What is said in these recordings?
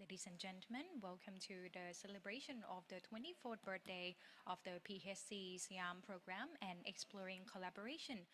Ladies and gentlemen, welcome to the celebration of the 24th birthday of the PHC SIAM program and exploring collaboration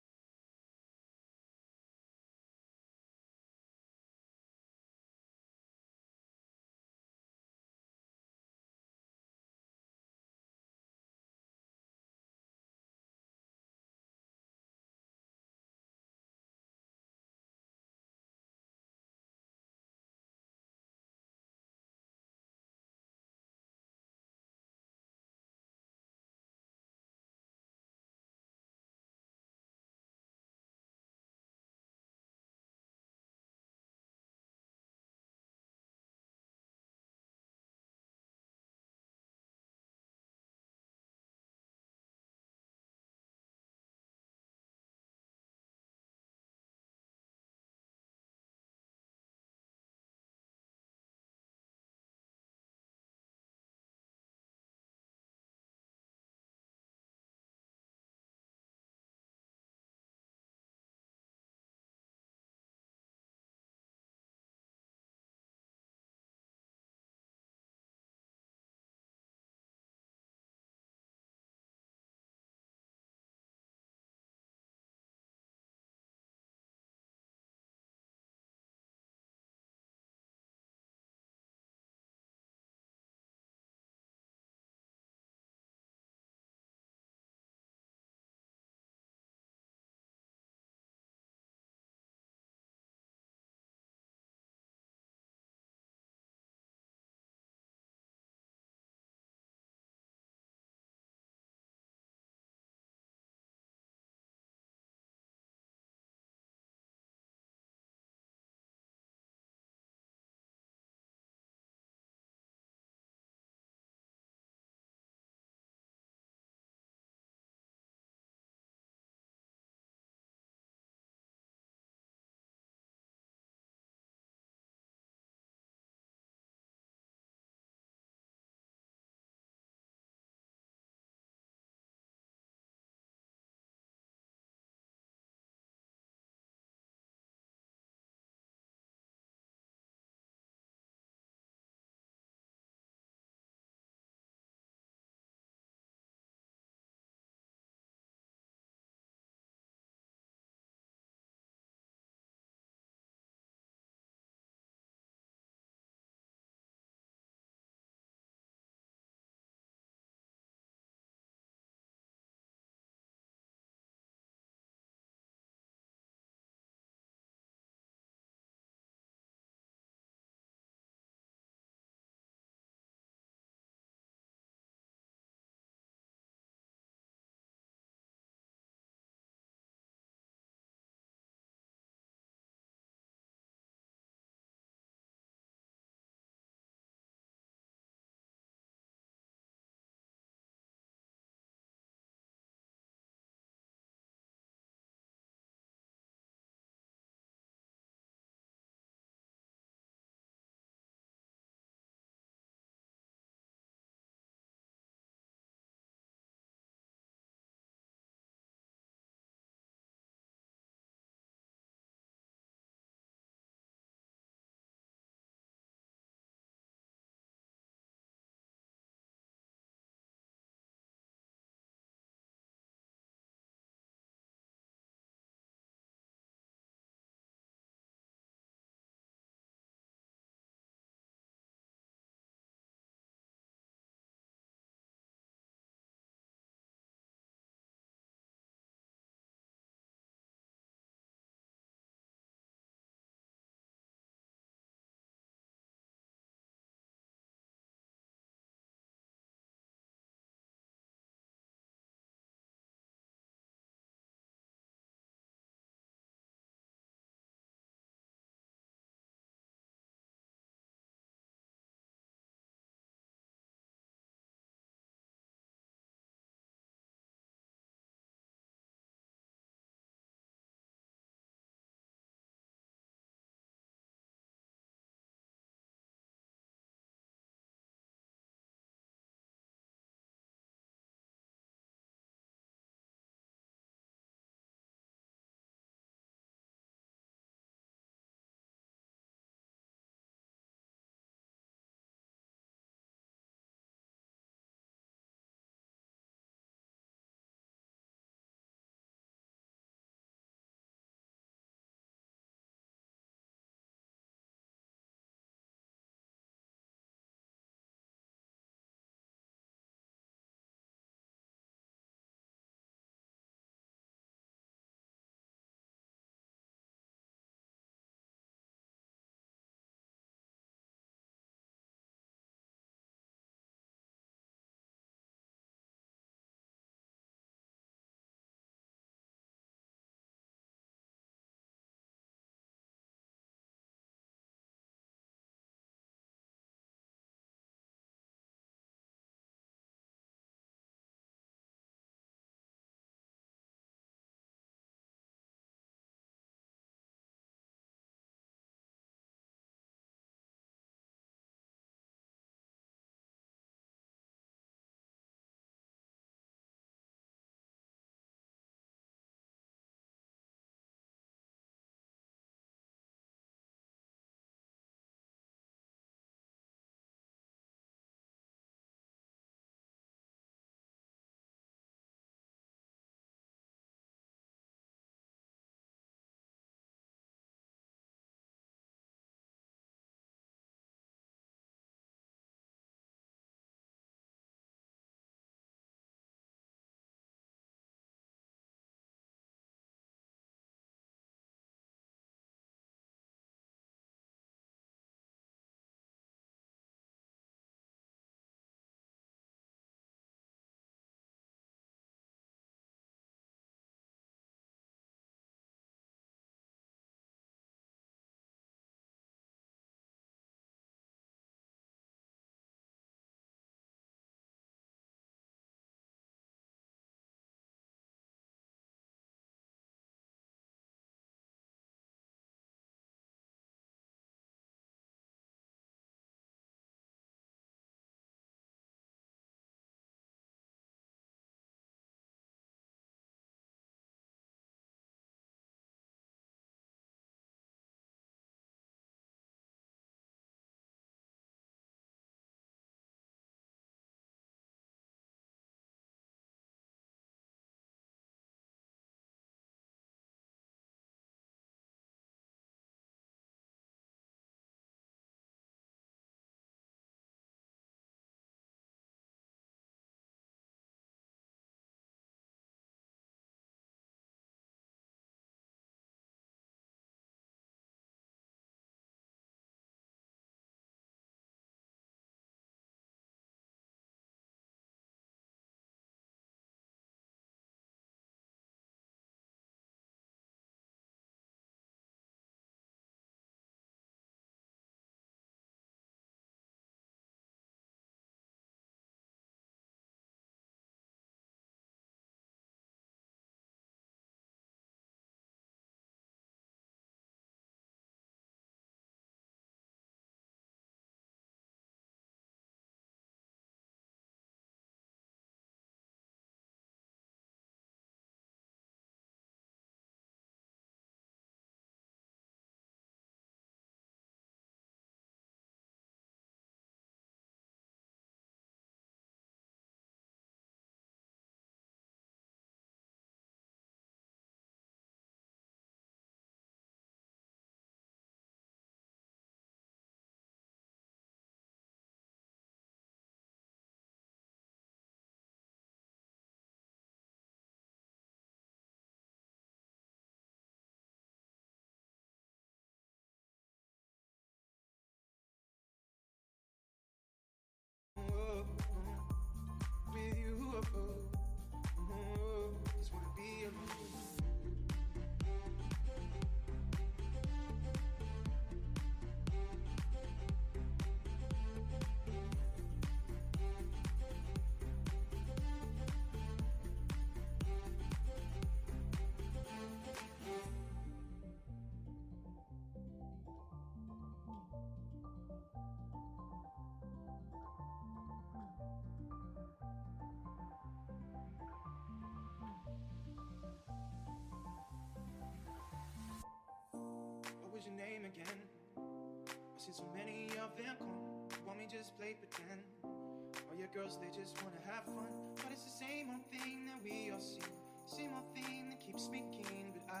name again. I've seen so many of them come, want me just play pretend. All your girls, they just wanna have fun, but it's the same old thing that we all see. Same old thing that keeps me keen, but I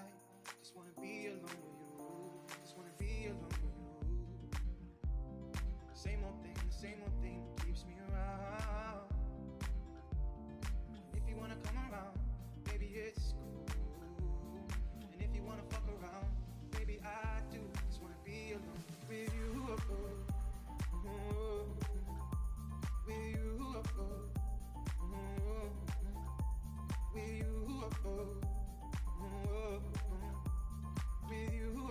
just wanna be alone with you. Just wanna be alone with you. The same old thing that keeps me around. And if you wanna come around, baby, it's cool. And if you wanna fuck around, baby, I do. Just wanna be alone with you. With you. With you. With you.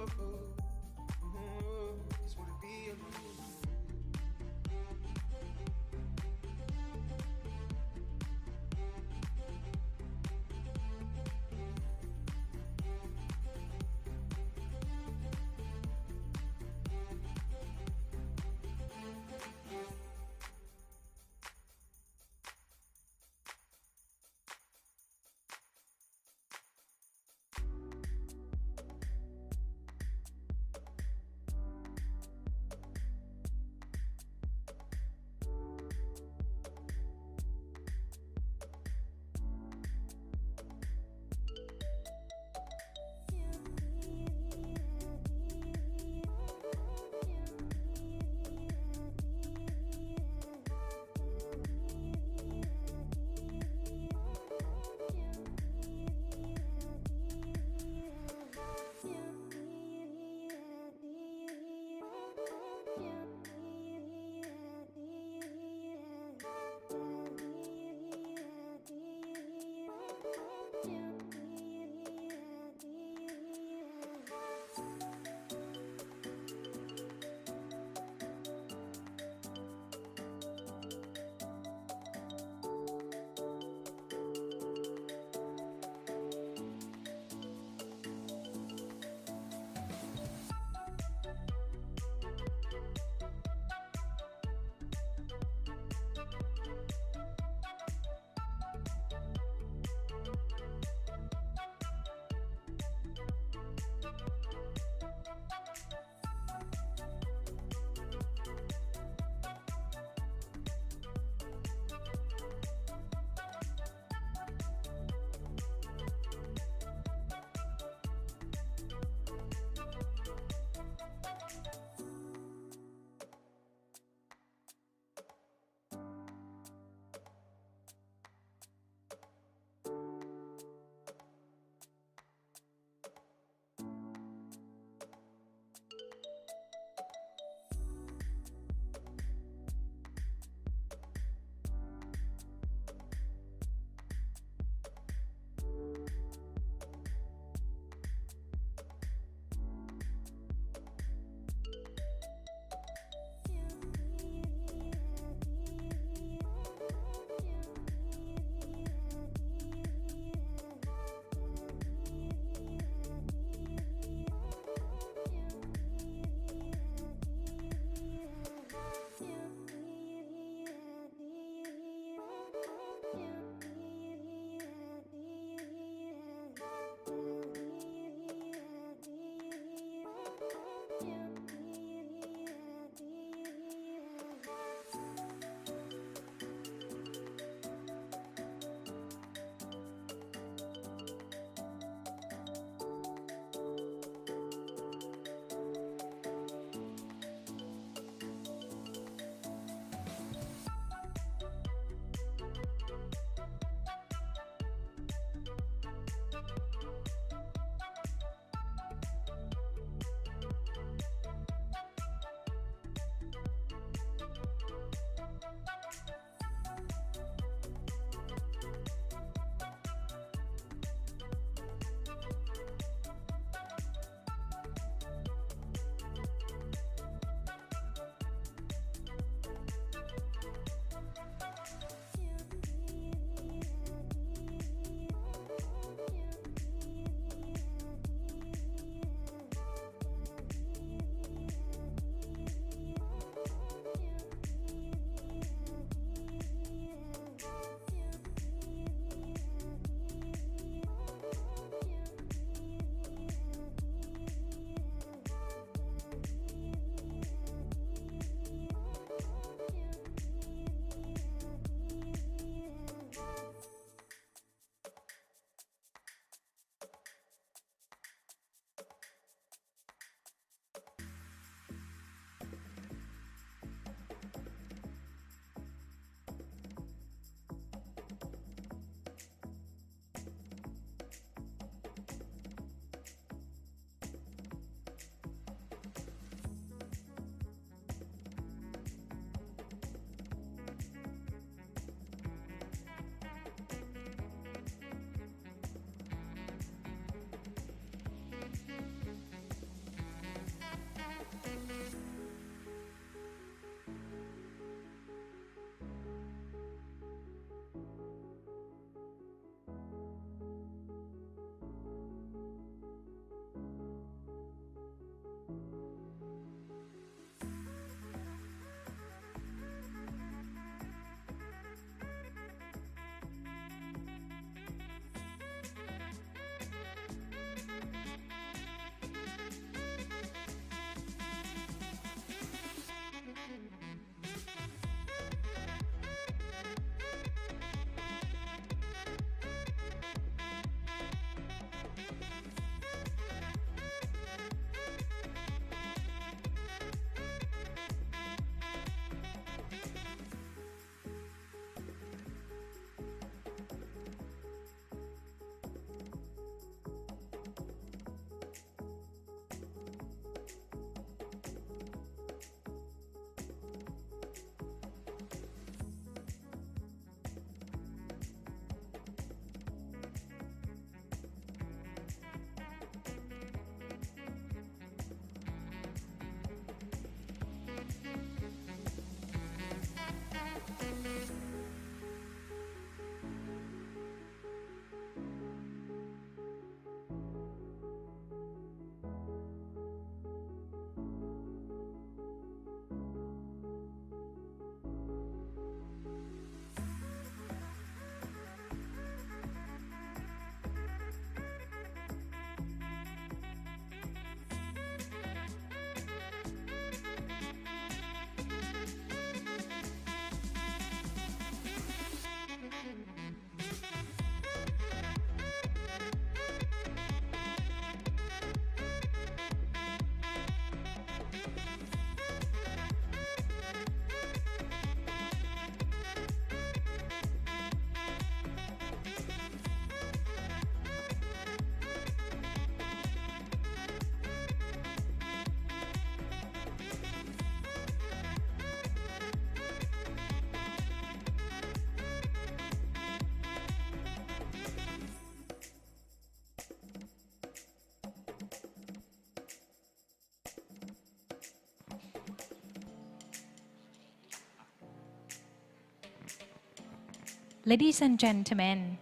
Ladies and gentlemen,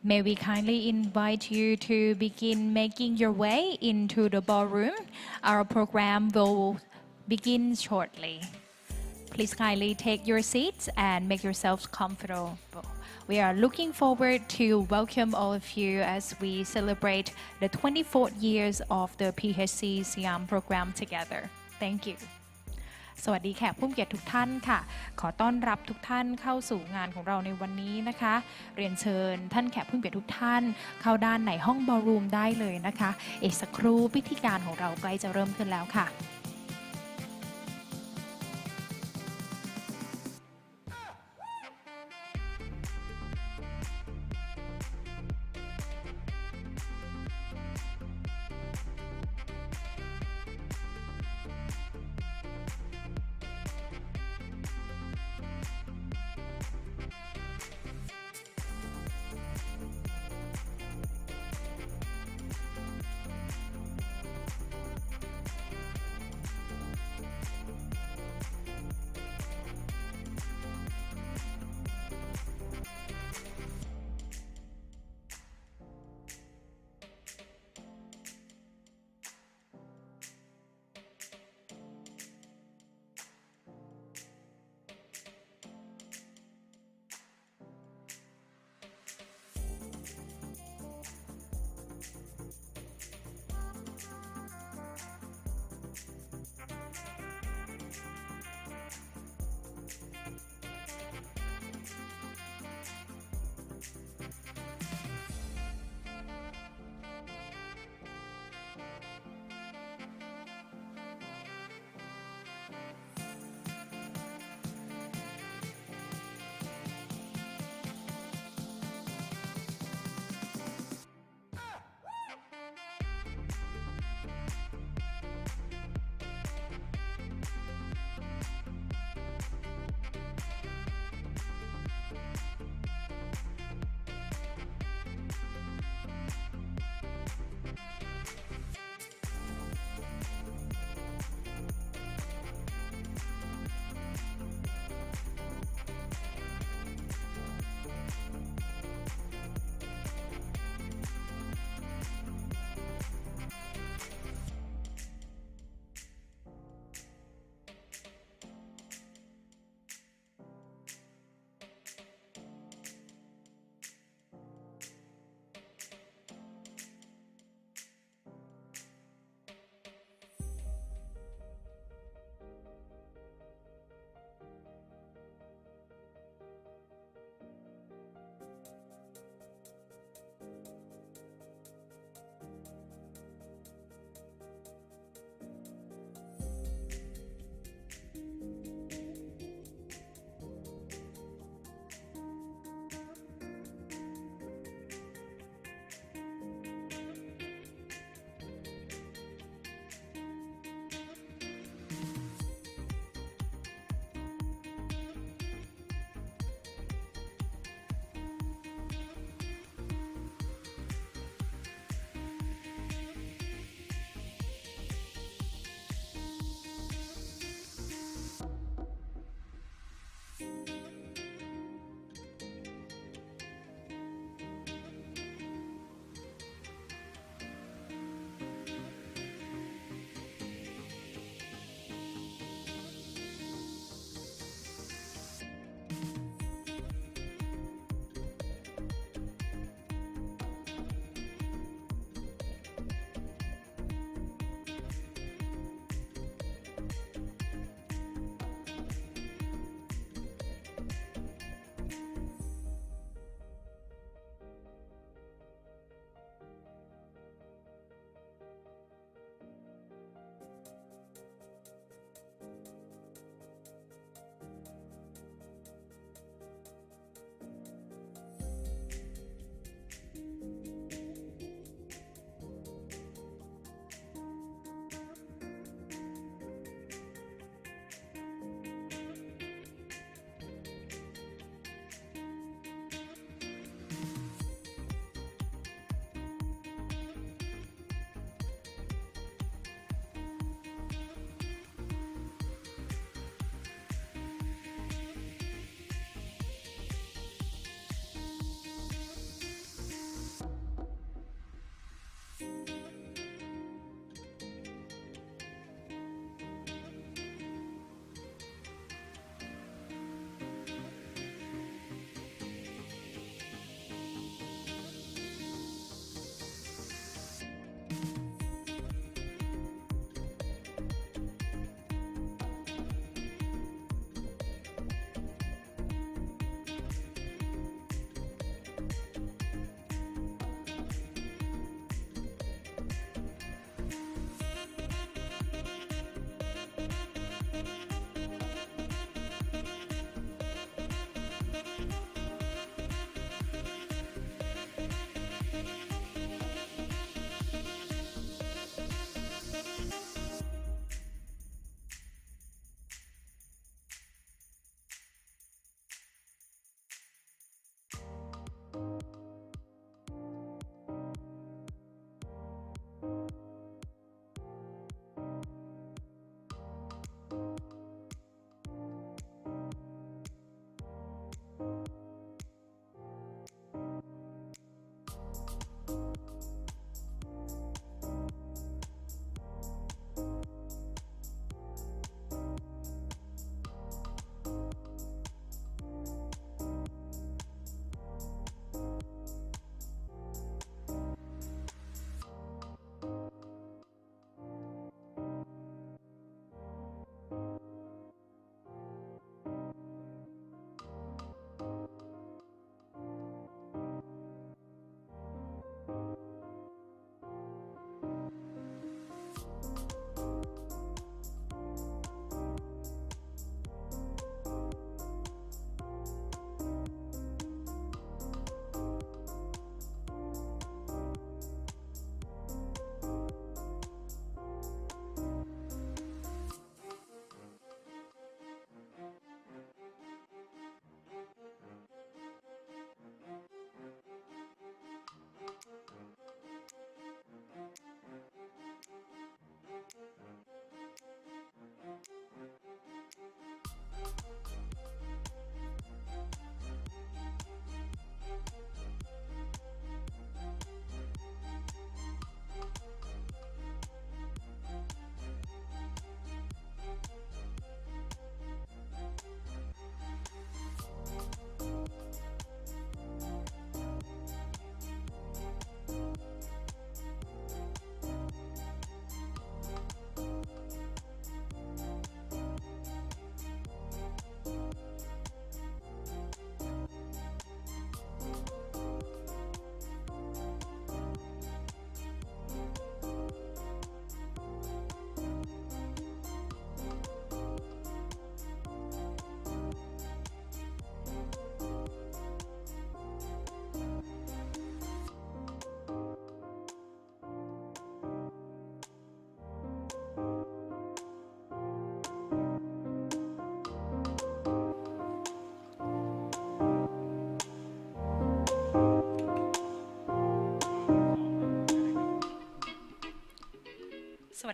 may we kindly invite you to begin making your way into the ballroom. Our program will begin shortly. Please kindly take your seats and make yourselves comfortable. We are looking forward to welcome all of you as we celebrate the 24 years of the PHC SIAM program together. Thank you. สวัสดีแขกผู้มีเกียรติทุกท่านค่ะขอต้อนรับทุกท่านเข้าสู่งานของเราในวันนี้นะคะเรียนเชิญท่านแขกผู้มีเกียรติทุกท่านเข้าด้านในห้องบอลรูมได้เลยนะคะอีกสักครู่พิธีการของเราใกล้จะเริ่มขึ้นแล้วค่ะ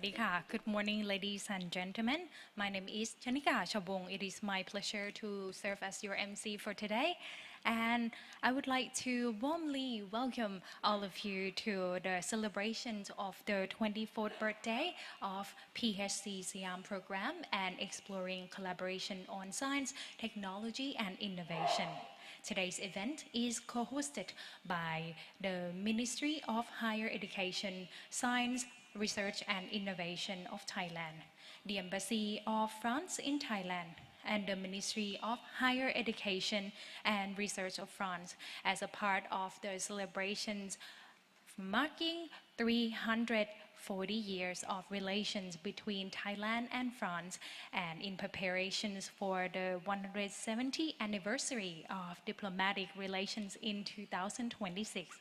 Sawadika. Good morning, ladies and gentlemen. My name is Chanika Chabong. It is my pleasure to serve as your MC for today. And I would like to warmly welcome all of you to the celebrations of the 24th birthday of PHC SIAM program and exploring collaboration on science, technology, and innovation. Today's event is co-hosted by the Ministry of Higher Education, Science, Research and Innovation of Thailand, the Embassy of France in Thailand, and the Ministry of Higher Education and Research of France as a part of the celebrations marking 340 years of relations between Thailand and France and in preparations for the 170th anniversary of diplomatic relations in 2026.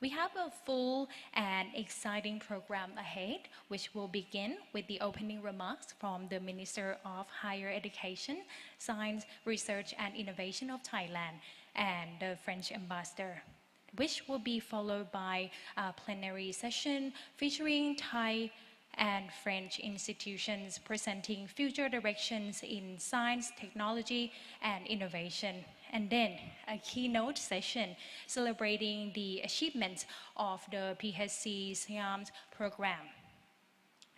We have a full and exciting program ahead, which will begin with the opening remarks from the Minister of Higher Education, Science, Research and Innovation of Thailand and the French Ambassador, which will be followed by a plenary session featuring Thai and French institutions presenting future directions in science, technology, and innovation. And then a keynote session celebrating the achievements of the PHC SIAM program.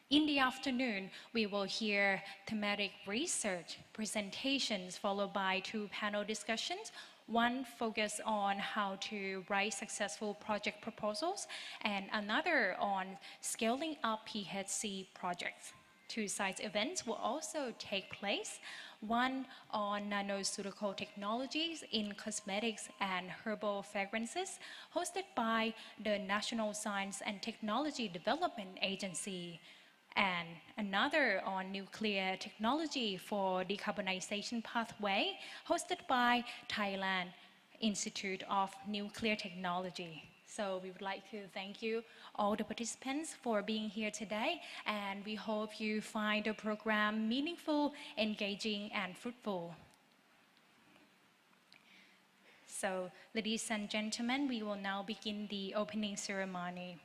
In the afternoon, we will hear thematic research presentations followed by 2 panel discussions. One focused on how to write successful project proposals and another on scaling up PHC projects. 2 side events will also take place, one on nanoceutical technologies in cosmetics and herbal fragrances, hosted by the National Science and Technology Development Agency, and another on nuclear technology for decarbonization pathway, hosted by Thailand Institute of Nuclear Technology. So we would like to thank you, all the participants, for being here today, and we hope you find the program meaningful, engaging, and fruitful. So, ladies and gentlemen, we will now begin the opening ceremony.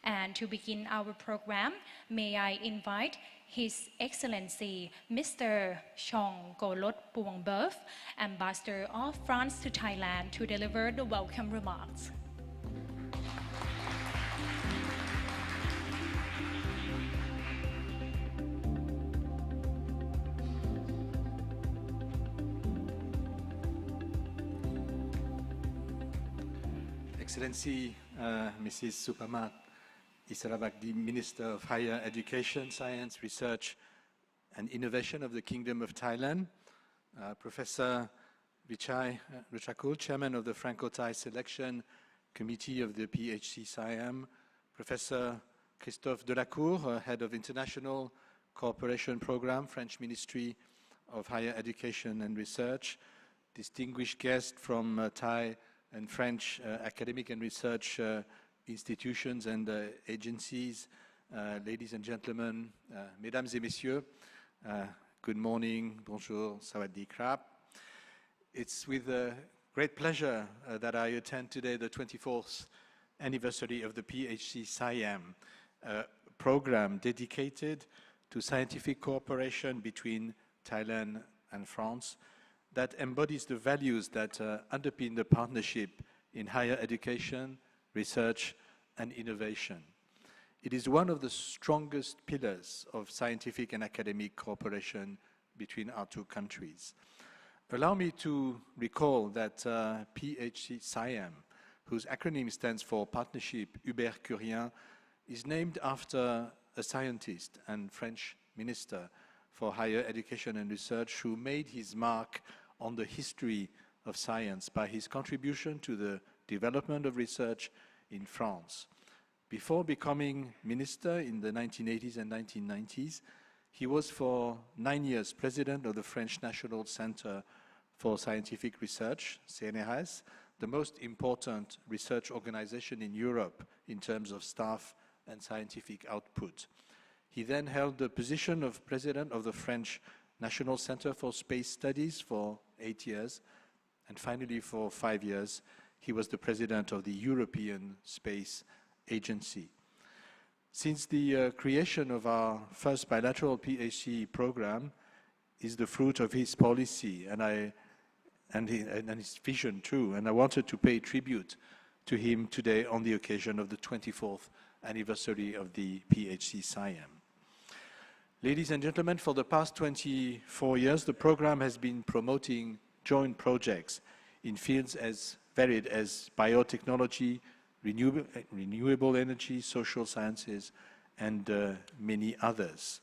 And to begin our program, may I invite His Excellency Mr. Chong Golot Puangbeuf, Ambassador of France to Thailand, to deliver the welcome remarks. Excellency Mrs. Supamat Isarabagdi, Minister of Higher Education, Science, Research and Innovation of the Kingdom of Thailand, Professor Vichai Ruchakul, Chairman of the Franco-Thai Selection Committee of the PHC SIAM, Professor Christophe Delacour, Head of International Cooperation Program, French Ministry of Higher Education and Research, distinguished guests from Thai and French academic and research institutions and agencies, ladies and gentlemen, mesdames et messieurs, good morning, bonjour, sawadee krap. It's with great pleasure that I attend today the 24th anniversary of the PHC SIAM program dedicated to scientific cooperation between Thailand and France that embodies the values that underpin the partnership in higher education, research and innovation. It is one of the strongest pillars of scientific and academic cooperation between our 2 countries. Allow me to recall that PHC SIAM, whose acronym stands for Partnership Hubert Curien, is named after a scientist and French minister for higher education and research who made his mark on the history of science by his contribution to the development of research in France. Before becoming minister in the 1980s and 1990s, he was for 9 years president of the French National Center for Scientific Research, CNRS, the most important research organization in Europe in terms of staff and scientific output. He then held the position of president of the French National Center for Space Studies for 8 years, and finally for 5 years, he was the president of the European Space Agency. Since the creation of our first bilateral PHC program is the fruit of his policy and his vision too, and I wanted to pay tribute to him today on the occasion of the 24th anniversary of the PHC SIAM. Ladies and gentlemen, for the past 24 years, the program has been promoting joint projects in fields as varied as biotechnology, renewable energy, social sciences, and many others.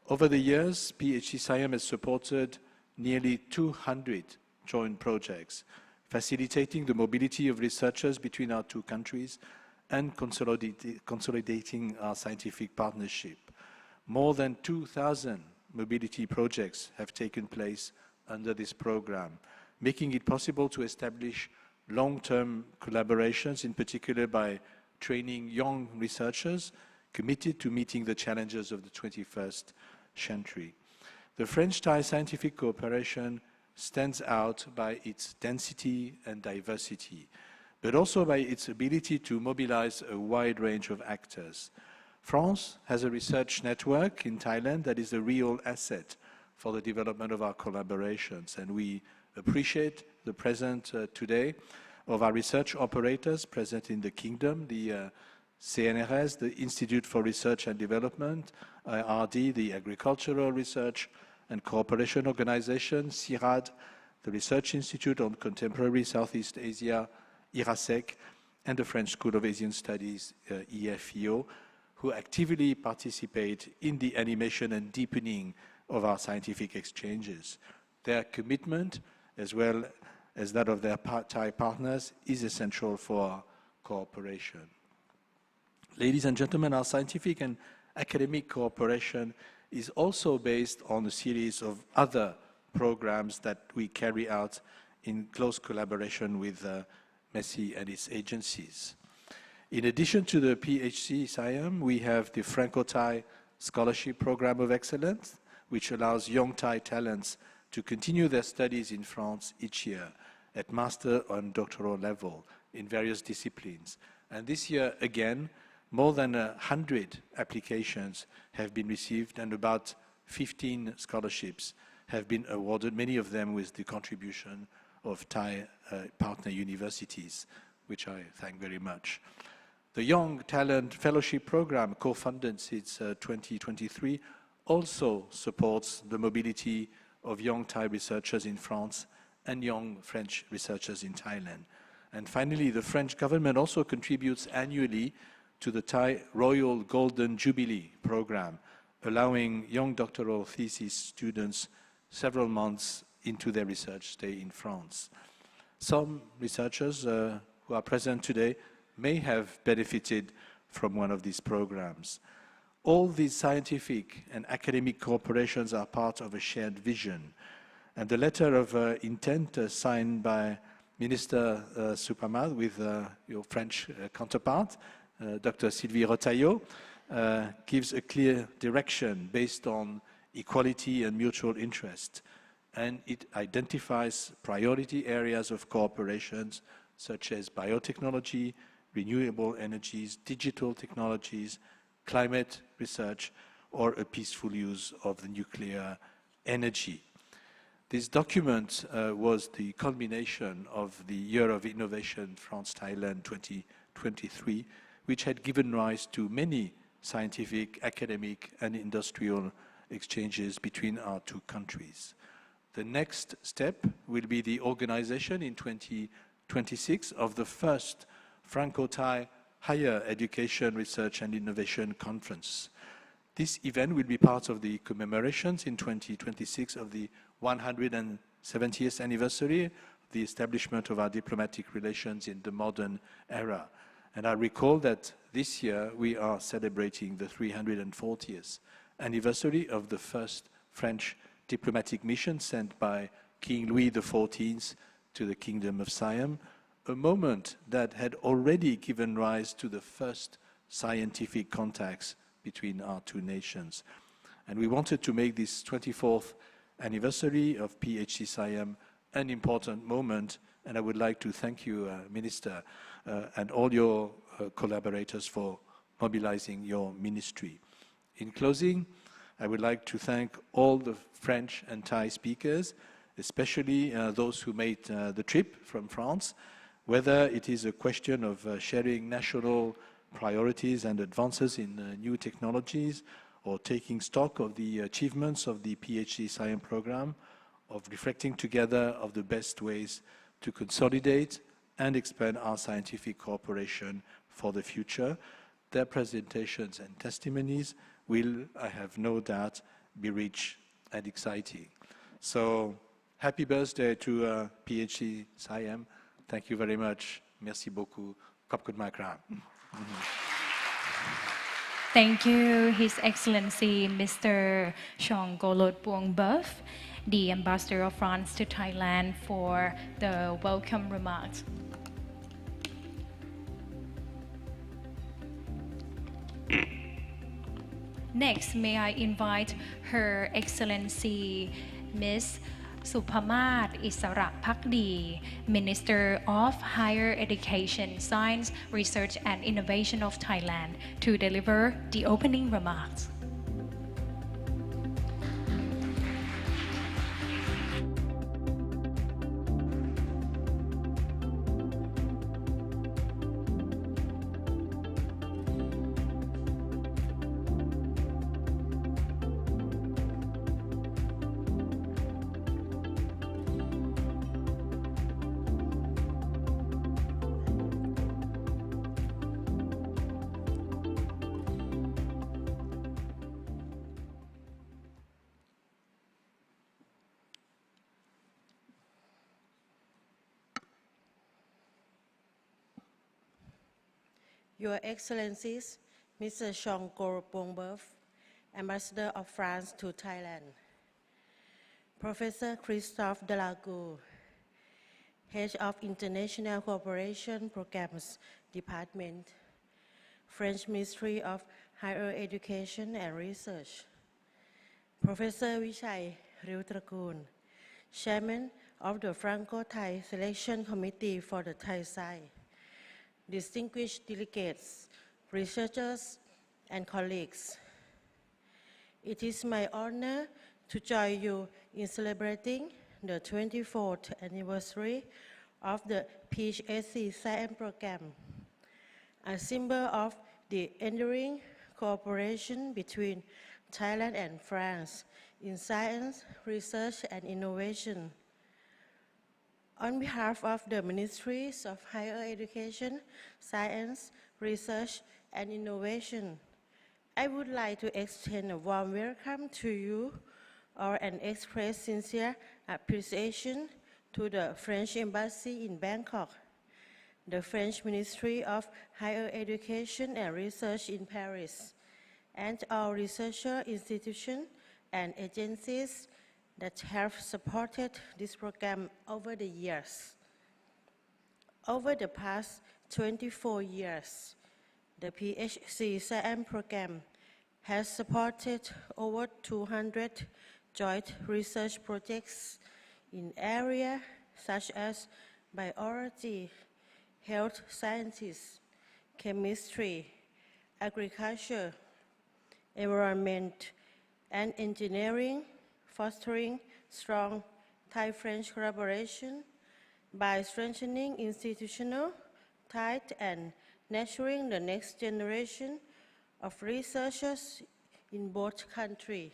Over the years, PHC SIAM has supported nearly 200 joint projects, facilitating the mobility of researchers between our two countries and consolidating our scientific partnership. More than 2,000 mobility projects have taken place under this program, making it possible to establish long-term collaborations, in particular by training young researchers committed to meeting the challenges of the 21st century. The French-Thai scientific cooperation stands out by its density and diversity, but also by its ability to mobilize a wide range of actors. France has a research network in Thailand that is a real asset for the development of our collaborations, and we appreciate the presence today of our research operators present in the Kingdom, the CNRS, the Institute for Research and Development, IRD, the Agricultural Research and Cooperation Organization, CIRAD, the Research Institute on Contemporary Southeast Asia, IRASEC, and the French School of Asian Studies, EFEO, who actively participate in the animation and deepening of our scientific exchanges. Their commitment, as well as that of their Thai partners, is essential for our cooperation. Ladies and gentlemen, our scientific and academic cooperation is also based on a series of other programs that we carry out in close collaboration with MESI and its agencies. In addition to the PHC SIAM, we have the Franco-Thai Scholarship Program of Excellence, which allows young Thai talents to continue their studies in France each year at master and doctoral level in various disciplines. And this year, again, more than 100 applications have been received and about 15 scholarships have been awarded, many of them with the contribution of Thai partner universities, which I thank very much. The Young Talent Fellowship Program, co-funded since 2023, also supports the mobility of young Thai researchers in France and young French researchers in Thailand. And finally, the French government also contributes annually to the Thai Royal Golden Jubilee Program, allowing young doctoral thesis students several months into their research stay in France. Some researchers who are present today may have benefited from one of these programs. All these scientific and academic cooperations are part of a shared vision. And the letter of intent signed by Minister Supamat with your French counterpart, Dr. Sylvie Rotaillot, gives a clear direction based on equality and mutual interest. And it identifies priority areas of cooperations such as biotechnology, renewable energies, digital technologies, climate research, or a peaceful use of the nuclear energy. This document was the culmination of the Year of Innovation France-Thailand 2023, which had given rise to many scientific, academic, and industrial exchanges between our two countries. The next step will be the organization in 2026 of the first Franco-Thai Higher Education, Research and Innovation Conference. This event will be part of the commemorations in 2026 of the 170th anniversary of the establishment of our diplomatic relations in the modern era. And I recall that this year we are celebrating the 340th anniversary of the first French diplomatic mission sent by King Louis XIV to the Kingdom of Siam, a moment that had already given rise to the first scientific contacts between our two nations. And we wanted to make this 24th anniversary of PHC SIAM an important moment, and I would like to thank you, Minister, and all your collaborators for mobilizing your ministry. In closing, I would like to thank all the French and Thai speakers, especially those who made the trip from France, whether it is a question of sharing national priorities and advances in new technologies, or taking stock of the achievements of the PHC SIAM program, of reflecting together of the best ways to consolidate and expand our scientific cooperation for the future. Their presentations and testimonies will, I have no doubt, be rich and exciting. So, happy birthday to PHC SIAM. Thank you very much. Merci beaucoup. Khop khun ma krap. Thank you, His Excellency Mr. Jean Golot Buong-Beuf, the Ambassador of France to Thailand, for the welcome remarks. Next, may I invite Her Excellency Ms. Supamat Isara Pakdi, Minister of Higher Education, Science, Research and Innovation of Thailand, to deliver the opening remarks. Your Excellencies, Mr. Jean Golot Buong-Beuf, Ambassador of France to Thailand, Professor Christophe Delagout, Head of International Cooperation Programs Department, French Ministry of Higher Education and Research, Professor Vichai Riutragoon, Chairman of the Franco-Thai Selection Committee for the Thai side, distinguished delegates, researchers, and colleagues. It is my honor to join you in celebrating the 24th anniversary of the PHC SIAM program, a symbol of the enduring cooperation between Thailand and France in science, research, and innovation. On behalf of the Ministries of Higher Education, Science, Research and Innovation, I would like to extend a warm welcome to you all and express sincere appreciation to the French Embassy in Bangkok, the French Ministry of Higher Education and Research in Paris, and all researcher institutions and agencies that have supported this program over the years. Over the past 24 years, the PHC SIAM program has supported over 200 joint research projects in areas such as biology, health sciences, chemistry, agriculture, environment, and engineering, fostering strong Thai-French collaboration by strengthening institutional ties and nurturing the next generation of researchers in both countries.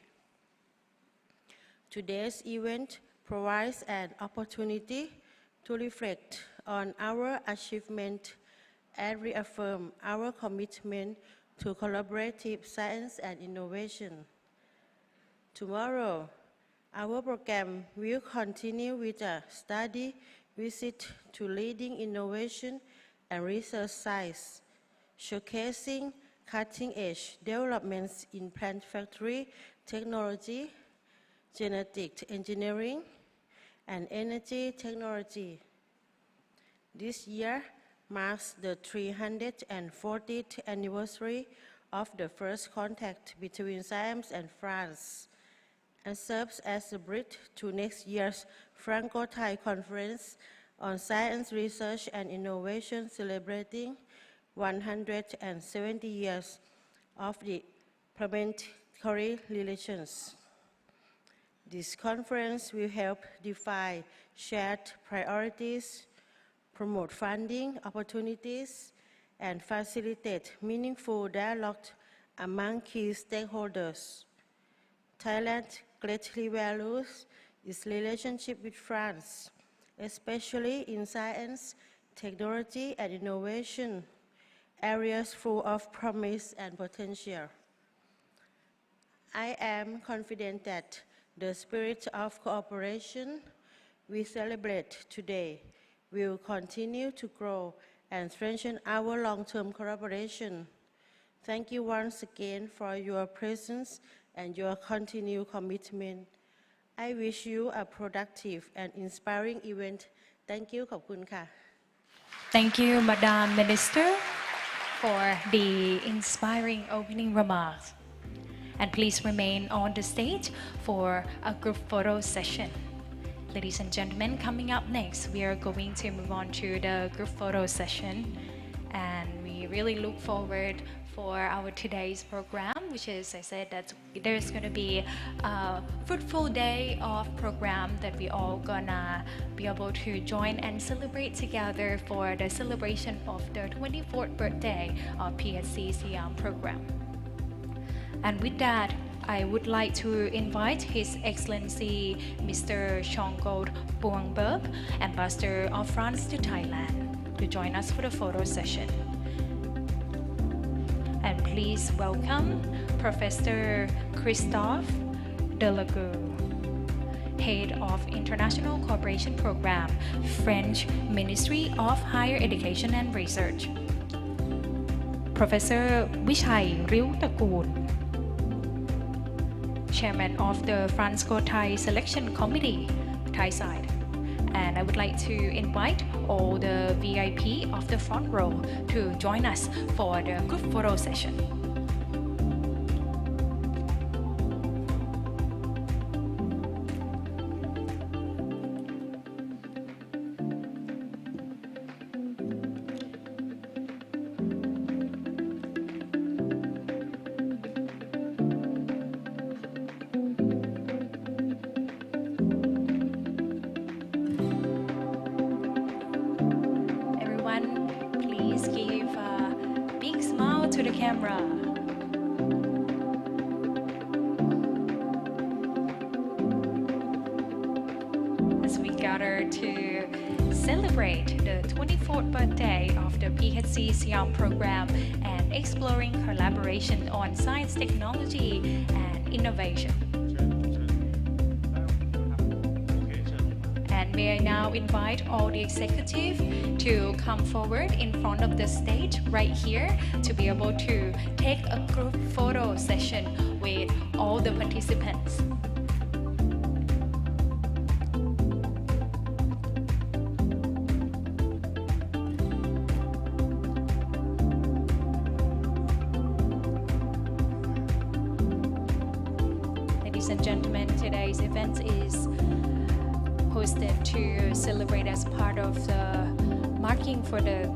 Today's event provides an opportunity to reflect on our achievement and reaffirm our commitment to collaborative science and innovation. Tomorrow, our program will continue with a study visit to leading innovation and research sites, showcasing cutting-edge developments in plant factory technology, genetic engineering, and energy technology. This year marks the 340th anniversary of the first contact between SIAM and France, and serves as a bridge to next year's Franco-Thai Conference on Science, Research and Innovation, celebrating 170 years of the parliamentary relations. This conference will help define shared priorities, promote funding opportunities, and facilitate meaningful dialogue among key stakeholders. Thailand greatly values its relationship with France, especially in science, technology, and innovation, areas full of promise and potential. I am confident that the spirit of cooperation we celebrate today will continue to grow and strengthen our long-term collaboration. Thank you once again for your presence and your continued commitment. I wish you a productive and inspiring event. Thank you. ขอบคุณค่ะ Thank you, Madam Minister, for the inspiring opening remarks. And please remain on the stage for a group photo session. Ladies and gentlemen, coming up next, we are going to move on to the group photo session. And we really look forward for our today's program, which is, I said, that there's going to be a fruitful day of program that we all gonna be able to join and celebrate together for the celebration of the 24th birthday of PHC SIAM program. And with that, I would like to invite His Excellency Mr. Chongkod Buangberg, Ambassador of France to Thailand, to join us for the photo session. And please welcome Professor Christophe Delague, Head of International Cooperation Program, French Ministry of Higher Education and Research. Professor Vichai Riu-Takul, Chairman of the Franco-Thai Selection Committee, Thai side. And I would like to invite all the VIP of the front row to join us for the group photo session. To the camera. As we gather to celebrate the 24th birthday of the PHC SIAM program and exploring collaboration on science, technology, and innovation. And may I now invite all the executives to come forward in front of the stage right here to be able to take a group photo session with all the participants. Ladies and gentlemen, today's event is hosted to celebrate as part of the marking for the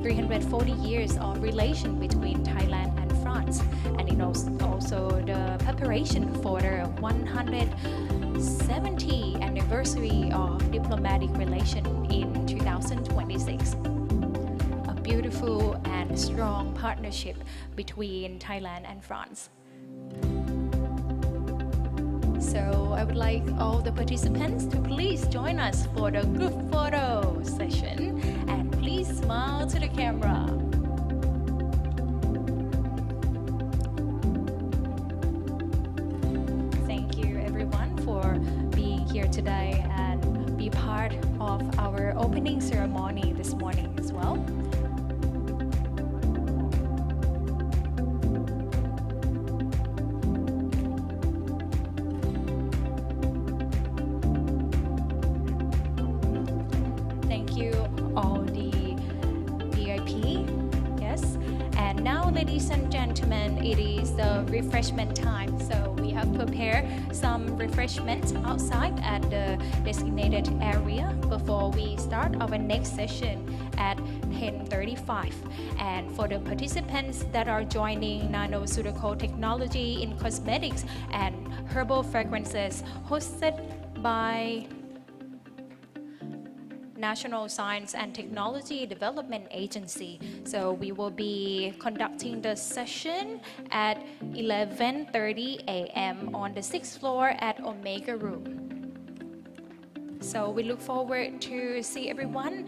340 years of relation between Thailand and France, and it also the preparation for the 170th anniversary of diplomatic relation in 2026. A beautiful and strong partnership between Thailand and France. So I would like all the participants to please join us for the group photo session, and please smile to the camera. Thank you everyone for being here today and be part of our opening ceremony this morning as well. All the VIP, yes, and And now, ladies and gentlemen, it is the refreshment time. So we have prepared some refreshments outside at the designated area before we start our next session at 10:35. And for the participants that are joining nanoceutical technology in cosmetics and herbal fragrances hosted by National Science and Technology Development Agency. So we will be conducting the session at 11:30 a.m. on the 6th floor at Omega Room. So we look forward to see everyone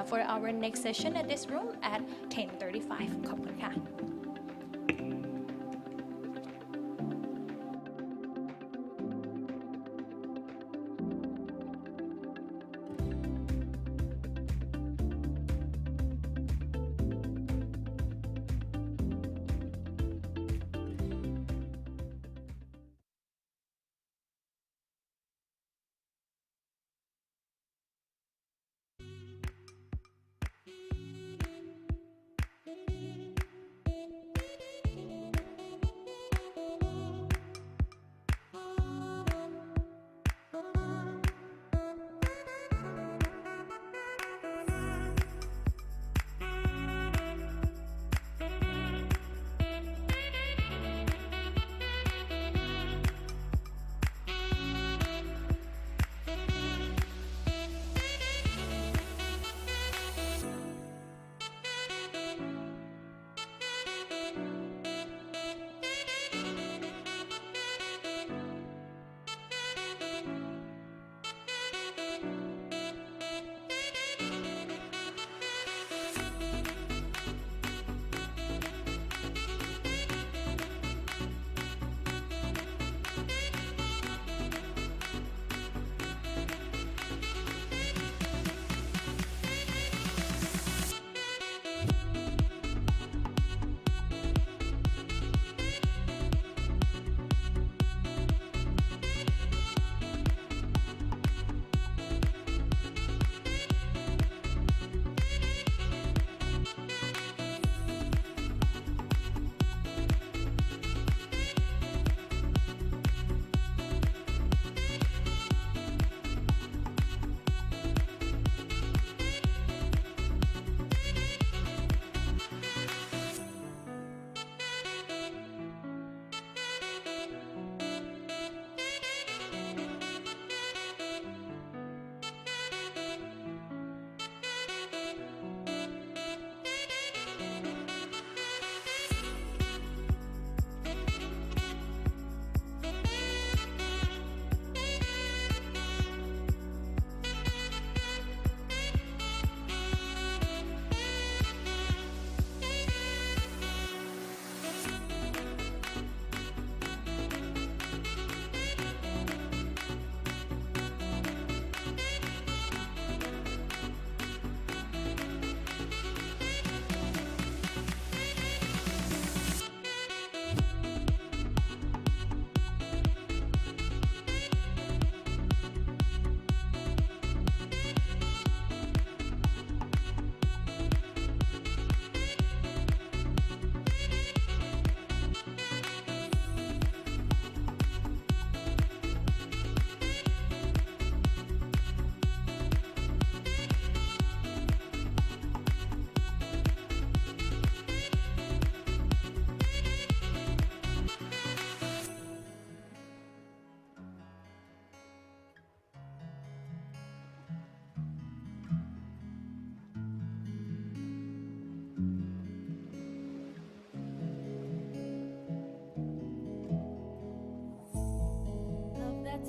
for our next session at this room at 10:35. ขอบคุณค่ะ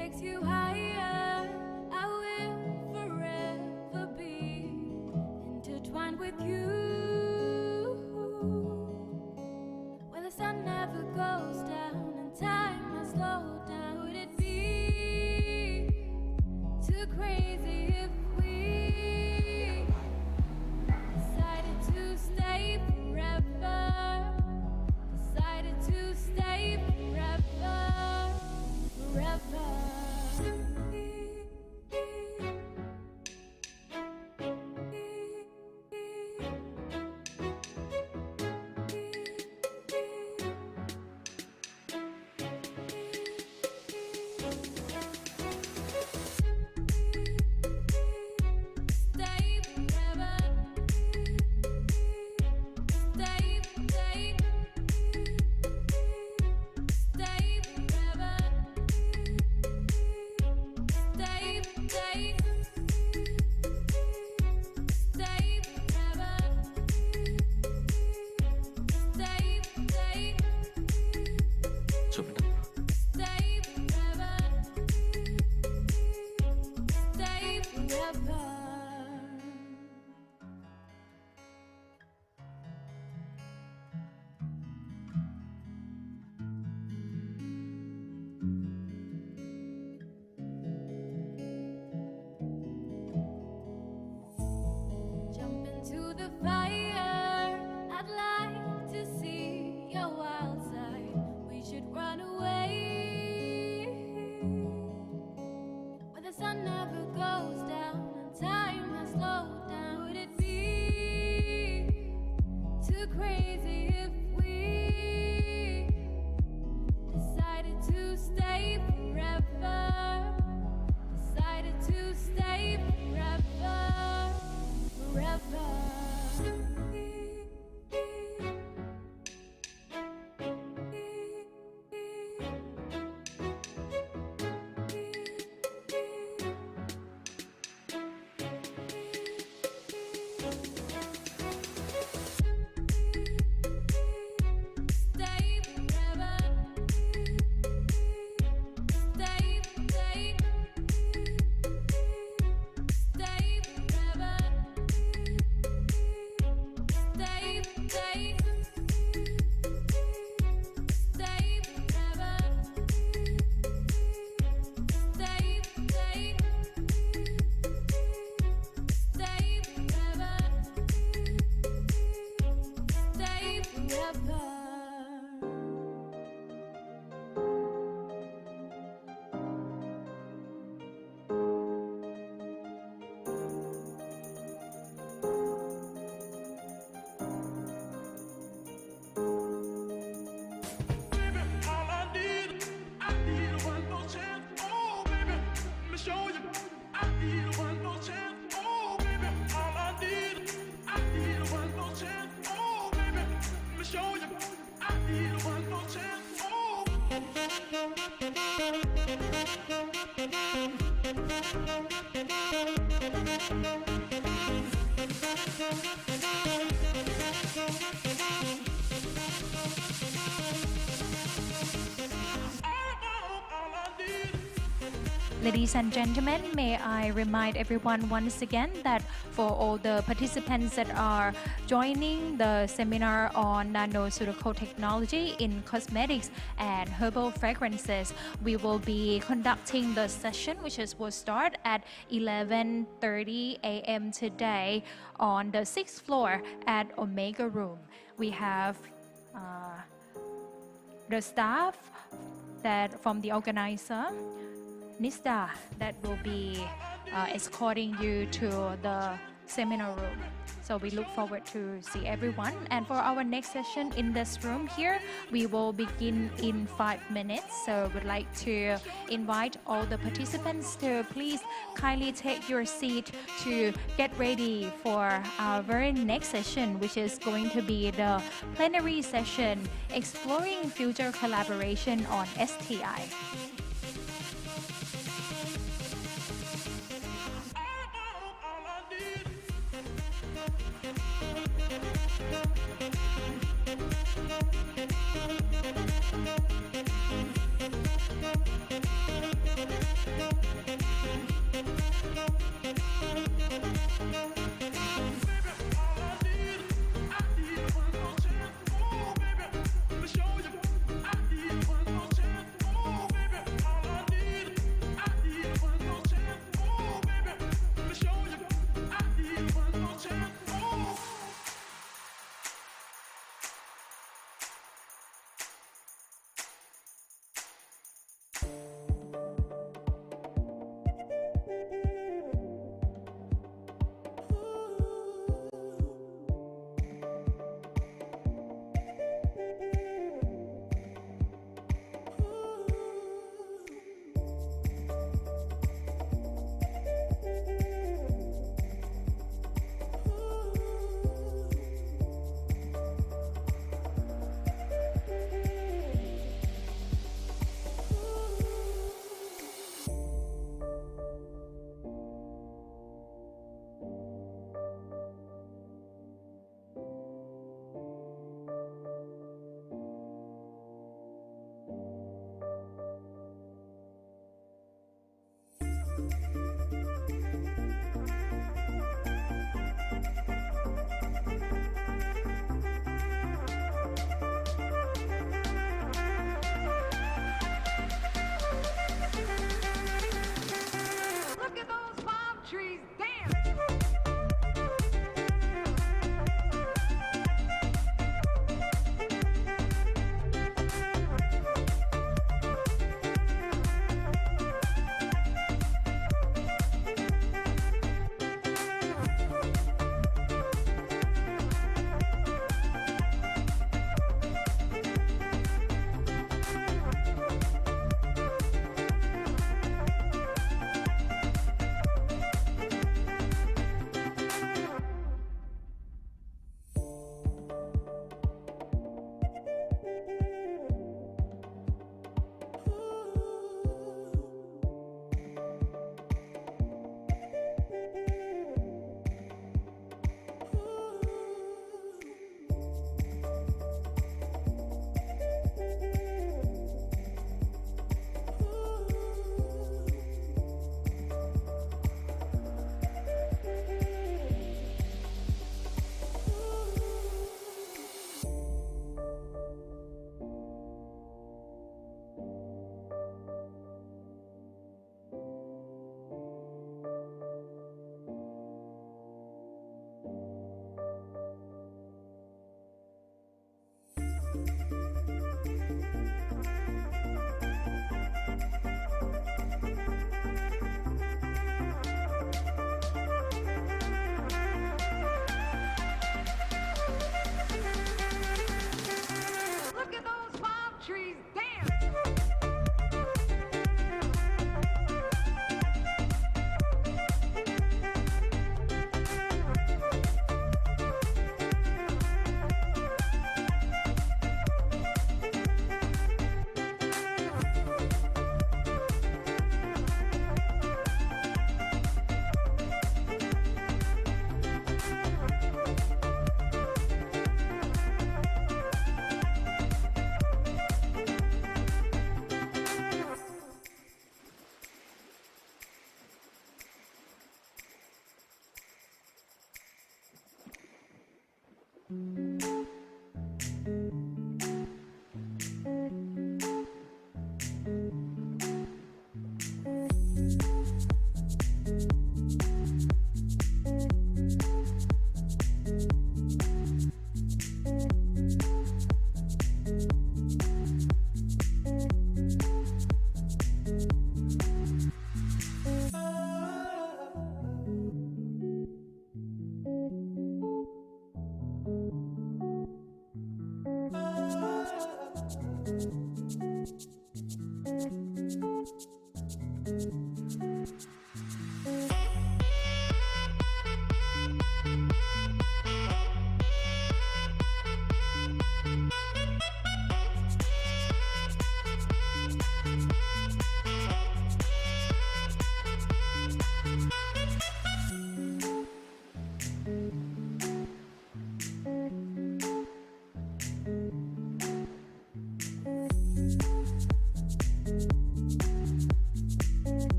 takes you higher, I will forever be intertwined with you. When the sun never goes down and time has slowed down, would it be too crazy if we decided to stay forever? Decided to stay forever, forever. the fire. I'd like to see your wild side. We should run away where the sun never goes down and time has slowed down. Would it be too crazy if we decided to stay forever? Decided to stay forever, forever. Stay forever. Stay, stay. Stay forever. Stay, stay. Stay forever. Stay, stay. Stay forever. Stay forever. Baby, all I need one more chance. Oh, baby, let me show you. I need one more chance. Oh, baby, all I need one more chance. Oh, baby, let me show you. I need one more chance. Oh. All I need. Ladies and gentlemen, may I remind everyone once again that for all the participants that are joining the seminar on nanoceutical technology in cosmetics and herbal fragrances, we will be conducting the session, will start at 11:30 a.m. today on the 6th floor at Omega Room. We have the staff that from the organizer, Nista, that will be escorting you to the seminar room. So we look forward to see everyone. And for our next session in this room here, we will begin in 5 minutes. So we'd like to invite all the participants to please kindly take your seat to get ready for our very next session, which is going to be the plenary session exploring future collaboration on STI. All I need.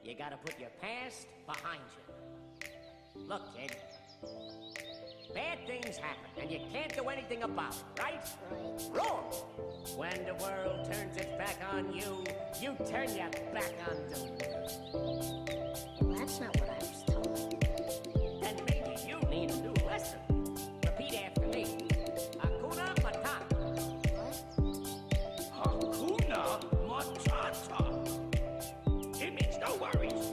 You gotta put your past behind you. Look, kid. Bad things happen, and you can't do anything about it, right? Wrong! When the world turns its back on you, you turn your back on them. Well, that's not what I was told. Then maybe you need a new lesson. Repeat after me. Hakuna Matata. What? Hakuna Matata. It means no worries.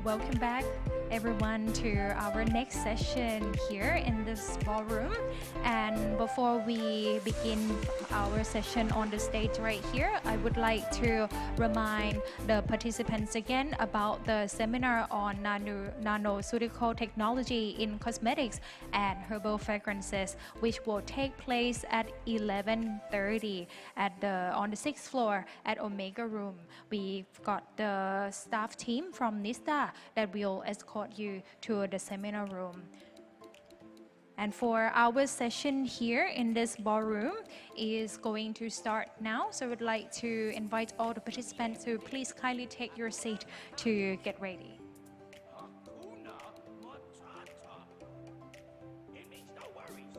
Welcome back, everyone, to our next session here in this ballroom. And before we begin our session on the stage right here, I would like to remind the participants again about the seminar on nanoceutical technology in cosmetics and herbal fragrances, which will take place at 11:30 on the 6th floor at Omega Room. We've got the staff team from NISTA that will escort you to the seminar room. And for our session here in this ballroom is going to start now. So I would like to invite all the participants to please kindly take your seat to get ready. Hakuna Matata. It means no worries.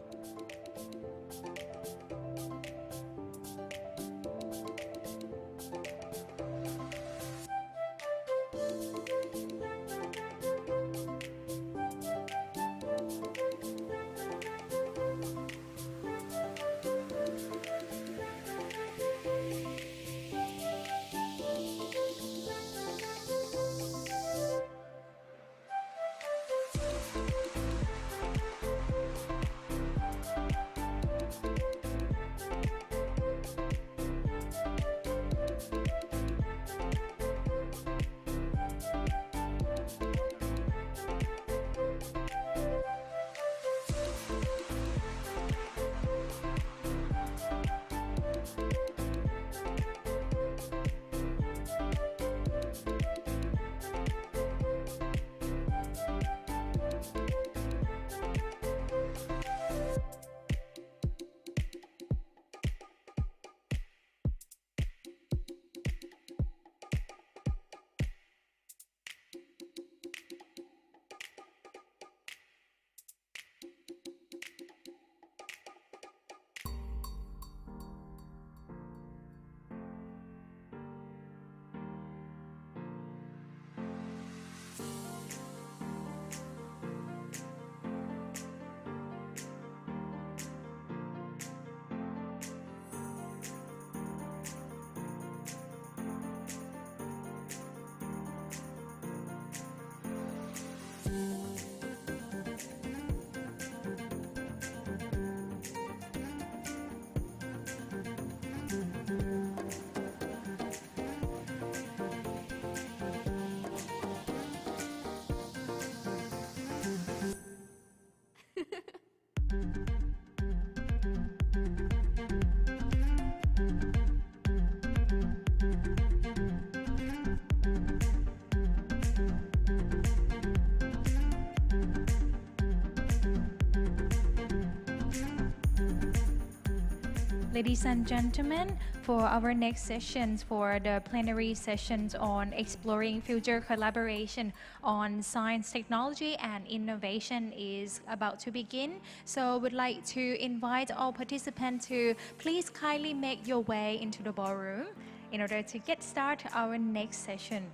Ladies and gentlemen, for our next sessions, for the plenary sessions on exploring future collaboration on science, technology, and innovation is about to begin. So we'd like to invite all participants to please kindly make your way into the ballroom in order to get started our next session.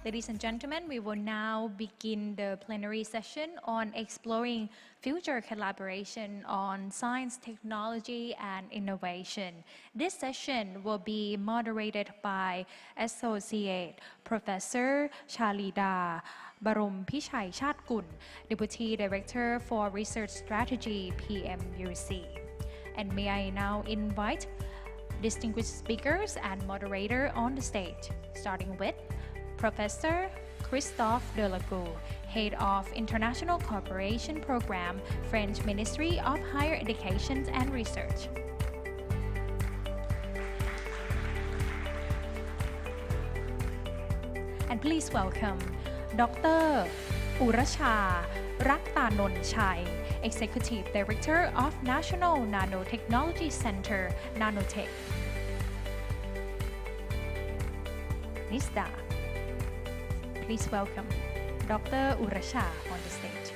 Ladies and gentlemen, we will now begin the plenary session on exploring future collaboration on science, technology, and innovation. This session will be moderated by Associate Professor Chalida Barom Pichai Chatkun, Deputy Director for Research Strategy, PMUC. And may I now invite distinguished speakers and moderator on the stage, starting with Professor Christophe Delacour, Head of International Cooperation Program, French Ministry of Higher Education and Research. And please welcome Dr. Urasha Raktanonchai, Executive Director of National Nanotechnology Center, Nanotech. Nista. Please welcome Dr. Urasha on the stage.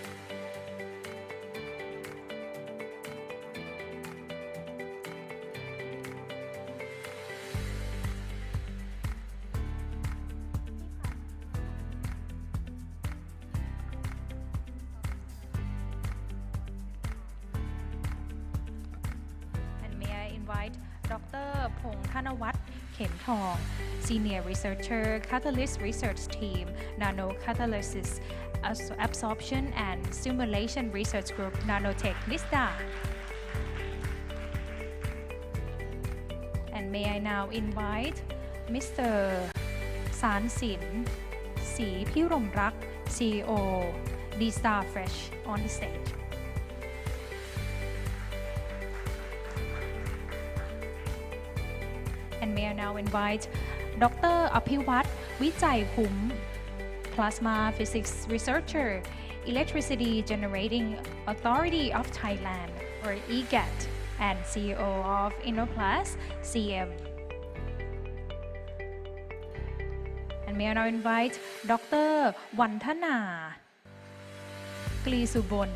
And may I invite Dr. Pong Thanawat Kem Thong, Senior Researcher, Catalyst Research Team, Nanocatalysis Absorption and Simulation Research Group, Nanotech, Nista. And may I now invite Mr. Sansin Si Piromrak, CEO, D-Star Fresh, on the stage. And may I now invite Dr. Aphiwat Vijay Hum, Plasma Physics Researcher, Electricity Generating Authority of Thailand, or EGAT, and CEO of Innoplast, SIAM. And may I now invite Dr. Wantana Klisubon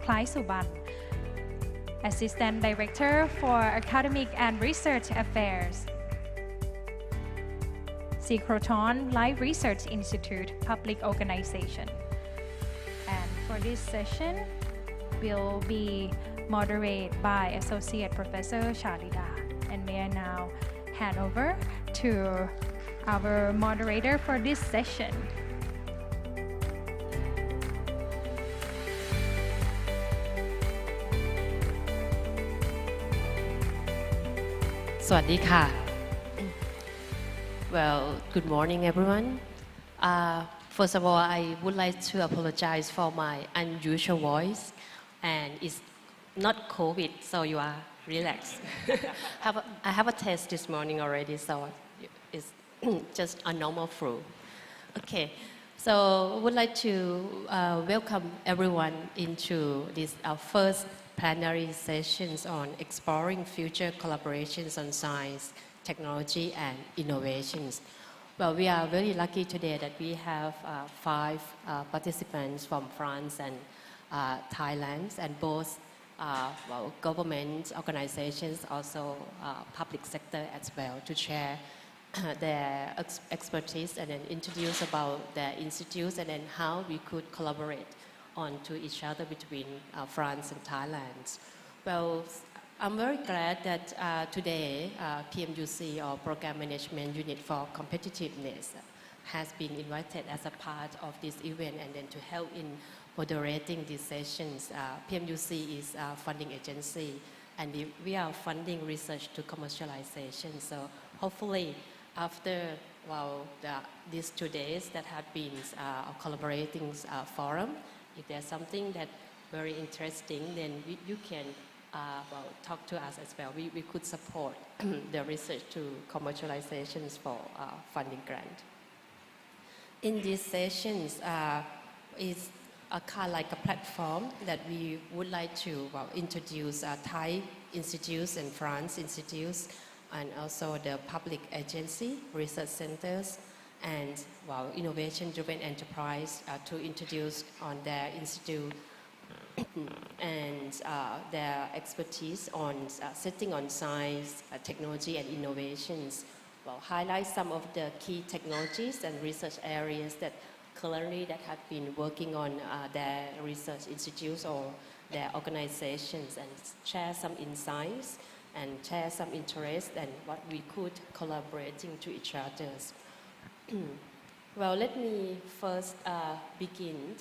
Klai Suban, Assistant Director for Academic and Research Affairs, Synchrotron Life Research Institute Public Organization. And for this session, will be moderated by Associate Professor Chalida. And may I now hand over to our moderator for this session. Swadika. Well, good morning, everyone. First of all, I would like to apologize for my unusual voice, and it's not COVID, so you are relaxed. I have a test this morning already, so it's just a normal flu. Okay, so I would like to welcome everyone into this our first plenary sessions on exploring future collaborations on science, technology, and innovations. Well, we are very lucky today that we have 5 participants from France and Thailand, and both government organizations, also public sector as well, to share their expertise and then introduce about their institutes and then how we could collaborate on to each other between France and Thailand. Well, I'm very glad that today PMUC, or Program Management Unit for Competitiveness, has been invited as a part of this event and then to help in moderating these sessions. PMUC is a funding agency, and we are funding research to commercialization. So hopefully after these 2 days that have been a collaborating forum, if there's something that very interesting, then you can talk to us as well. We could support the research to commercializations for funding grant. In these sessions is a kind of like a platform that we would like to introduce Thai institutes and France institutes, and also the public agency, research centers, and innovation-driven enterprise to introduce on their institute and their expertise on setting on science, technology, and innovations well, highlight some of the key technologies and research areas that currently that have been working on their research institutes or their organizations, and share some insights and share some interest and what we could collaborating to each other. Well, let me first begin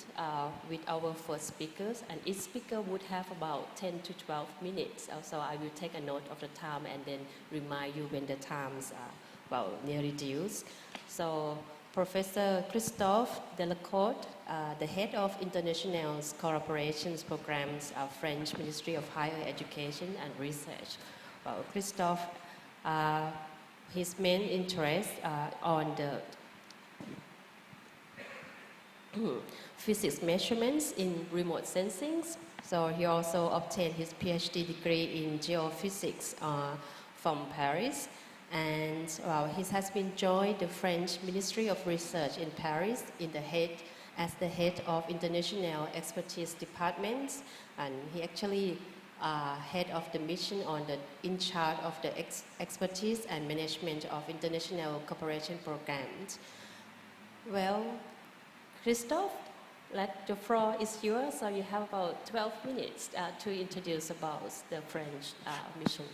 with our first speakers, and each speaker would have about 10 to 12 minutes. So I will take a note of the time and then remind you when the times are, well, nearly due. So Professor Christophe Delacote, the head of International Cooperations Programs of French Ministry of Higher Education and Research. Well, Christophe, his main interest on the physics measurements in remote sensing. So he also obtained his PhD degree in geophysics from Paris. And he has been joined the French Ministry of Research in Paris as the head of International Expertise Departments. And he actually head of the mission in charge of the expertise and management of international cooperation programs. Well, Christophe, the floor is yours, so you have about 12 minutes to introduce about the French mission.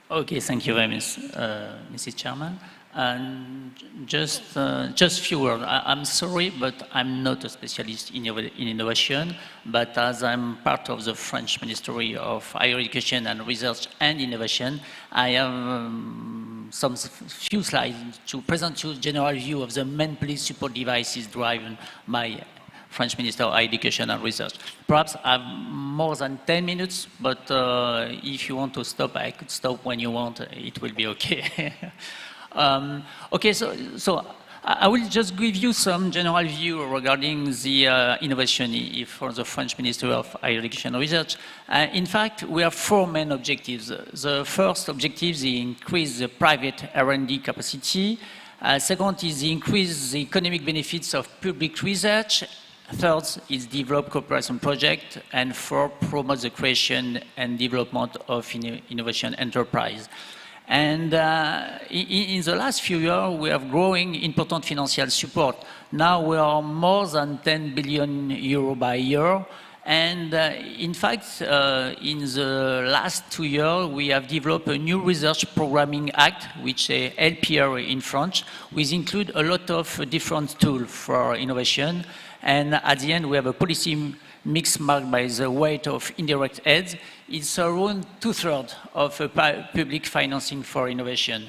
Okay, thank you very much, Mrs. Chairman. And just few words. I'm sorry, but I'm not a specialist in innovation, but as I'm part of the French Ministry of Higher Education and Research and Innovation, I have some few slides to present you a general view of the main police support devices driven by French Minister of Higher Education and Research. Perhaps I have more than 10 minutes, but if you want to stop, I could stop when you want. It will be okay. Okay, so I will just give you some general view regarding the innovation for the French Ministry of Higher Education and Research. In fact, we have four main objectives. The first objective is to increase the private R&D capacity. Second is to increase the economic benefits of public research. Third is develop cooperation project. And fourth, promote the creation and development of innovation enterprise. And in the last few years, we have growing important financial support. Now we are more than 10 billion euro by year. And in fact, in the last 2 years, we have developed a new Research Programming Act, which is LPR in French, which includes a lot of different tools for innovation. And at the end, we have a policy mix marked by the weight of indirect aids. It's around 2/3 of public financing for innovation.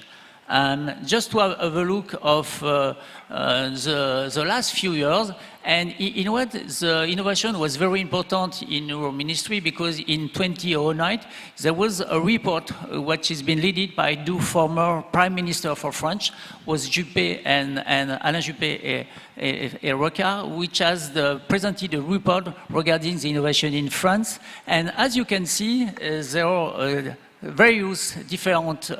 Just to have a look of the last few years, and in what the innovation was very important in our ministry, because in 2009 there was a report which has been led by two former prime minister for France, was Juppé and Alain Juppé et Rocard, which has presented a report regarding the innovation in France. And as you can see, there are various different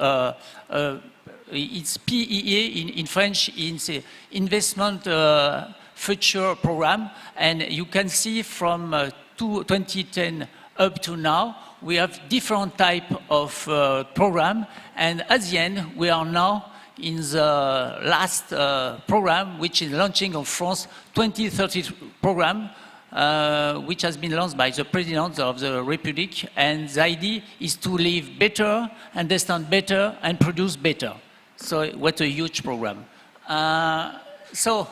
it's PEA in French, it's investment future program, and you can see from 2010 up to now, we have different type of program, and at the end, we are now in the last program, which is launching of France 2030 program, which has been launched by the President of the Republic, and the idea is to live better, understand better, and produce better. So what a huge program. So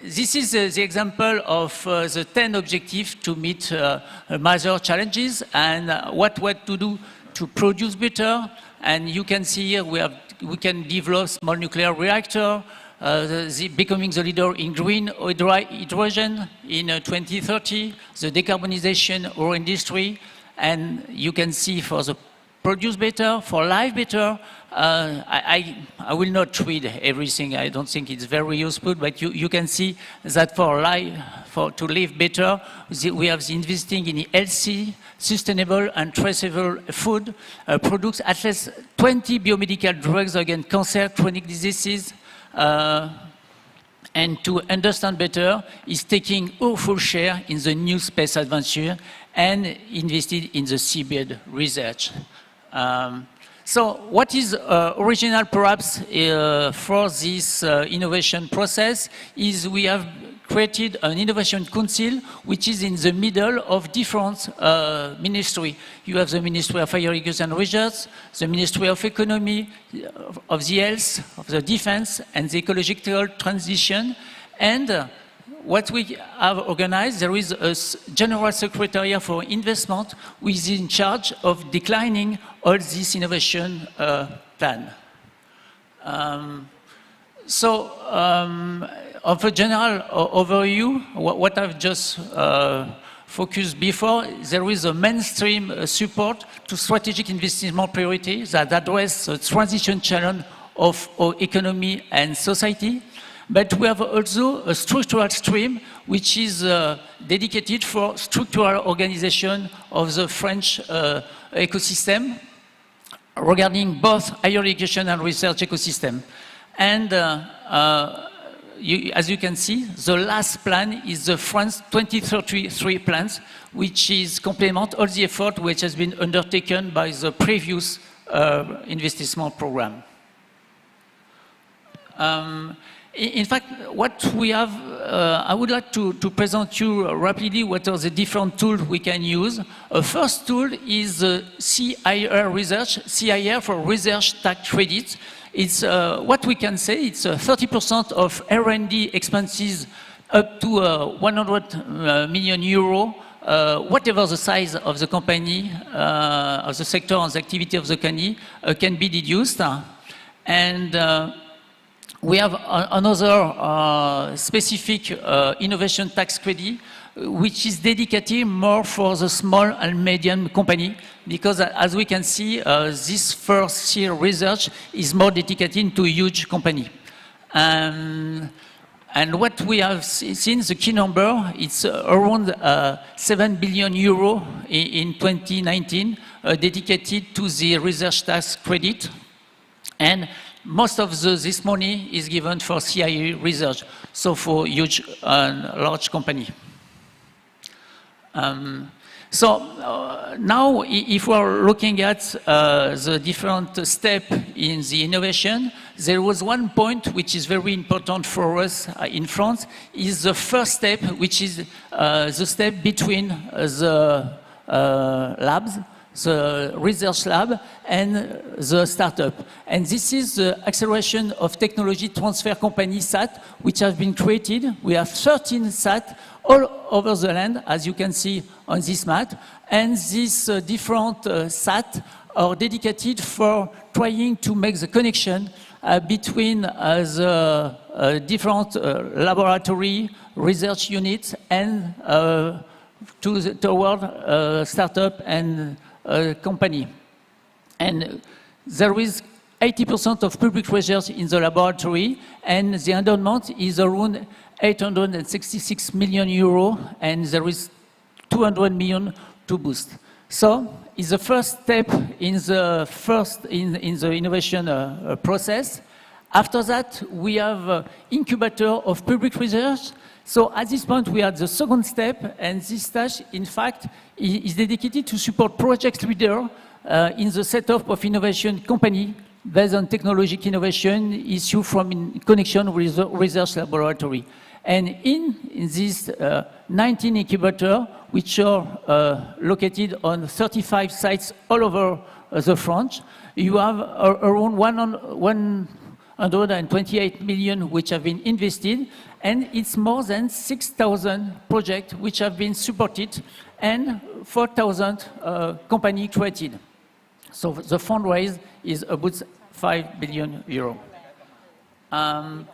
this is the example of the 10 objectives to meet major challenges and what to do to produce better. And you can see here we can develop small nuclear reactor, becoming the leader in green hydrogen in 2030, the decarbonization of our industry, and you can see for the produce better, for life better. I will not read everything, I don't think it's very useful, but you can see that for life, to live better, we have the investing in healthy, sustainable and traceable food, products at least 20 biomedical drugs against cancer, chronic diseases, and to understand better is taking our full share in the new space adventure and invested in the seabed research. So what is original perhaps for this innovation process is we have created an innovation council which is in the middle of different ministries. You have the Ministry of Higher Education and Research, the Ministry of Economy, of the Health, of the Defense and the Ecological Transition. And what we have organized, there is a General Secretariat for Investment who is in charge of declining all this innovation plan. Of a general overview, what I've just focused before, there is a mainstream support to strategic investment priorities that address the transition challenge of our economy and society. But we have also a structural stream which is dedicated for structural organization of the French ecosystem regarding both higher education and research ecosystem. And as you can see, the last plan is the France 2033 plans, which is complement all the effort which has been undertaken by the previous investment program. In fact, what we have, I would like to present you rapidly what are the different tools we can use. A first tool is CIR research, CIR for research tax credits. It's what we can say, it's 30% of R&D expenses up to 100 million euro, whatever the size of the company, of the sector and the activity of the company can be deduced. And we have another specific innovation tax credit, which is dedicated more for the small and medium company, because as we can see, this first year research is more dedicated to a huge company. And what we have seen, the key number, it's around 7 billion euro in 2019, dedicated to the research tax credit. And most of this money is given for CIE research, so for huge and large company. Now, if we are looking at the different steps in the innovation, there was one point which is very important for us in France, is the first step, which is the step between the labs, the research lab and the startup. And this is the acceleration of technology transfer company SAT, which have been created. We have 13 SAT all over the land, as you can see on this map. And these different SAT are dedicated for trying to make the connection between the different laboratory research units and toward startup and company. And there is 80% of public research in the laboratory, and the endowment is around 866 million euro, and there is 200 million to boost. So it's the first step in the innovation process. After that, we have incubator of public research. So at this point, we are at the second step, and this stage, in fact, is dedicated to support project leader in the setup of innovation company based on technological innovation issue in connection with the research laboratory. And in this 19 incubator, which are located on 35 sites all over the France, you have around 128 million which have been invested, and it's more than 6,000 projects which have been supported and 4,000 companies created. So the fundraise is about 5 billion euro. And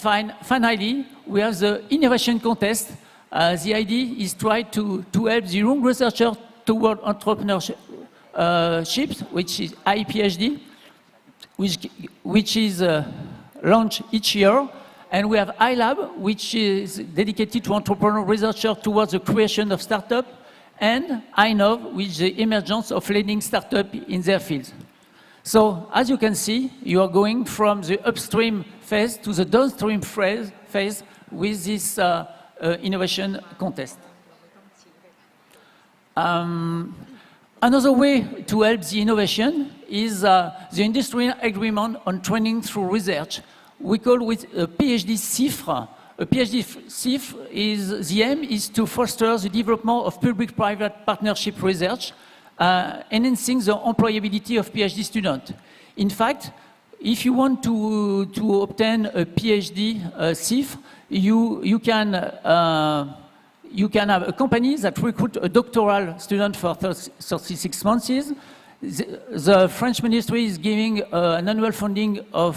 finally, we have the innovation contest. The idea is try to help the young researchers toward entrepreneurship, which is PHC, which is launched each year. And we have iLab, which is dedicated to entrepreneurial researchers towards the creation of startup, and iNov, which is the emergence of leading startup in their field. So as you can see, you are going from the upstream phase to the downstream phase with this innovation contest. Another way to help the innovation is the industrial agreement on training through research. We call it a PhD CIFRE. A PhD CIFRE is, the aim is to foster the development of public-private partnership research, enhancing the employability of PhD students. In fact, if you want to obtain a PhD CIFRE, you can have a company that recruit a doctoral student for 36 months. The French ministry is giving an annual funding of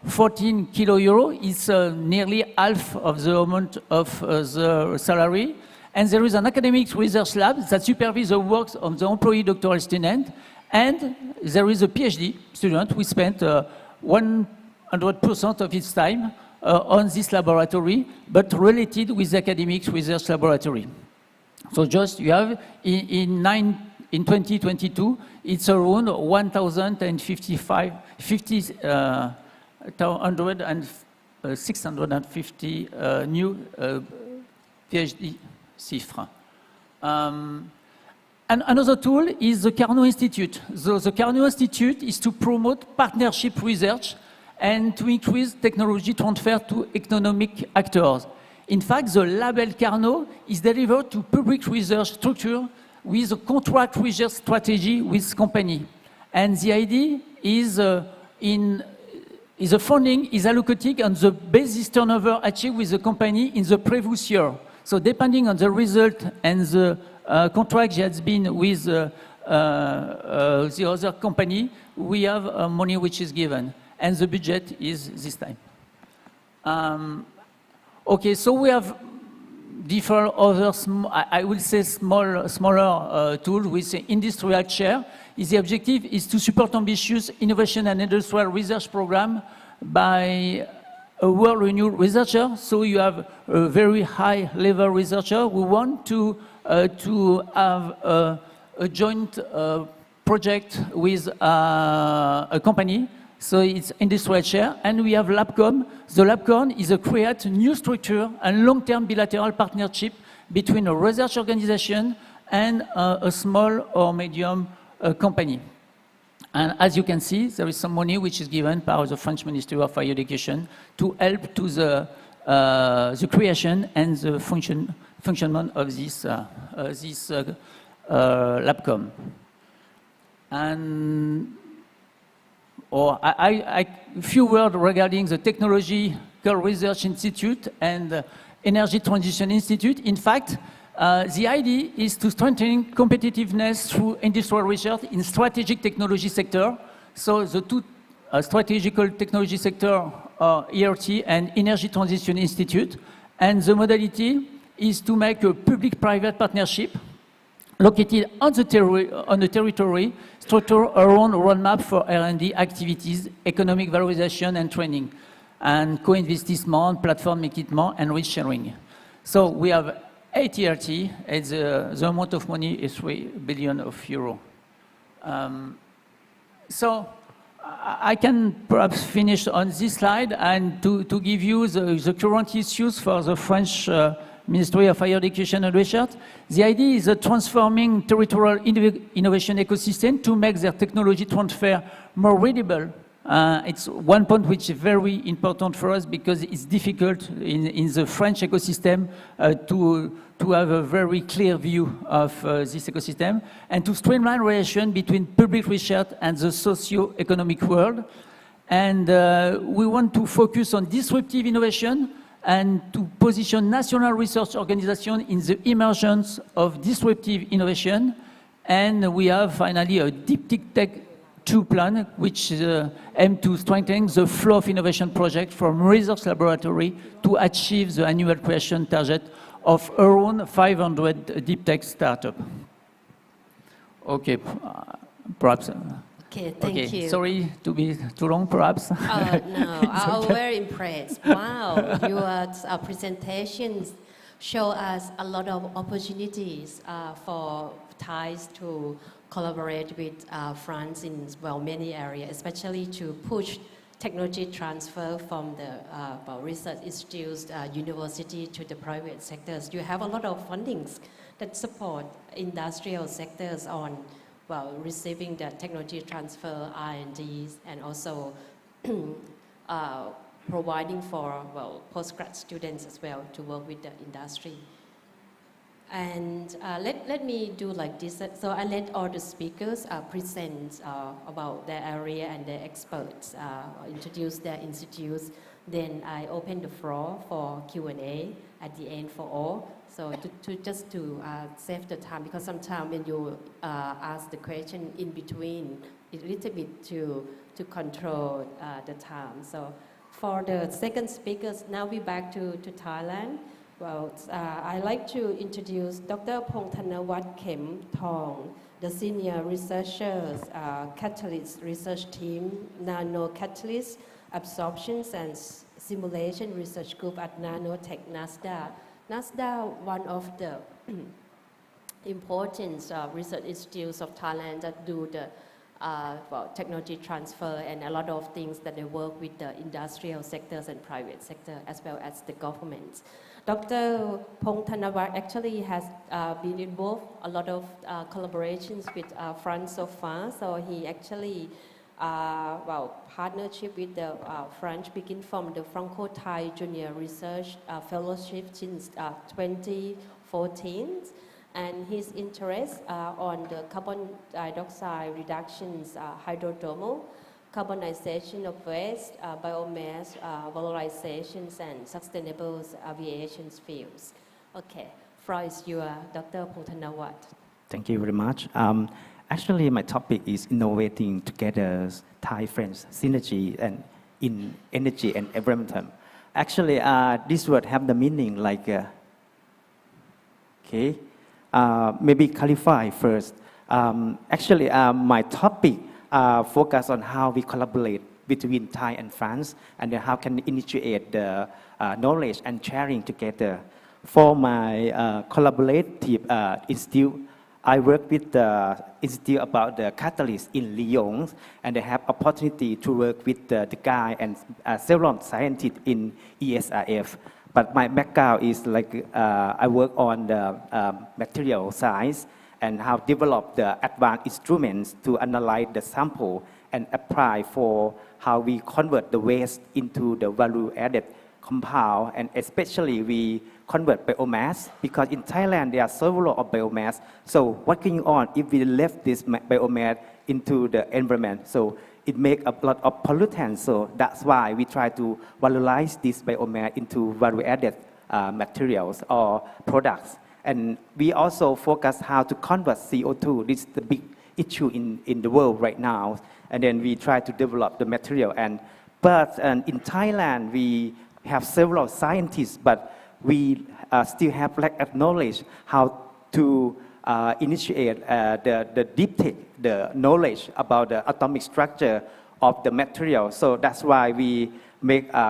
14 kilo euro. It's nearly half of the amount of the salary. And there is an academic research lab that supervises the works of the employee doctoral student. And there is a PhD student who spent 100% of his time on this laboratory, but related with the academic research laboratory. So just you have in 2022, it's around 650 new PhD CIFRE. And another tool is the Carnot Institute. The Carnot Institute is to promote partnership research and to increase technology transfer to economic actors. In fact, the label Carnot is delivered to public research structure with a contract research strategy with company. And the idea is the funding is allocated on the basis turnover achieved with the company in the previous year. So depending on the result and the contract that has been with the other company, we have money which is given. And the budget is this time. Okay, so we have different other, I will say smaller tools with the industrial chair. The objective is to support ambitious innovation and industrial research program by a world-renowned researcher. So you have a very high-level researcher. We want to have a joint project with a company. So it's industrial chair, and we have LabCom. The LabCom is a create new structure and long-term bilateral partnership between a research organization and a small or medium company. And as you can see, there is some money which is given by the French Ministry of Higher Education to help to the creation and the functionment of this LabCom. And a few words regarding the Technological Research Institute and Energy Transition Institute. In fact, the idea is to strengthen competitiveness through industrial research in strategic technology sector. So the two strategical technology sector are ERT and Energy Transition Institute. And the modality is to make a public-private partnership located on the territory, structured around a roadmap for R&D activities, economic valorization and training, and co-investissement, platform equipment, and risk sharing. So we have 8 ERT, and the amount of money is 3 billion euro. So I can perhaps finish on this slide and to give you the current issues for the French Ministry of Higher Education and Research. The idea is transforming territorial innovation ecosystem to make their technology transfer more readable. It's one point which is very important for us because it's difficult in the French ecosystem to have a very clear view of this ecosystem and to streamline relation between public research and the socio-economic world. And we want to focus on disruptive innovation and to position national research organizations in the emergence of disruptive innovation. And we have finally a deep tech 2 plan, which aims to strengthen the flow of innovation projects from research laboratory to achieve the annual creation target of around 500 deep tech startups. Okay, perhaps. Okay, thank you. Sorry to be too long, perhaps. No, I'm very impressed. Wow, your presentations show us a lot of opportunities for Thais to collaborate with France in many areas, especially to push technology transfer from the research institutes, university to the private sectors. You have a lot of fundings that support industrial sectors on, well, receiving the technology transfer, R&Ds, and also providing for, well, postgrad students as well to work with the industry. And let me do like this. So I let all the speakers present about their area and their experts, introduce their institutes. Then I open the floor for Q&A at the end for all. So just to save the time, because sometimes when you ask the question in between, it's a little bit to control the time. So for the second speakers, now we're back to Thailand. Well, I'd like to introduce Dr. Pongthanawat Kem Thong, the senior researchers, catalyst research team, nano catalyst absorptions and simulation research group at Nanotech NASDA. NASDA, one of the important research institutes of Thailand that do the well, technology transfer and a lot of things that they work with the industrial sectors and private sector as well as the government. Dr. Pongthanawat actually has been involved a lot of collaborations with France so far. So he actually, well, partnership with the French begin from the Franco-Thai Junior Research Fellowship since 2014. And his interest on the carbon dioxide reductions, hydrothermal, carbonization of waste, biomass, valorizations, and sustainable aviation fuels. Okay, floor is yours, Dr. Pongthanawat. Thank you very much. Actually, my topic is innovating together Thai-French synergy and in energy and environment. Actually, this word have the meaning like, okay, maybe clarify first. Actually, my topic focus on how we collaborate between Thai and France and how can initiate the knowledge and sharing together. For my collaborative institute, I work with the institute about the catalyst in Lyon, and I have opportunity to work with the guy and several scientists in ESRF. But my background is like I work on the material science and how develop the advanced instruments to analyze the sample and apply for how we convert the waste into the value-added compound, and especially we convert biomass because in Thailand there are several of biomass. So what's going on if we left this biomass into the environment? So it makes a lot of pollutants. So that's why we try to valorize this biomass into value-added materials or products. And we also focus how to convert CO2. This is the big issue in the world right now. And then we try to develop the material. But in Thailand, we have several scientists, but we still have lack of knowledge how to initiate the deep tech, the knowledge about the atomic structure of the material. So that's why we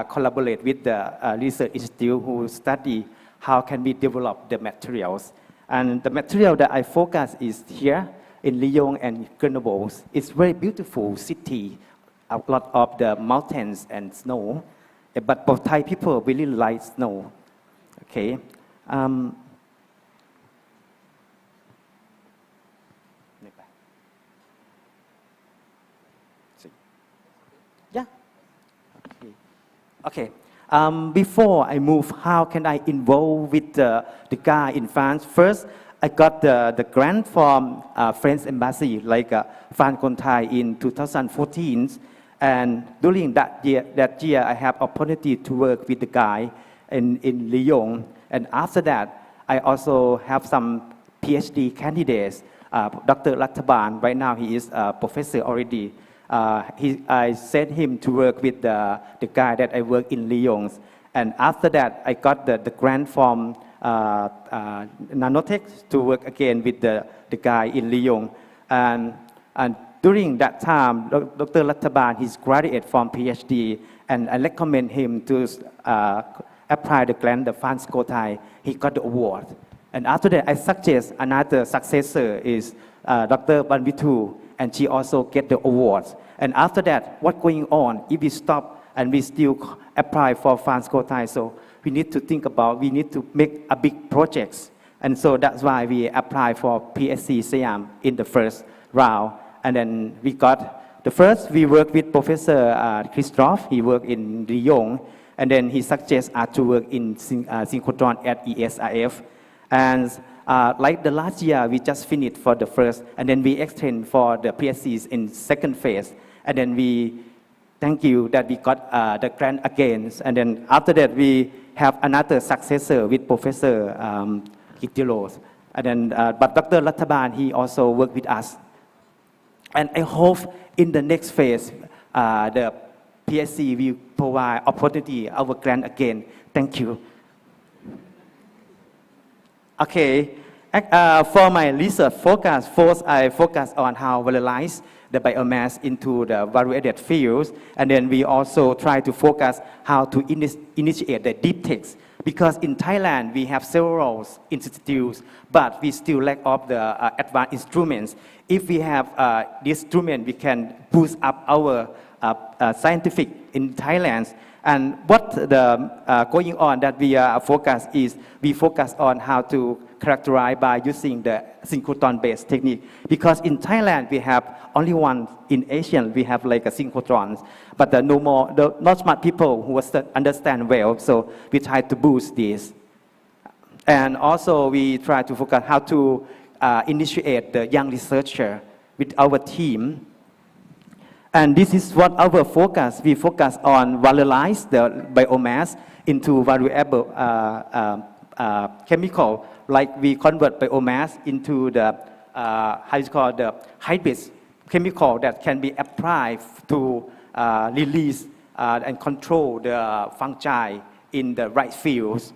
collaborate with the research institute who study how can we develop the materials. And the material that I focus is here in Lyon and Grenoble. It's very beautiful city, a lot of the mountains and snow. But for Thai people, really like snow. Okay. Yeah. Okay. Before I move, how can I involve with the guy in France? First, I got the grant from French embassy, like France Thai in 2014. And during that year, I have opportunity to work with the guy in Lyon. And after that, I also have some PhD candidates. Dr. Lathaban, right now he is a professor already. I sent him to work with the guy that I work in Lyon. And after that, I got the grant from Nanotech to work again with the guy in Lyon. And during that time, Dr. Lathaban, he's graduate from PhD, and I recommend him to apply the grant, the France Thai. He got the award. And after that, I suggest another successor is Dr. Banvitu, and she also get the awards. And after that, what's going on if we stop and we still apply for France Thai? So we need to think about, we need to make a big projects And so that's why we applied for PHC SIAM in the first round. And then we got the first, we worked with Professor Christoph. He worked in Lyon. And then he suggests us to work in synchrotron at ESIF. And like the last year, we just finished for the first, and then we extend for the PhCs in second phase. And then we thank you that we got the grant again. And then after that, we have another successor with Professor Kittilos. And then, but Dr. Lataban, he also worked with us. And I hope in the next phase, the PHC will provide opportunity, our grant again. Thank you. Okay, for my research focus, first I focus on how valorize the biomass into the value-added fields, and then we also try to focus how to initiate the deep techs. Because in Thailand, we have several institutes, but we still lack of the advanced instruments. If we have this instrument, we can boost up our scientific in Thailand. And what the going on that we are focused is, we focus on how to characterize by using the synchrotron-based technique. Because in Thailand, we have only one in Asian, we have like a synchrotron, but no more, not smart people who understand well, so we try to boost this. And also we try to focus how to initiate the young researcher with our team. And this is what our focus, we focus on valorize the biomass into valuable chemical, like we convert biomass into the, how it's called, the hybrid chemical that can be applied to release and control the fungi in the right fields.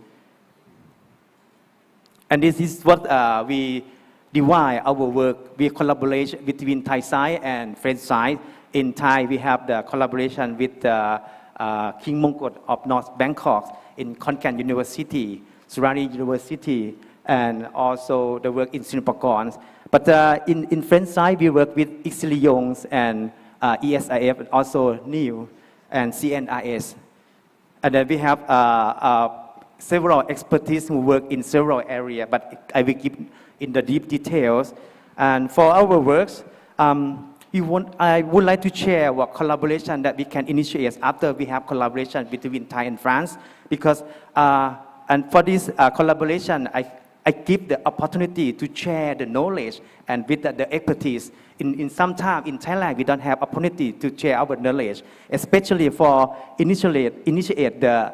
And this is what we divide our work. We collaborate between Thai side and French side. In Thai, we have the collaboration with King Mongkut of North Bangkok in Khon Kaen University, Surani University, and also the work in Singapore. But in French side, we work with Ixilions and ESIF, and also NIU and CNRS. And then we have several expertise who work in several areas, but I will give in the deep details. And for our works, I would like to share what collaboration that we can initiate after we have collaboration between Thai and France. Because, and for this collaboration, I give the opportunity to share the knowledge and with the expertise. In some time in Thailand, we don't have opportunity to share our knowledge, especially for initiate the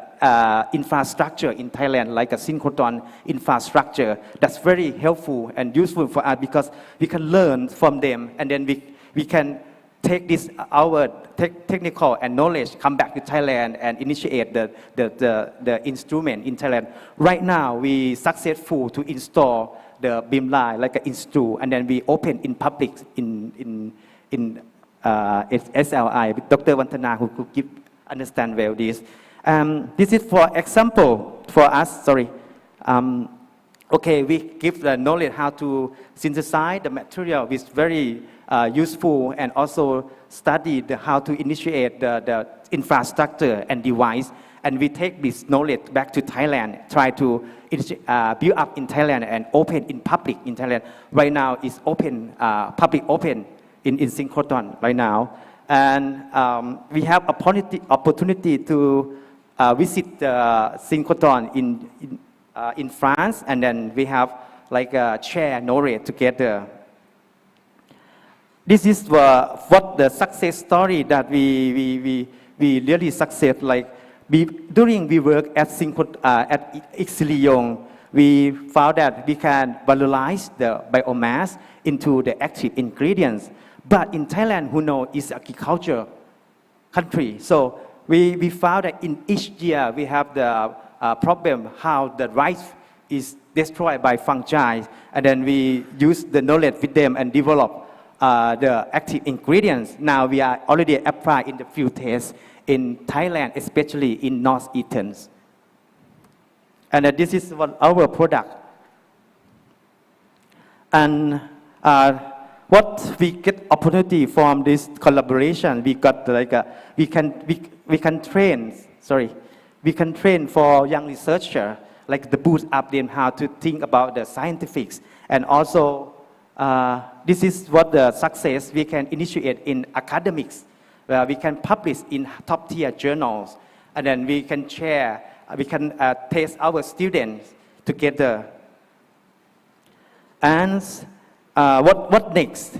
infrastructure in Thailand, like a synchrotron infrastructure. That's very helpful and useful for us because we can learn from them, and then we can take this, our technical and knowledge, come back to Thailand and initiate the instrument in Thailand. Right now, we successful to install the beamline like an instru, and then we open in public in SLI with Dr. Vantana, who could understand well this. This is for example for us, sorry. Okay, we give the knowledge how to synthesize the material, which is very useful, and also study how to initiate the infrastructure and device. And we take this knowledge back to Thailand, try to build up in Thailand and open in public in Thailand. Right now, it's open, public open in synchrotron right now. And we have opportunity to visit the synchrotron in France, and then we have like share knowledge together. This is what the success story that we really success. Like during we work at Ixilion, we found that we can valorize the biomass into the active ingredients. But in Thailand, who know is agriculture country, so we found that in each year we have the problem how the rice is destroyed by fungi, and then we use the knowledge with them and develop the active ingredients. Now we are already applied in the field tests in Thailand, especially in Northeastern. And this is what our product. And what we get opportunity from this collaboration, we got like we can train. Sorry. We can train for young researcher, like the boost up them how to think about the scientifics. And also, this is what the success we can initiate in academics, where we can publish in top tier journals, and then we can share, we can test our students together. And what next?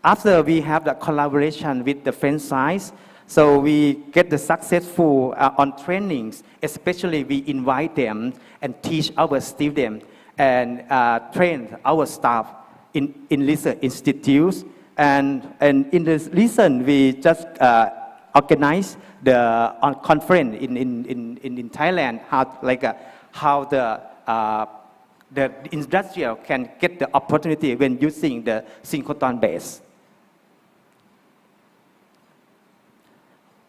After we have the collaboration with the French side, so we get the successful on trainings, especially we invite them and teach our students and train our staff in research institutes. And in this reason, we just organize the conference in Thailand, how the industrial can get the opportunity when using the synchrotron base.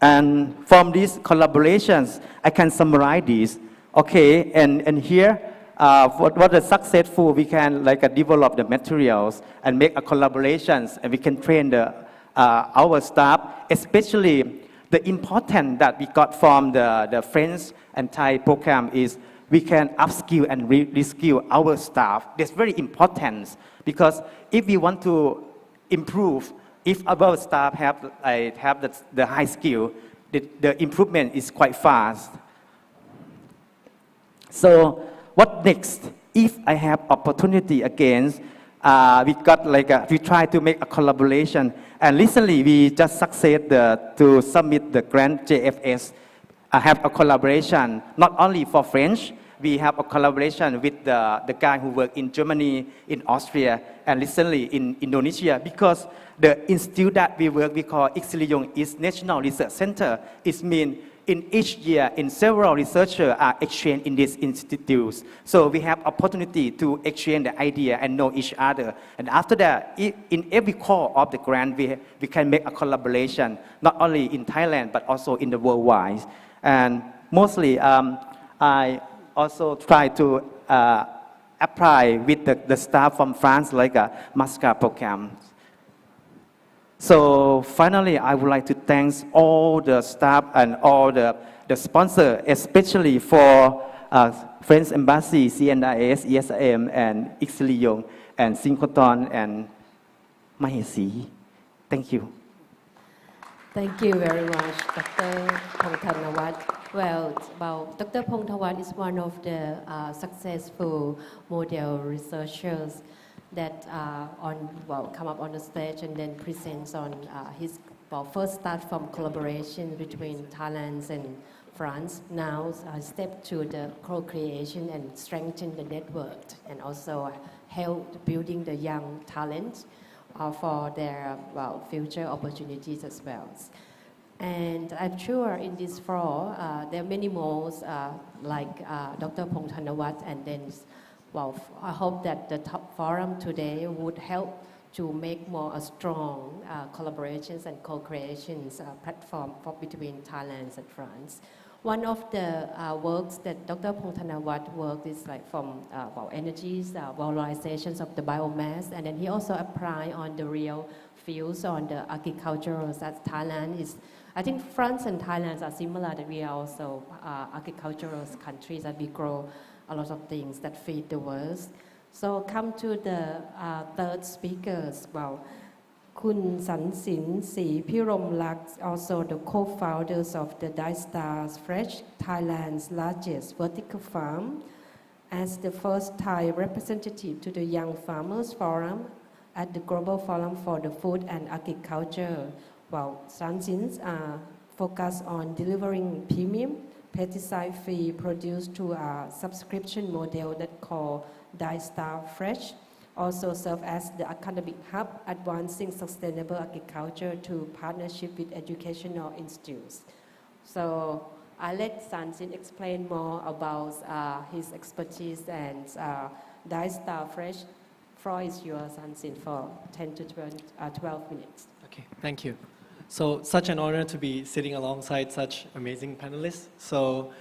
And from these collaborations, I can summarize this. Okay, and here, what is successful, we can develop the materials and make a collaborations, and we can train our staff, especially the important that we got from the French and Thai program is we can upskill and reskill our staff. That's very important because if we want to improve, if our staff have the high skill, the improvement is quite fast. So what next? If I have opportunity again, we try to make a collaboration. And recently we just succeeded to submit the grant JFS. I have a collaboration not only for French. We have a collaboration with the guy who work in Germany, in Austria, and recently in Indonesia, because the institute that we work, we call Ixiliyong is National Research Center. It means in each year, in several researchers are exchanged in these institutes. So we have opportunity to exchange the idea and know each other. And after that, in every call of the grant, we can make a collaboration, not only in Thailand, but also in the worldwide. And mostly, I also try to apply with the staff from France, like a MASCA program. So finally, I would like to thank all the staff and all the sponsors, especially for French Embassy, CNIS, SIAM, and Ixiliyong, and Synchrotron, and Mahesi. Thank you. Thank you very much, Dr. Pongthanawat. Well, Dr. Pongthanawat is one of the successful model researchers that come up on the stage and then presents on his first start from collaboration between Thailand and France. Now step to the co-creation and strengthen the network, and also help building the young talent for their future opportunities as well. And I'm sure in this floor there are many more like Dr. Pongthanawat, and then I hope that the top forum today would help to make more strong collaborations and co-creations platform between Thailand and France. One of the works that Dr. Pongthanawat worked is from energies, valorizations of the biomass, and then he also applied on the real fields on the agricultural. As Thailand is, I think France and Thailand are similar, that we are also agricultural countries, that we grow a lot of things that feed the world. So come to the third speakers. Kun Sansin Si Piromlak, also the co-founders of the Daistar Fresh, Thailand's largest vertical farm, as the first Thai representative to the Young Farmers Forum at the Global Forum for the Food and Agriculture. Sansin focus on delivering premium, pesticide-free produce to a subscription model that called Daistar Fresh. Also serve as the academic hub, advancing sustainable agriculture to partnership with educational institutes. So I let Sansin explain more about his expertise and Daistar Fresh. Floor is yours, Sansin, for 10 to 12 minutes. Okay, thank you. So such an honor to be sitting alongside such amazing panelists. So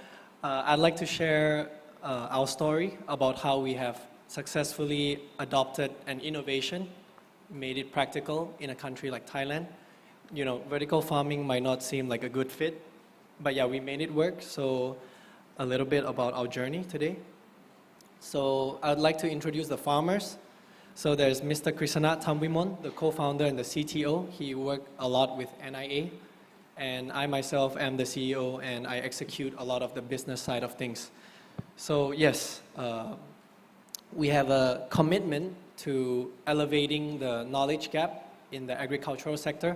I'd like to share our story about how we have successfully adopted an innovation, made it practical in a country like Thailand. Vertical farming might not seem like a good fit, but yeah, we made it work. So a little bit about our journey today. So I'd like to introduce the farmers. So there's Mr. Krisana Tamwimon, the co-founder and the CTO. He worked a lot with NIA. And I myself am the CEO, and I execute a lot of the business side of things. So yes, we have a commitment to elevating the knowledge gap in the agricultural sector.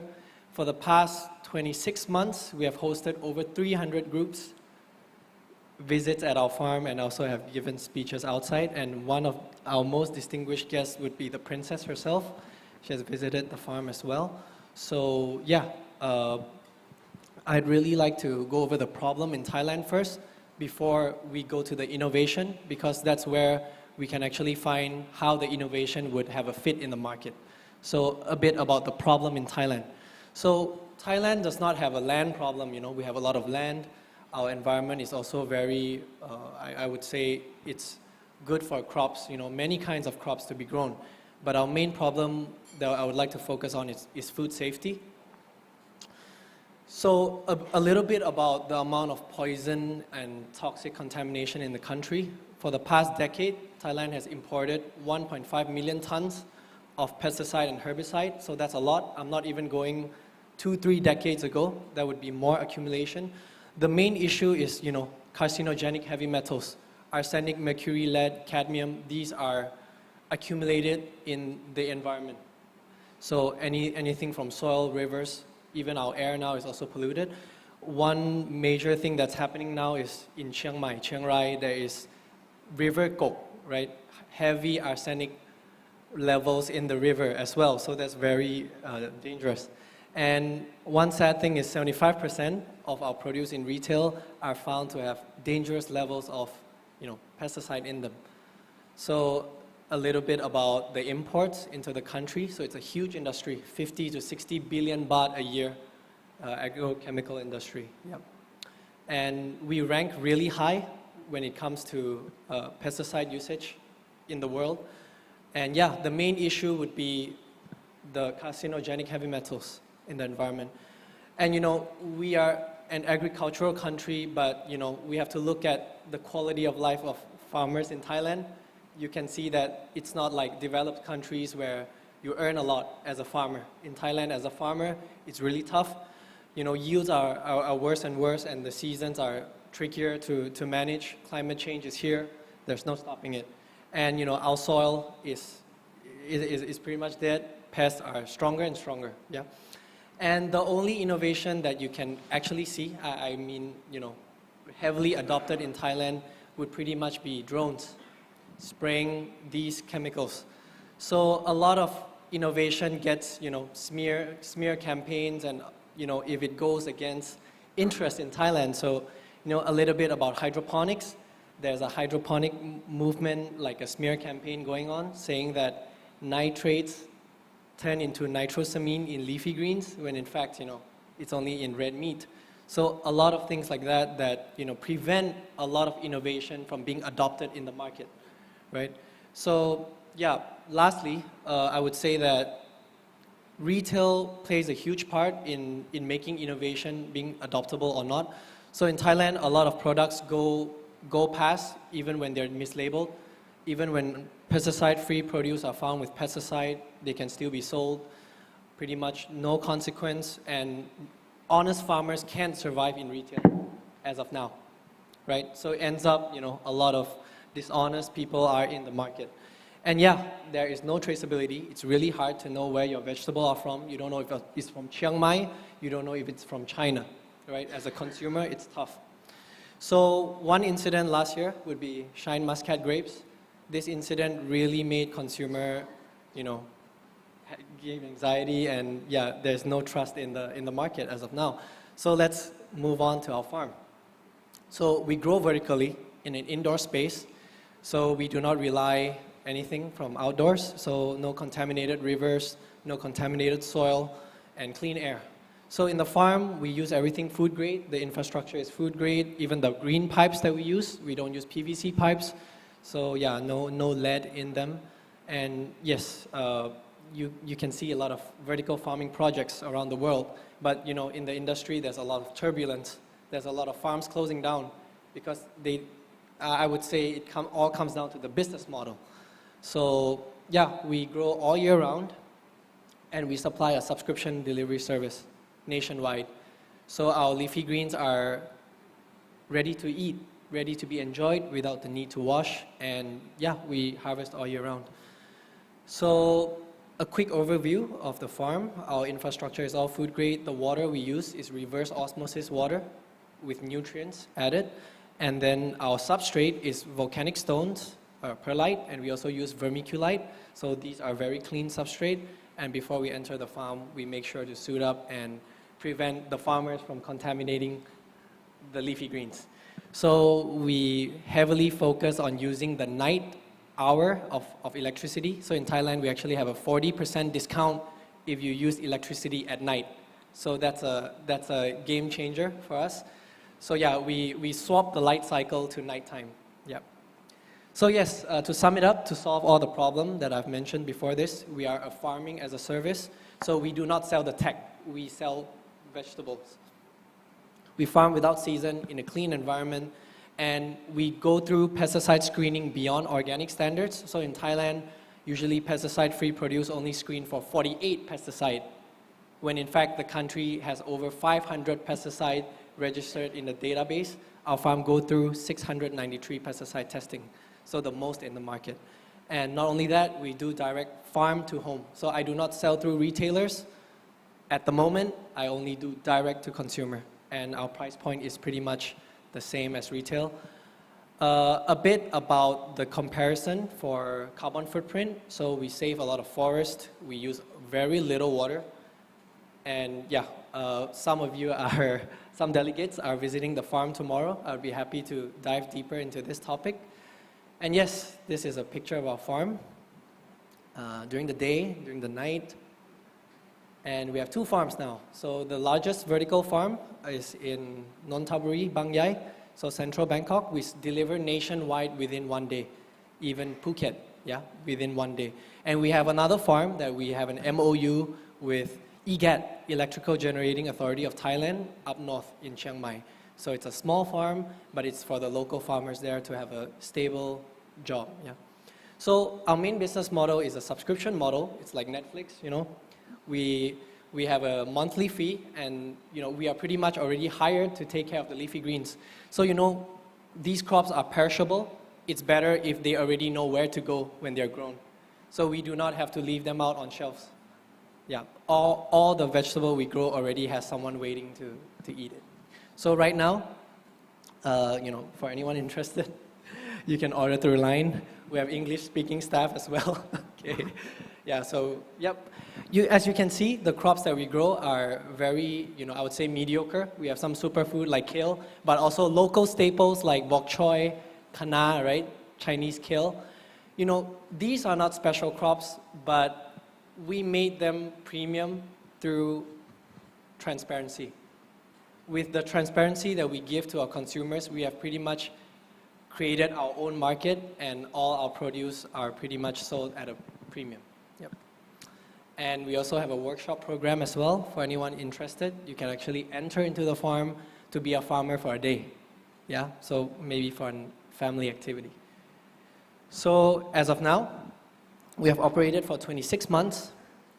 For the past 26 months, we have hosted over 300 groups, visits at our farm, and also have given speeches outside. And one of our most distinguished guests would be the princess herself. She has visited the farm as well. So yeah, I'd really like to go over the problem in Thailand first before we go to the innovation, because that's where we can actually find how the innovation would have a fit in the market. So a bit about the problem in Thailand. So Thailand does not have a land problem. You know, we have a lot of land. Our environment is also very, I would say it's good for crops, you know, many kinds of crops to be grown. But our main problem that I would like to focus on is food safety. So a little bit about the amount of poison and toxic contamination in the country. For the past decade, Thailand has imported 1.5 million tons of pesticide and herbicide. So that's a lot. I'm not even going 2-3 decades ago. That would be more accumulation. The main issue is, you know, carcinogenic heavy metals. Arsenic, mercury, lead, cadmium, these are accumulated in the environment. So anything from soil, rivers, even our air now is also polluted. One major thing that's happening now is in Chiang Mai, Chiang Rai, there is river Kok, right? Heavy arsenic levels in the river as well. So that's very dangerous. And one sad thing is 75% of our produce in retail are found to have dangerous levels of, you know, pesticide in them. So a little bit about the imports into the country. So it's a huge industry, 50 to 60 billion baht a year, agrochemical industry. Yep. And we rank really high when it comes to pesticide usage in the world. And yeah, the main issue would be the carcinogenic heavy metals in the environment. And you know, we are an agricultural country, but you know, we have to look at the quality of life of farmers in Thailand. You can see that it's not like developed countries where you earn a lot as a farmer. In Thailand, as a farmer, it's really tough. You know, yields are worse and worse, and the seasons are trickier to manage. Climate change is here. There's no stopping it. And you know, our soil is pretty much dead. Pests are stronger and stronger. Yeah. And the only innovation that you can actually see, I mean, you know, heavily adopted in Thailand would pretty much be drones spraying these chemicals. So a lot of innovation gets, you know, smear campaigns, and you know, if it goes against interest in Thailand. So, you know, a little bit about hydroponics. There's a hydroponic movement, like a smear campaign going on, saying that nitrates turn into nitrosamine in leafy greens, when in fact, you know, it's only in red meat. So a lot of things like that, you know, prevent a lot of innovation from being adopted in the market, right? So yeah, lastly, I would say that retail plays a huge part in making innovation being adoptable or not. So in Thailand, a lot of products go past even when they're mislabeled. Even when pesticide-free produce are found with pesticide, they can still be sold. Pretty much no consequence, and honest farmers can't survive in retail as of now, right? So it ends up, you know, a lot of dishonest people are in the market. And yeah, there is no traceability. It's really hard to know where your vegetables are from. You don't know if it's from Chiang Mai. You don't know if it's from China, right? As a consumer, it's tough. So one incident last year would be Shine Muscat grapes. This incident really made consumer, you know, gave anxiety, and yeah, there's no trust in the market as of now. So let's move on to our farm. So we grow vertically in an indoor space. So we do not rely anything from outdoors. So no contaminated rivers, no contaminated soil, and clean air. So in the farm, we use everything food grade. The infrastructure is food grade. Even the green pipes that we use, we don't use PVC pipes. So yeah, no lead in them. And yes, you can see a lot of vertical farming projects around the world. But you know, in the industry, there's a lot of turbulence. There's a lot of farms closing down. because I would say it all comes down to the business model. So yeah, we grow all year round, and we supply a subscription delivery service nationwide. So our leafy greens are ready to eat, ready to be enjoyed without the need to wash, and yeah, we harvest all year round. So a quick overview of the farm. Our infrastructure is all food grade. The water we use is reverse osmosis water with nutrients added. And then our substrate is volcanic stones, perlite, and we also use vermiculite. So these are very clean substrate. And before we enter the farm, we make sure to suit up and prevent the farmers from contaminating the leafy greens. So we heavily focus on using the night hour of electricity. So in Thailand, we actually have a 40% discount if you use electricity at night. So that's a game changer for us. So yeah, we swap the light cycle to nighttime. Yeah. So yes, to sum it up, to solve all the problems that I've mentioned before this, we are a farming as a service. So we do not sell the tech, we sell vegetables. We farm without season in a clean environment, and we go through pesticide screening beyond organic standards. So in Thailand, usually pesticide-free produce only screen for 48 pesticides, when in fact the country has over 500 pesticides registered in the database. Our farm go through 693 pesticide testing, so the most in the market. And not only that, we do direct farm to home. So I do not sell through retailers. At the moment, I only do direct to consumer, and our price point is pretty much the same as retail. A bit about the comparison for carbon footprint. So we save a lot of forest, we use very little water, and yeah, some delegates are visiting the farm tomorrow. I'll be happy to dive deeper into this topic. And yes, this is a picture of our farm during the day, during the night. And we have two farms now. So the largest vertical farm is in Nonthaburi, Bang Yai, so central Bangkok. We deliver nationwide within 1 day, even Phuket, yeah, within 1 day. And we have another farm that we have an MOU with EGAT, Electrical Generating Authority of Thailand, up north in Chiang Mai. So it's a small farm, but it's for the local farmers there to have a stable job, yeah. So our main business model is a subscription model. It's like Netflix, you know. We have a monthly fee, and we are pretty much already hired to take care of the leafy greens. So these crops are perishable. It's better if they already know where to go when they're grown. So we do not have to leave them out on shelves. Yeah, all the vegetable we grow already has someone waiting to eat it. So right now, for anyone interested, you can order through line. We have English-speaking staff as well. Okay. Yeah, so, yep. As you can see, the crops that we grow are very, I would say mediocre. We have some superfood like kale, but also local staples like bok choy, kana, right? Chinese kale. These are not special crops, but we made them premium through transparency. With the transparency that we give to our consumers, we have pretty much created our own market, and all our produce are pretty much sold at a premium. Yep. And we also have a workshop program as well for anyone interested. You can actually enter into the farm to be a farmer for a day. Yeah, so maybe for a family activity. So as of now, we have operated for 26 months,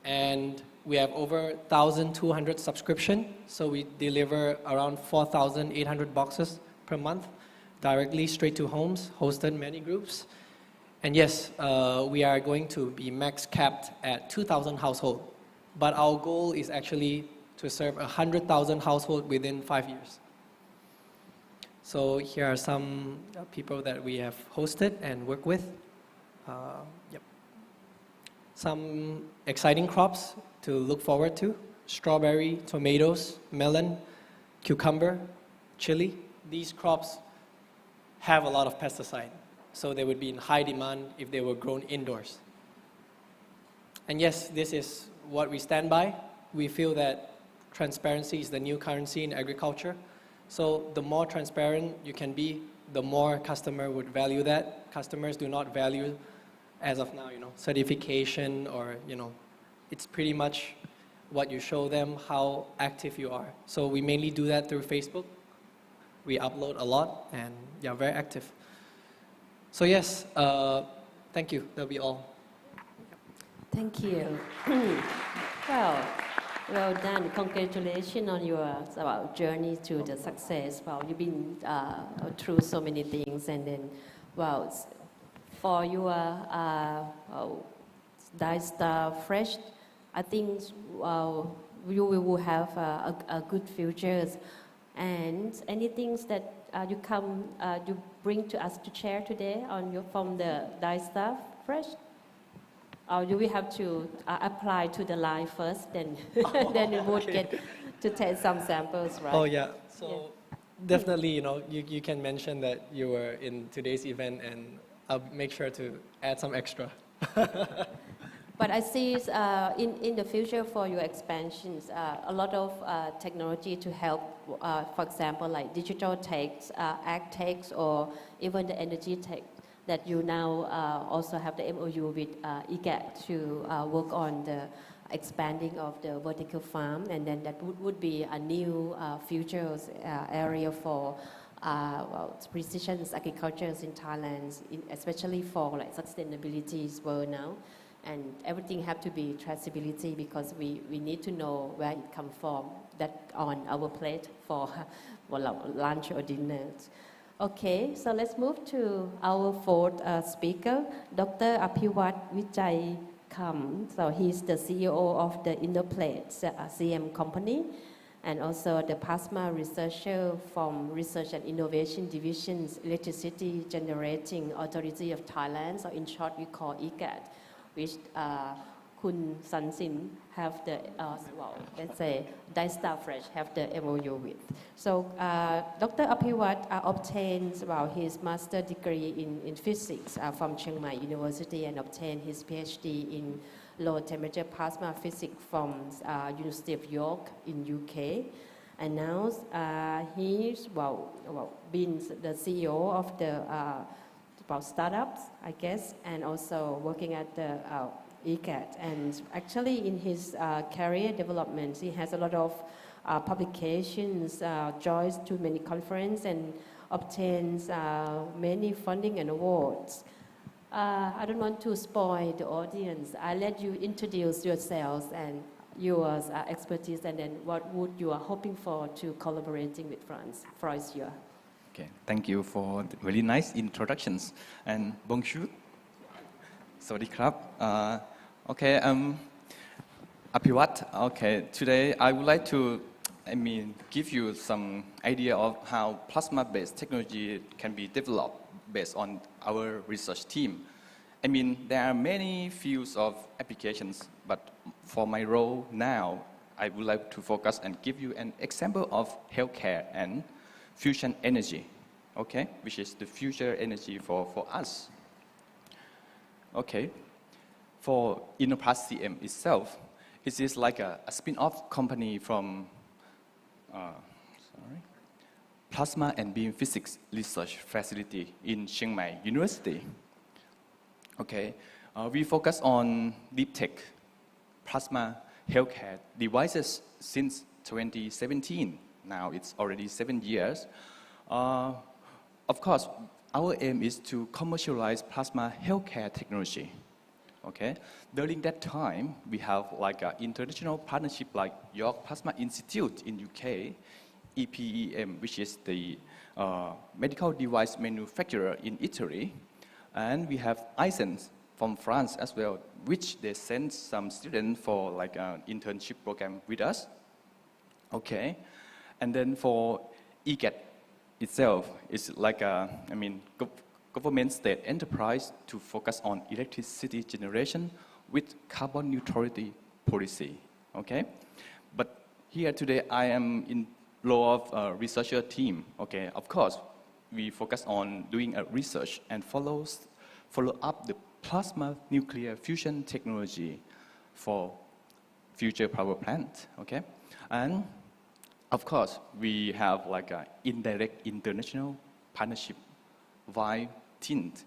and we have over 1,200 subscriptions. So we deliver around 4,800 boxes per month, directly straight to homes, hosted many groups. And yes, we are going to be max capped at 2,000 households. But our goal is actually to serve 100,000 households within 5 years. So here are some people that we have hosted and worked with. Yep. Some exciting crops to look forward to: strawberry, tomatoes, melon, cucumber, chili. These crops have a lot of pesticide, so they would be in high demand if they were grown indoors. And yes, this is what we stand by. We feel that transparency is the new currency in agriculture. So the more transparent you can be, the more customer would value that. Customers do not value, as of now, certification or, it's pretty much what you show them, how active you are. So we mainly do that through Facebook. We upload a lot and yeah, very active. So yes, thank you. That'll be all. Thank you. Well, well done. Congratulations on your journey to the success. Well, you've been through so many things, and then, well, for your Star Fresh, I think you will have a good future. And anything that you bring to us to share today from the Star Fresh? Or you will have to apply to the line first, then then you would get to take some samples, right? Oh yeah. So definitely, you can mention that you were in today's event, and I'll make sure to add some extra. But I see in the future for your expansions, a lot of technology to help, for example, like digital techs, ag techs, or even the energy tech, that you now also have the MOU with IGAT to work on the expanding of the vertical farm, and then that would be a new future area for precision agriculture in Thailand, especially for like sustainability as well now. And everything have to be traceability, because we need to know where it come from, that on our plate for lunch or dinner. Okay, so let's move to our fourth speaker, Dr. Aphiwat Vijay Kam. So he's the CEO of the Interplate SIAM company, and also the plasma researcher from Research and Innovation Division's Electricity Generating Authority of Thailand. So in short, we call IGAT, which Kun Sansin have the, let's say, Star Fresh have the MOU with. So Dr. Aphiwat obtained his master degree in physics from Chiang Mai University, and obtained his PhD in low temperature plasma physics from University of York in UK. And now he's been the CEO of the startups, I guess, and also working at the IGAT. And actually in his career development, he has a lot of publications, joins to many conferences, and obtains many funding and awards. I don't want to spoil the audience. I'll let you introduce yourselves and your expertise, and then what would you are hoping for to collaborating with France. France, you. Okay, thank you for the very nice introductions, and bonjour. Sawadee krap. Okay, Aphiwat. Okay, today I would like to, give you some idea of how plasma-based technology can be developed based on our research team. There are many fields of applications, but for my role now, I would like to focus and give you an example of healthcare and fusion energy, okay, which is the future energy for us. Okay, for Innoplast CM itself, it is like a spin-off company from Plasma and Beam Physics Research Facility in Chiang Mai University. Okay, we focus on deep tech, plasma healthcare devices since 2017. Now it's already 7 years. Of course, our aim is to commercialize plasma healthcare technology. Okay, during that time, we have like an international partnership like York Plasma Institute in UK, EPEM, which is the medical device manufacturer in Italy, and we have Eisen from France as well, which they send some students for like an internship program with us. Okay, and then for IGAT itself, it's like a, government state enterprise to focus on electricity generation with carbon neutrality policy. Okay, but here today I am in role of a researcher team. Okay, of course, we focus on doing a research and follow up the plasma nuclear fusion technology for future power plant. Okay, and of course, we have like an indirect international partnership via TINT,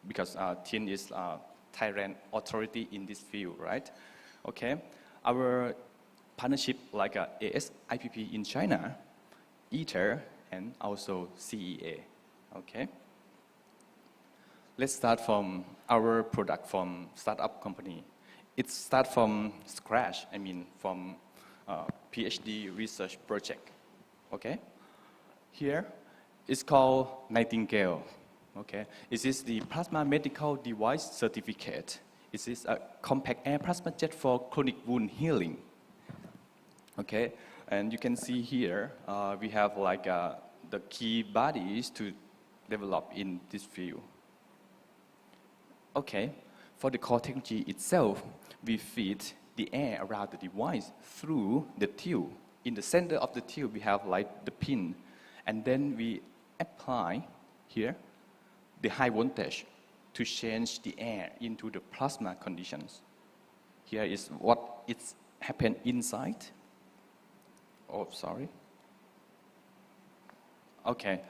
because TINT is Thailand authority in this field, right? Okay, our partnership like ASIPP in China, ITER and also CEA. Okay. Let's start from our product from startup company. It starts from scratch, I mean from PhD research project. Okay. Here, it's called Nightingale. Okay. This is the plasma medical device certificate. It is a compact air plasma jet for chronic wound healing. Okay. And you can see here, we have like the key bodies to develop in this field. Okay. For the core technology itself, we feed the air around the device through the tube. In the center of the tube, we have like the pin, and then we apply here the high voltage to change the air into the plasma conditions. Here is what it's happened inside. Oh, sorry. Okay.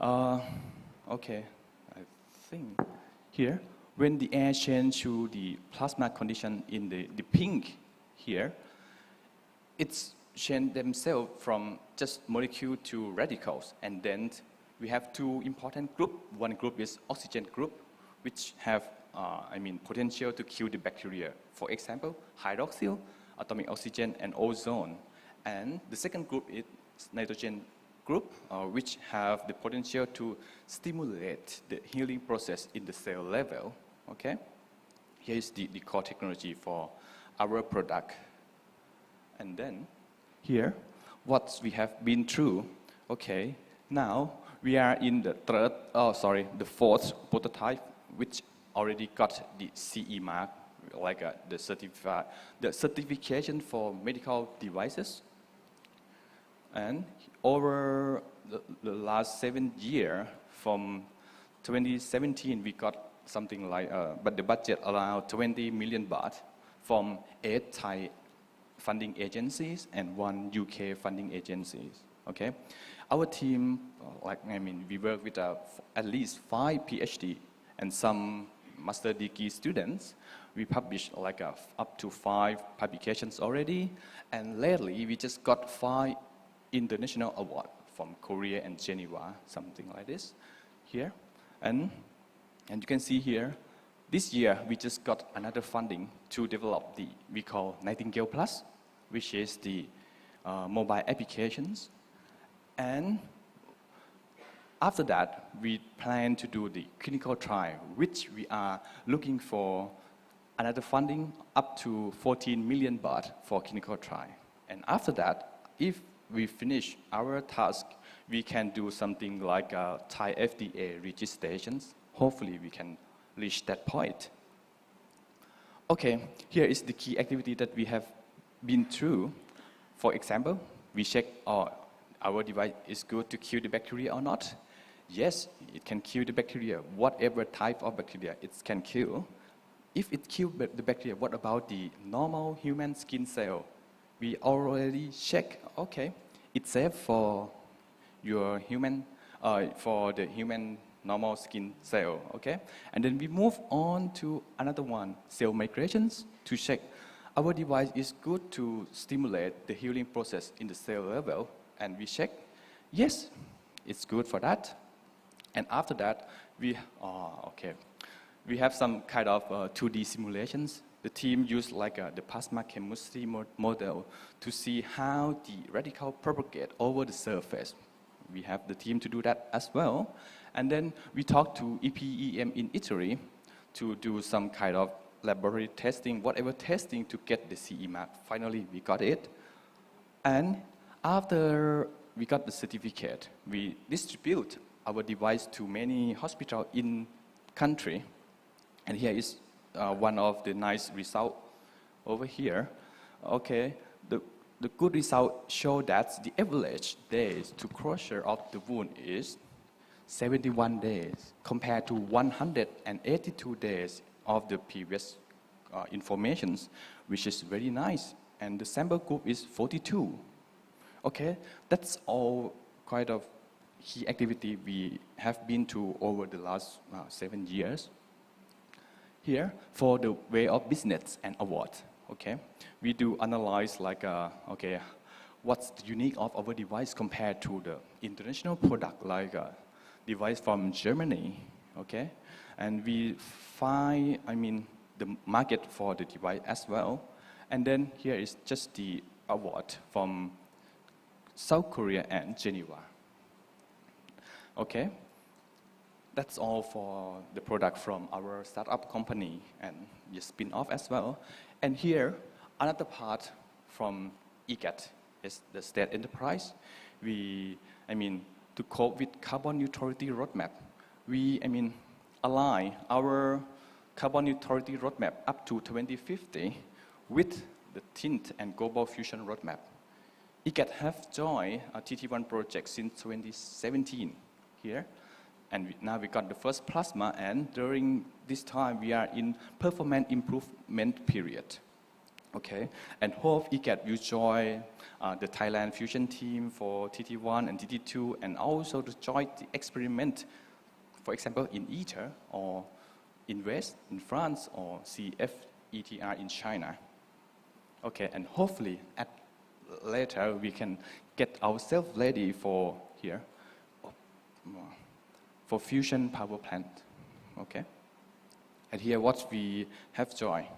Okay. I think here, when the air change to the plasma condition in the pink here, it's change themselves from just molecule to radicals. And then we have two important groups. One group is oxygen group, which have, potential to kill the bacteria. For example, hydroxyl, atomic oxygen, and ozone. And the second group is nitrogen group, which have the potential to stimulate the healing process in the cell level. Okay? Here is the core technology for our product. And then here, what we have been through. Okay, now we are in the fourth prototype, which already got the CE mark, like the certification for medical devices. And over the last 7 years, from 2017, we got something like, but the budget around 20 million baht from 8 Thai funding agencies and 1 UK funding agencies. Okay, our team, we work with at least 5 PhD and some master degree students. We published like up to 5 publications already, and lately we just got 5 international awards from Korea and Geneva, something like this here. And you can see here, this year we just got another funding to develop we call Nightingale Plus, which is the mobile applications. And after that, we plan to do the clinical trial, which we are looking for another funding up to 14 million baht for clinical trial. And after that, if we finish our task, we can do something like Thai FDA registrations. Hopefully, we can reach that point. Okay, here is the key activity that we have been through. For example, we check our device is good to kill the bacteria or not. Yes, it can kill the bacteria, whatever type of bacteria it can kill. If it kills the bacteria, what about the normal human skin cell? We already check, okay, it's safe for your human, for the human normal skin cell, okay? And then we move on to another one, cell migrations, to check our device is good to stimulate the healing process in the cell level. And we check, yes, it's good for that. And after that, we have some kind of 2D simulations. The team used like the plasma chemistry model to see how the radical propagate over the surface. We have the team to do that as well. And then we talked to EPEM in Italy to do some kind of laboratory testing, whatever testing to get the CE mark. Finally, we got it. And after we got the certificate, we distribute our device to many hospitals in country. And here is one of the nice results over here. Okay, the good result show that the average days to closure of the wound is 71 days compared to 182 days of the previous informations, which is very nice. And the sample group is 42. Okay, that's all kind of key activity we have been to over the last 7 years. Here, for the way of business and award, okay, we do analyze like, okay, what's the unique of our device compared to the international product like a device from Germany, okay? And we find, the market for the device as well. And then here is just the award from South Korea and Geneva. Okay, that's all for the product from our startup company and the spin-off as well. And here, another part from EGAT is the state enterprise. To cope with carbon neutrality roadmap, we, align our carbon neutrality roadmap up to 2050 with the tint and global fusion roadmap. EGAT have joined a TT1 project since 2017 here, and now we got the first plasma, and during this time we are in performance improvement period. Okay, and hope EGAT will join the Thailand fusion team for TT1 and TT2, and also to join the experiment, for example, in ITER or INVEST in France or CFETR in China. Okay, and hopefully later we can get ourselves ready for here, for fusion power plant. Okay, and here what we have joined.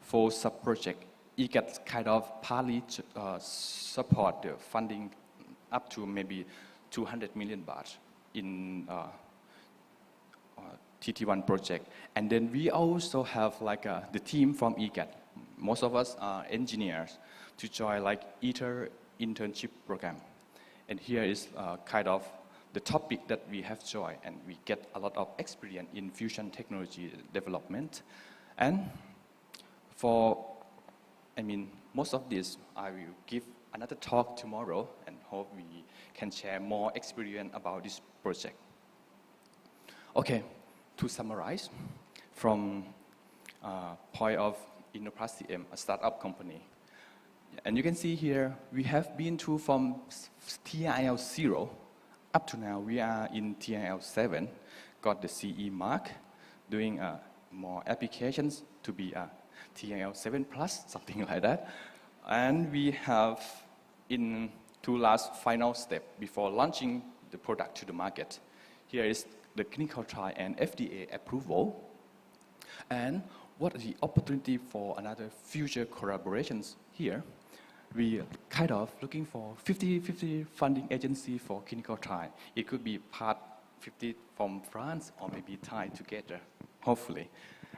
For sub-project, EGAT kind of partly support the funding up to maybe 200 million baht in TT1 project. And then we also have like the team from EGAT. Most of us are engineers to join like ITER internship program. And here is kind of the topic that we have joined, and we get a lot of experience in fusion technology development. And for, most of this, I will give another talk tomorrow and hope we can share more experience about this project. Okay, to summarize, from point of SIAM, a startup company. And you can see here, we have been through from TIL 0 up to now, we are in TIL 7, got the CE mark, doing more applications to be a TIL 7 plus, something like that. And we have in two last final step before launching the product to the market. Here is the clinical trial and FDA approval. And what are the opportunity for another future collaborations here? We are kind of looking for 50-50 funding agency for clinical trial. It could be part 50 from France or maybe Thai together, hopefully.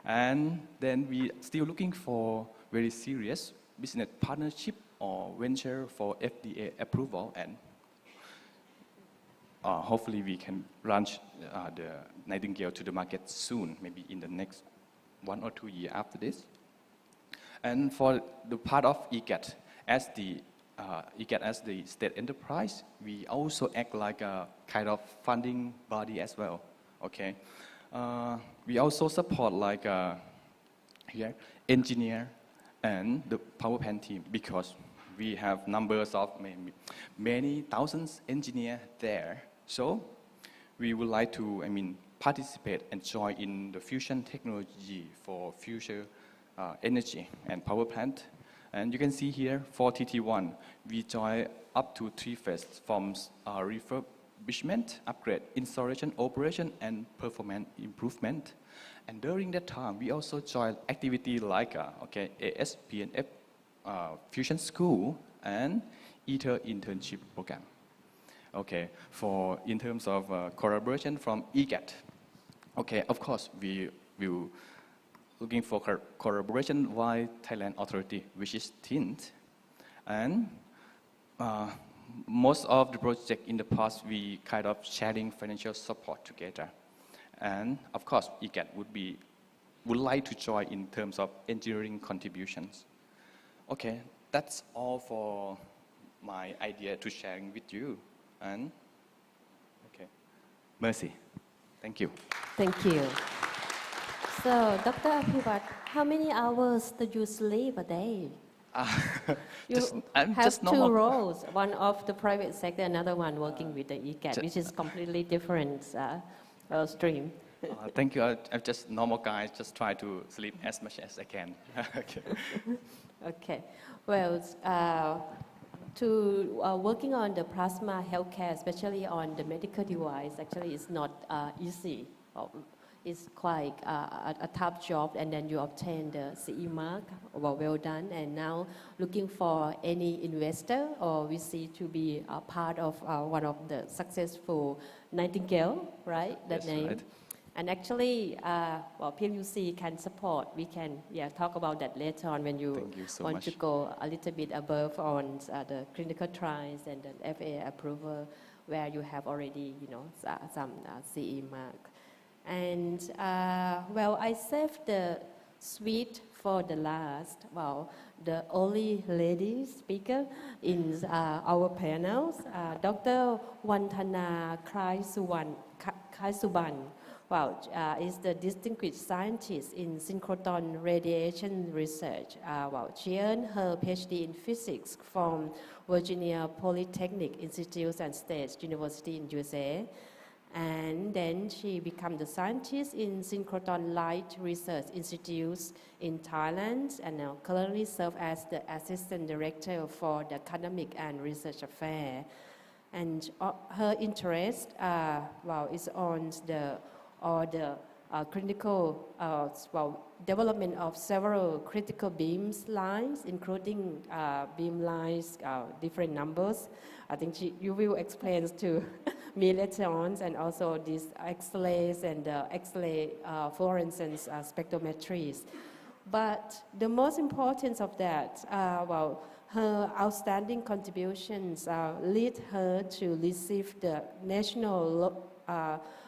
And then we still looking for very serious business partnership or venture for FDA approval, and hopefully we can launch the Nightingale to the market soon, maybe in the next 1 or 2 years after this. And for the part of EGAT, as the state enterprise, we also act like a kind of funding body as well. Okay, we also support like here engineer and the power plant team, because we have numbers of many thousands engineers there. So we would like to participate and join in the fusion technology for future energy and power plant. And you can see here for TT1, we join up to 3 phases from refurbishment, upgrade, installation, operation, and performance improvement. And during that time, we also join activity like ASPNF Fusion School and ITER internship program. Okay, for in terms of collaboration from EGAT. Okay, of course, we will looking for collaboration with Thailand authority, which is TINT. And most of the project in the past, we kind of sharing financial support together. And of course, EGAT would like to join in terms of engineering contributions. Okay, that's all for my idea to sharing with you. And okay, Mercy, thank you. Thank you. So, Dr. Apivat, how many hours do you sleep a day? You have just 2 normal. roles, one of the private sector, another one working with the EGAT, which is completely different stream. Thank you. I'm just normal guy, just try to sleep as much as I can. Okay. Okay. Well, to working on the plasma healthcare, especially on the medical device, actually it's not easy. It's quite a tough job, and then you obtain the CE mark. Well done. And now looking for any investor or VC to be a part of one of the successful Nightingale, right? That Yes, name. right. And actually, PHC can support. We can talk about that later on when you so want much. to go a little bit above on the clinical trials and the FA approval, where you have already, some CE mark. And well, I saved the sweet for the last. Well, the only lady speaker in our panels, Dr. Wantana Kaisuban. Well, is the distinguished scientist in synchrotron radiation research. Well, she earned her PhD in physics from Virginia Polytechnic Institute and State University in USA. And then she became the scientist in Synchrotron Light Research Institute in Thailand, and now currently serves as the assistant director for the academic and research affairs. And her interest, is on the clinical development of several critical beams lines, including beam lines, different numbers. I think you will explain to me later on, and also these X-rays and X-ray fluorescence spectrometries. But the most important of that, her outstanding contributions lead her to receive the National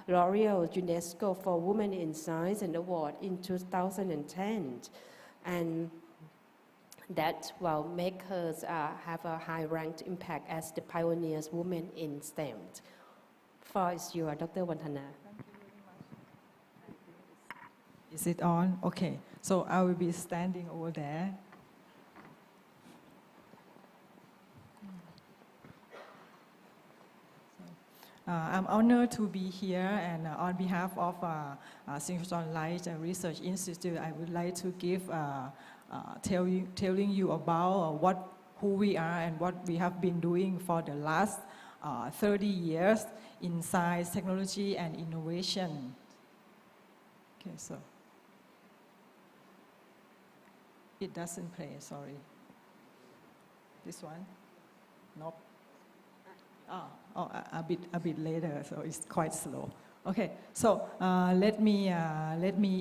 L'Oreal UNESCO for Women in Science and Award in 2010. And that will make her have a high-ranked impact as the pioneers woman in STEM. Floor is yours, Dr. Wantana. Is it on? Okay. So I will be standing over there. I'm honored to be here, and on behalf of Synchrotron Light Research Institute, I would like to give telling you about who we are and what we have been doing for the last 30 years in science, technology, and innovation. Okay, so it doesn't play. Sorry. This one? Nope. A bit later, so it's quite slow. Okay, so let me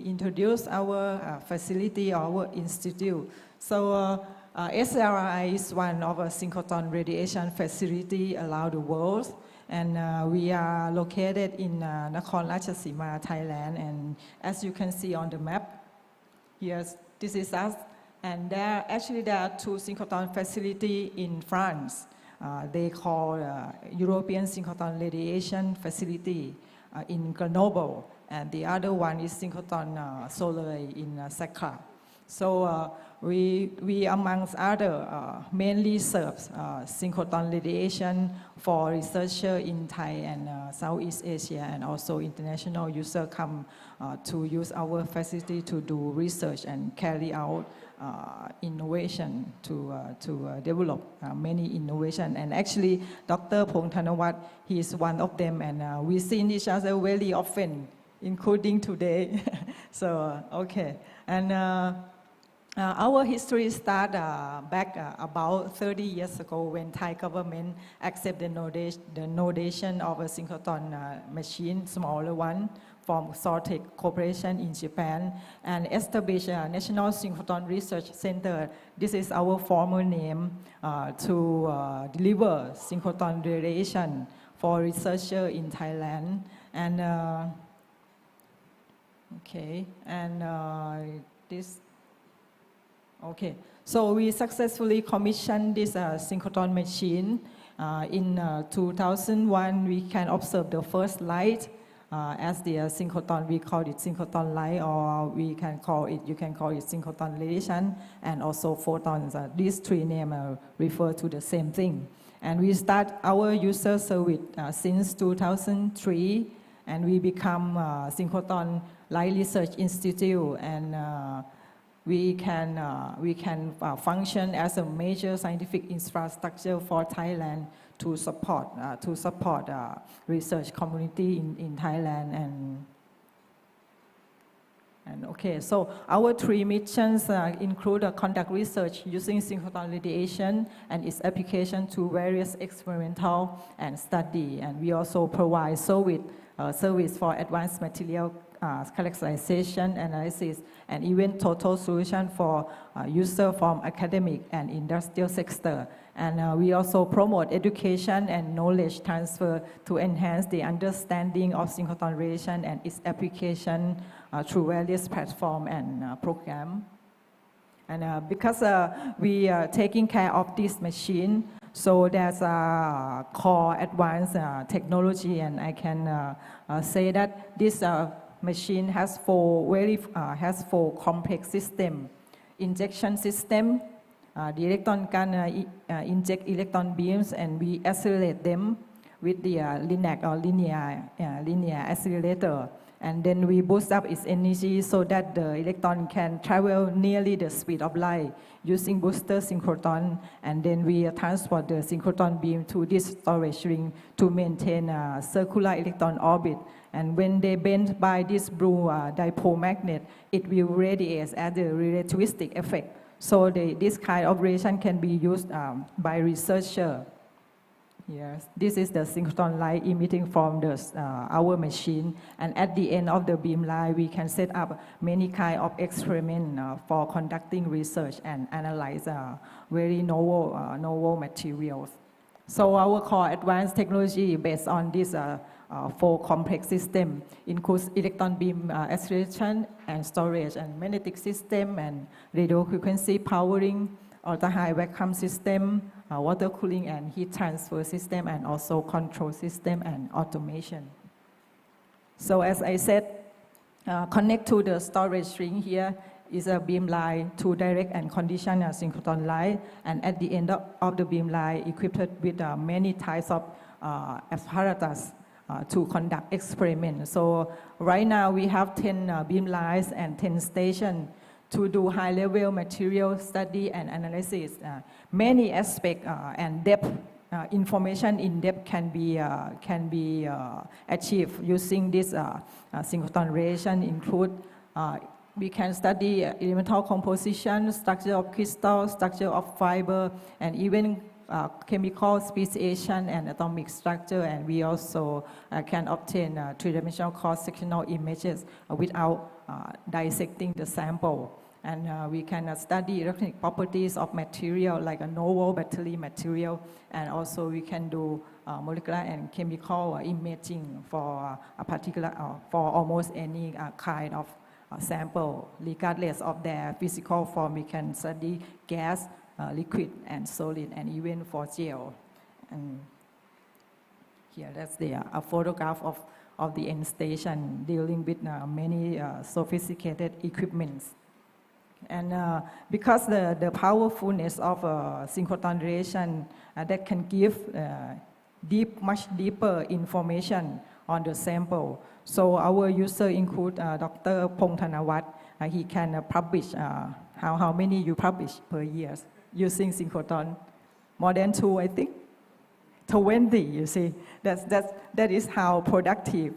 introduce our facility, our institute. So SRI is one of a synchrotron radiation facility around the world, and we are located in Nakhon Ratchasima, Thailand. And as you can see on the map, this is us. And there are two synchrotron facilities in France. They call European Synchrotron Radiation Facility in Grenoble, and the other one is Synchrotron Soleil in Sakra. So we amongst other, mainly serves synchrotron radiation for researchers in Thai and Southeast Asia, and also international users come to use our facility to do research and carry out innovation to develop many innovation. And actually, Dr. Pong Thanawat, he is one of them, and we see each other very often, including today. So, okay. And our history starts back about 30 years ago when Thai government accepted the donation of a synchrotron machine, smaller one, from Sortec Corporation in Japan, and established a National Synchrotron Research Center. This is our former name to deliver synchrotron radiation for researchers in Thailand. And okay, and this. Okay, so we successfully commissioned this synchrotron machine. In 2001, we can observe the first light as the synchrotron. We call it synchrotron light, or you can call it synchrotron radiation, and also photons. These three names refer to the same thing. And we start our user service since 2003, and we become Synchrotron Light Research Institute, and we can function as a major scientific infrastructure for Thailand to support research community in Thailand and okay, so our 3 missions include conduct research using synchrotron radiation and its application to various experimental and study. And we also provide service for advanced material characterization, analysis, and even total solution for user from academic and industrial sector. And we also promote education and knowledge transfer to enhance the understanding of synchrotron radiation and its application through various platforms and programs. And because we are taking care of this machine, so there's a core advanced technology, and I can say that this machine has 4 complex system: injection system. The electron can inject electron beams, and we accelerate them with the LINAC or linear accelerator. And then we boost up its energy so that the electron can travel nearly the speed of light using booster synchrotron. And then we transport the synchrotron beam to this storage ring to maintain a circular electron orbit. And when they bend by this blue dipole magnet, it will radiate as the relativistic effect. So this kind of radiation can be used by researchers. Yes, this is the synchrotron light emitting from our machine. And at the end of the beam line, we can set up many kind of experiments for conducting research and analyze very novel materials. So our core advanced technology based on this 4 complex system includes electron beam acceleration and storage and magnetic system and radio frequency powering, ultra-high vacuum system, water cooling and heat transfer system, and also control system and automation. So as I said, connect to the storage ring here is a beam line to direct and condition a synchrotron light, and at the end of the beam line equipped with many types of apparatus to conduct experiments. So right now we have 10 beam lines and 10 stations to do high-level material study and analysis. Many aspects and depth information in depth can be achieved using this synchrotron radiation. Include we can study elemental composition, structure of crystal, structure of fiber, and even chemical speciation and atomic structure. And we also can obtain 3-dimensional cross-sectional images without dissecting the sample. And we can study electronic properties of material like a novel battery material, and also we can do molecular and chemical imaging for a particular, for almost any kind of sample, regardless of their physical form. We can study gas, liquid, and solid, and even for gel. And here, that's the a photograph of the end station dealing with many sophisticated equipments. And because the powerfulness of synchrotron radiation that can give much deeper information on the sample. So our user include Dr. Pongthanawat. He can publish, how many you publish per year using synchrotron? More than 2, I think. 20, you see. That is how productive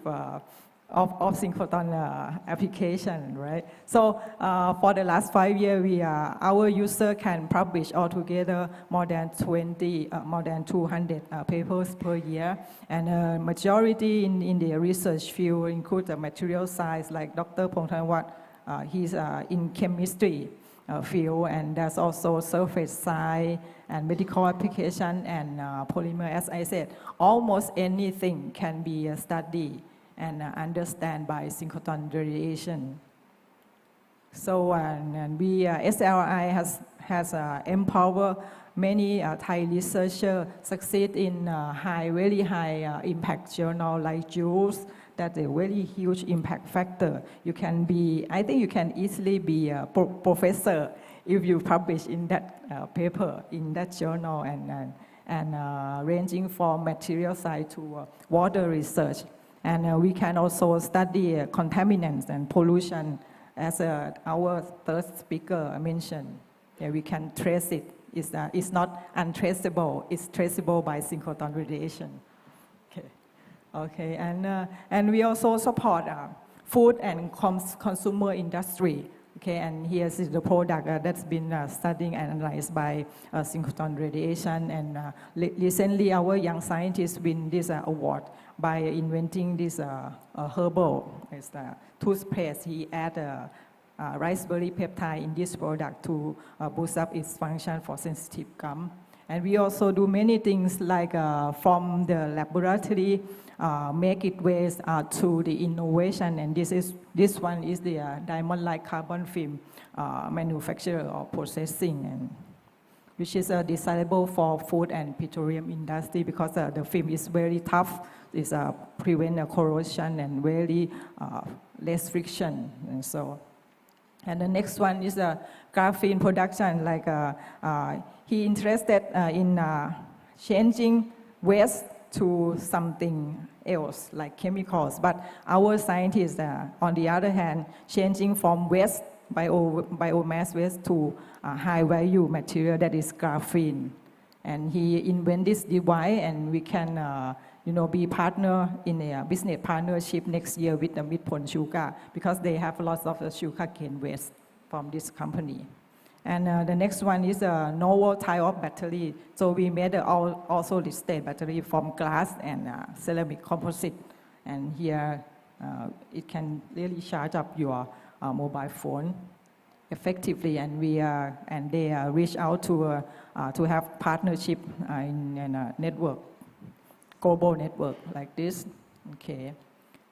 of synchrotron application, right? So for the last 5 years, our user can publish altogether more than 200 papers per year, and majority in the research field include the material science, like Dr. Pongthanawat. He's in chemistry field, and there's also surface science and medical application and polymer. As I said, almost anything can be studied and understand by synchrotron radiation. So and we SLRI has empowered many Thai researchers succeed in very high impact journal like JUICE. That's a very huge impact factor. You can be, I think you can easily be a professor if you publish in that paper, in that journal, and ranging from material science to water research. And we can also study contaminants and pollution as our third speaker mentioned, we can trace it. It's not untraceable, it's traceable by synchrotron radiation. Okay, and we also support food and consumer industry. Okay, and here's the product that's been studied and analyzed by synchrotron radiation. And recently, our young scientists win this award by inventing this herbal toothpaste. He added raspberry peptide in this product to boost up its function for sensitive gum. And we also do many things like from the laboratory, make it ways to the innovation. And this one is the diamond-like carbon film manufacture or processing, and which is desirable for food and petroleum industry because the film is very tough. It prevent corrosion and very less friction. And the next one is graphene production. Like he interested in changing waste to something else, like chemicals. But our scientists, on the other hand, changing from waste, biomass waste, to high-value material that is graphene. And he invented this device, and we can be partner in a business partnership next year with the Midpon Sugar, because they have lots of sugarcane waste from this company. And the next one is a novel type of battery. So we made also the state battery from glass and ceramic composite. And here it can really charge up your mobile phone effectively. And they reach out to have partnership in a network, global network like this. Okay.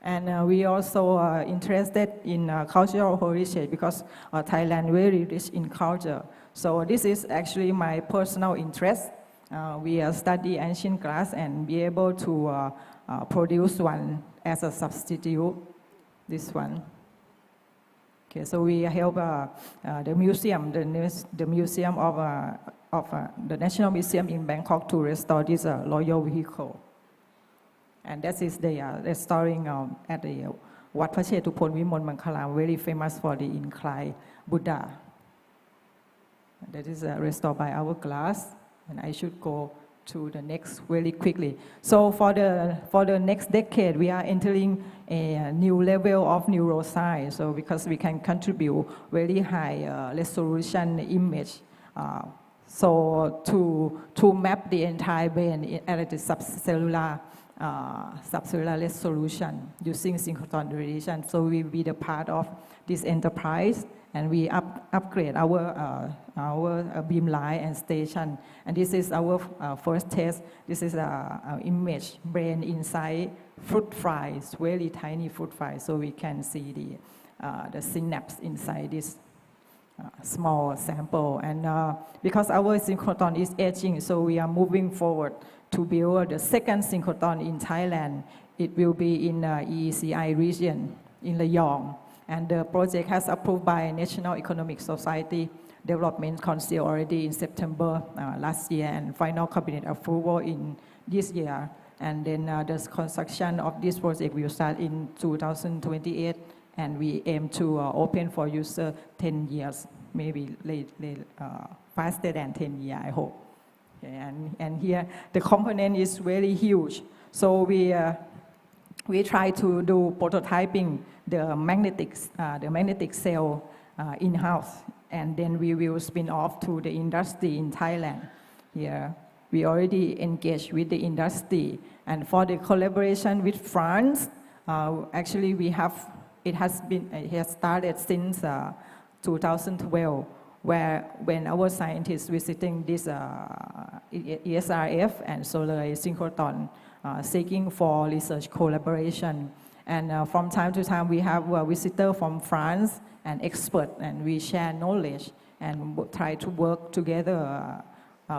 And we also interested in cultural heritage because Thailand very rich in culture. So this is actually my personal interest. We study ancient glass and be able to produce one as a substitute, this one. Okay, so we help the museum, the museum of the National Museum in Bangkok to restore this royal vehicle. And that is the restoring at the Wat Phra Chetupon Vimol Mangkhalam, very famous for the inclined Buddha. That is restored by our glass. And I should go to the next really quickly. So for the next decade, we are entering a new level of neuroscience. So because we can contribute very high resolution image. So to map the entire brain at the subcellular resolution using synchrotron radiation. So we will be the part of this enterprise, and we upgrade our beamline and station. And this is our first test. This is an image brain inside fruit flies, very tiny fruit flies, so we can see the synapse inside this small sample. And because our synchrotron is aging, so we are moving forward to build the second synchrotron in Thailand. It will be in EECI region in Rayong. And the project has approved by National Economic Society Development Council already in September last year, and final cabinet approval in this year. And then the construction of this project will start in 2028, and we aim to open for user 10 years, maybe faster than 10 years, I hope. Okay, and here the component is very huge. So we try to do prototyping the magnetic cell in-house, and then we will spin off to the industry in Thailand. Here we already engaged with the industry, and for the collaboration with France, actually it has started since 2012. When our scientists visiting this ESRF and solar synchrotron, seeking for research collaboration. And from time to time, we have a visitor from France and expert, and we share knowledge and try to work together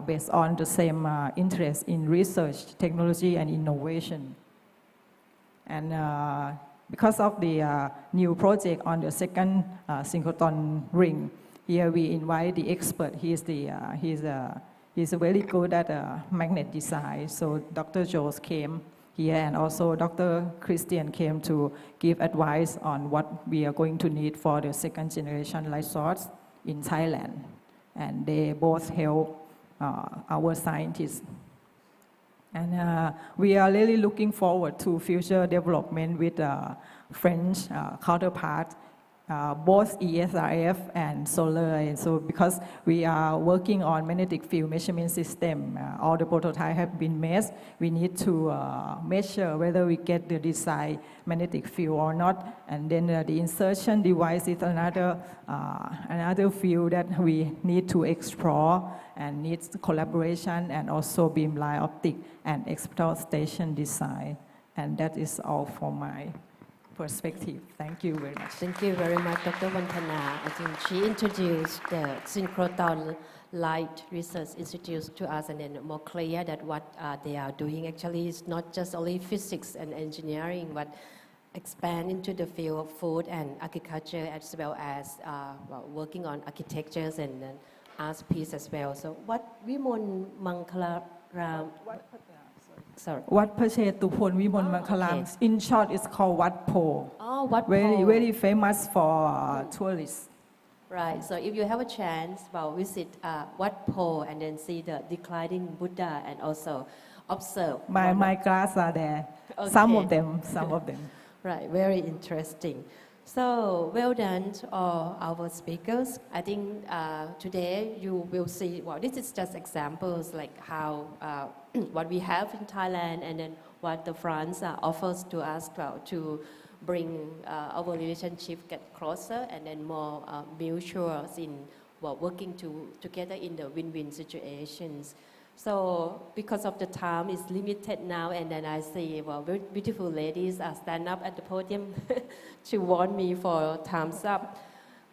based on the same interest in research, technology, and innovation. And because of the new project on the second synchrotron ring, here we invite the expert. He's very good at magnet design. So Dr. Jones came. here, and also Dr. Christian came to give advice on what we are going to need for the second generation light source in Thailand. And they both help our scientists. And we are really looking forward to future development with French counterpart, both ESRF and solar. And so because we are working on magnetic field measurement system, all the prototypes have been made. We need to measure whether we get the desired magnetic field or not. And then the insertion device is another field that we need to explore and needs collaboration, and also beamline optic and expert station design. And that is all for my perspective. Thank you very much. Thank you very much, Dr. Vantana. I think she introduced the Synchrotron Light Research Institute to us, and then more clear that what they are doing actually is not just only physics and engineering, but expand into the field of food and agriculture, as well as working on architectures and art piece as well. So what Vimon Mangala Ram. Sorry. Wat Pachetupon Vimon Mankalam. In short, it's called Wat Po. Oh, Wat Po. Very famous for tourists. Right. So if you have a chance, visit Wat Po and then see the declining Buddha and also observe. My class are there. Okay. Some of them. Right. Very interesting. So well done to all our speakers. I think today you will see, this is just examples like how what we have in Thailand, and then what the France offers to us to bring our relationship get closer and then more mutual in working together in the win-win situations. So because of the time is limited now, and then I see very beautiful ladies stand up at the podium to warn me for time's up.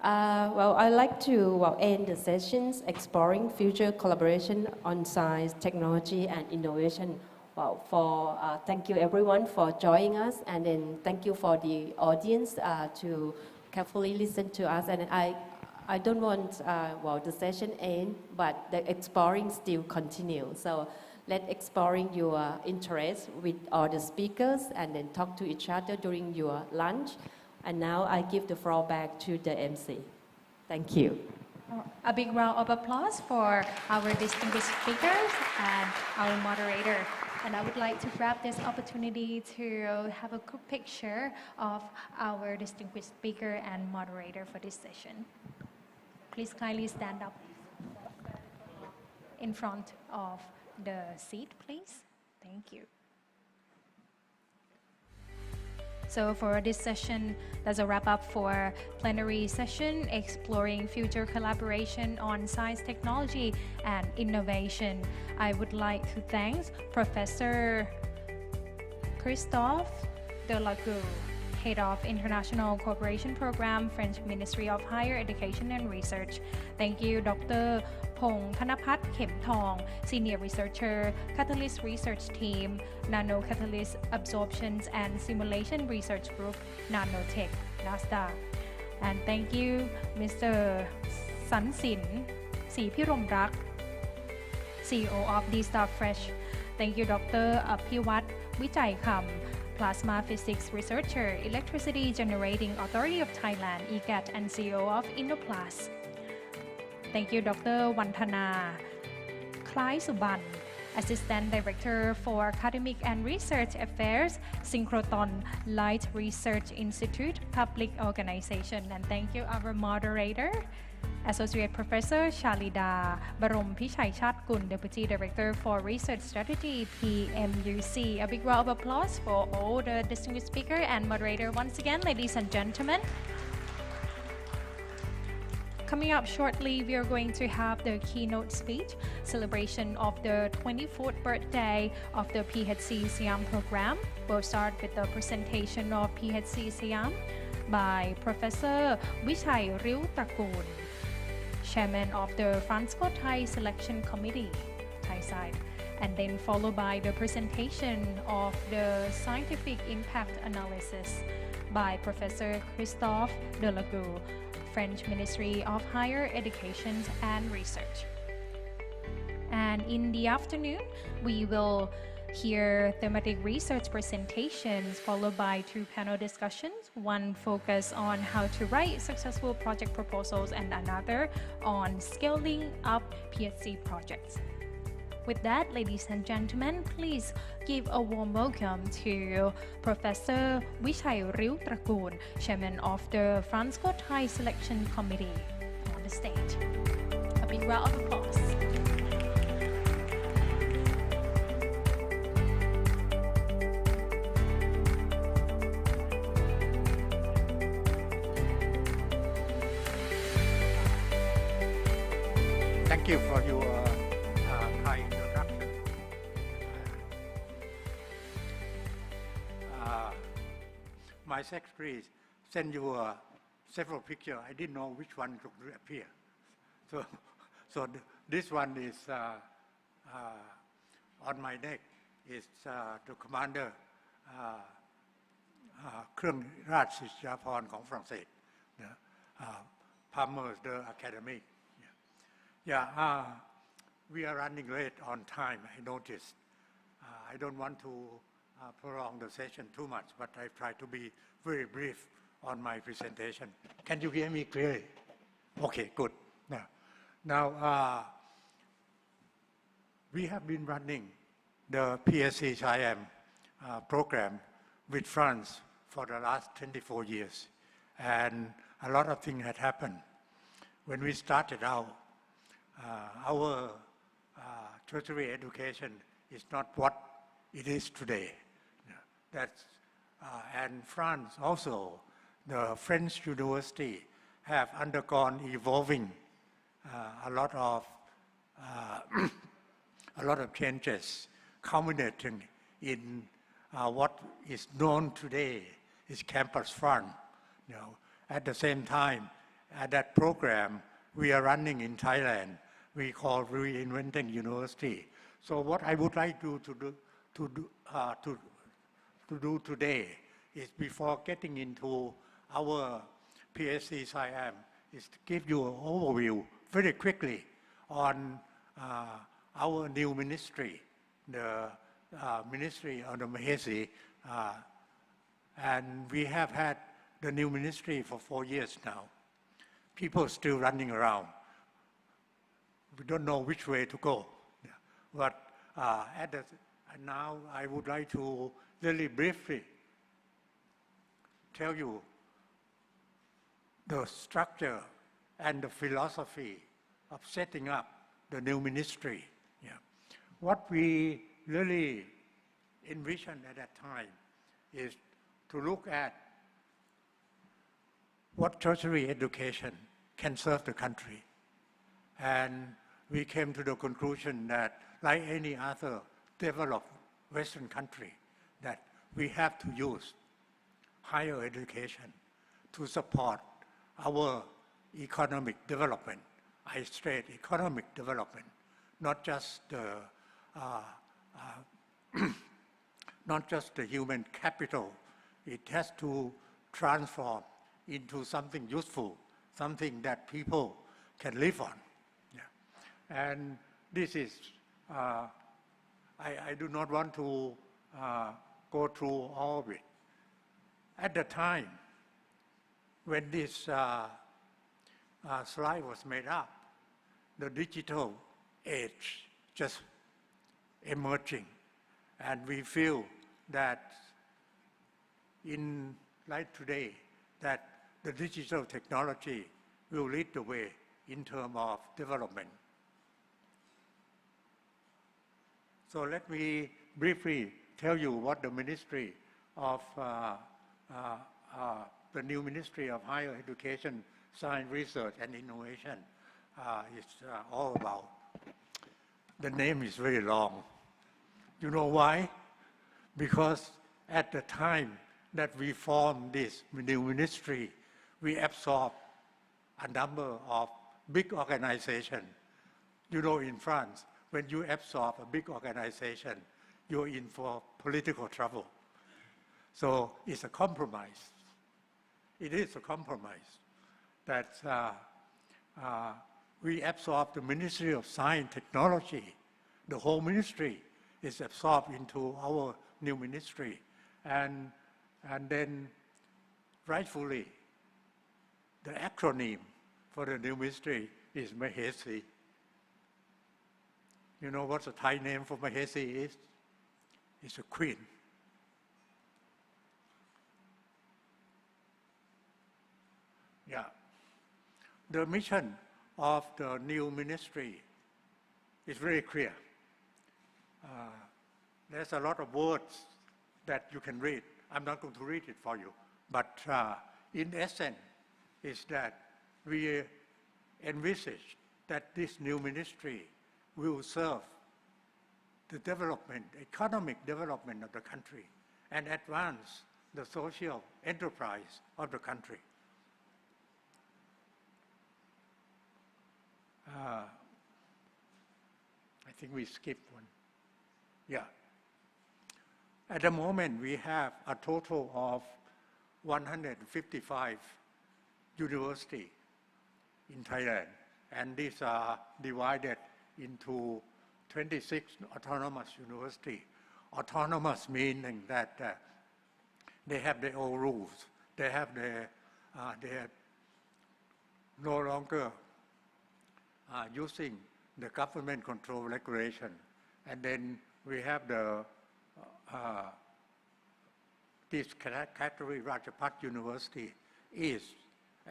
I'd like to end the sessions exploring future collaboration on science, technology, and innovation. Thank you everyone for joining us, and then thank you for the audience to carefully listen to us. And I don't want the session end, but the exploring still continues. So let exploring your interest with all the speakers, and then talk to each other during your lunch. And now I give the floor back to the MC. Thank you. A big round of applause for our distinguished speakers and our moderator. And I would like to grab this opportunity to have a quick picture of our distinguished speaker and moderator for this session. Please kindly stand up in front of the seat, please. Thank you. So for this session, that's a wrap up for plenary session exploring future collaboration on science, technology, and innovation. I would like to thank Professor Christophe Delacour, Head of International Cooperation Program, French Ministry of Higher Education and Research. Thank you, Dr. Pong Thanapat Khemthong, Senior Researcher, Catalyst Research Team, Nano Catalyst Absorptions and Simulation Research Group, Nanotech, NASDAQ. And thank you, Mr. Sansin Sipiromrak, CEO of D-Stock Fresh. Thank you, Dr. Aphiwat Wichaykham, Plasma Physics Researcher, Electricity Generating Authority of Thailand, EGAT, and CEO of Indoplast. Thank you, Dr. Vantana Klai Suban, Assistant Director for Academic and Research Affairs, Synchrotron Light Research Institute, Public Organization. And thank you, our moderator, Associate Professor Shalida Barom Pichai Chatkun, Deputy Director for Research Strategy, PMUC. A big round of applause for all the distinguished speaker and moderator once again, ladies and gentlemen. Coming up shortly, we are going to have the keynote speech, celebration of the 24th birthday of the PHC SIAM program. We'll start with the presentation of PHC SIAM by Professor Vichai Riu Trakul, Chairman of the Franco-Thai Selection Committee, Thai side, and then followed by the presentation of the scientific impact analysis by Professor Christophe Delacour, French Ministry of Higher Education and Research. And in the afternoon, we will hear thematic research presentations followed by 2 panel discussions, one focused on how to write successful project proposals and another on scaling up PHC projects. With that, ladies and gentlemen, please give a warm welcome to Professor Vichai Riu Trakul, Chairman of the France-Thai Selection Committee, on the stage. A big round of applause. Thank you for your kind introduction. My secretary sent you several pictures. I didn't know which one to appear. So this one is on my neck. It's the commander เครื่องราชอิสริยาภรณ์ของฝรั่งเศส Palmer the Academy. Yeah, we are running late on time, I noticed. I don't want to prolong the session too much, but I try to be very brief on my presentation. Can you hear me clearly? Okay, good. Now, we have been running the PHC SIAM program with France for the last 24 years, and a lot of things had happened. When we started out, our tertiary education is not what it is today. And France also, the French university have undergone evolving a lot of changes, culminating in what is known today is Campus France. At the same time, at that program we are running in Thailand, we call Reinventing University. So what I would like to do today is, before getting into our PHC SIAM, is to give you an overview very quickly on our new ministry, the Ministry of the Mahesi. And we have had the new ministry for 4 years now. People still running around. We don't know which way to go. But now I would like to really briefly tell you the structure and the philosophy of setting up the new ministry. What we really envisioned at that time is to look at what tertiary education can serve the country. And we came to the conclusion that, like any other developed Western country, that we have to use higher education to support our economic development. I stress economic development, not just the human capital. It has to transform into something useful, something that people can live on. And this is, I do not want to go through all of it. At the time, when this slide was made up, the digital age just emerging. And we feel that like today, that the digital technology will lead the way in terms of development. So let me briefly tell you what the Ministry of the new Ministry of Higher Education, Science, Research and Innovation is all about. The name is very long. You know why? Because at the time that we formed this new ministry, we absorbed a number of big organizations. You know, in France, when you absorb a big organization, you're in for political trouble. So it's a compromise. It is a compromise that we absorb the Ministry of Science and Technology. The whole ministry is absorbed into our new ministry. And then rightfully, the acronym for the new ministry is PHC. You know what the Thai name for PHC is? It's a queen. Yeah. The mission of the new ministry is very clear. There's a lot of words that you can read. I'm not going to read it for you. But in essence, is that we envisage that this new ministry will serve the development, economic development of the country and advance the social enterprise of the country. I think we skipped one. Yeah. At the moment, we have a total of 155 universities in Thailand, and these are divided into 26 autonomous universities. Autonomous meaning that they have their own rules. They are no longer using the government control regulation. And then we have this category, Rajapat University is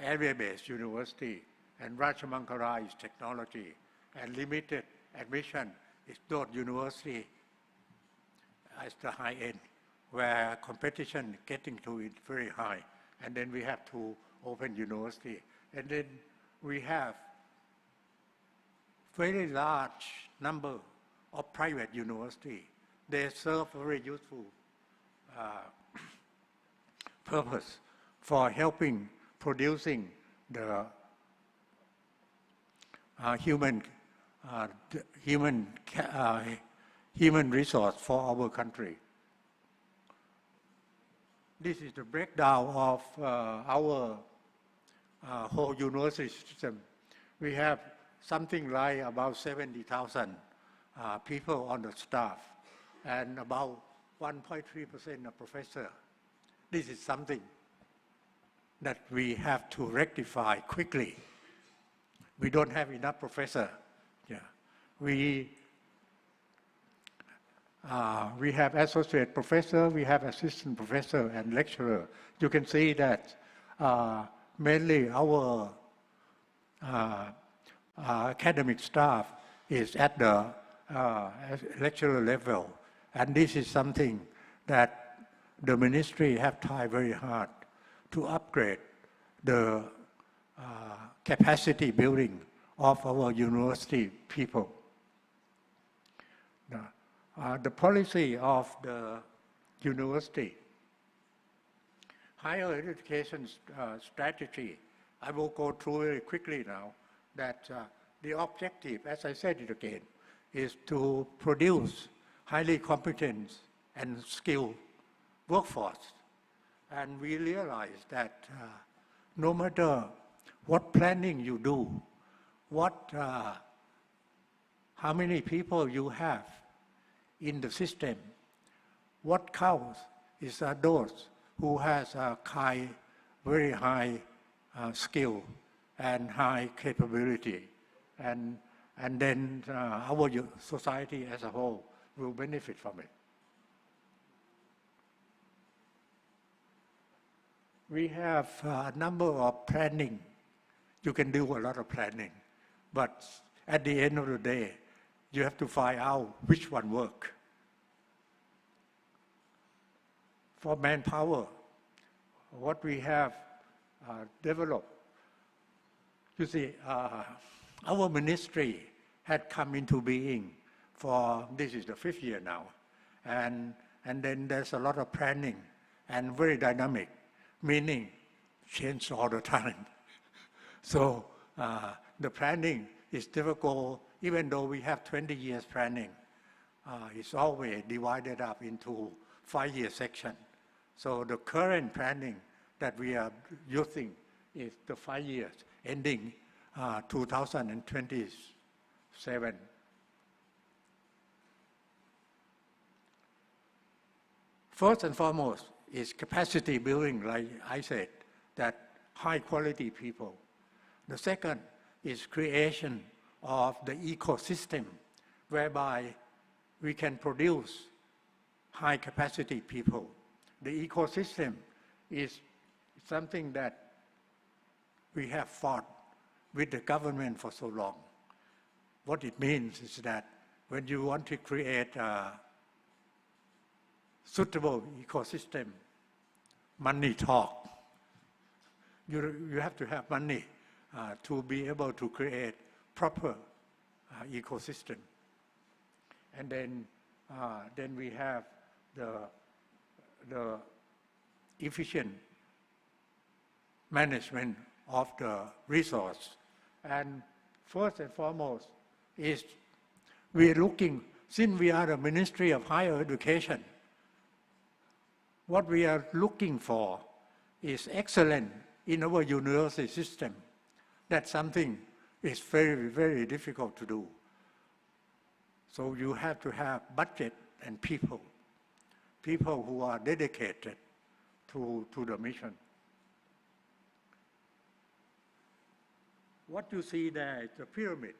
area-based university, and Rajamankara is technology, and limited admission is those university as the high end, where competition getting to it very high. And then we have two open university. And then we have very large number of private university. They serve a very useful purpose for helping producing the human resource for our country. This is the breakdown of our whole university system. We have something like about 70,000 people on the staff and about 1.3% of professors. This is something that we have to rectify quickly. We don't have enough professors. Yeah. We have associate professor, we have assistant professor and lecturer. You can see that mainly our academic staff is at the lecturer level. And this is something that the ministry have tried very hard to upgrade the capacity building of our university people. The policy of the university, higher education strategy, I will go through very quickly now, that the objective, as I said it again, is to produce highly competent and skilled workforce. And we realize that no matter what planning you do, how many people you have in the system, what counts is those who has a very high skill and high capability, and then our society as a whole will benefit from it. We have a number of planning. You can do a lot of planning, but at the end of the day, you have to find out which one works. For manpower, what we have developed, you see, our ministry had come into being this is the 5th year now, and then there's a lot of planning and very dynamic, meaning change all the time. So the planning is difficult, even though we have 20 years planning, it's always divided up into 5-year section. So the current planning that we are using is the 5 years, ending 2027. First and foremost is capacity building, like I said, that high quality people. The second is creation of the ecosystem whereby we can produce high capacity people. The ecosystem is something that we have fought with the government for so long. What it means is that when you want to create a suitable ecosystem, money talk. You have to have money to be able to create proper ecosystem. And then we have the efficient management of the resource. And first and foremost is we are looking, since we are the Ministry of Higher Education, what we are looking for is excellence in our university system. That's something is very, very difficult to do. So you have to have budget and people who are dedicated to the mission. What you see there is the pyramid,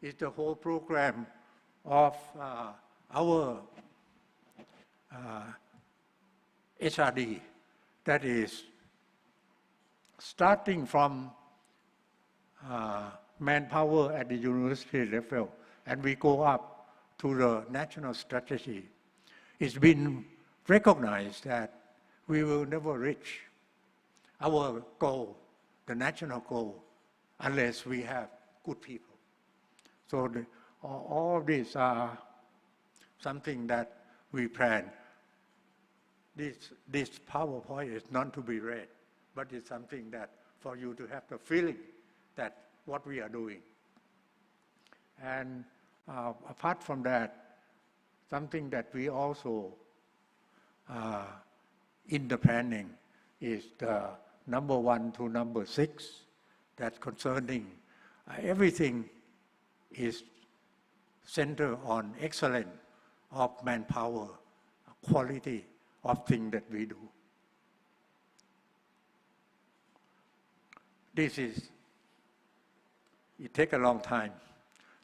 is the whole program of our HRD, that is starting from manpower at the university level, and we go up to the national strategy. It's been recognized that we will never reach our goal, the national goal, unless we have good people. So all of these are something that we plan. This PowerPoint is not to be read, but it's something that for you to have the feeling that what we are doing. And apart from that, something that we also in the planning is the number 1 to number 6, that's concerning everything is centered on excellence of manpower, quality of things that we do. It takes a long time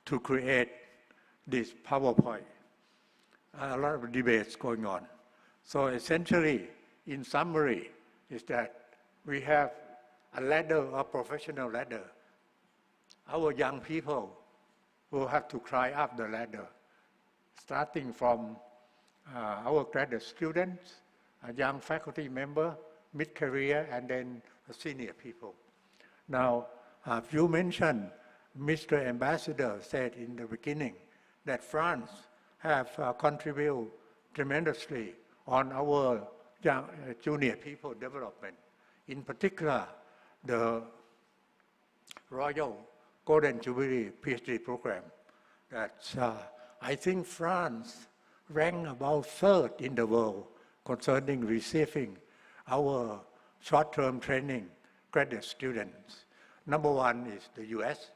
to create this PowerPoint. A lot of debates going on. So essentially, in summary, is that we have a ladder, a professional ladder. Our young people will have to climb up the ladder, starting from our graduate students, a young faculty member, mid-career, and then the senior people. Now, you mentioned, Mr. Ambassador said in the beginning that France have contributed tremendously on our young, junior people development. In particular, the Royal Golden Jubilee PhD program. That's, I think France ranked about 3rd in the world concerning receiving our short-term training graduate students. Number 1 is the US.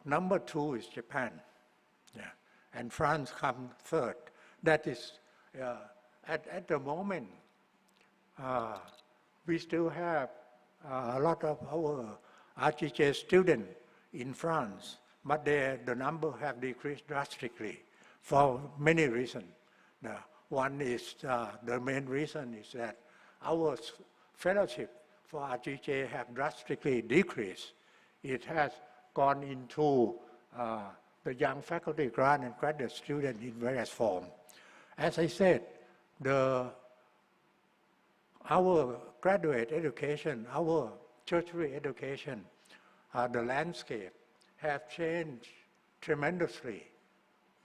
Number 2 is Japan. Yeah. And France comes 3rd. That is, at the moment, we still have a lot of our RGJ students in France, but the number have decreased drastically for many reasons. One is, the main reason is that our fellowship for RGJ have drastically decreased. It has gone into the young faculty grant and graduate student in various forms. As I said, our graduate education, our tertiary education, the landscape have changed tremendously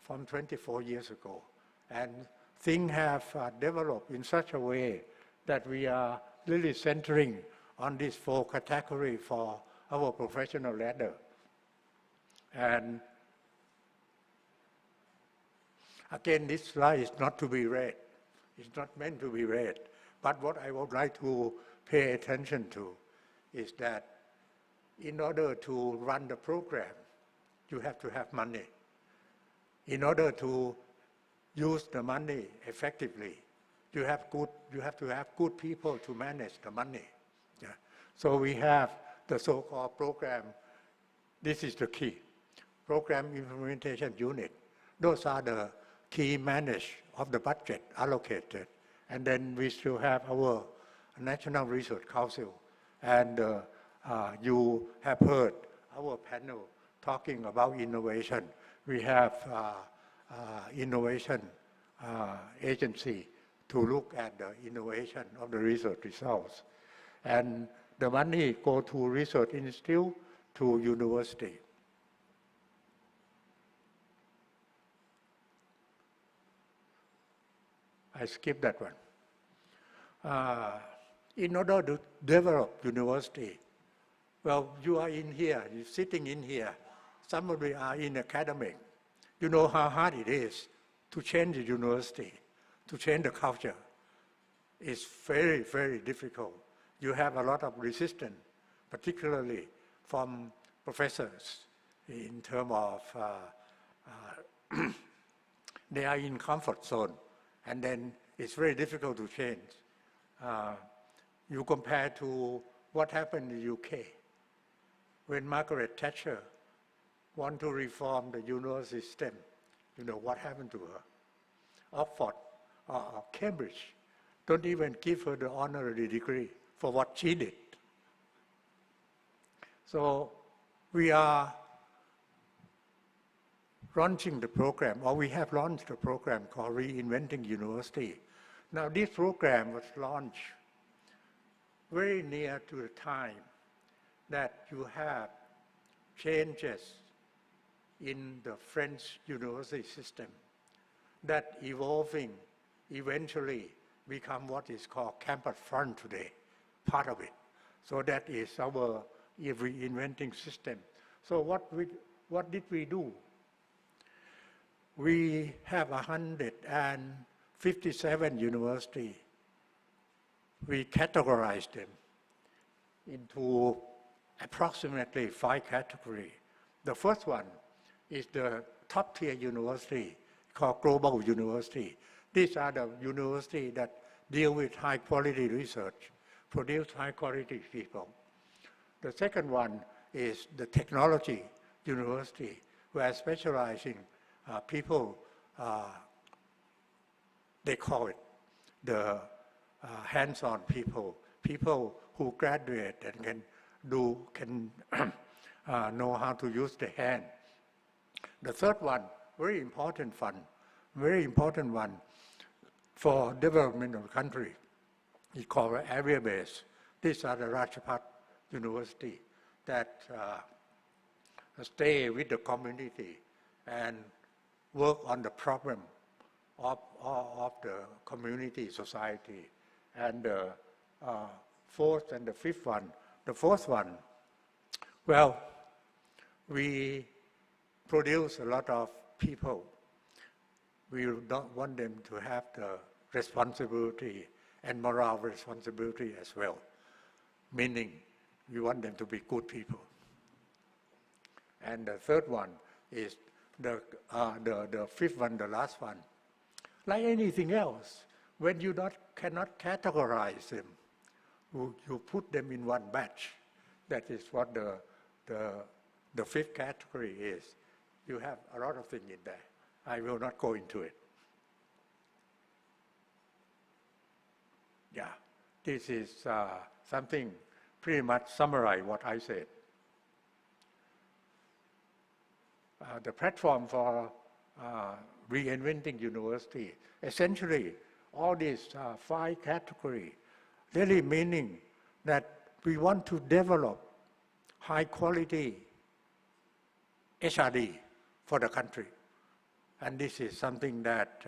from 24 years ago. And things have developed in such a way that we are really centering on these 4 categories for our professional ladder. And again, this slide is not to be read. It's not meant to be read. But what I would like to pay attention to is that in order to run the program, you have to have money. In order to use the money effectively, you have to have good people to manage the money. Yeah. So we have the so-called program. This is the key. Program Implementation Unit. Those are the key managers of the budget allocated. And then we still have our National Research Council. And you have heard our panel talking about innovation. We have innovation agency to look at the innovation of the research results. And the money go to research institute, to university. I skipped that one. In order to develop university, well, you are in here, you're sitting in here, some of you are in academic. You know how hard it is to change the university, to change the culture. It's very, very difficult. You have a lot of resistance, particularly from professors in terms of they are in comfort zone, and then it's very difficult to change. You compare to what happened in the UK when Margaret Thatcher wanted to reform the university system. You know what happened to her? Oxford or Cambridge don't even give her the honorary degree for what she did. So we are launching the program, or we have launched a program called Reinventing University. Now this program was launched very near to the time that you have changes in the French university system that evolving eventually become what is called campus front today, part of it. So that is our reinventing system. So what did we do? We have 157 universities. We categorized them into approximately 5 categories. The first one is the top tier university called global university. These are the universities that deal with high quality research, produce high quality people. The second one is the technology university, where specializing people, they call it the hands-on people, people who graduate and can know how to use the hand. The third one, very important one for development of the country, is called area-based. These are the Rajpath University that stay with the community and work on the problem of the community, society. And the fourth and the fifth one, the fourth one, well, we produce a lot of people. We don't want them to have the responsibility and moral responsibility as well, meaning we want them to be good people. And the third one is the fifth one, the last one. Like anything else, when you cannot categorize them, you put them in one batch. That is what the fifth category is. You have a lot of things in there. I will not go into it. Yeah, this is something pretty much summarize what I said. The platform for reinventing university, essentially all these 5 categories, really meaning that we want to develop high quality HRD for the country. And this is something that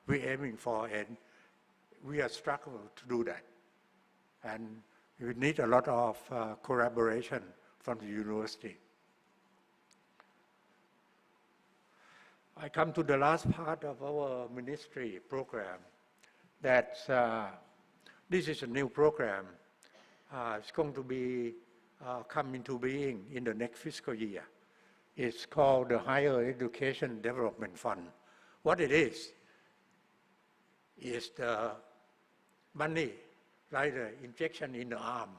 we're aiming for, and we are struggling to do that. And we need a lot of collaboration from the university. I come to the last part of our ministry program, that this is a new program. It's going to be come into being in the next fiscal year. It's called the Higher Education Development Fund. What it is the money, like the injection in the arm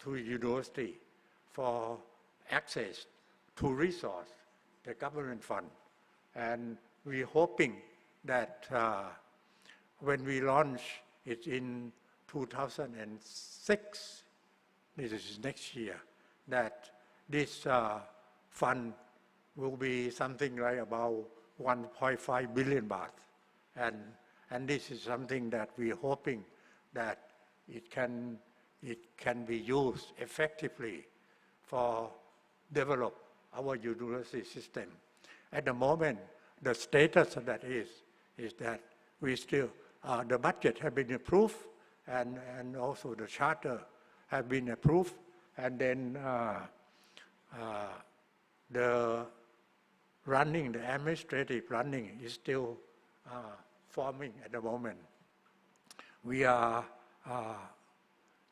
to university for access to resource, the government fund. And we're hoping that when we launch it in 2006, this is next year, that this fund will be something like about 1.5 billion baht. And this is something that we're hoping that it can be used effectively for develop our university system. At the moment, the status of that is that we still, the budget has been approved and also the charter has been approved, and then the administrative running is still forming at the moment. We are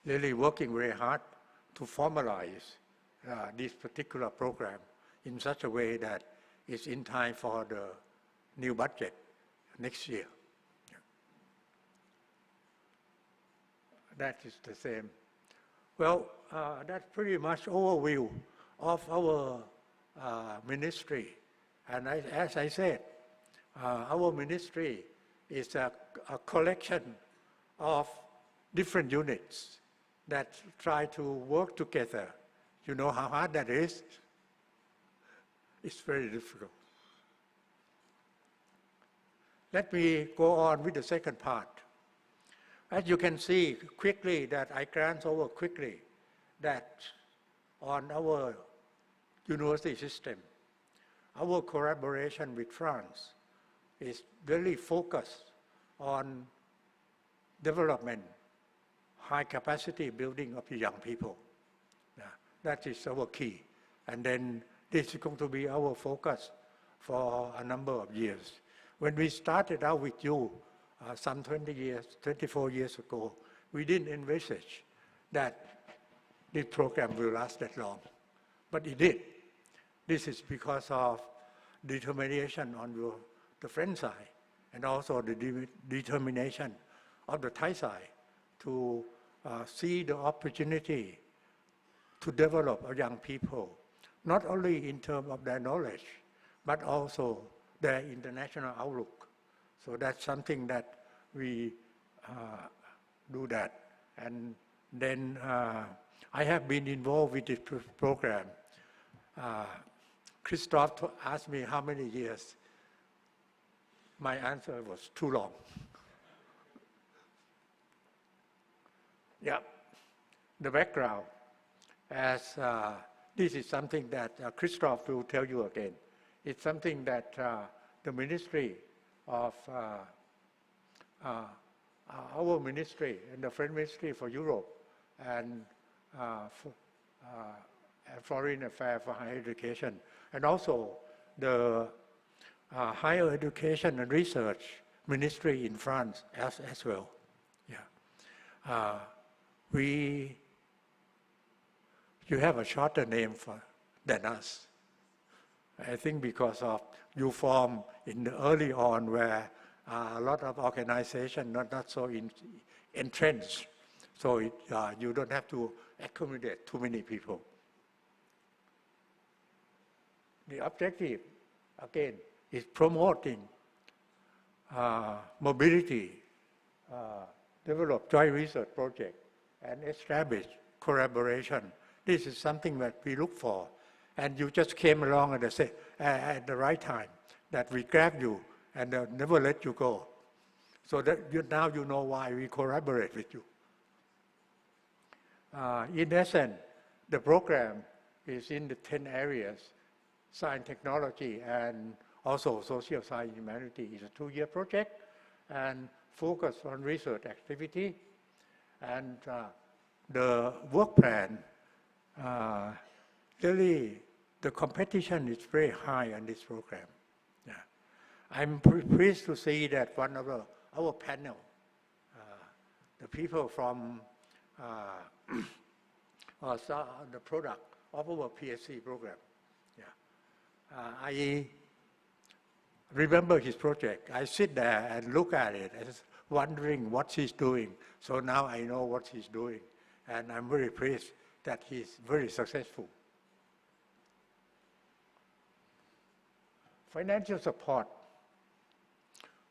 really working very hard to formalize this particular program in such a way that it's in time for the new budget next year. That is the same. Well, that's pretty much overview of our ministry. And as I said, our ministry is a collection of different units that try to work together. You know how hard that is? It's very difficult. Let me go on with the second part. As you can see quickly, that I glance over quickly, that on our university system, our collaboration with France is very focused on development, high capacity building of the young people. That is our key. And then this is going to be our focus for a number of years. When we started out with you some 24 years ago, we didn't envisage that this program will last that long. But it did. This is because of determination on the French side and also the determination of the Thai side to see the opportunity to develop our young people, not only in terms of their knowledge, but also their international outlook. So that's something that we do that. And then I have been involved with this program. Christophe asked me how many years. My answer was too long. Yeah, the background, as this is something that Christophe will tell you again. It's something that the ministry of our ministry and the French Ministry for Europe and Foreign Affairs for Higher Education, and also the Higher Education and Research Ministry in France as well. Yeah. You have a shorter name than us. I think because of you formed in the early on where a lot of organizations not so entrenched, so you don't have to accommodate too many people. The objective, again, is promoting mobility, develop joint research projects, and establish collaboration. This is something that we look for. And you just came along at the right time, that we grab you and never let you go. So that now you know why we collaborate with you. In essence, the program is in the 10 areas: science, technology, and also social science and humanity. It's a 2-year project and focus on research activity. And the work plan, really, the competition is very high on this program. Yeah. I'm pleased to see that one of our panel, the people from the product of our PHC program. Yeah. I remember his project. I sit there and look at it and wondering what he's doing. So now I know what he's doing. And I'm very pleased that he's very successful. Financial support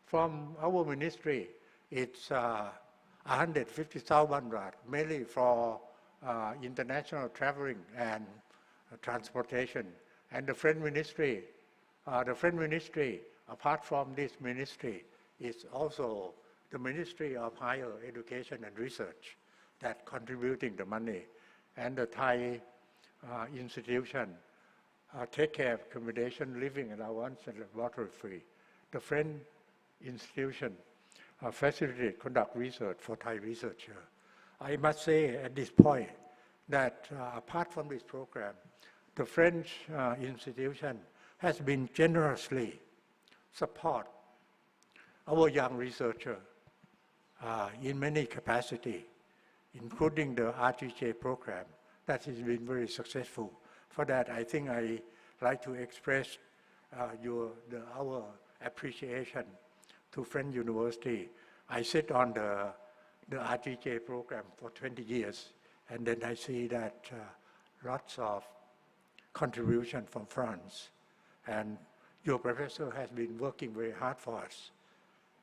from our ministry, it's 150,000 baht, mainly for international traveling and transportation. And the Friend Ministry, apart from this ministry, is also the Ministry of Higher Education and Research that contributing the money. And the Thai institution take care of accommodation, living allowance, and water free. The Friend institution facilitate conduct research for Thai researchers. I must say at this point that apart from this program, the French institution has been generously support our young researcher in many capacity, including the RTJ program that has been very successful. For that, I think I like to express our appreciation to Friend University. I sit on the RTJ program for 20 years, and then I see that lots of contribution from France. And your professor has been working very hard for us.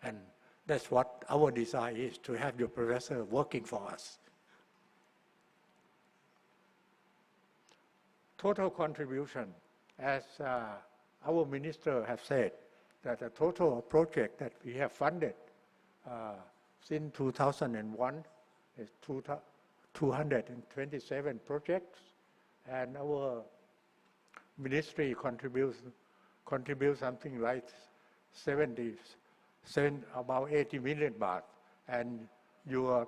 And that's what our desire is, to have your professor working for us. Total contribution, as our minister have said, that the total project that we have funded since 2001 is 227 projects, and our ministry contributes something like about 80 million baht, and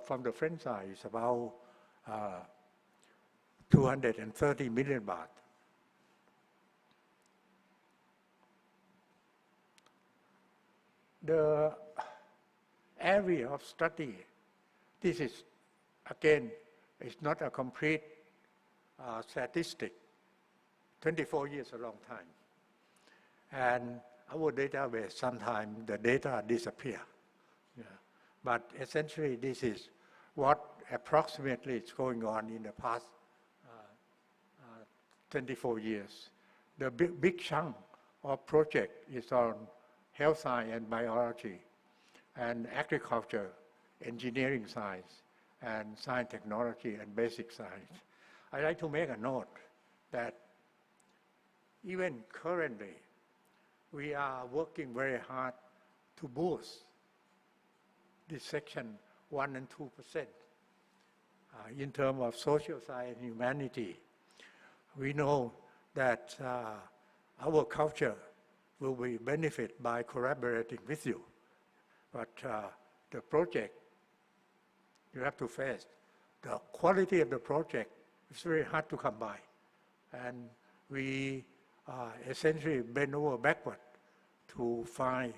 from the French side is about 230 million baht. The area of study, this is, again, it's not a complete statistic. 24 years is a long time. And our database, sometimes the data disappear. Yeah. But essentially, this is what approximately is going on in the past 24 years. The big chunk of project is on health science and biology, and agriculture, engineering science, and science technology and basic science. I'd like to make a note that even currently, we are working very hard to boost this section 1 and 2% in terms of social science and humanity. We know that our culture will be benefit by collaborating with you. But the project, you have to face the quality of the project is very hard to come by. And we essentially bend over backward to find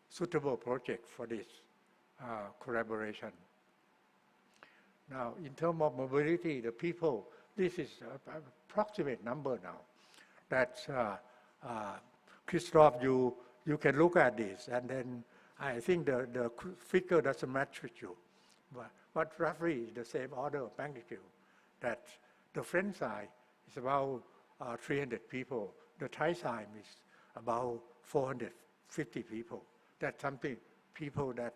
suitable project for this collaboration. Now, in terms of mobility, the people, this is an approximate number now. That's, Christophe, you can look at this, and then I think the figure doesn't match with you. But roughly the same order of magnitude, that the French side is about 300 people. The Thai side is about 450 people. That's something, people that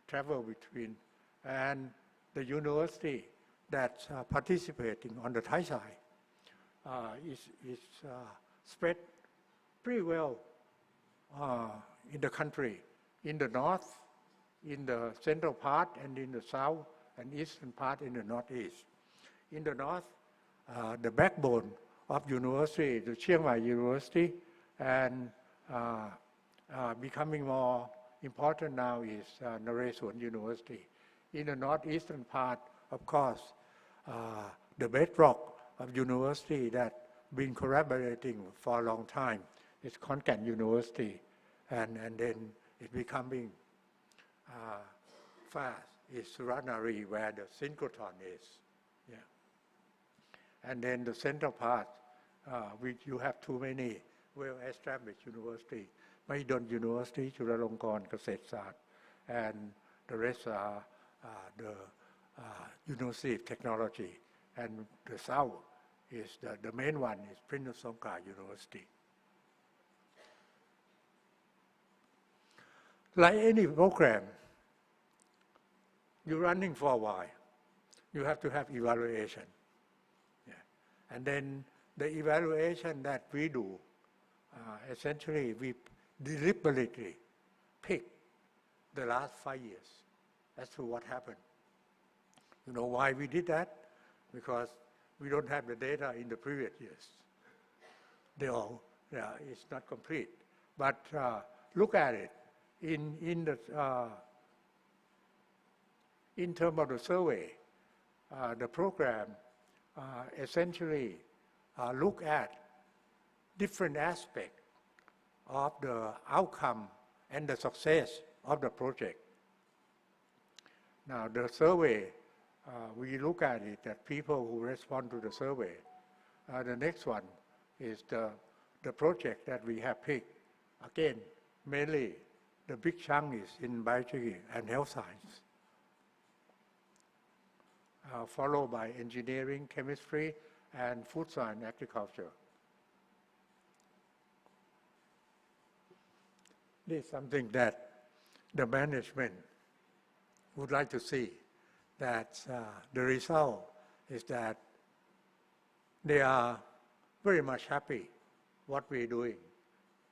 travel between. And the university that's participating on the Thai side is spread pretty well in the country, in the north, in the central part, and in the south and eastern part in the northeast. In the north, the backbone of university, the Chiang Mai University, and becoming more important now is Naresuan University. In the northeastern part, of course, the bedrock of university that been collaborating for a long time is Khon Kaen University, and then it's becoming fast is Suranari, where the synchrotron is. Yeah. And then the central part, you have too many well-established universities. Mahidol University, Chulalongkorn, Kasetsat, and the rest are the University of Technology. And the south is the main one is Prince of Songkla University. Like any program, you're running for a while. You have to have evaluation. Yeah. And then the evaluation that we do, essentially we deliberately pick the last 5 years as to what happened. You know why we did that? Because we don't have the data in the previous years. They all, it's not complete. But look at it. In terms of the survey, the program essentially look at different aspects of the outcome and the success of the project. Now the survey, we look at it that people who respond to the survey. The next one is the project that we have picked. Again, mainly the big chunk is in biology and health science. Followed by engineering, chemistry, and food science, agriculture. This is something that the management would like to see, that the result is that they are very much happy what we're doing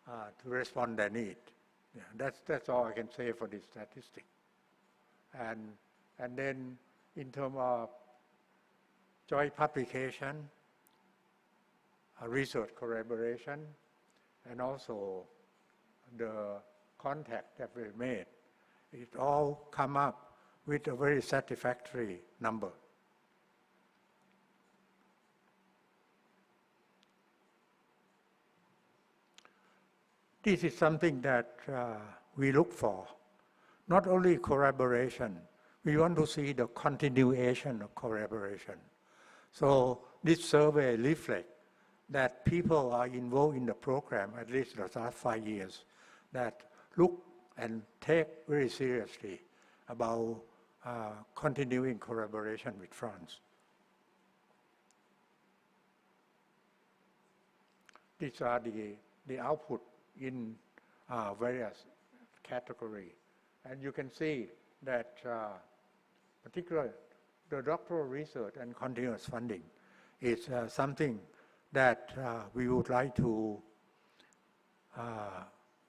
to respond to their need. Yeah, that's all I can say for this statistic. And then in terms of joint publication, research collaboration, and also the contact that we made, it all come up with a very satisfactory number. This is something that we look for, not only collaboration, we want to see the continuation of collaboration. So this survey reflects that people are involved in the program, at least the last 5 years, that look and take very seriously about continuing collaboration with France. These are the output in various categories. And you can see that particularly the doctoral research and continuous funding is something that we would like to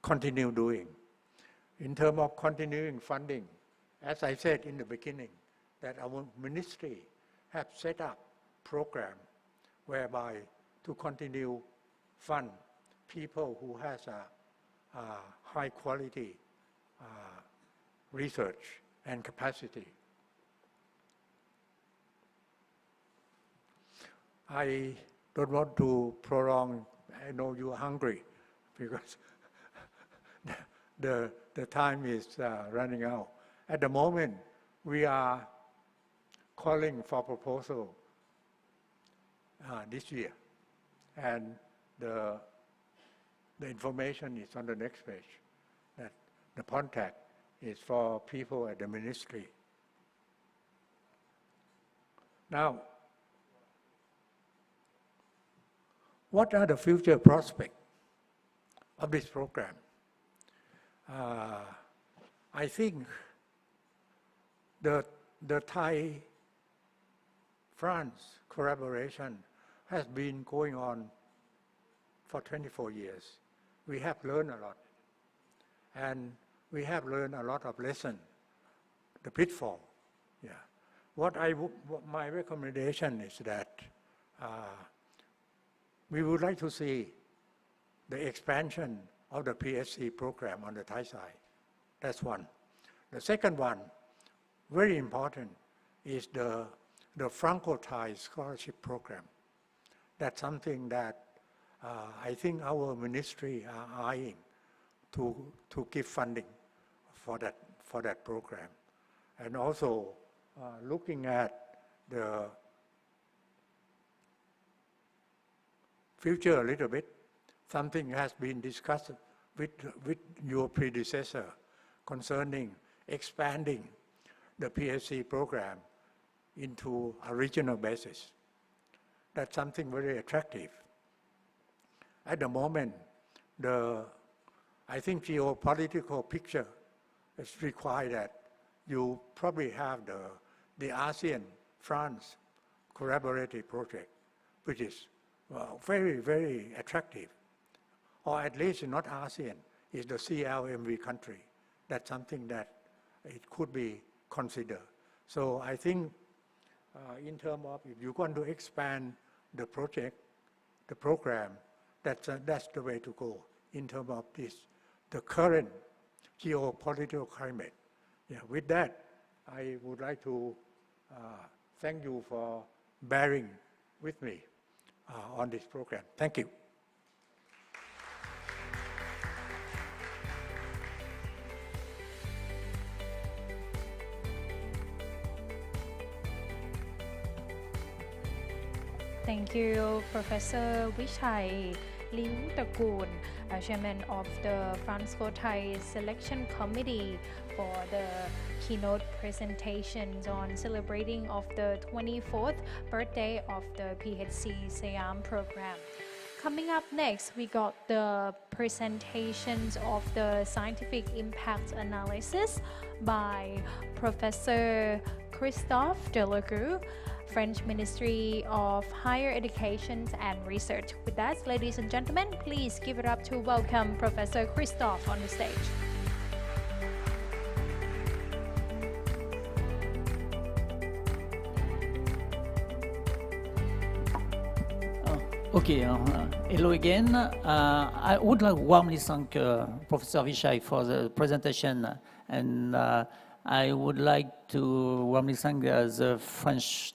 continue doing. In terms of continuing funding, as I said in the beginning, that our ministry have set up program whereby to continue fund people who has a high quality research and capacity. I don't want to prolong, I know you're hungry because the time is running out. At the moment, we are calling for proposal this year, and the information is on the next page, that the contact is for people at the ministry. Now, what are the future prospects of this program? I think the Thai-France collaboration has been going on for 24 years. We have learned a lot. And we have learned a lot of lessons, the pitfall. Yeah. What my recommendation is that we would like to see the expansion of the PHC program on the Thai side. That's one. The second one, very important, is the Franco-Thai scholarship program. That's something that I think our ministry are eyeing to give funding for that program. And also looking at the future a little bit, something has been discussed with your predecessor concerning expanding the PHC program into a regional basis. That's something very attractive. At the moment, I think geopolitical picture is required that you probably have the ASEAN-France collaborative project, which is very, very attractive. Or at least not ASEAN, is the CLMV country. That's something that it could be considered. So I think in terms of if you want to expand the project, the program, that's the way to go in terms of the current geopolitical climate. Yeah, with that, I would like to thank you for bearing with me on this program. Thank you. Thank you, Professor Vichai Liu Takun, Chairman of the Franco-Thai Selection Committee, for the keynote presentations on celebrating of the 24th birthday of the PHC SIAM program. Coming up next, we got the presentations of the scientific impact analysis by Professor Christophe Delacroix, French Ministry of Higher Education and Research. With that, ladies and gentlemen, please give it up to welcome Professor Christophe on the stage. Okay, hello again. I would like to warmly thank Professor Vichai for the presentation, and I would like to warmly thank the French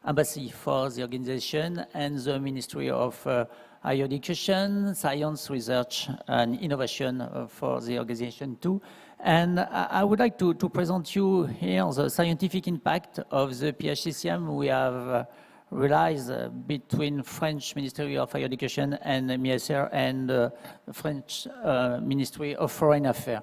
Embassy for the organization and the Ministry of Higher Education, Science, Research and Innovation for the organization too. And I would like to present you here the scientific impact of the PHC SIAM we have realized between French Ministry of Higher Education and MISR and French Ministry of Foreign Affairs.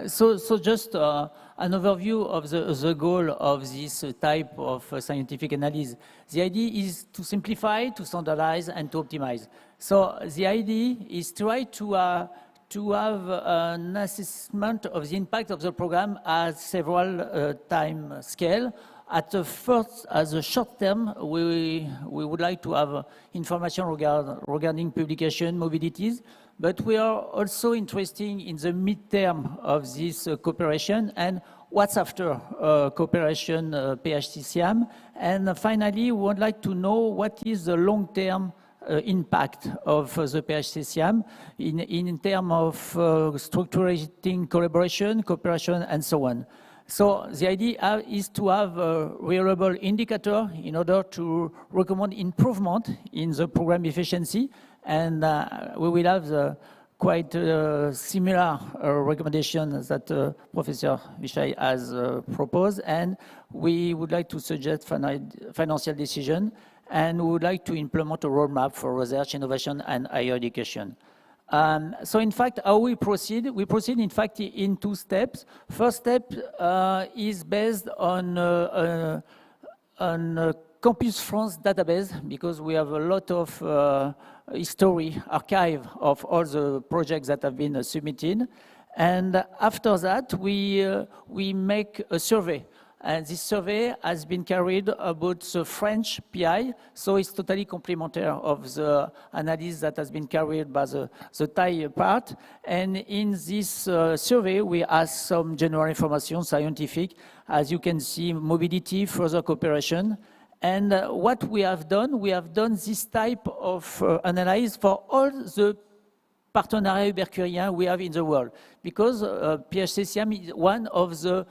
So just an overview of the goal of this type of scientific analysis. The idea is to simplify, to standardize, and to optimize. So the idea is try to have an assessment of the impact of the program at several time scale. At the short term, we would like to have information regarding publication, mobilities, but we are also interested in the midterm of this cooperation and what's after cooperation PHC SIAM. And finally, we would like to know what is the long-term impact of the PHC SIAM in terms of structuring collaboration, cooperation, and so on. So the idea is to have a reliable indicator in order to recommend improvement in the program efficiency, and we will have the quite similar recommendations that Professor Vichai has proposed, and we would like to suggest financial decision, and we would like to implement a roadmap for research, innovation, and higher education. So in fact, how we proceed? We proceed, in fact, in two steps. First step is based on Campus France database, because we have a lot of history, archive of all the projects that have been submitted. And after that, we make a survey. And this survey has been carried about the French PI, so it's totally complementary of the analysis that has been carried by the Thai part. And in this survey, we ask some general information, scientific, as you can see, mobility, further cooperation. And what we have done this type of analysis for all the partenariats Mercuriens we have in the world, because PHC SIAM is one of the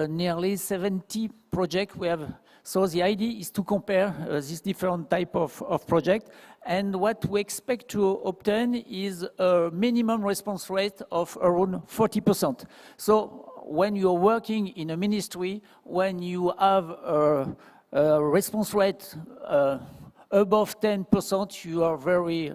nearly 70 projects we have. So the idea is to compare these different type of project, and what we expect to obtain is a minimum response rate of around 40%. So when you're working in a ministry, when you have a response rate above 10%, you are very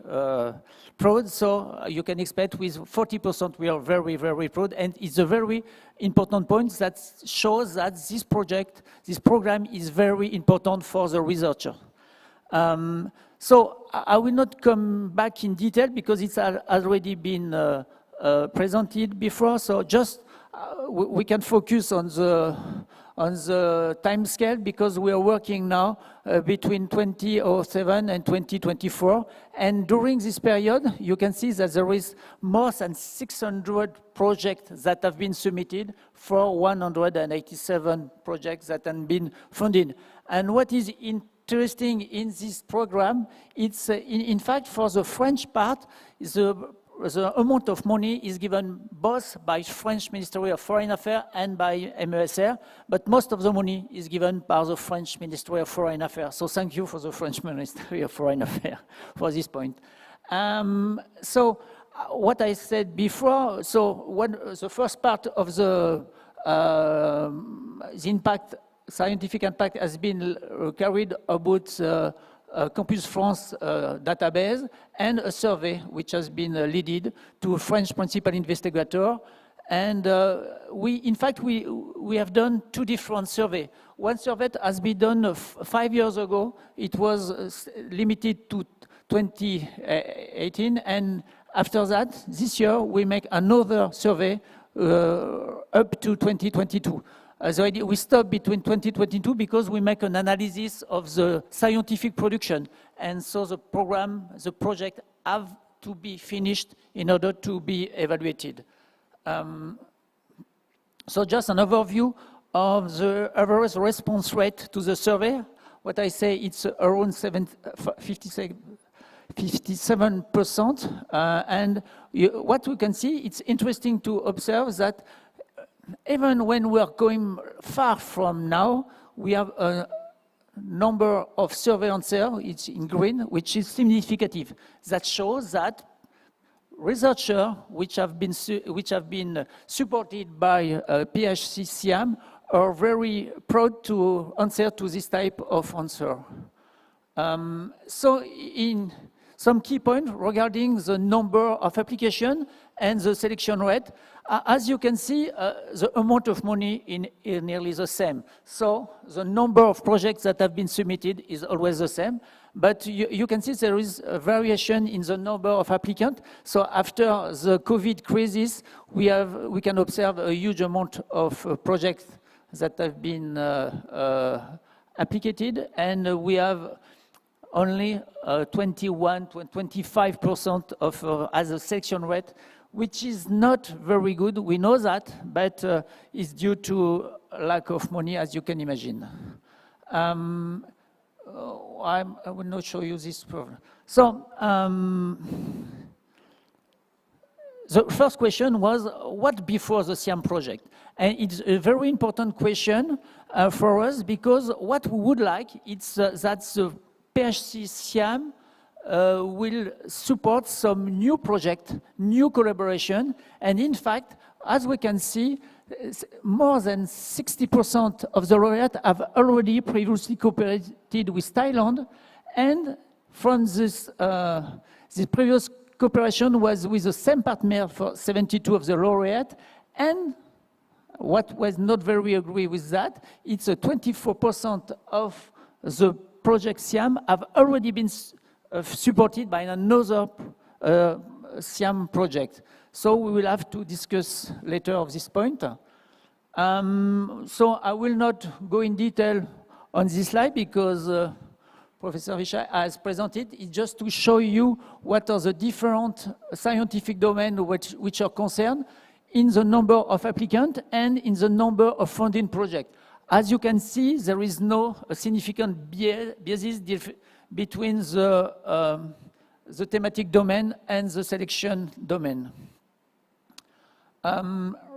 proud. So you can expect with 40%, we are very, very proud. And it's a very important point that shows that this project, this program is very important for the researcher. So I will not come back in detail because it's already been presented before. So just we can focus on the time scale because we are working now between 2007 and 2024. And during this period, you can see that there is more than 600 projects that have been submitted for 187 projects that have been funded. And what is interesting in this program, it's in fact for the French part, the amount of money is given both by French Ministry of Foreign Affairs and by MESR, but most of the money is given by the French Ministry of Foreign Affairs. So thank you for the French Ministry of Foreign Affairs for this point. So what I said before, so the first part of the impact, scientific impact has been carried about Campus France database and a survey which has been leaded to a French principal investigator. And in fact, we have done two different surveys. One survey has been done 5 years ago. It was limited to 2018. And after that, this year, we make another survey up to 2022. So we stop between 2022 because we make an analysis of the scientific production. And so the project have to be finished in order to be evaluated. So just an overview of the average response rate to the survey. What I say, it's around 57%. And what we can see, it's interesting to observe that even when we are going far from now, we have a number of survey answers, it's in green, which is significant. That shows that researchers which have been supported by PHC SIAM are very proud to answer to this type of answer. So in some key points regarding the number of applications and the selection rate, as you can see, the amount of money is nearly the same. So the number of projects that have been submitted is always the same. But you can see there is a variation in the number of applicants. So after the COVID crisis, we can observe a huge amount of projects that have been applicated, and we have only 21 to 25% of as a selection rate, which is not very good. We know that, but it's due to lack of money, as you can imagine. I will not show you this problem. So the first question was, what before the SIAM project? And it's a very important question for us, because what we would like is that the PHC SIAM will support some new project, new collaboration, and in fact, as we can see, more than 60% of the laureates have already previously cooperated with Thailand, and from this previous cooperation was with the same partner for 72 of the laureates, and what was not very agree with that, it's 24% of the project SIAM have already been supported by another SIAM project. So we will have to discuss later of this point. So I will not go in detail on this slide because Professor Vishai has presented. It's just to show you what are the different scientific domains which are concerned in the number of applicants and in the number of funding projects. As you can see, there is no significant basis between the thematic domain and the selection domain.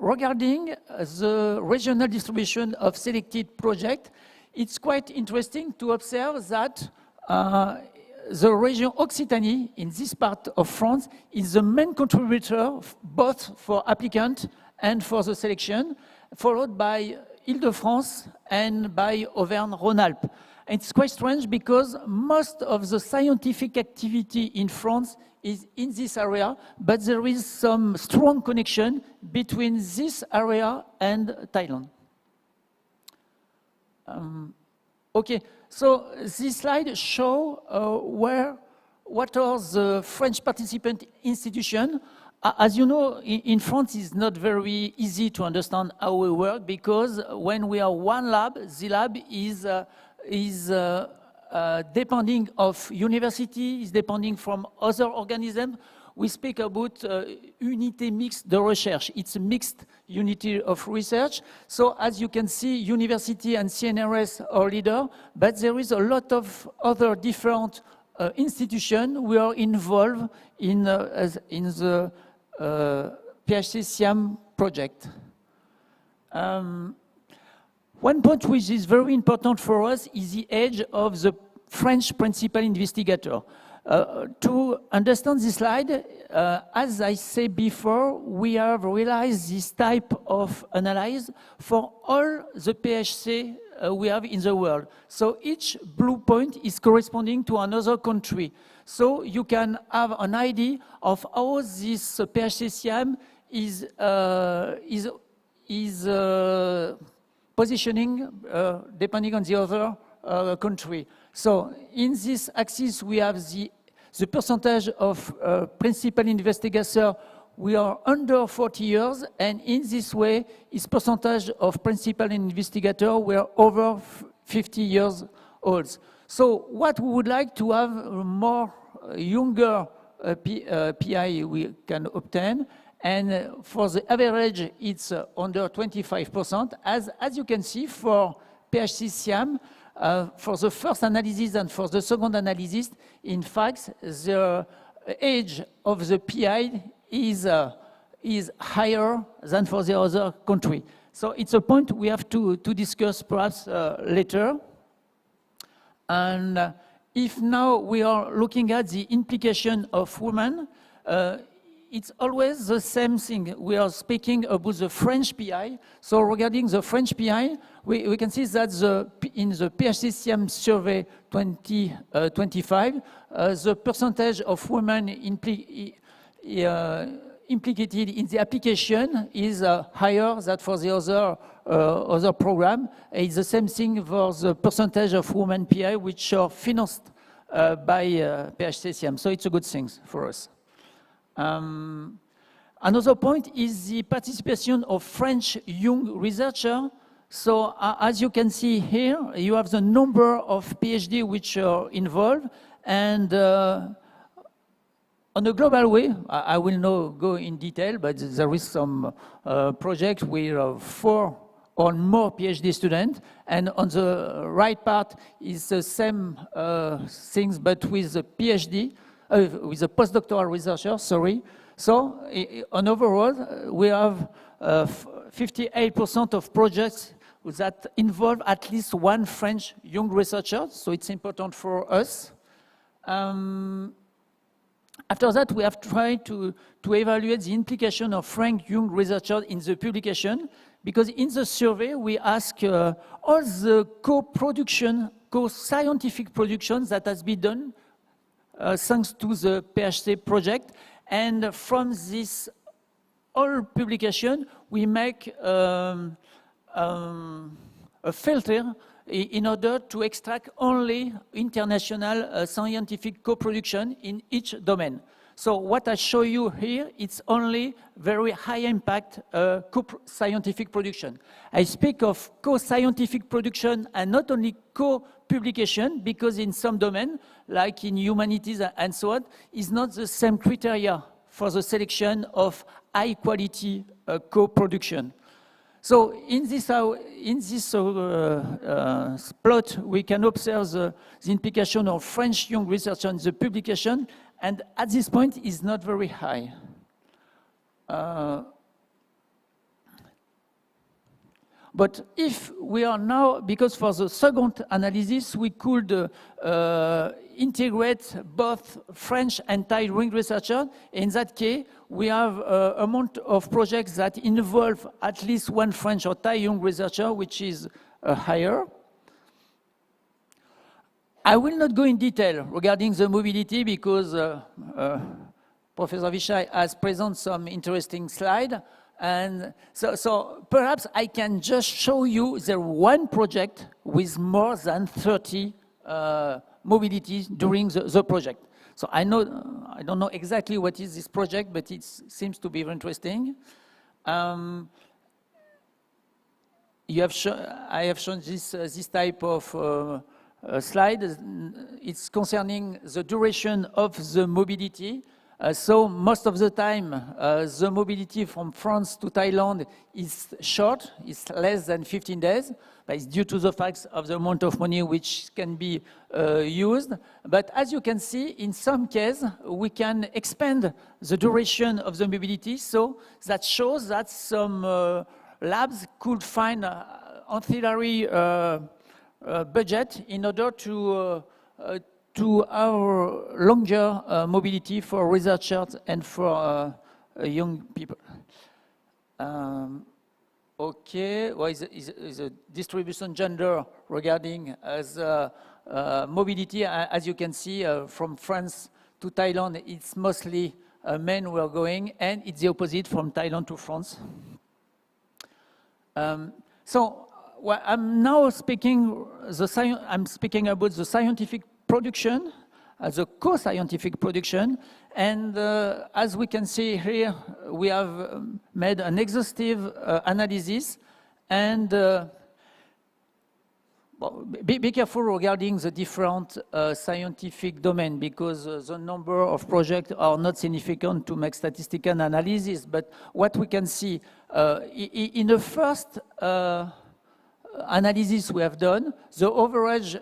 Regarding the regional distribution of selected projects, it's quite interesting to observe that the region Occitanie in this part of France is the main contributor both for applicants and for the selection, followed by Île-de-France and by Auvergne-Rhône-Alpes. It's quite strange because most of the scientific activity in France is in this area, but there is some strong connection between this area and Thailand. Okay, so this slide shows what are the French participant institutions. As you know, in France, it's not very easy to understand how we work because when we are one lab, the lab is depending of university, is depending from other organisms. We speak about unité mixte de recherche. It's a mixed unity of research. So as you can see, university and CNRS are leader, but there is a lot of other different institutions who are involved in the PHC SIAM project. One point which is very important for us is the age of the French principal investigator. To understand this slide, as I said before, we have realized this type of analysis for all the PHC we have in the world. So each blue point is corresponding to another country. So you can have an idea of how this PHC SIAM is positioning depending on the other country. So in this axis, we have the percentage of principal investigators we are under 40 years, and in this way, its percentage of principal investigators were over 50 years old. So what we would like to have more younger PI we can obtain, and for the average, it's under 25%. As you can see, for PHC SIAM, for the first analysis and for the second analysis, in fact, the age of the PI is higher than for the other country. So it's a point we have to discuss perhaps later. And if now we are looking at the implication of women, it's always the same thing. We are speaking about the French PI. So regarding the French PI, we can see that in the PHC SIAM survey 2025, the percentage of women implicated in the application is higher than for the other program. It's the same thing for the percentage of women PI which are financed by PHC SIAM. So it's a good thing for us. Another point is the participation of French young researchers. So as you can see here, you have the number of PhD which are involved, and on a global way, I will not go in detail, but there is some project with 4 or more PhD students, and on the right part is the same things, but with a PhD, with a postdoctoral researcher, sorry. So on overall, we have 58% of projects that involve at least one French young researcher, so it's important for us. After that, we have tried to evaluate the implication of French young researchers in the publication, because in the survey, we ask all the co-production, co-scientific productions that has been done thanks to the PHC project. And from this all publication, we make a filter in order to extract only international scientific co-production in each domain. So what I show you here, it's only very high impact co-scientific production. I speak of co-scientific production and not only co-publication, because in some domains, like in humanities and so on, is not the same criteria for the selection of high quality co-production. So in this plot, we can observe the implication of French young research on the publication, and at this point is not very high. But if we are now, because for the second analysis, we could integrate both French and Thai young researchers. In that case, we have an amount of projects that involve at least one French or Thai young researcher, which is higher. I will not go in detail regarding the mobility because Professor Vishai has presented some interesting slide. And so perhaps I can just show you the one project with more than 30 mobilities during the project. So I don't know exactly what is this project, but it seems to be very interesting. I have shown this type of slide. It's concerning the duration of the mobility. So most of the time, the mobility from France to Thailand is short. It's less than 15 days. But it's due to the fact of the amount of money which can be used. But as you can see, in some cases, we can expand the duration of the mobility. So that shows that some labs could find ancillary budget in order to our longer mobility for researchers and for young people. Okay, well, is a distribution gender regarding as mobility. As you can see, from France to Thailand, it's mostly men who are going, and it's the opposite from Thailand to France. So well, I'm now speaking. I'm speaking about the scientific production, the co-scientific production, and as we can see here, we have made an exhaustive analysis, and well, be careful regarding the different scientific domain, because the number of projects are not significant to make statistical analysis. But what we can see in the first analysis we have done, the average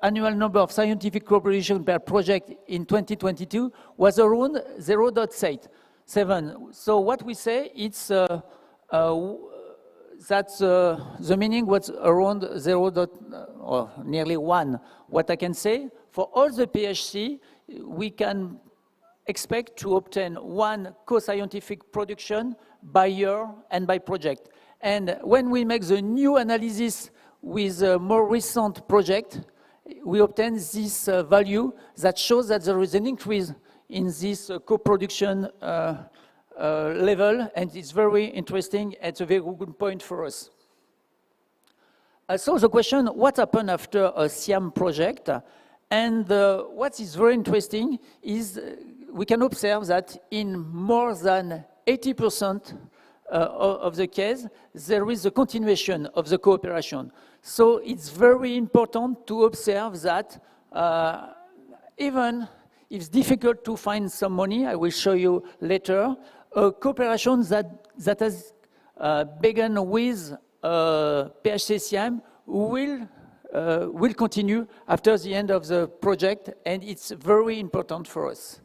annual number of scientific cooperation per project in 2022 was around 0.7. So what we say, it's that the meaning was around 0. Or nearly 1. What I can say, for all the PHC, we can expect to obtain 1 co-scientific production by year and by project. And when we make the new analysis with a more recent project, we obtain this value that shows that there is an increase in this co-production level, and it's very interesting. It's a very good point for us. So the question, what happened after a SIAM project? And what is very interesting is we can observe that in more than 80% of the case, there is a continuation of the cooperation. So it's very important to observe that even if it's difficult to find some money, I will show you later, a cooperation that has begun with PHC SIAM will continue after the end of the project, and it's very important for us.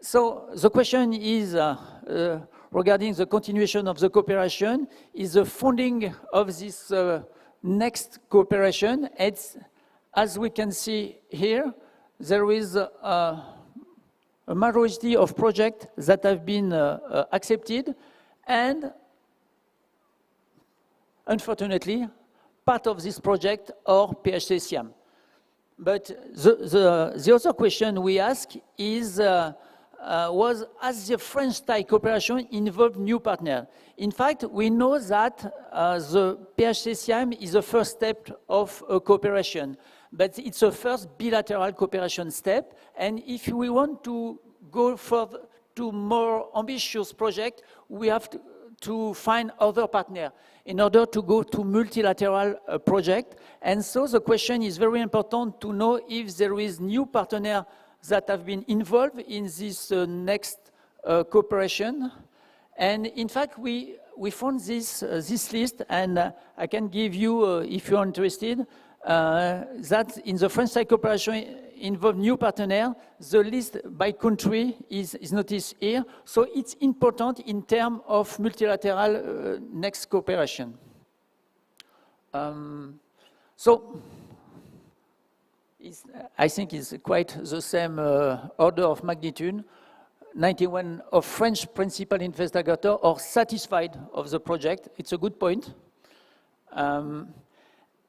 So the question is regarding the continuation of the cooperation, is the funding of this next cooperation. It's, as we can see here, there is a majority of projects that have been accepted, and unfortunately, part of this project are PHC SIAM. But the other question we ask is, has the French-Thai cooperation involved new partners? In fact, we know that the PHC SIAM is the first step of a cooperation, but it's a first bilateral cooperation step. And if we want to go further to more ambitious project, we have to find other partners in order to go to multilateral project. And so the question is very important to know if there is new partner that have been involved in this next cooperation. And in fact, we found this list, and I can give you, if you're interested, that in the French-Thai cooperation involve new partner. The list by country is noticed here. So it's important in terms of multilateral next cooperation. So I think it's quite the same order of magnitude. 91 of French principal investigators are satisfied of the project. It's a good point.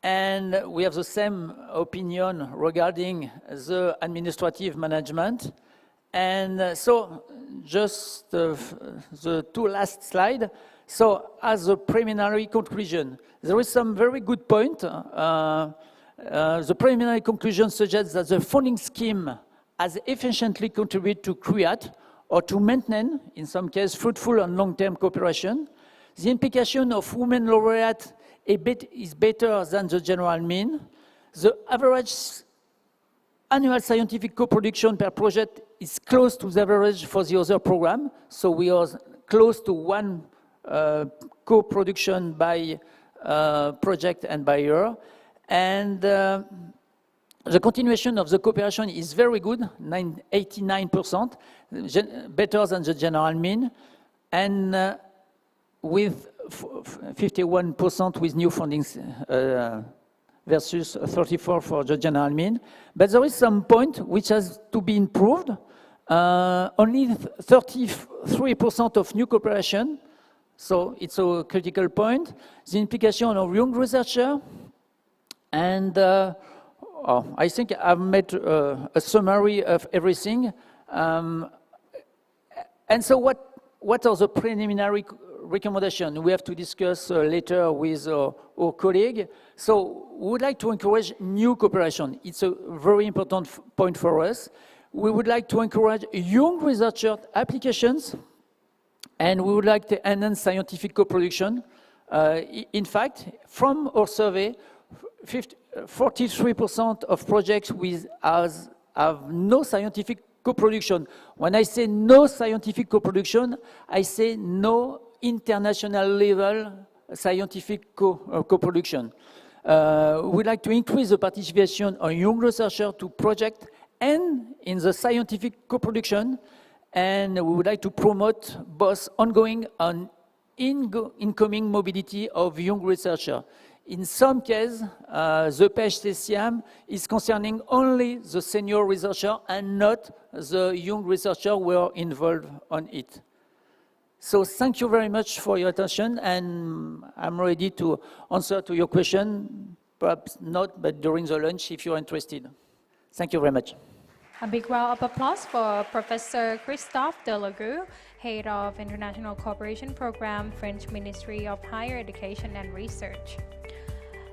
and we have the same opinion regarding the administrative management. And so just the two last slide. So as a preliminary conclusion, there is some very good point. The preliminary conclusion suggests that the funding scheme has efficiently contributed to create or to maintain, in some cases, fruitful and long-term cooperation. The implication of women laureates is better than the general mean. The average annual scientific co-production per project is close to the average for the other program. So we are close to one co-production by project and by year. And the continuation of the cooperation is very good, 89%, better than the general mean, and with 51% with new fundings versus 34% for the general mean. But there is some point which has to be improved. Only 33% of new cooperation, so it's a critical point. The implication of young researcher, and I think I've made a summary of everything. And so what are the preliminary recommendations? We have to discuss later with our colleague. So we would like to encourage new cooperation. It's a very important point for us. We would like to encourage young researcher applications, and we would like to enhance scientific co-production. In fact, from our survey, 43% of projects have no scientific co-production. When I say no scientific co-production, I say no international level scientific co-production. We'd like to increase the participation of young researchers to projects and in the scientific co-production, and we would like to promote both ongoing and incoming mobility of young researchers. In some cases, the PHC SIAM is concerning only the senior researcher and not the young researcher who are involved on it. So thank you very much for your attention, and I'm ready to answer to your question, perhaps not, but during the lunch if you're interested. Thank you very much. A big round of applause for Professor Christophe Delague, Head of International Cooperation Program, French Ministry of Higher Education and Research.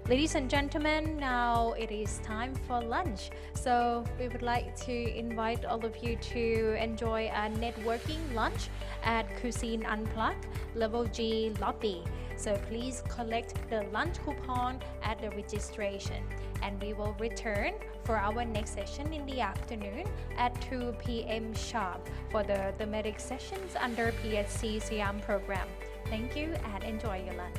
Ladies and gentlemen, now it is time for lunch. So we would like to invite all of you to enjoy a networking lunch at Cuisine Unplugged, Level G lobby. So please collect the lunch coupon at the registration. And we will return for our next session in the afternoon at 2 p.m. sharp for the thematic sessions under PHC SIAM program. Thank you and enjoy your lunch.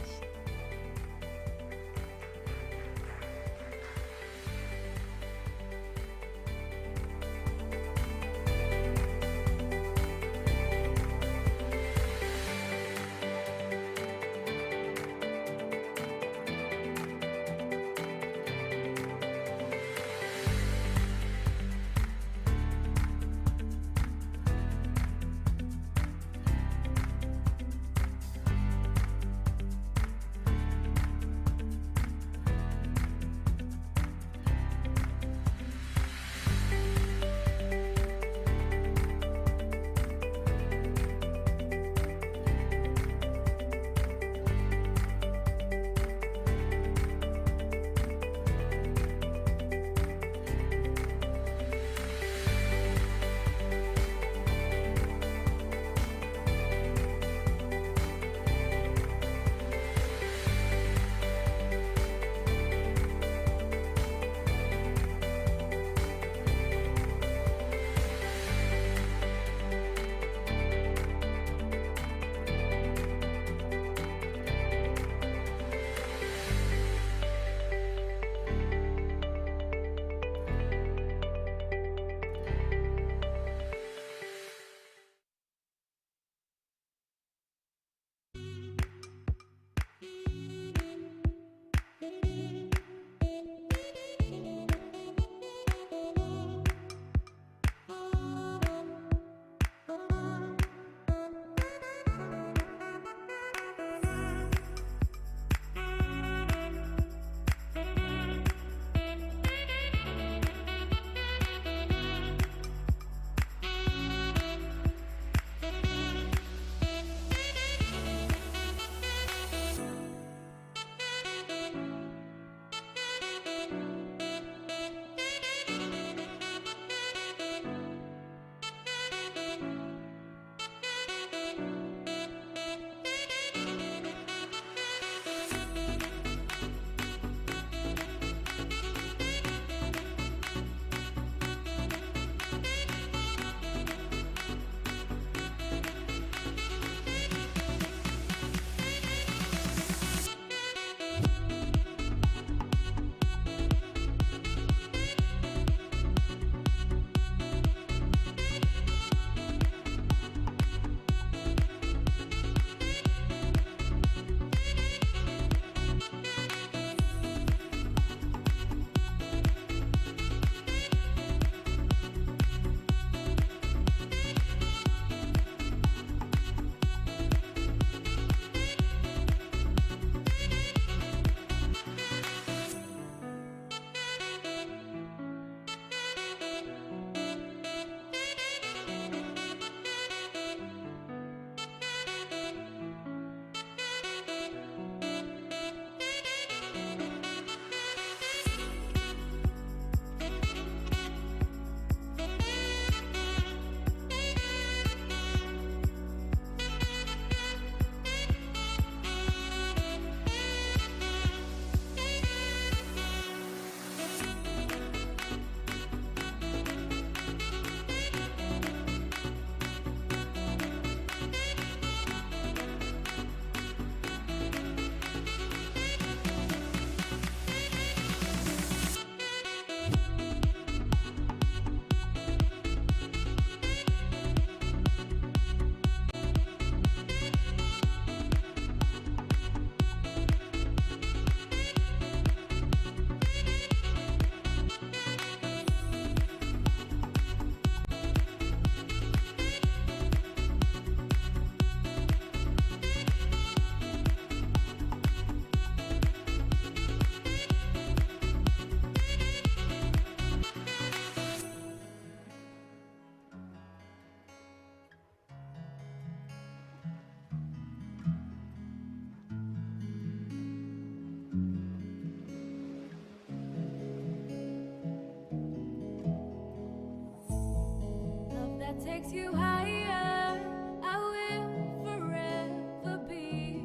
takes you higher, I will forever be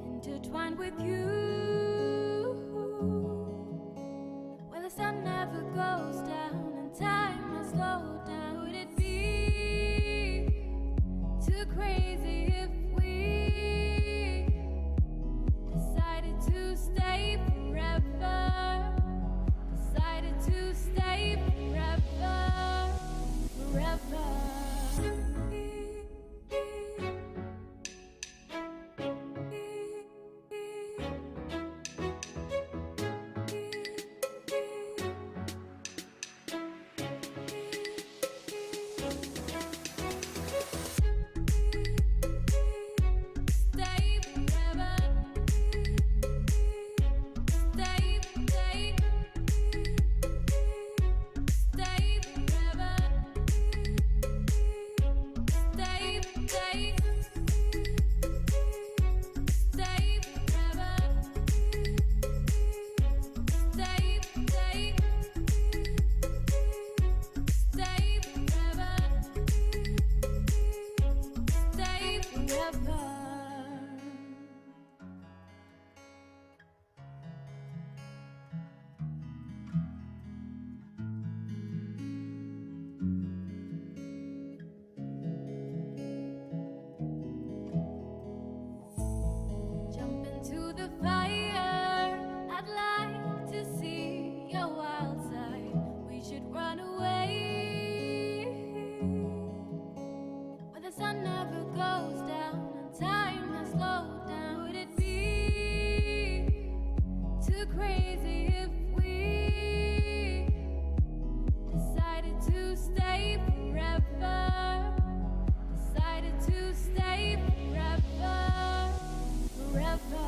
intertwined with you. Where the sun never goes down and time has slowed down. Would it be too crazy if we decided to stay forever? Decided to stay forever, forever. Stay forever. Stay, stay. Stay forever. Stay, stay. Stay forever. Stay, stay. Stay forever. Stay forever. Jump into the fire. I'd like to see your wild side. We should run away where the sun never goes down and time has slowed down. Would it be too crazy if we decided to stay forever? Decided to stay forever, forever.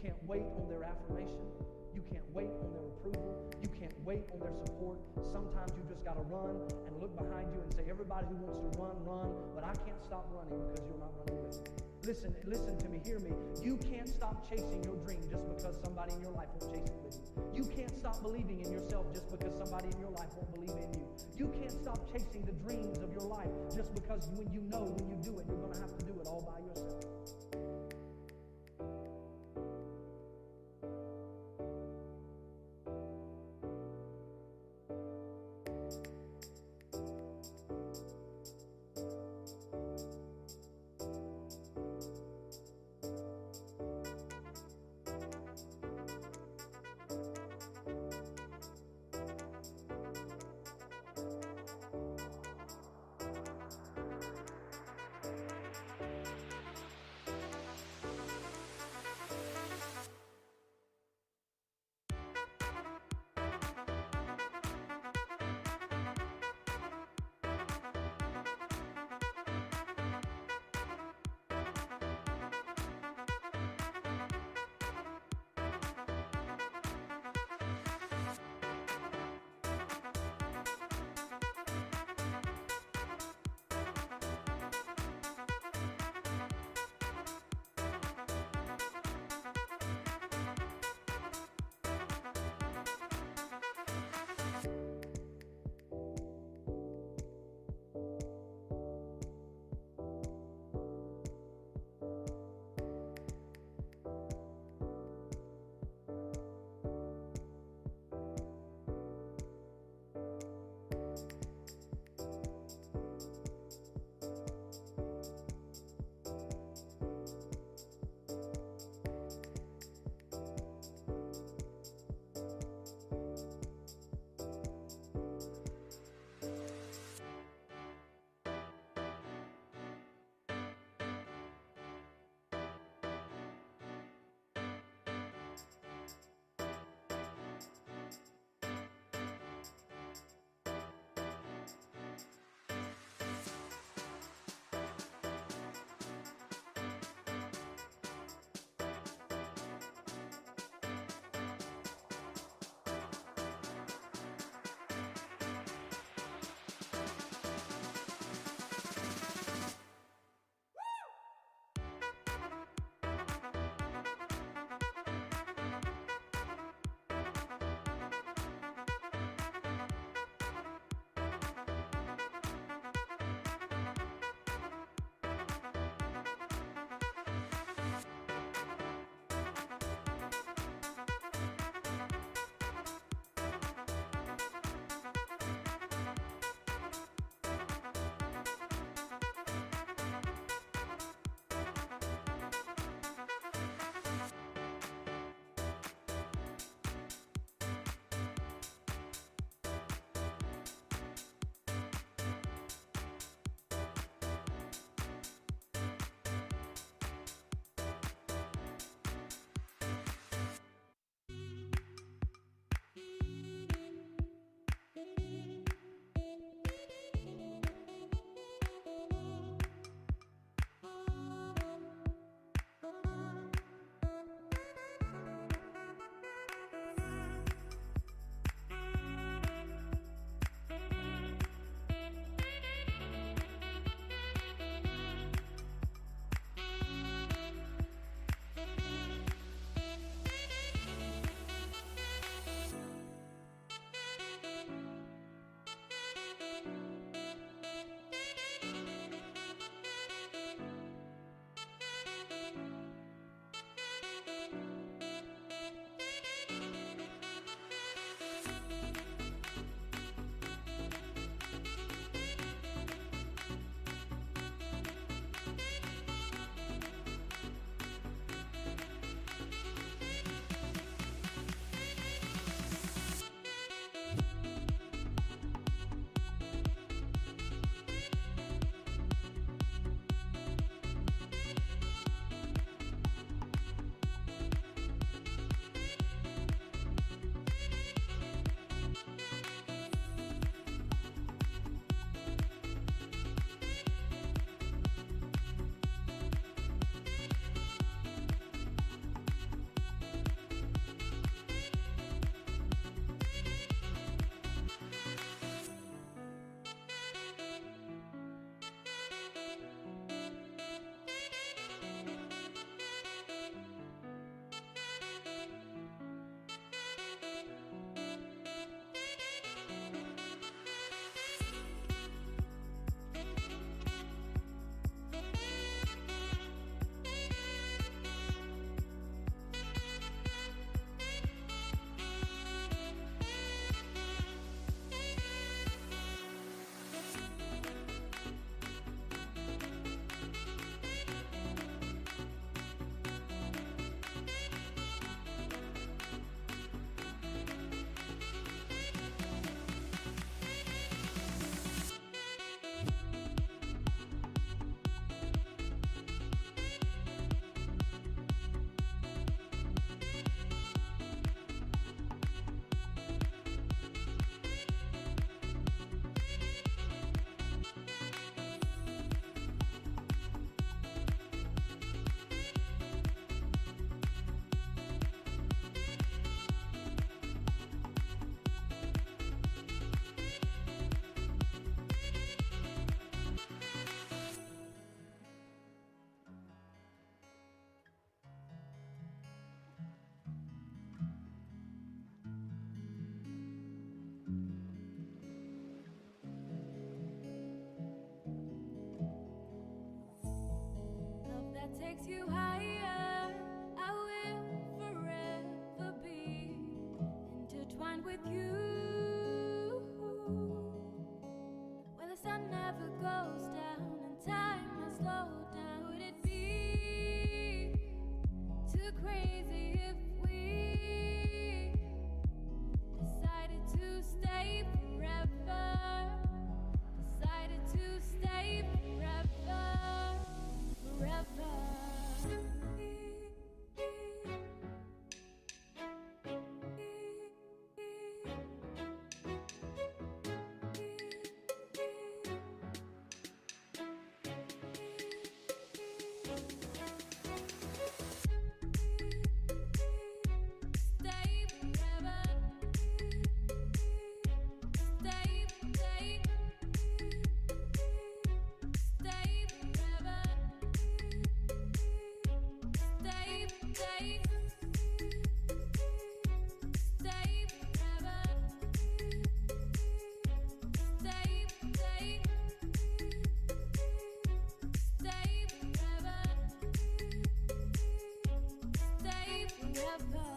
can't wait on their affirmation. You can't wait on their approval. You can't wait on their support. Sometimes you just got to run and look behind you and say, everybody who wants to run, run, but I can't stop running because you're not running with me. Listen to me, hear me. You can't stop chasing your dream just because somebody in your life won't chase it with you. You can't stop believing in yourself just because somebody in your life won't believe in you. You can't stop chasing the dreams of your life just because when you know when you do it, you're going to have to do it all by yourself. takes you higher. I will forever be intertwined with you. Where the sun never goes down and time has slowed down. Would it be too crazy if we decided to stay forever? Decided to stay forever, forever. Stay forever. Stay, stay. Stay forever. Stay, stay. Stay forever. Stay, stay. Stay forever. Stay forever.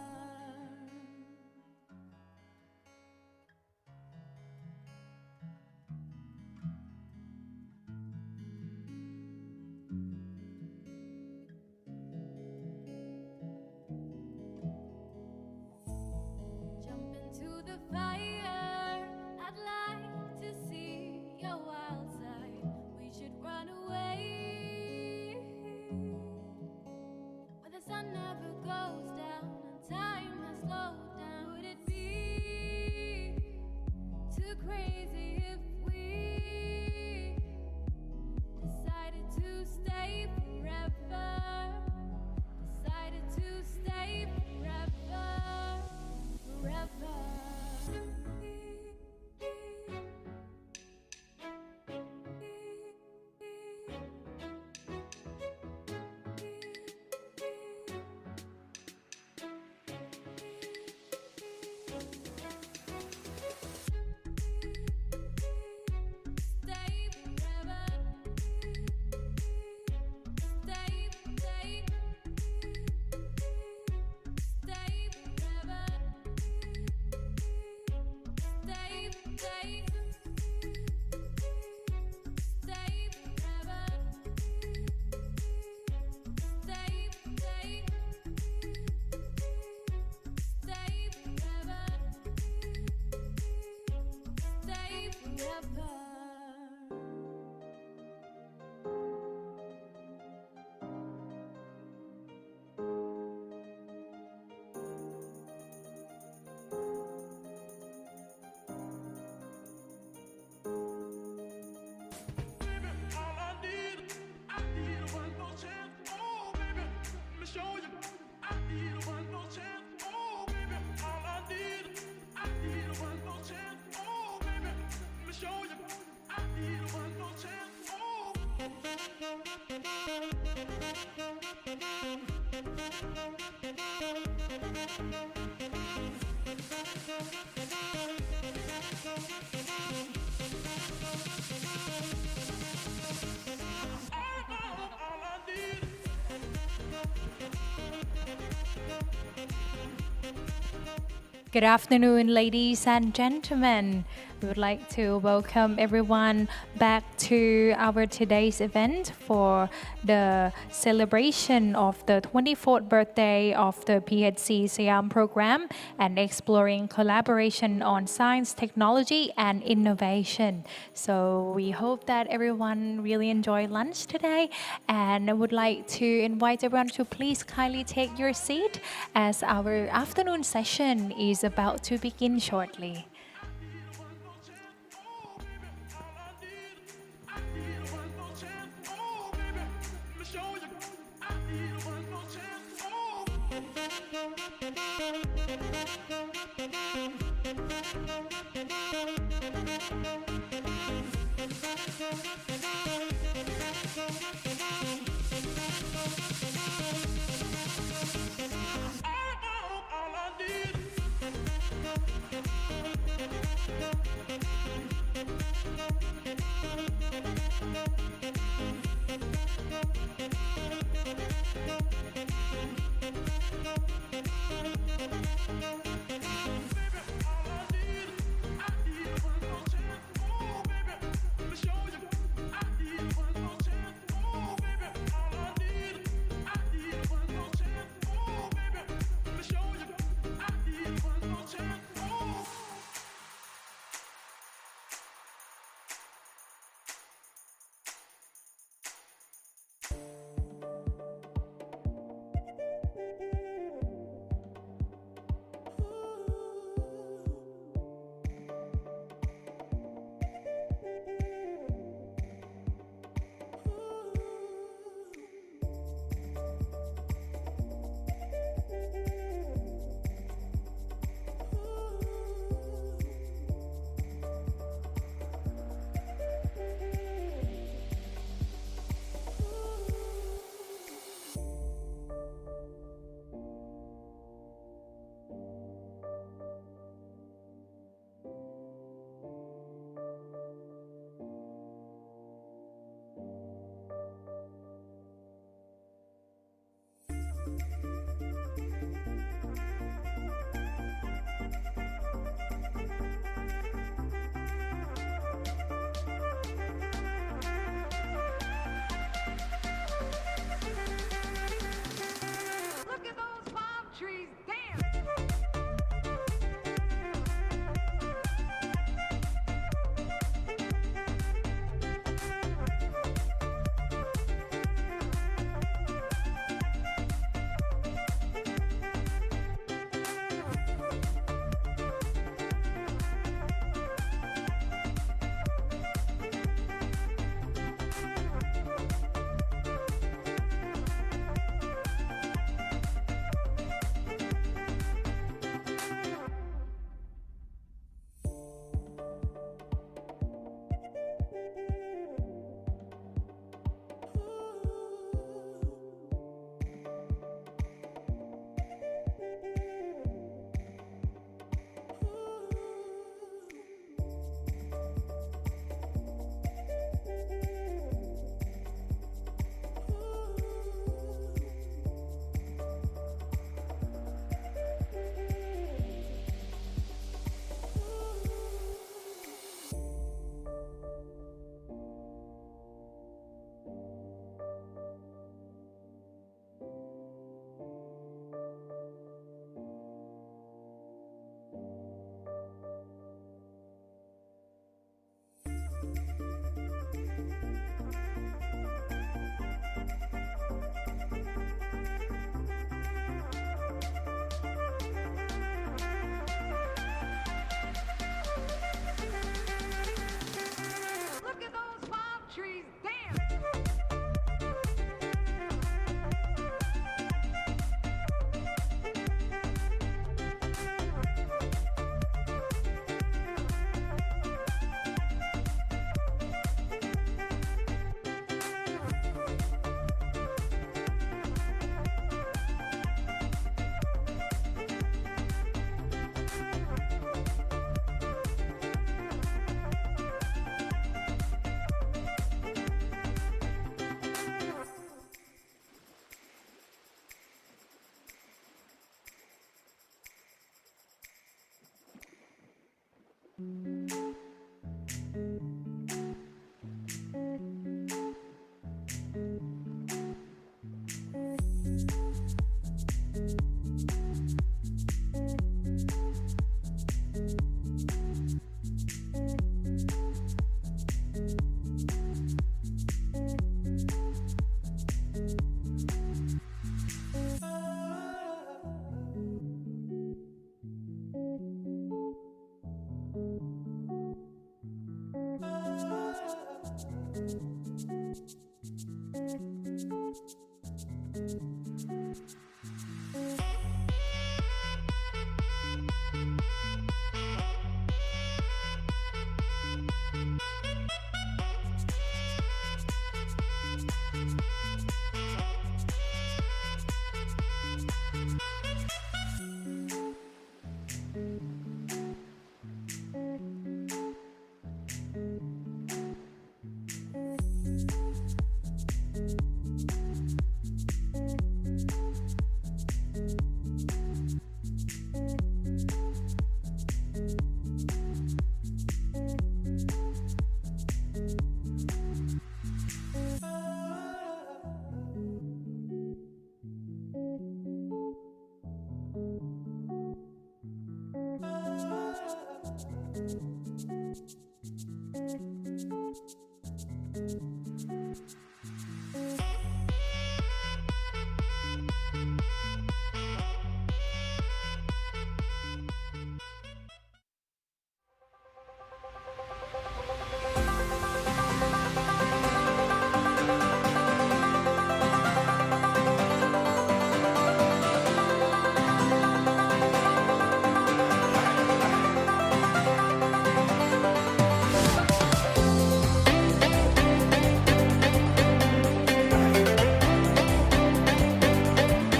Jump into the fire. I'd like to see your wild side. We should run away. Where the sun never goes down and time has slowed down. Would it be too crazy if we decided to stay forever? Decided to stay forever, forever. Stay forever. Stay, stay. Stay forever. Stay, stay. Stay forever. Stay, stay. Stay forever. Stay forever. All I need one more chance. Oh, baby, let me show you. I need one more chance. Oh, baby, all I need one more chance. Oh, baby, let me show you. I need one more chance. Oh. All I need. Good afternoon, ladies and gentlemen. We would like to welcome everyone back to our today's event for the celebration of the 24th birthday of the PHC SIAM program and exploring collaboration on science, technology, and innovation. So we hope that everyone really enjoyed lunch today, and I would like to invite everyone to please kindly take your seat as our afternoon session is about to begin shortly.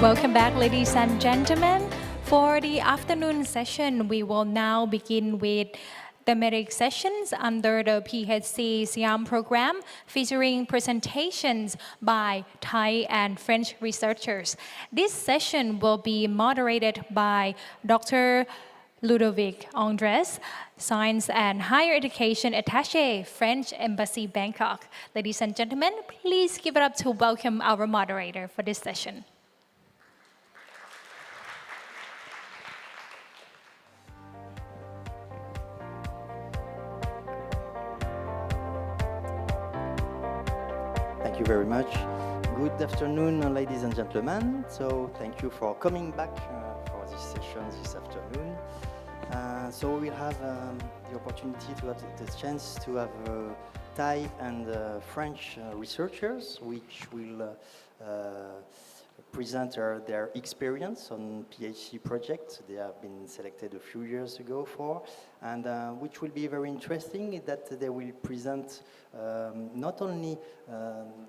Welcome back, ladies and gentlemen. For the afternoon session, we will now begin with thematic sessions under the PHC SIAM program, featuring presentations by Thai and French researchers. This session will be moderated by Dr. Ludovic Andres, Science and Higher Education Attaché, French Embassy, Bangkok. Ladies and gentlemen, please give it up to welcome our moderator for this session. Thank you very much. Good afternoon, ladies and gentlemen. So thank you for coming back for this session this afternoon. So we'll have the opportunity to have the chance to have Thai and French researchers, which will present their experience on PHC projects they have been selected a few years ago for, and which will be very interesting that they will present not only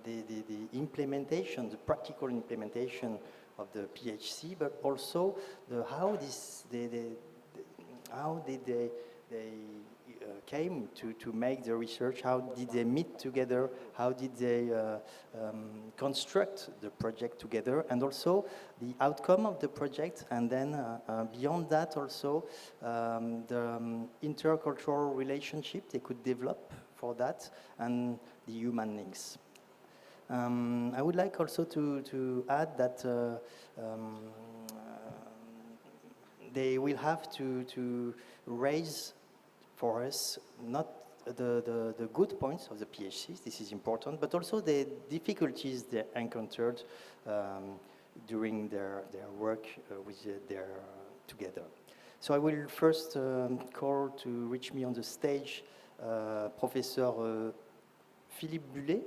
the implementation, the practical implementation of the PHC, but also how did they came to make the research, how did they meet together, how did they construct the project together, and also the outcome of the project, and then beyond that also the intercultural relationship they could develop for that, and the human links. I would like also to add that they will have to raise for us not the good points of the PHCs, this is important, but also the difficulties they encountered during their work together. So I will first call to reach me on the stage Professor Philippe Bullet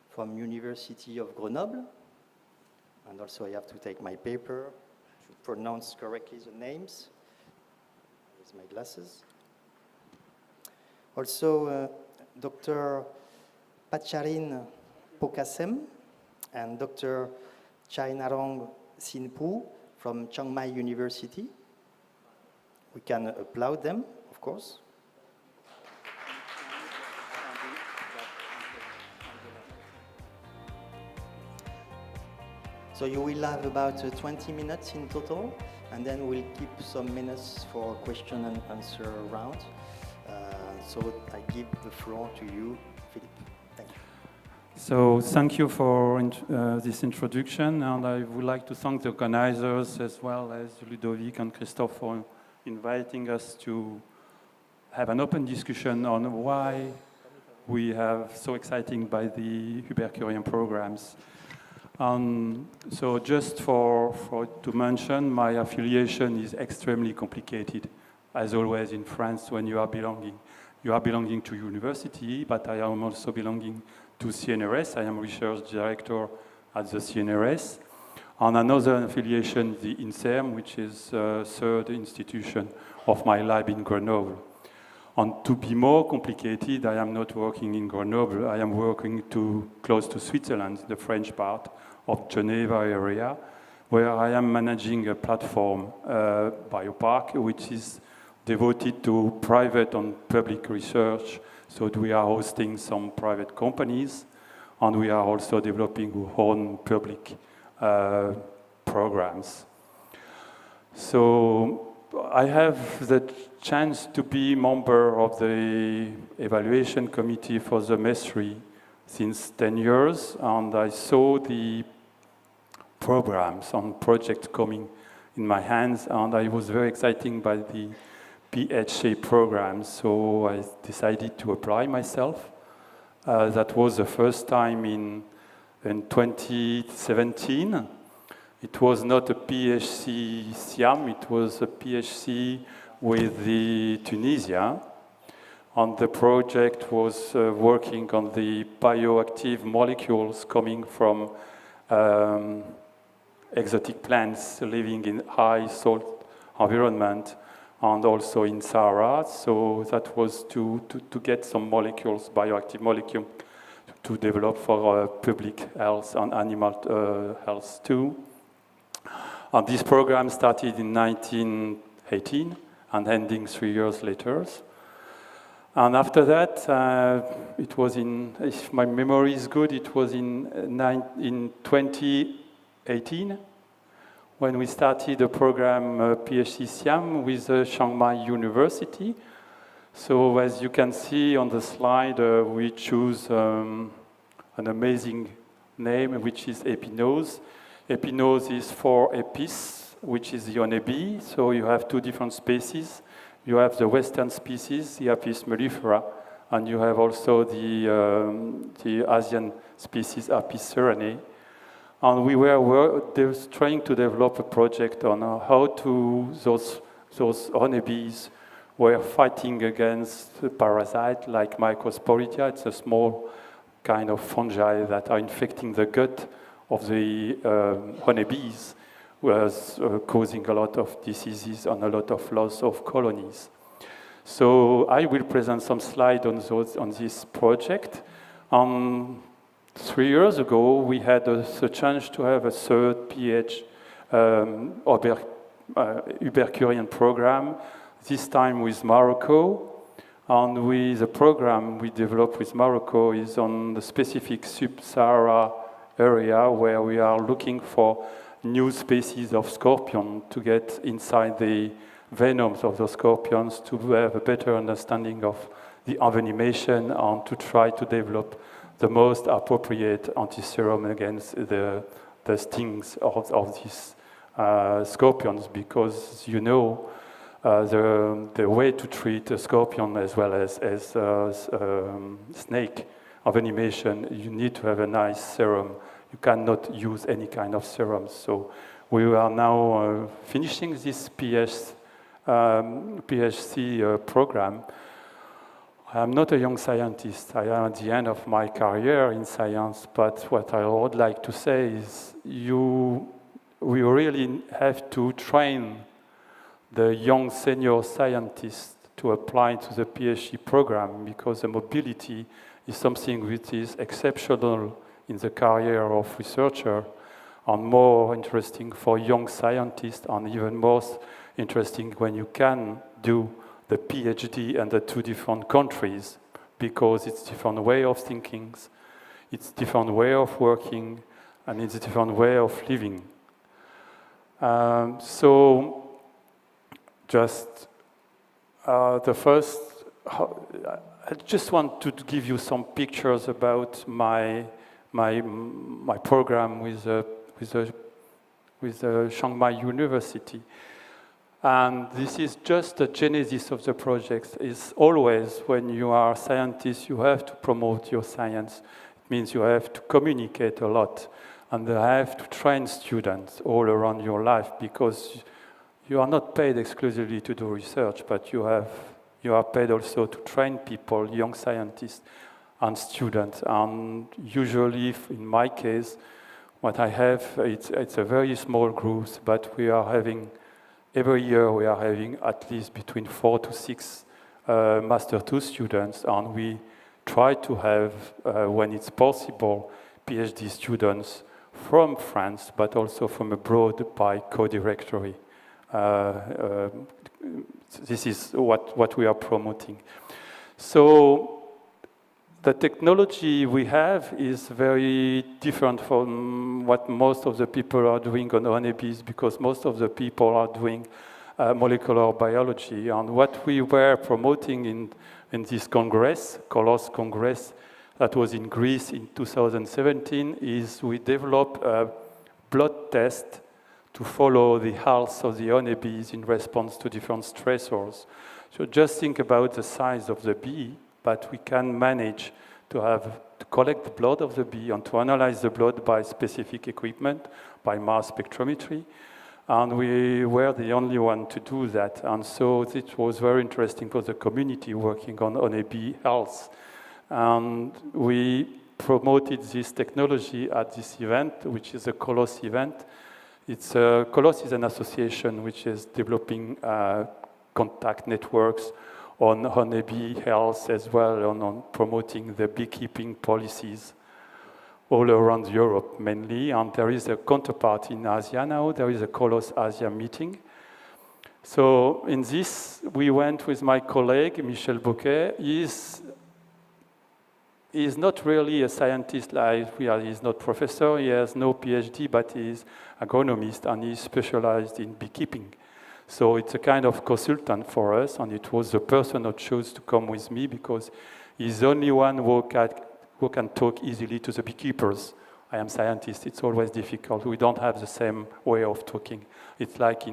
from University of Grenoble, and also I have to take my paper to pronounce correctly the names. Here's my glasses. Also, Dr. Pacharin Pokasem and Dr. Chainarong Sinpu from Chiang Mai University. We can applaud them, of course. So you will have about 20 minutes in total, and then we'll keep some minutes for question and answer round. So I give the floor to you, Philippe. Thank you. So thank you for this introduction, and I would like to thank the organizers as well as Ludovic and Christophe for inviting us to have an open discussion on why we have so exciting by the Hubert Curien programs. So just to mention, my affiliation is extremely complicated, as always in France when you are belonging to university, but I am also belonging to CNRS. I am research director at the CNRS. And another affiliation is the INSERM, which is the third institution of my lab in Grenoble. And to be more complicated, I am not working in Grenoble. I am working close to Switzerland, the French part of Geneva area, where I am managing a platform, Biopark, which is devoted to private and public research. So we are hosting some private companies, and we are also developing our own public programs. So I have the chance to be member of the evaluation committee for the MES3 since 10 years, and I saw the programs and projects coming in my hands, and I was very excited by the PHC program, so I decided to apply myself. That was the first time in 2017. It was not a PHC SIAM, it was a PHC with the Tunisia. And the project was working on the bioactive molecules coming from exotic plants living in high salt environment, and also in Sahara. So that was to get some molecules, bioactive molecules, to develop for public health and animal health too. And this program started in 1918 and ending 3 years later. And after that, it was in, if my memory is good, it was in 2018 when we started the program PHC SIAM with Chiang Mai University. So as you can see on the slide, we choose an amazing name, which is Epinose. Epinose is for Apis, which is the honeybee. So you have two different species. You have the western species, the Apis mellifera, and you have also the Asian species, Apis ceranae. And we were trying to develop a project on how those honeybees were fighting against the parasite like Mycosporidia. It's a small kind of fungi that are infecting the gut of the honeybees, was causing a lot of diseases and a lot of loss of colonies. So I will present some slides on this project. 3 years ago, we had the chance to have a third Ubercurian program, this time with Morocco. And the program we developed with Morocco is on the specific sub-Sahara area where we are looking for new species of scorpion to get inside the venoms of the scorpions to have a better understanding of the envenomation and to try to develop the most appropriate anti-serum against the stings of these scorpions, because you know the way to treat a scorpion as well as snake envenomation, you need to have a nice serum. You cannot use any kind of serum. So we are now finishing this PHC program. I'm not a young scientist. I am at the end of my career in science, but what I would like to say is we really have to train the young senior scientists to apply to the PhD program, because the mobility is something which is exceptional in the career of researcher and more interesting for young scientists, and even more interesting when you can do the PhD in the two different countries, because it's different way of thinking, it's different way of working, and it's a different way of living. So just the first, I just want to give you some pictures about my program with Chiang Mai University. And this is just the genesis of the project. Is always when you are a scientist, you have to promote your science. It means you have to communicate a lot, and you have to train students all around your life, because you are not paid exclusively to do research, but you are paid also to train people, young scientists and students. And usually, in my case, what I have, it's a very small group, but we are having, every year we are having at least between 4 to 6 Master 2 students, and we try to have, when it's possible, PhD students from France, but also from abroad by co-directory. This is what we are promoting. So the technology we have is very different from what most of the people are doing on honeybees, because most of the people are doing molecular biology. And what we were promoting in this Congress, Colos Congress, that was in Greece in 2017, is we developed a blood test to follow the health of the honeybees in response to different stressors. So just think about the size of the bee, but we can manage to collect the blood of the bee and to analyze the blood by specific equipment, by mass spectrometry. And we were the only one to do that. And so it was very interesting for the community working on honeybee health. And we promoted this technology at this event, which is a Colos event. Colos is an association which is developing contact networks on honeybee health, as well on promoting the beekeeping policies. all around Europe mainly, and there is a counterpart in Asia now. There is a Colos Asia meeting. So in this, we went with my colleague, Michel Bouquet. He's not really a scientist like we are. He's not professor, he has no PhD, but he's agronomist, and he's specialized in beekeeping. So it's a kind of consultant for us, and it was the person who chose to come with me because he's the only one who can talk easily to the beekeepers. I am scientist, it's always difficult. We don't have the same way of talking. It's like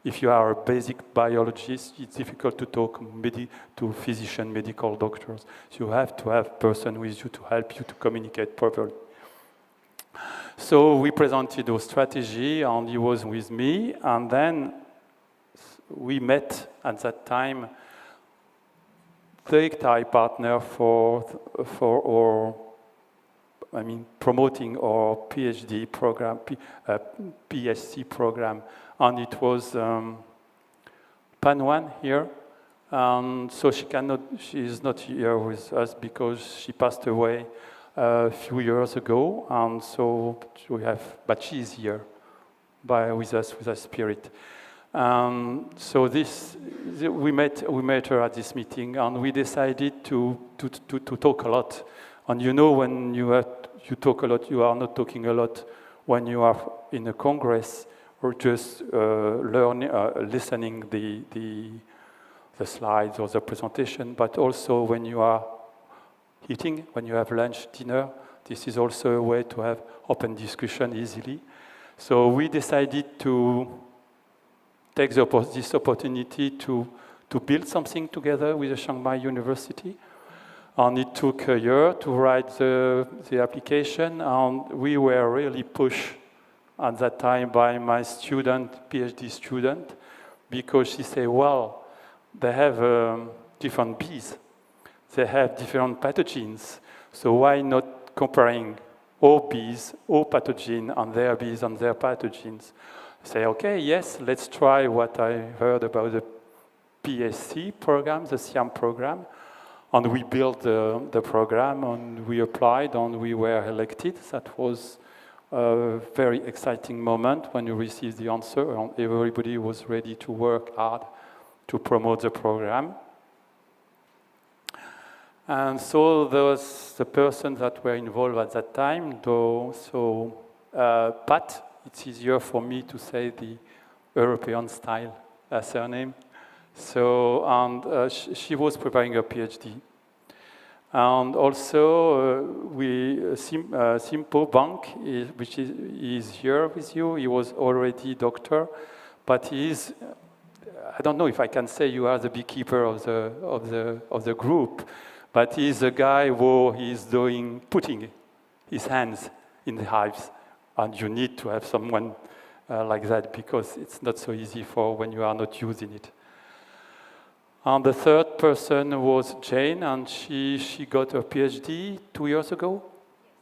if you are a basic biologist, it's difficult to talk to physician, medical doctors. So you have to have a person with you to help you to communicate properly. So we presented our strategy, and he was with me, and then we met at that time the Thai partner for our, promoting our PhD program, PHC program, and it was Panwan here. So she is not here with us because she passed away a few years ago, and so but she is here with us, with her spirit. So we met her at this meeting, and we decided to talk a lot. And you know, when you talk a lot, you are not talking a lot when you are in a congress or just listening the slides or the presentation, but also when you are eating, when you have lunch, dinner. This is also a way to have open discussion easily. So we decided to take this opportunity to build something together with the Chiang Mai University. And it took a year to write the application, and we were really pushed at that time by my PhD student, because she said, well, they have different bees, they have different pathogens, so why not comparing all bees, all pathogens, and their bees and their pathogens? Say, okay, yes, let's try what I heard about the PHC program, the SIAM program. And we built the program, and we applied, and we were elected. That was a very exciting moment when you received the answer, and everybody was ready to work hard to promote the program. And so there was the person that were involved at that time, Pat. It's easier for me to say the European style surname. So, and she was preparing a PhD. And also, Simpo Bank, which is here with you, he was already doctor, but he is, I don't know if I can say you are the beekeeper of the group, but he is a guy who is putting his hands in the hives. And you need to have someone like that, because it's not so easy for when you are not using it. And the third person was Jane, and she got her PhD 2 years ago.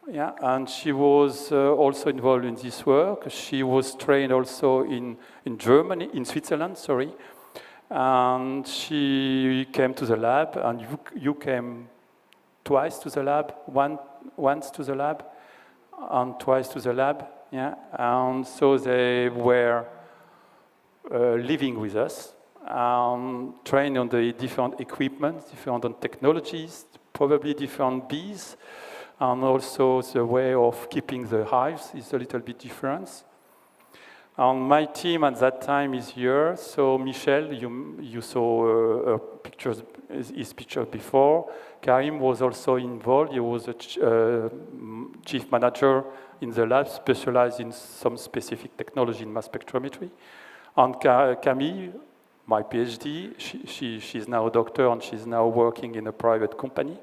Yeah, and she was also involved in this work. She was trained also in Germany, in Switzerland, sorry. And she came to the lab, and you came twice to the lab, once to the lab, and twice to the lab, yeah. And so they were living with us, trained on the different equipment, different technologies, probably different bees, and also the way of keeping the hives is a little bit different. And my team at that time is here. So Michel, you saw his picture before. Karim was also involved. He was a chief manager in the lab, specialized in some specific technology in mass spectrometry. And Camille, my PhD, she's now a doctor, and she's now working in a private company.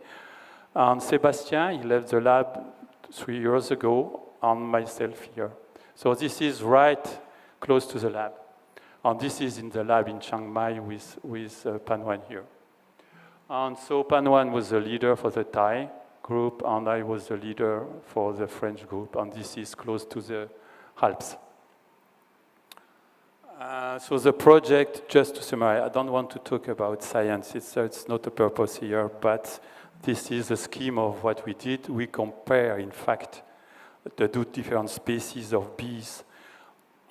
And Sébastien, he left the lab 3 years ago, and myself here. So this is right close to the lab. And this is in the lab in Chiang Mai with Panwan here. And so Panwan was the leader for the Thai group, and I was the leader for the French group. And this is close to the Alps. So the project, just to summarize, I don't want to talk about science. It's not the purpose here, but this is a scheme of what we did. We compare, in fact, the two different species of bees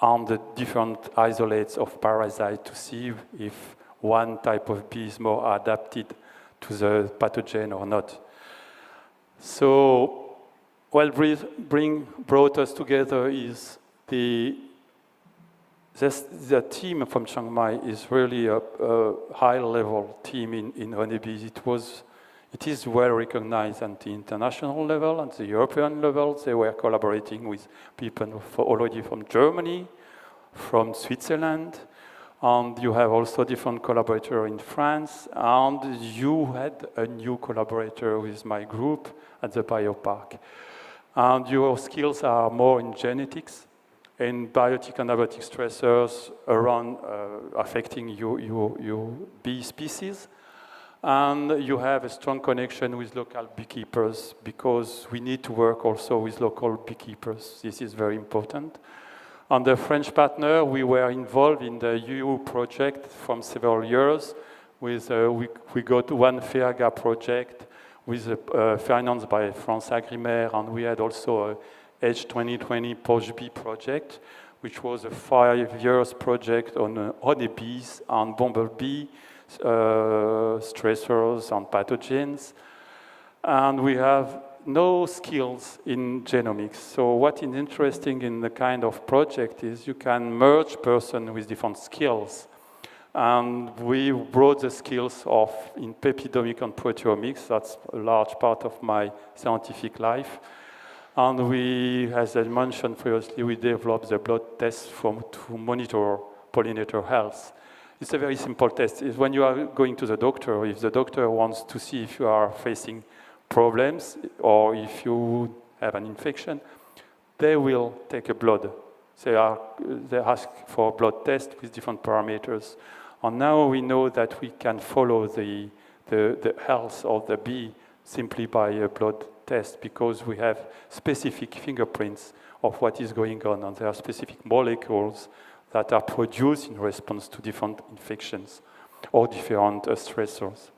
on the different isolates of parasite to see if one type of bee is more adapted to the pathogen or not. So what brought us together is the team from Chiang Mai is really a high-level team in honeybees. It is well recognized at the international level, at the European level. They were collaborating with people already from Germany, from Switzerland, and you have also different collaborators in France, and you had a new collaborator with my group at the Biopark. And your skills are more in genetics, in biotic and abiotic stressors around affecting your bee species. And you have a strong connection with local beekeepers because we need to work also with local beekeepers. This is very important. On the French partner, we were involved in the EU project from several years. We got one FEAGA project with financed by France Agrimaire, and we had also a H2020 Poche-Bee project, which was a 5 years project on honeybees and bumblebee, stressors and pathogens. And we have no skills in genomics. So what is interesting in the kind of project is you can merge person with different skills. And we brought the skills of in peptidomics and proteomics. That's a large part of my scientific life. And we, as I mentioned previously, we developed the blood test to monitor pollinator health. It's a very simple test. It's when you are going to the doctor, if the doctor wants to see if you are facing problems or if you have an infection, they will take a blood. They ask for a blood test with different parameters. And now we know that we can follow the health of the bee simply by a blood test because we have specific fingerprints of what is going on, and there are specific molecules that are produced in response to different infections or different stressors.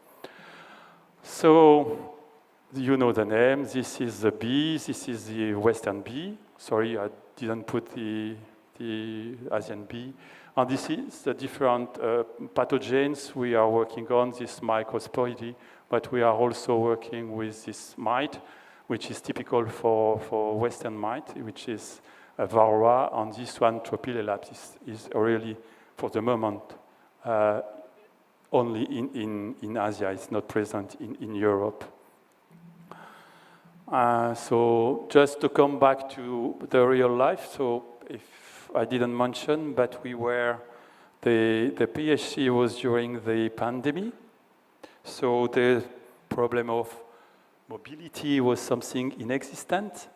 So you know the name. This is the bee. This is the Western bee. Sorry, I didn't put the Asian bee. And this is the different pathogens we are working on, this Mycosporidae, but we are also working with this mite, which is typical for Western mite, which is Varroa, and this one, Tropilelaps, is really, for the moment, only in Asia. It's not present in Europe. So just to come back to the real life, so if I didn't mention, but we were, the PHC was during the pandemic, so the problem of mobility was something inexistent,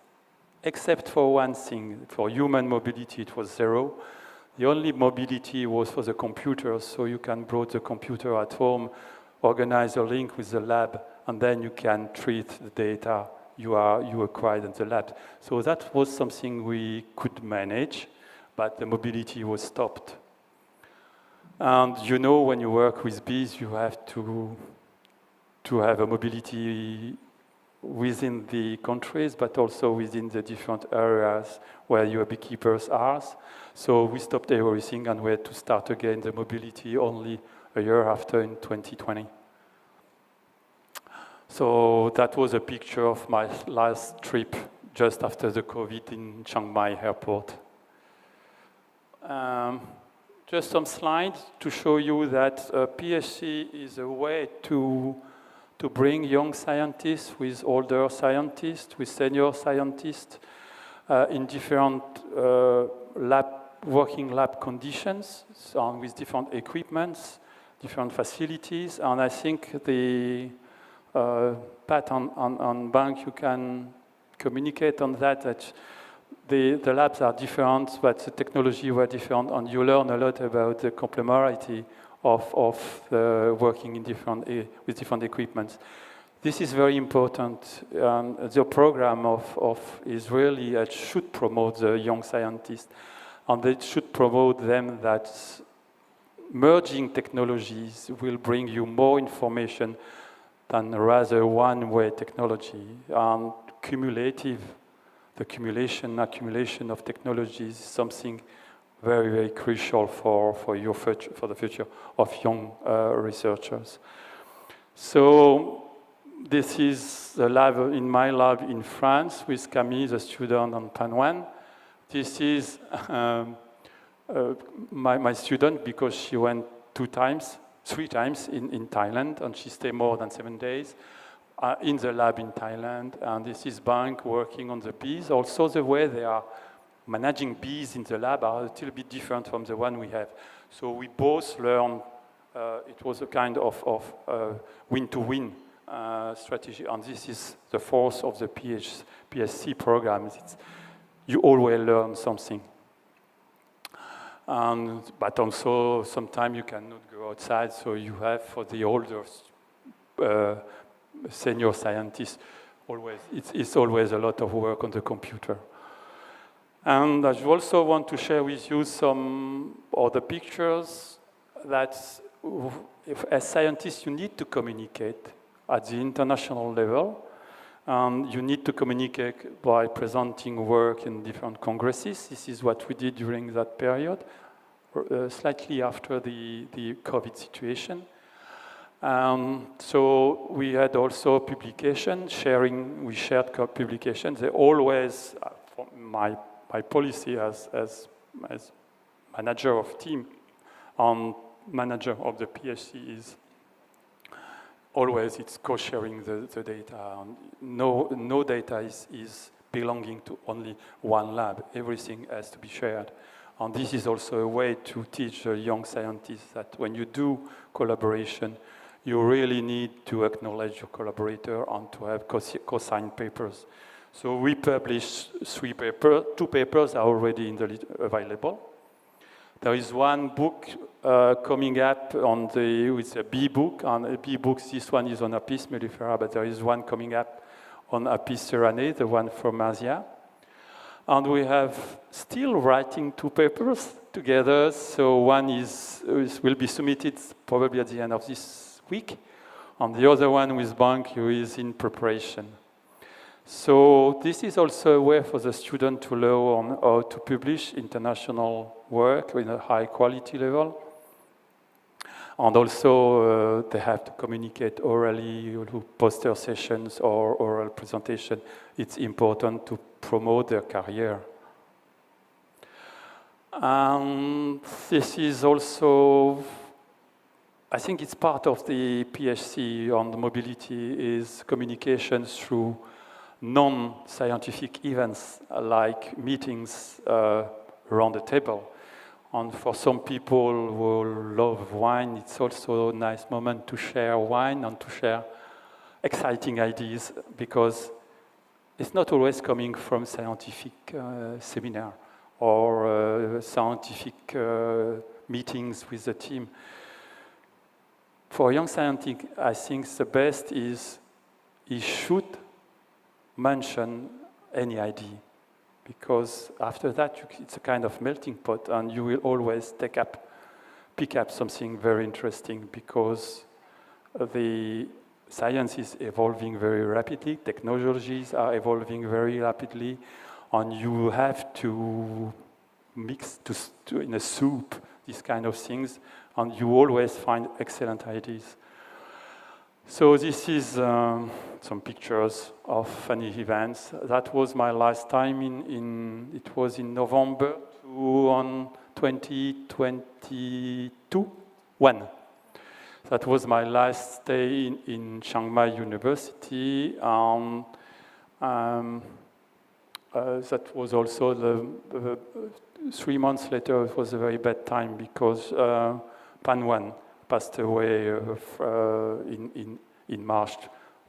except for one thing. For human mobility, it was zero. The only mobility was for the computer, so you can bring the computer at home, organize a link with the lab, and then you can treat the data you acquired in the lab. So that was something we could manage, but the mobility was stopped. And you know, when you work with bees, you have to have a mobility within the countries, but also within the different areas where your beekeepers are. So we stopped everything and we had to start again the mobility only a year after in 2020. So that was a picture of my last trip just after the COVID in Chiang Mai airport. Just some slides to show you that PHC is a way to bring young scientists with older scientists, with senior scientists in different working lab conditions, so with different equipments, different facilities. And I think the Pat on Bank, you can communicate on that the labs are different, but the technology were different, and you learn a lot about the complementarity of working in with different equipments. This is very important. The program is really should promote the young scientists, and it should promote them that merging technologies will bring you more information than rather one-way technology. And the accumulation of technologies is something very, very crucial for the future of young researchers. So this is the lab in my lab in France with Camille, the student on Pan 1. This is my student because she went 3 times in Thailand, and she stayed more than 7 days in the lab in Thailand. And this is Bank working on the bees. Also, the way they are managing bees in the lab are a little bit different from the one we have. So we both learned, it was a kind of win-to-win strategy, and this is the force of the PHC program. You always learn something. But also, sometimes you cannot go outside, so you have, for the older senior scientists, it's always a lot of work on the computer. And I also want to share with you some other pictures that, as scientists, you need to communicate at the international level. You need to communicate by presenting work in different congresses. This is what we did during that period, slightly after the COVID situation. So we had also publication sharing. We shared publications. They always, my policy as manager of team and manager of the PHC is always it's co-sharing the data. And no data is belonging to only one lab. Everything has to be shared. And this is also a way to teach young scientists that when you do collaboration, you really need to acknowledge your collaborator and to have co-signed papers. So we published 3 papers. 2 papers are already available. There is one book coming up with a bee book. And a bee book, this one is on Apis mellifera, but there is one coming up on Apis ceranae, the one from Asia. And we have still writing 2 papers together. So one will be submitted probably at the end of this week. And the other one with Bank who is in preparation. So this is also a way for the student to learn how to publish international work in a high quality level. And also they have to communicate orally, poster sessions or oral presentation. It's important to promote their career. This is also, I think it's part of the PHC on the mobility is communication through non-scientific events like meetings around the table. And for some people who love wine, it's also a nice moment to share wine and to share exciting ideas, because it's not always coming from scientific seminar or scientific meetings with the team. For young scientists, I think the best is he should mention any idea, because after that it's a kind of melting pot, and you will always pick up something very interesting, because the science is evolving very rapidly, technologies are evolving very rapidly, and you have to mix in a soup these kind of things, and you always find excellent ideas. So this is some pictures of funny events. That was my last time it was in November 2022. That was my last stay in Chiang Mai University. That was also the 3 months later. It was a very bad time because Pan 1 passed away in March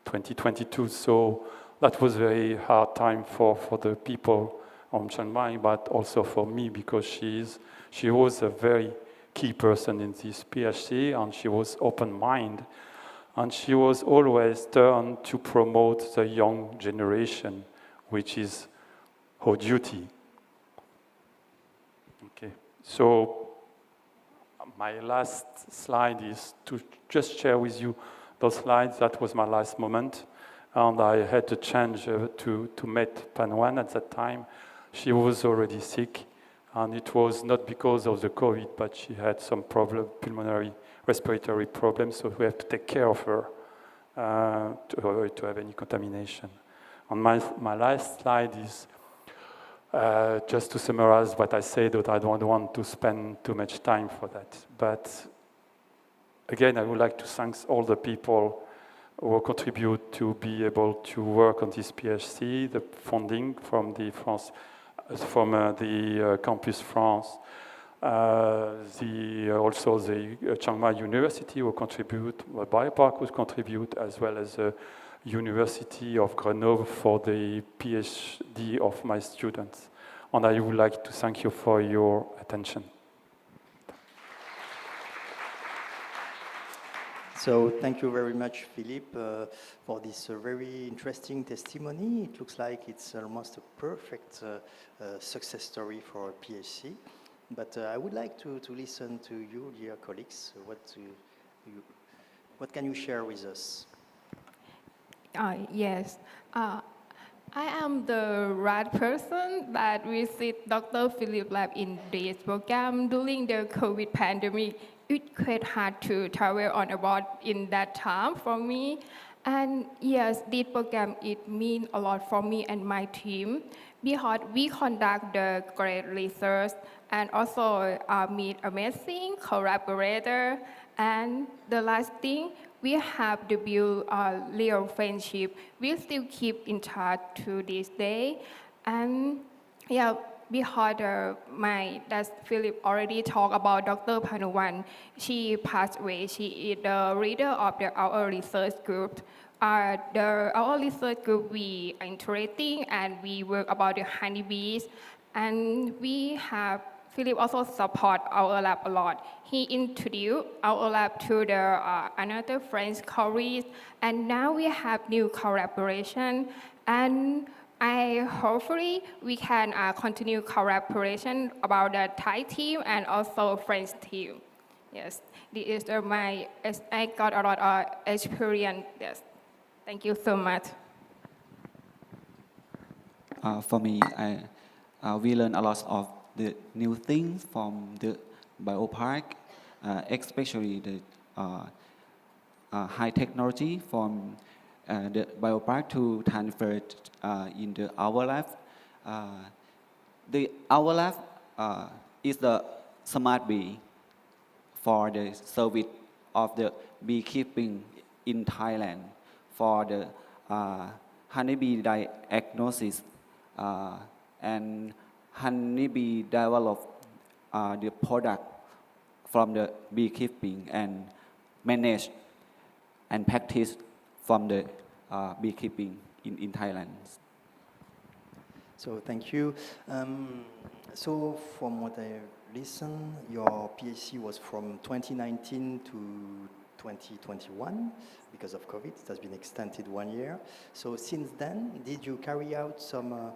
2022. So that was a very hard time for the people on Chiang Mai, but also for me, because she was a very key person in this PHC, and she was open-minded, and she was always turned to promote the young generation, which is her duty. Okay, so my last slide is to just share with you those slides. That was my last moment. And I had to change to meet Panwan at that time. She was already sick, and it was not because of the COVID, but she had some pulmonary respiratory problems, so we have to take care of her to avoid to have any contamination. And my last slide is just to summarize what I said, that I don't want to spend too much time for that. But again, I would like to thank all the people who contribute to be able to work on this PHC, the funding from the Campus France, also the Chiang Mai University will contribute, Biopark will contribute, as well as the University of Grenoble for the PhD of my students. And I would like to thank you for your attention. So thank you very much, Philippe, for this very interesting testimony. It looks like it's almost a perfect success story for PHC. But I would like to listen to you, dear colleagues. What can you share with us? Yes. I am the right person that visit Dr. Philippe Lab in this program during the COVID pandemic. It quite hard to travel on abroad in that time for me. And yes, this program, it means a lot for me and my team because we conduct the great research and also meet amazing collaborators. And the last thing, we have to build a real friendship. We still keep in touch to this day. And yeah, because that Philip already talked about Dr. Panuwan. She passed away. She is the leader of our research group. Our research group, we are interacting and we work about the honeybees. And Philip also support our lab a lot. He introduced our lab to another French colleagues, and now we have new collaboration. And hopefully we can continue collaboration about the Thai team and also French team. Yes, this is I got a lot of experience. Yes, thank you so much. For me, we learn a lot of the new things from the biopark, especially the high technology from the biopark to transfer in our lab. Our lab is the smart bee for the service of the beekeeping in Thailand, for the honeybee diagnosis and honeybee develop the product from the beekeeping and manage and practice from the beekeeping in Thailand. So thank you. So from what I listened, your PhD was from 2019 to 2021 because of COVID. It has been extended 1 year. So since then, did you carry out some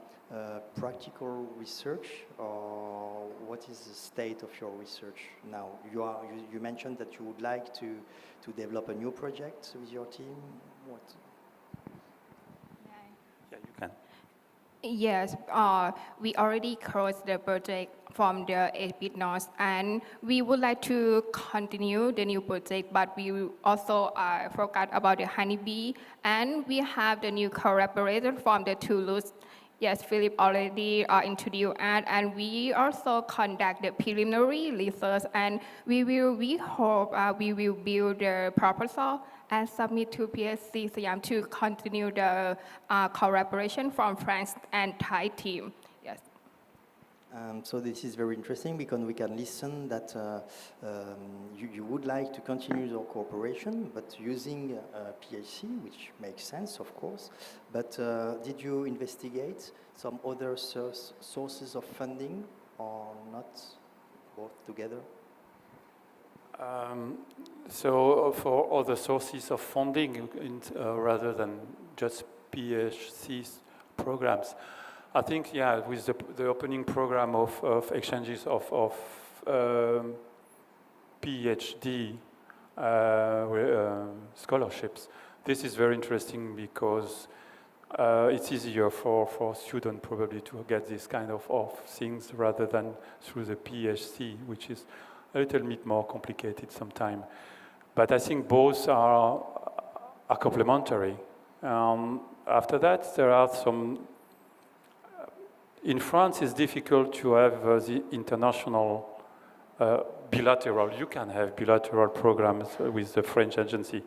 practical research, or what is the state of your research now? You mentioned that you would like to develop a new project with your team. What? Yeah, you can. Yes, we already closed the project from the 8-bit nodes, and we would like to continue the new project, but we also forgot about the honeybee, and we have the new collaborator from the Toulouse. Yes, Philip already introduced us, and we also conduct the preliminary research, and we hope we will build the proposal and submit to PHC SIAM to continue the collaboration from France and Thai team. Yes. So this is very interesting because we can listen that you would like to continue your cooperation, but using PHC, which makes sense, of course. But did you investigate some other sources of funding or not, both together? So for other sources of funding, rather than just PHC's programs, I think, yeah, with the opening program of exchanges of PhD, scholarships. This is very interesting because it's easier for students probably to get this kind of things rather than through the PHC, which is a little bit more complicated sometimes. But I think both are complementary. After that, there are some. In France, it's difficult to have the international bilateral. You can have bilateral programs with the French agency,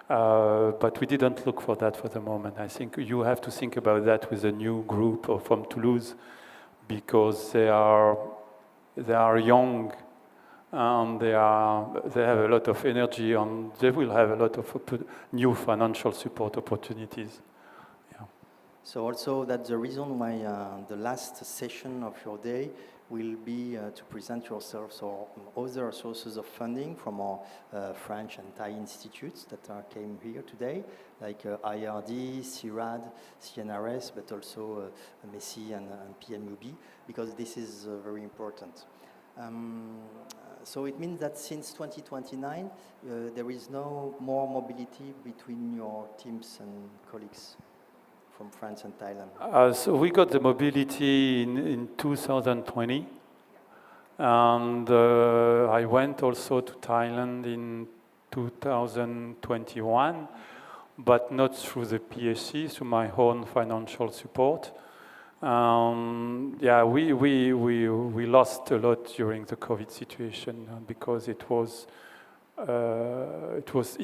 but we didn't look for that for the moment. I think you have to think about that with a new group from Toulouse, because they are young and they have a lot of energy, and they will have a lot of new financial support opportunities. So also that's the reason why the last session of your day will be to present yourselves or other sources of funding from our French and Thai institutes that came here today, like IRD, CIRAD, CNRS, but also MESI and PMUB, because this is very important. So it means that since 2029, there is no more mobility between your teams and colleagues from France and Thailand. So we got the mobility in 2020, and I went also to Thailand in 2021, but not through the PHC, through my own financial support. Yeah, we lost a lot during the COVID situation because it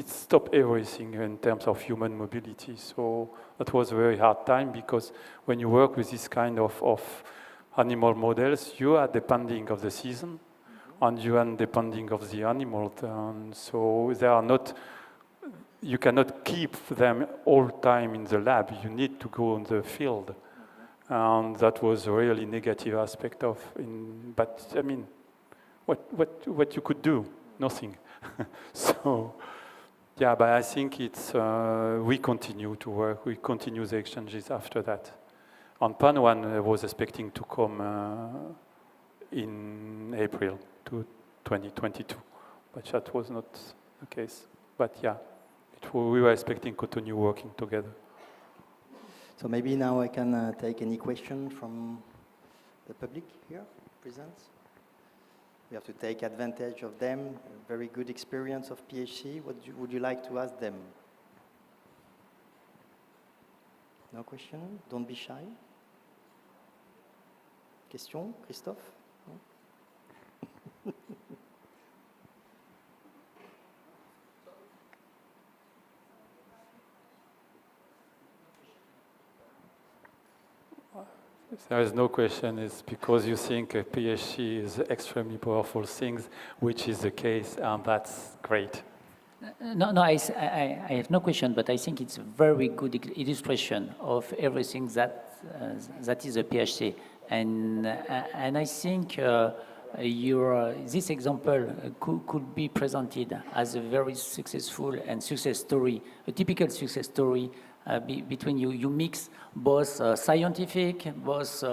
stopped everything in terms of human mobility. So that was a very hard time, because when you work with this kind of animal models, you are depending of the season, and you are depending of the animal. So they are not. You cannot keep them all time in the lab. You need to go on the field. And that was a really negative aspect of it. But I mean, what you could do? Nothing. So, yeah, but I think it's we continue to work. We continue the exchanges after that. And Panwan was expecting to come in April 2022, but that was not the case. But yeah, we were expecting Cotonou working together. So maybe now I can take any question from the public here present. We have to take advantage of them. A very good experience of PHC. What would you like to ask them? No question? Don't be shy. Question, Christophe? No? There is no question. It's because you think a PHC is extremely powerful things, which is the case, and that's great. No, I have no question, but I think it's a very good illustration of everything that is a PHC, and I think this example could be presented as a very successful and success story, a typical success story. Between you mix both scientific, both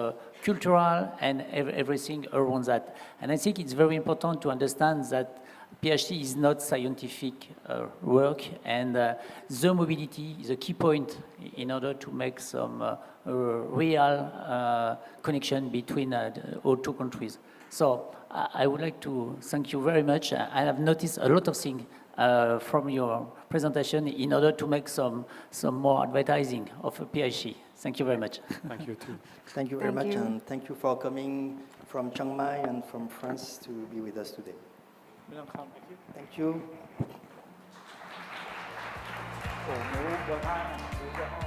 cultural, and everything around that. And I think it's very important to understand that PHC is not scientific work, and the mobility is a key point in order to make some real connection between all two countries. So I would like to thank you very much. I have noticed a lot of things from your presentation in order to make some more advertising of PHC. Thank you very much. Thank you too. Thank you very much, and thank you for coming from Chiang Mai and from France to be with us today. Thank you.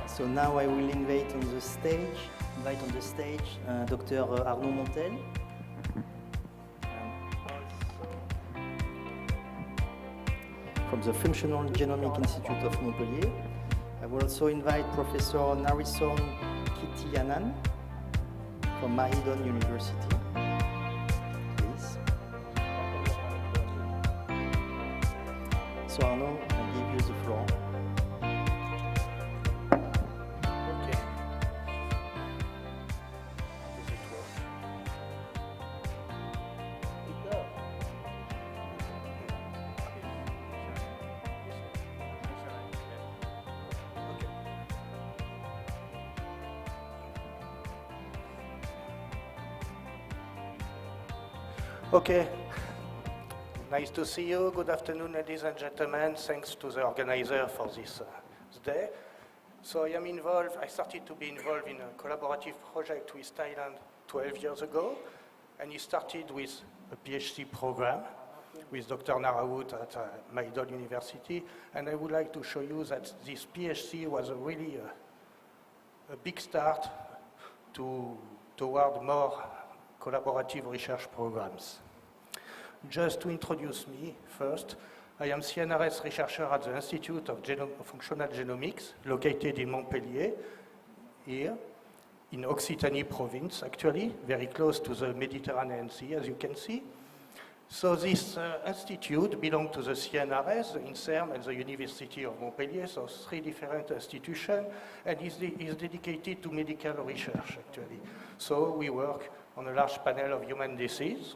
So now I will invite on the stage Dr. Arnaud Montel. From the Functional Genomic Institute of Montpellier. I will also invite Professor Narison Kittiyanan from Mahidol University. Please. So Arnaud, I give you the floor. Okay. Does it work? Okay. Nice to see you. Good afternoon, ladies and gentlemen. Thanks to the organizer for this day. So I started to be involved in a collaborative project with Thailand 12 years ago, and it started with a PhD program with Dr. Narawoot at Maidol University, and I would like to show you that this PhD was really a big start toward more collaborative research programs. Just to introduce me first, I am CNRS researcher at the Institute of Functional Genomics, located in Montpellier, here, in Occitanie province, actually, very close to the Mediterranean Sea, as you can see. So this institute belongs to the CNRS, the INSERM, and the University of Montpellier, so 3 different institutions, and is dedicated to medical research, actually. So we work on a large panel of human disease.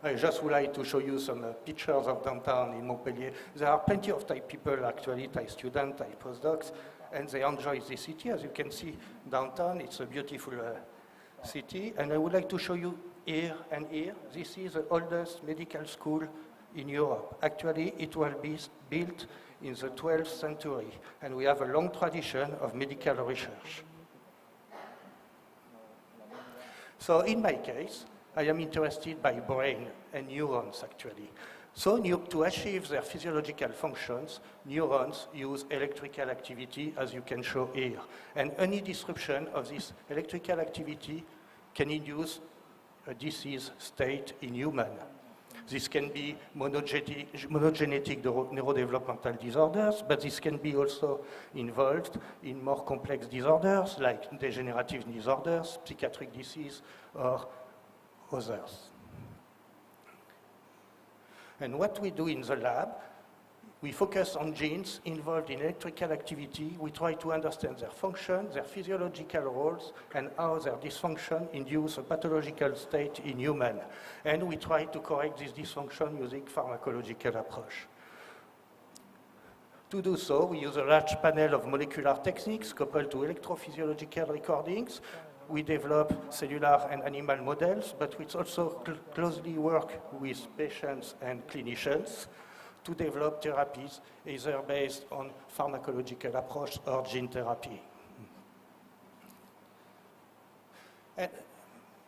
I just would like to show you some pictures of downtown in Montpellier. There are plenty of Thai people, actually, Thai students, Thai postdocs, and they enjoy the city. As you can see, downtown, it's a beautiful city. And I would like to show you here and here. This is the oldest medical school in Europe. Actually, it was built in the 12th century, and we have a long tradition of medical research. So in my case, I am interested by brain and neurons, actually. So to achieve their physiological functions, neurons use electrical activity, as you can show here. And any disruption of this electrical activity can induce a disease state in human. This can be monogenetic neurodevelopmental disorders, but this can be also involved in more complex disorders, like degenerative disorders, psychiatric disease, or others. And what we do in the lab, we focus on genes involved in electrical activity. We try to understand their function, their physiological roles, and how their dysfunction induce a pathological state in human. And we try to correct this dysfunction using pharmacological approach. To do so, we use a large panel of molecular techniques coupled to electrophysiological recordings. We develop cellular and animal models, but we also closely work with patients and clinicians to develop therapies either based on pharmacological approach or gene therapy. And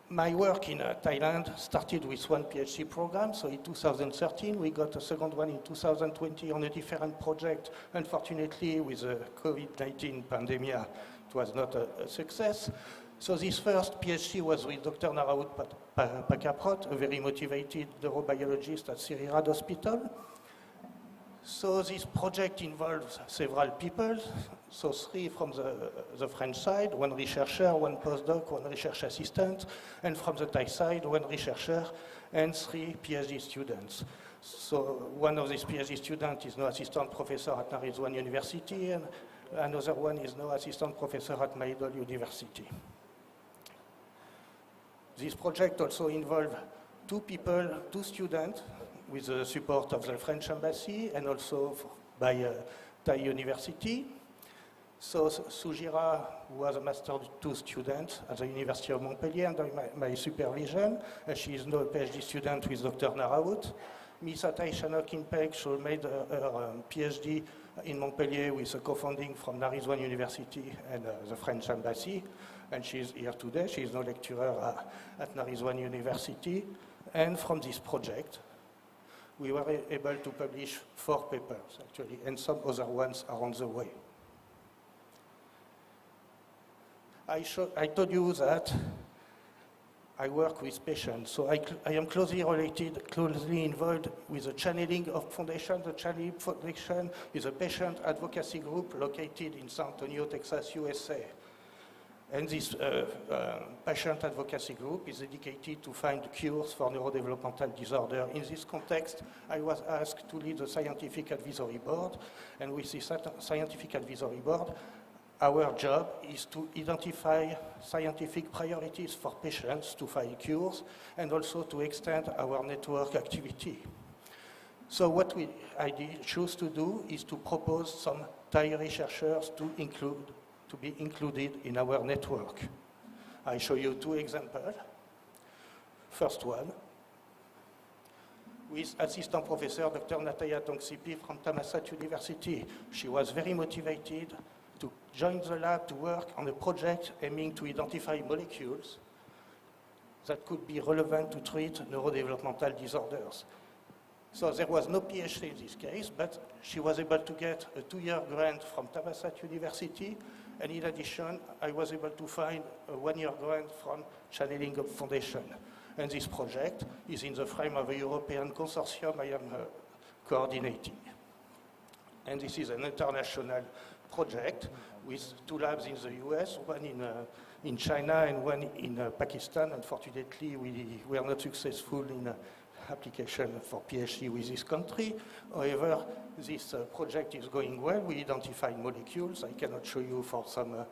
my work in Thailand started with one PhD program, so in 2013 we got a second one in 2020 on a different project. Unfortunately, with the COVID-19 pandemic, it was not a success. So this first PhD was with Dr. Narawoot Pakaprot, a very motivated neurobiologist at Sirirad Hospital. So this project involves several people, so 3 from the French side, 1 researcher, 1 postdoc, 1 research assistant, and from the Thai side, 1 researcher and 3 PhD students. So one of these PhD students is now assistant professor at Narizwan University, and another one is now assistant professor at Maidol University. This project also involved 2 people, 2 students, with the support of the French embassy and also by Thai University. So Sujira was a Master 2 student at the University of Montpellier under my supervision. She is now a PhD student with Dr. Narawoot. Miss Atai Chanok-Inpek, she made her PhD in Montpellier with a co-funding from Narizwan University and the French embassy. And she is here today. She is now lecturer at Narizwan University. And from this project, we were able to publish 4 papers, actually, and some other ones are on the way. I told you that I work with patients, so I am closely involved with the channeling of foundation. The channeling foundation is a patient advocacy group located in San Antonio, Texas, USA. And this patient advocacy group is dedicated to find cures for neurodevelopmental disorder. In this context, I was asked to lead the scientific advisory board, and with this scientific advisory board, our job is to identify scientific priorities for patients to find cures, and also to extend our network activity. So what I choose to do is to propose some Thai researchers to be included in our network. I show you 2 examples. First one, with assistant professor Dr. Natalia Tongsipi from Thammasat University. She was very motivated to join the lab to work on a project aiming to identify molecules that could be relevant to treat neurodevelopmental disorders. So there was no PhD in this case, but she was able to get a 2-year grant from Thammasat University, and in addition, I was able to find a 1-year grant from Channeling Up Foundation. And this project is in the frame of a European consortium I am coordinating. And this is an international project with 2 labs in the US, one in China and one in Pakistan. Unfortunately, we are not successful in application for PhD with this country. However, this project is going well. We identified molecules. I cannot show you for some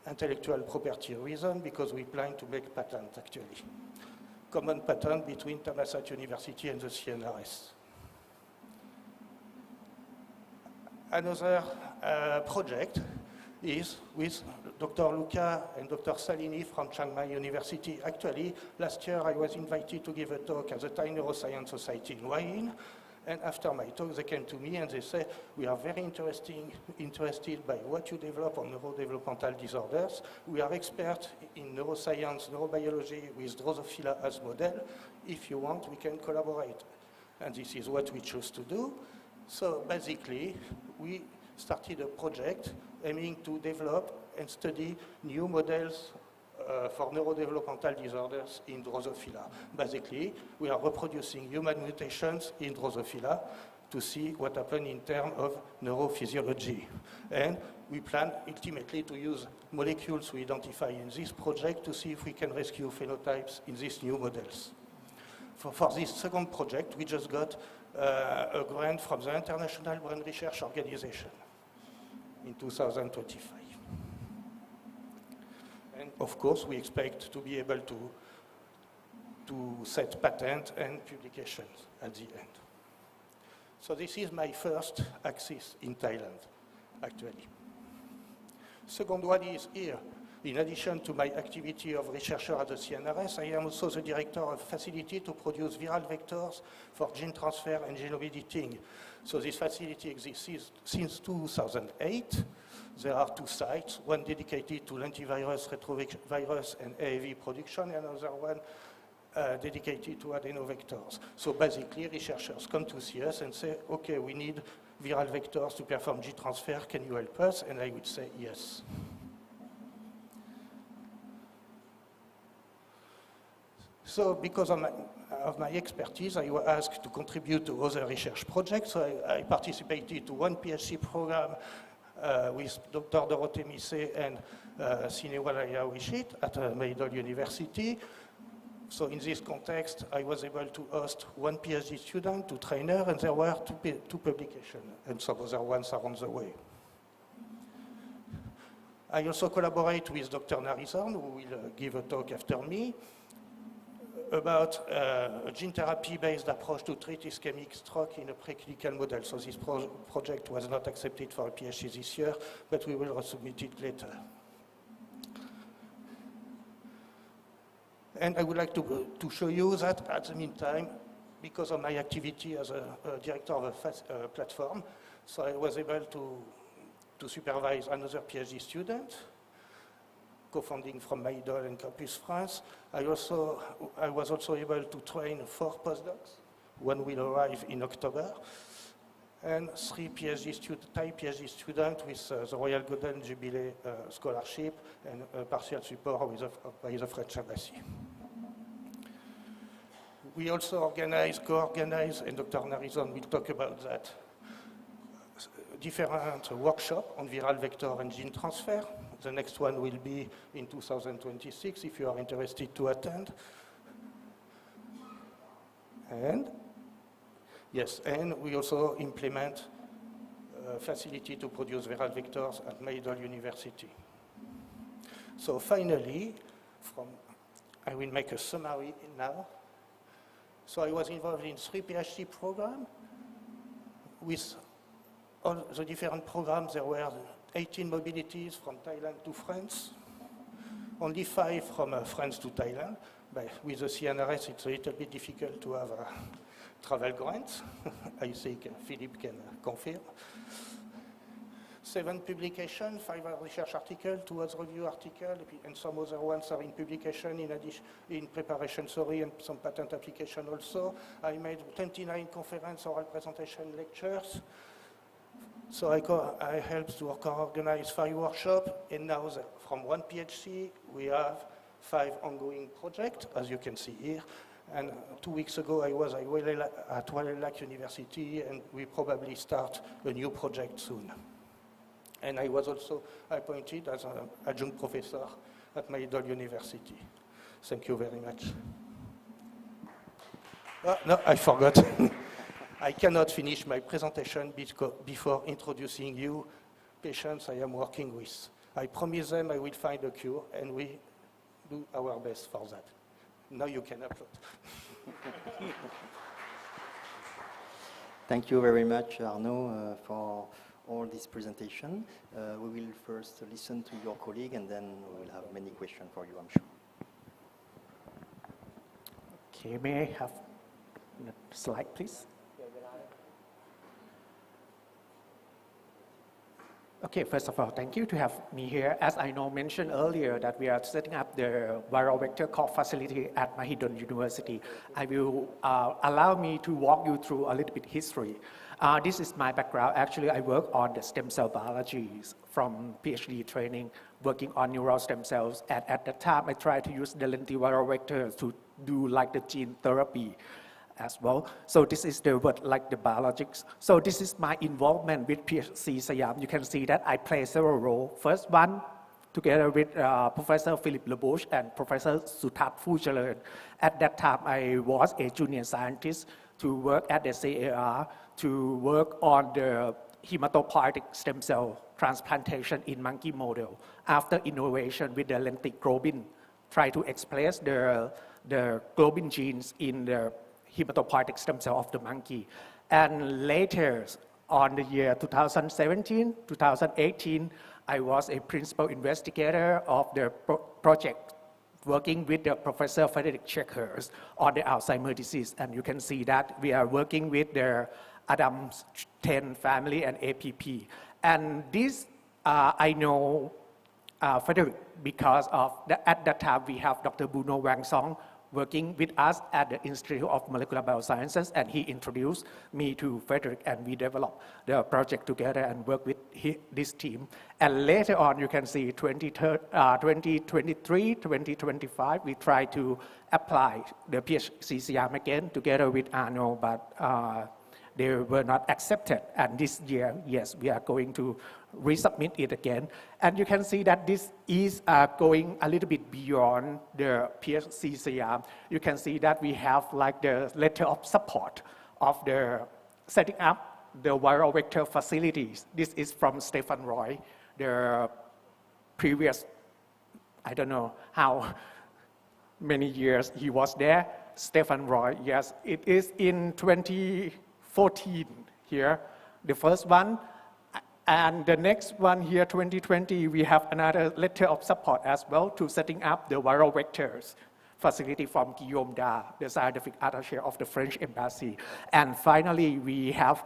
intellectual property reason because we plan to make patent actually. Common patent between Thammasat University and the CNRS. Another project is with Dr. Luca and Dr. Salini from Chiang Mai University. Actually, last year I was invited to give a talk at the Thai Neuroscience Society in Hua-Hin. And after my talk, they came to me and they said, we are very interested by what you develop on neurodevelopmental disorders. We are experts in neuroscience, neurobiology with Drosophila as model. If you want, we can collaborate. And this is what we chose to do. So basically, we started a project aiming to develop and study new models for neurodevelopmental disorders in Drosophila. Basically, we are reproducing human mutations in Drosophila to see what happens in terms of neurophysiology. And we plan ultimately to use molecules we identify in this project to see if we can rescue phenotypes in these new models. For this second project, we just got a grant from the International Brain Research Organization in 2025. And of course, we expect to be able to set patent and publications at the end. So this is my first axis in Thailand, actually. Second one is here. In addition to my activity of researcher at the CNRS, I am also the director of a facility to produce viral vectors for gene transfer and genome editing. So this facility exists since 2008. There are 2 sites, one dedicated to lentivirus, retrovirus, and AAV production, and another one dedicated to adenovectors. So basically, researchers come to see us and say, okay, we need viral vectors to perform gene transfer. Can you help us? And I would say yes. So because of my expertise, I was asked to contribute to other research projects. So I participated to one PhD program with Dr. Dorothée Misset and Sinewalaya Wishit at Maidol University. So in this context, I was able to host one PhD student, 2 trainers, and there were 2 publications, and some other ones are on the way. I also collaborate with Dr. Narizan, who will give a talk after me, about a gene therapy-based approach to treat ischemic stroke in a preclinical model. So this project was not accepted for a PhD this year, but we will resubmit it later. And I would like to show you that at the meantime, because of my activity as a director of a platform, so I was able to supervise another PhD student, co-founding from Maidol and Campus France. I was also able to train 4 postdocs. One will arrive in October, and 3 Thai PhD students with the Royal Golden Jubilee Scholarship and partial support by the French Embassy. We also co-organize, and Dr. Narizan will talk about that, different workshops on viral vector and gene transfer. The next one will be in 2026, if you are interested to attend. And yes, and we also implement a facility to produce viral vectors at Maidol University. So finally, I will make a summary now. So I was involved in 3 PhD programs. With all the different programs, there were 18 mobilities from Thailand to France, only 5 from France to Thailand. But with the CNRS, it's a little bit difficult to have travel grants. I think Philippe can confirm. 7 publications, 5 research articles, 2 other review articles, and some other ones are in publication in addition, in preparation, and some patent application also. I made 29 conference, oral presentation, lectures. So I helped to organize 5 workshops, and now from 1 PHC, we have 5 ongoing projects, as you can see here. And 2 weeks ago, I was at Wallach University, and we probably start a new project soon. And I was also appointed as an adjunct professor at my idol university. Thank you very much. Oh, no, I forgot. I cannot finish my presentation before introducing you patients I am working with. I promise them I will find a cure, and we do our best for that. Now you can applaud. Thank you very much, Arnaud, for all this presentation. We will first listen to your colleague, and then we will have many questions for you, I'm sure. Okay, may I have the slide, please? Okay, first of all, thank you to have me here. As I know mentioned earlier that we are setting up the viral vector core facility at Mahidol University. I will allow me to walk you through a little bit history. This is my background. Actually, I work on the stem cell biology from PhD training, working on neural stem cells. And at that time, I tried to use the lentiviral vector to do like the gene therapy as well. So this is the word like the biologics. So this is my involvement with PHC SIAM. You can see that I play several roles. First one, together with Professor Philippe Lebouche and Professor Sutat Fujalan. At that time, I was a junior scientist to work at the CAR to work on the hematopoietic stem cell transplantation in monkey model. After innovation with the lentic globin, try to express the globin genes in the hematopoietic stem cell of the monkey. And later, on the year 2017, 2018, I was a principal investigator of the project working with the Professor Frederick Checkers on the Alzheimer's disease. And you can see that we are working with the Adams 10 family and APP. And this, I know Frederick because of at that time we have Dr. Bruno Wang Song working with us at the Institute of Molecular Biosciences, and he introduced me to Frederick, and we developed the project together and worked with this team. And later on, you can see 2023, 2025, we try to apply the PHC SIAM again together with Arno, but they were not accepted. And this year, yes, we are going to resubmit it again. And you can see that this is going a little bit beyond the PHC SIAM. You can see that we have like the letter of support of the setting up the viral vector facilities. This is from Stefan Roy, the previous, I don't know how many years he was there. Stefan Roy, yes, it is in 2014 here, the first one. And the next one here, 2020, we have another letter of support as well to setting up the viral vectors facility from Guillaume Da, the scientific attaché of the French embassy. And finally, we have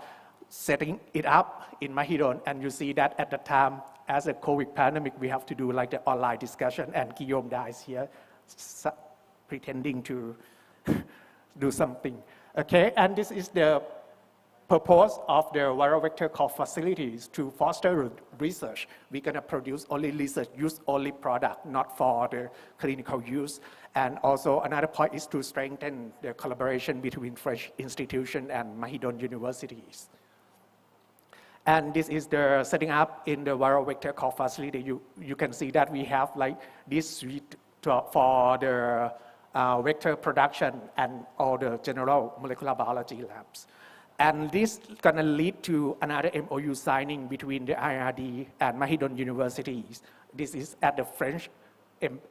setting it up in Mahidol. And you see that at the time, as a COVID pandemic, we have to do like the online discussion, and Guillaume Da is here pretending to do something. Okay, and this is the purpose of the viral vector core facilities to foster research. We're going to produce only research use only product, not for the clinical use. And also another point is to strengthen the collaboration between French institutions and Mahidol universities. And this is the setting up in the viral vector core facility. You can see that we have like this suite for the vector production and all the general molecular biology labs. And this is going to lead to another MOU signing between the IRD and Mahidol universities. This is at the French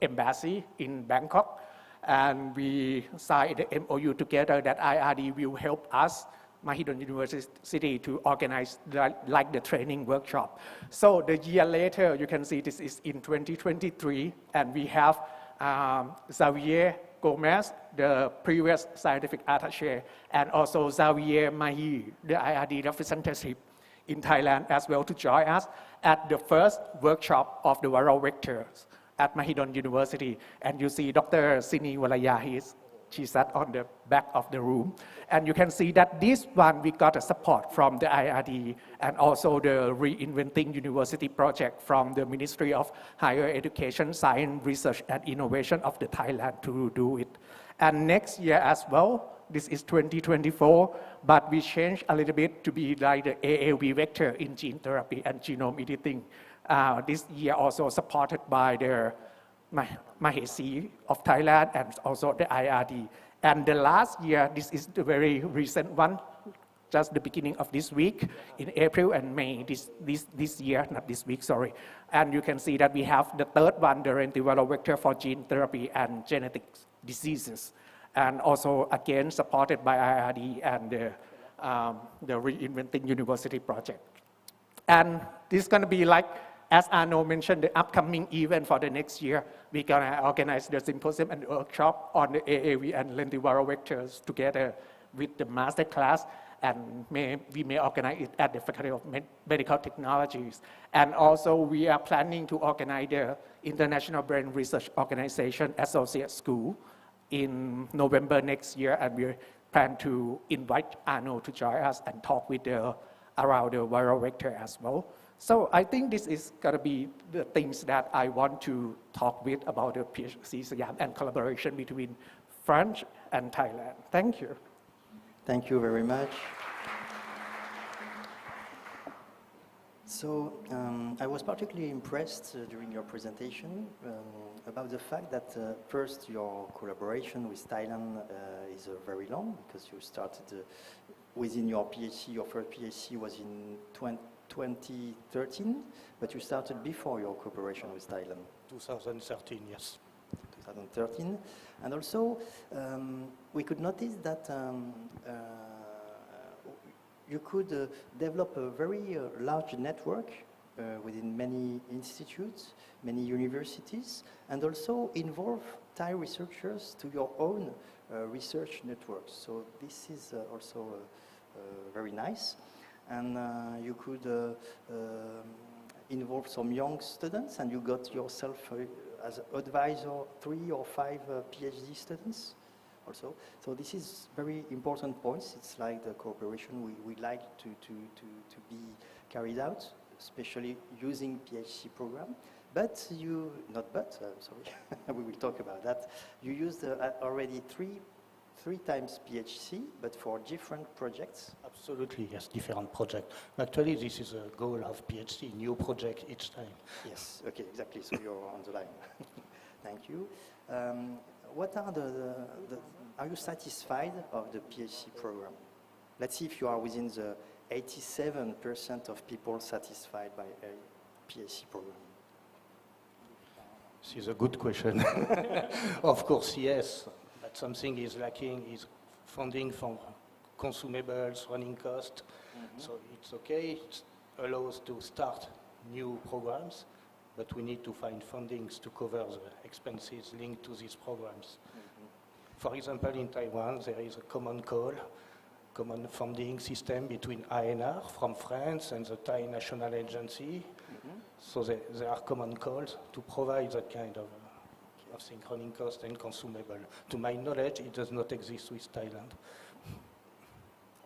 embassy in Bangkok. And we signed the MOU together that IRD will help us, Mahidol University, to organize like the training workshop. So the year later, you can see this is in 2023, and we have Xavier Gomez, the previous scientific attaché, and also Xavier Mahi, the IRD representative in Thailand as well to join us at the first workshop of the viral vectors at Mahidol University. And you see Dr. Sini Walaya, she sat on the back of the room. And you can see that this one, we got a support from the IRD and also the Reinventing University project from the Ministry of Higher Education, Science, Research and Innovation of the Thailand to do it. And next year as well, this is 2024, but we changed a little bit to be like the AAV vector in gene therapy and genome editing. This year also supported by the PHC of Thailand and also the IRD. And the last year, this is the very recent one, just the beginning of this week, in April and May this year, not this week, sorry. And you can see that we have the third one, the lentiviral vector for gene therapy and genetic diseases. And also, again, supported by IRD and the Reinventing University project. And this is going to be like, as Arno mentioned, the upcoming event for the next year. We're going to organize the symposium and workshop on the AAV and lentiviral vectors together with the master class, and we may organize it at the Faculty of Medical Technologies. And also, we are planning to organize the International Brain Research Organization Associate School in November next year, and we plan to invite Arno to join us and talk with around the viral vector as well. So I think this is going to be the things that I want to talk with about the PHC SIAM and collaboration between France and Thailand. Thank you. Thank you very much. So I was particularly impressed during your presentation about the fact that first your collaboration with Thailand is very long, because you started within your PhD, your first PhD was in 2013, but you started before your cooperation with Thailand. 2013, yes. 2013. And also, we could notice that you could develop a very large network within many institutes, many universities, and also involve Thai researchers to your own research networks. So this is also very nice. And you could involve some young students, and you got yourself as advisor 3 or 5 PhD students also. So this is very important points. It's like the cooperation we like to be carried out, especially using PhD program. But sorry, we will talk about that. You used already three times PHC, but for different projects? Absolutely, yes, different projects. Actually, this is a goal of PHC, new project each time. Yes, okay, exactly, so you're on the line. Thank you. What are are you satisfied of the PHC program? Let's see if you are within the 87% of people satisfied by a PHC program. This is a good question. Of course, yes. But something is lacking is funding for consumables, running cost. So it's okay, it allows to start new programs, but we need to find fundings to cover the expenses linked to these programs. For example, in Taiwan, there is a common call, common funding system between ANR from France and the Thai National Agency. So there are common calls to provide that kind of thing, running cost and consumable. To my knowledge, it does not exist with Thailand.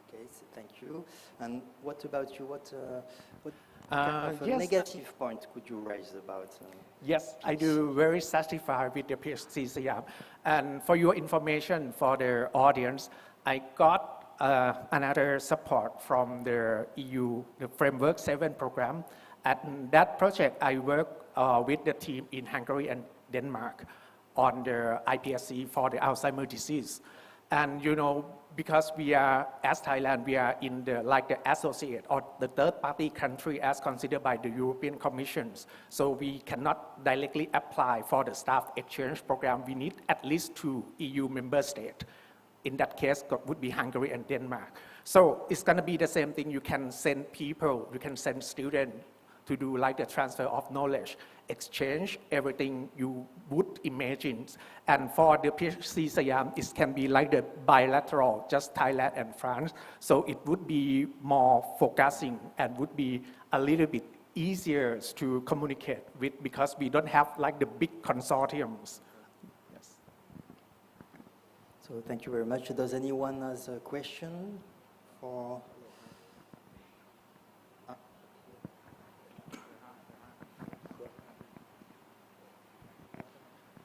Okay, so thank you. And what about you? What kind of negative point could you raise about? Yes, I do very satisfied with the PHC SIAM. And for your information, for the audience, I got another support from the EU, the Framework 7 program. At that project, I work with the team in Hungary and Denmark on the iPSC for the Alzheimer's disease. And you know, because we are, as Thailand, we are in the associate or the third party country as considered by the European Commission. So we cannot directly apply for the staff exchange program. We need at least 2 EU member states. In that case, would be Hungary and Denmark. So it's going to be the same thing. You can send people, you can send students to do like the transfer of knowledge, exchange, everything you would imagine. And for the PHC SIAM, it can be like the bilateral, just Thailand and France. So it would be more focusing and would be a little bit easier to communicate with because we don't have like the big consortiums. Yes. So thank you very much. Does anyone has a question for?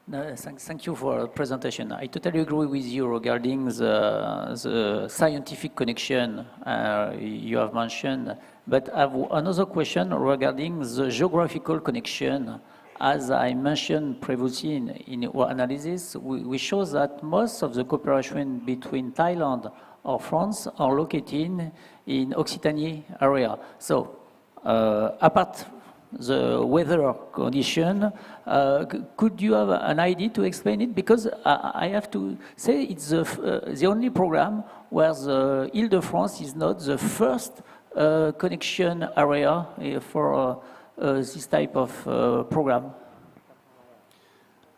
No, thank you for the presentation. I totally agree with you regarding the scientific connection you have mentioned, but I have another question regarding the geographical connection. As I mentioned previously in our analysis, we show that most of the cooperation between Thailand or France are located in Occitanie area. So, apart the weather condition, could you have an idea to explain it? Because I have to say it's the only program where the Île-de-France is not the first connection area for this type of program.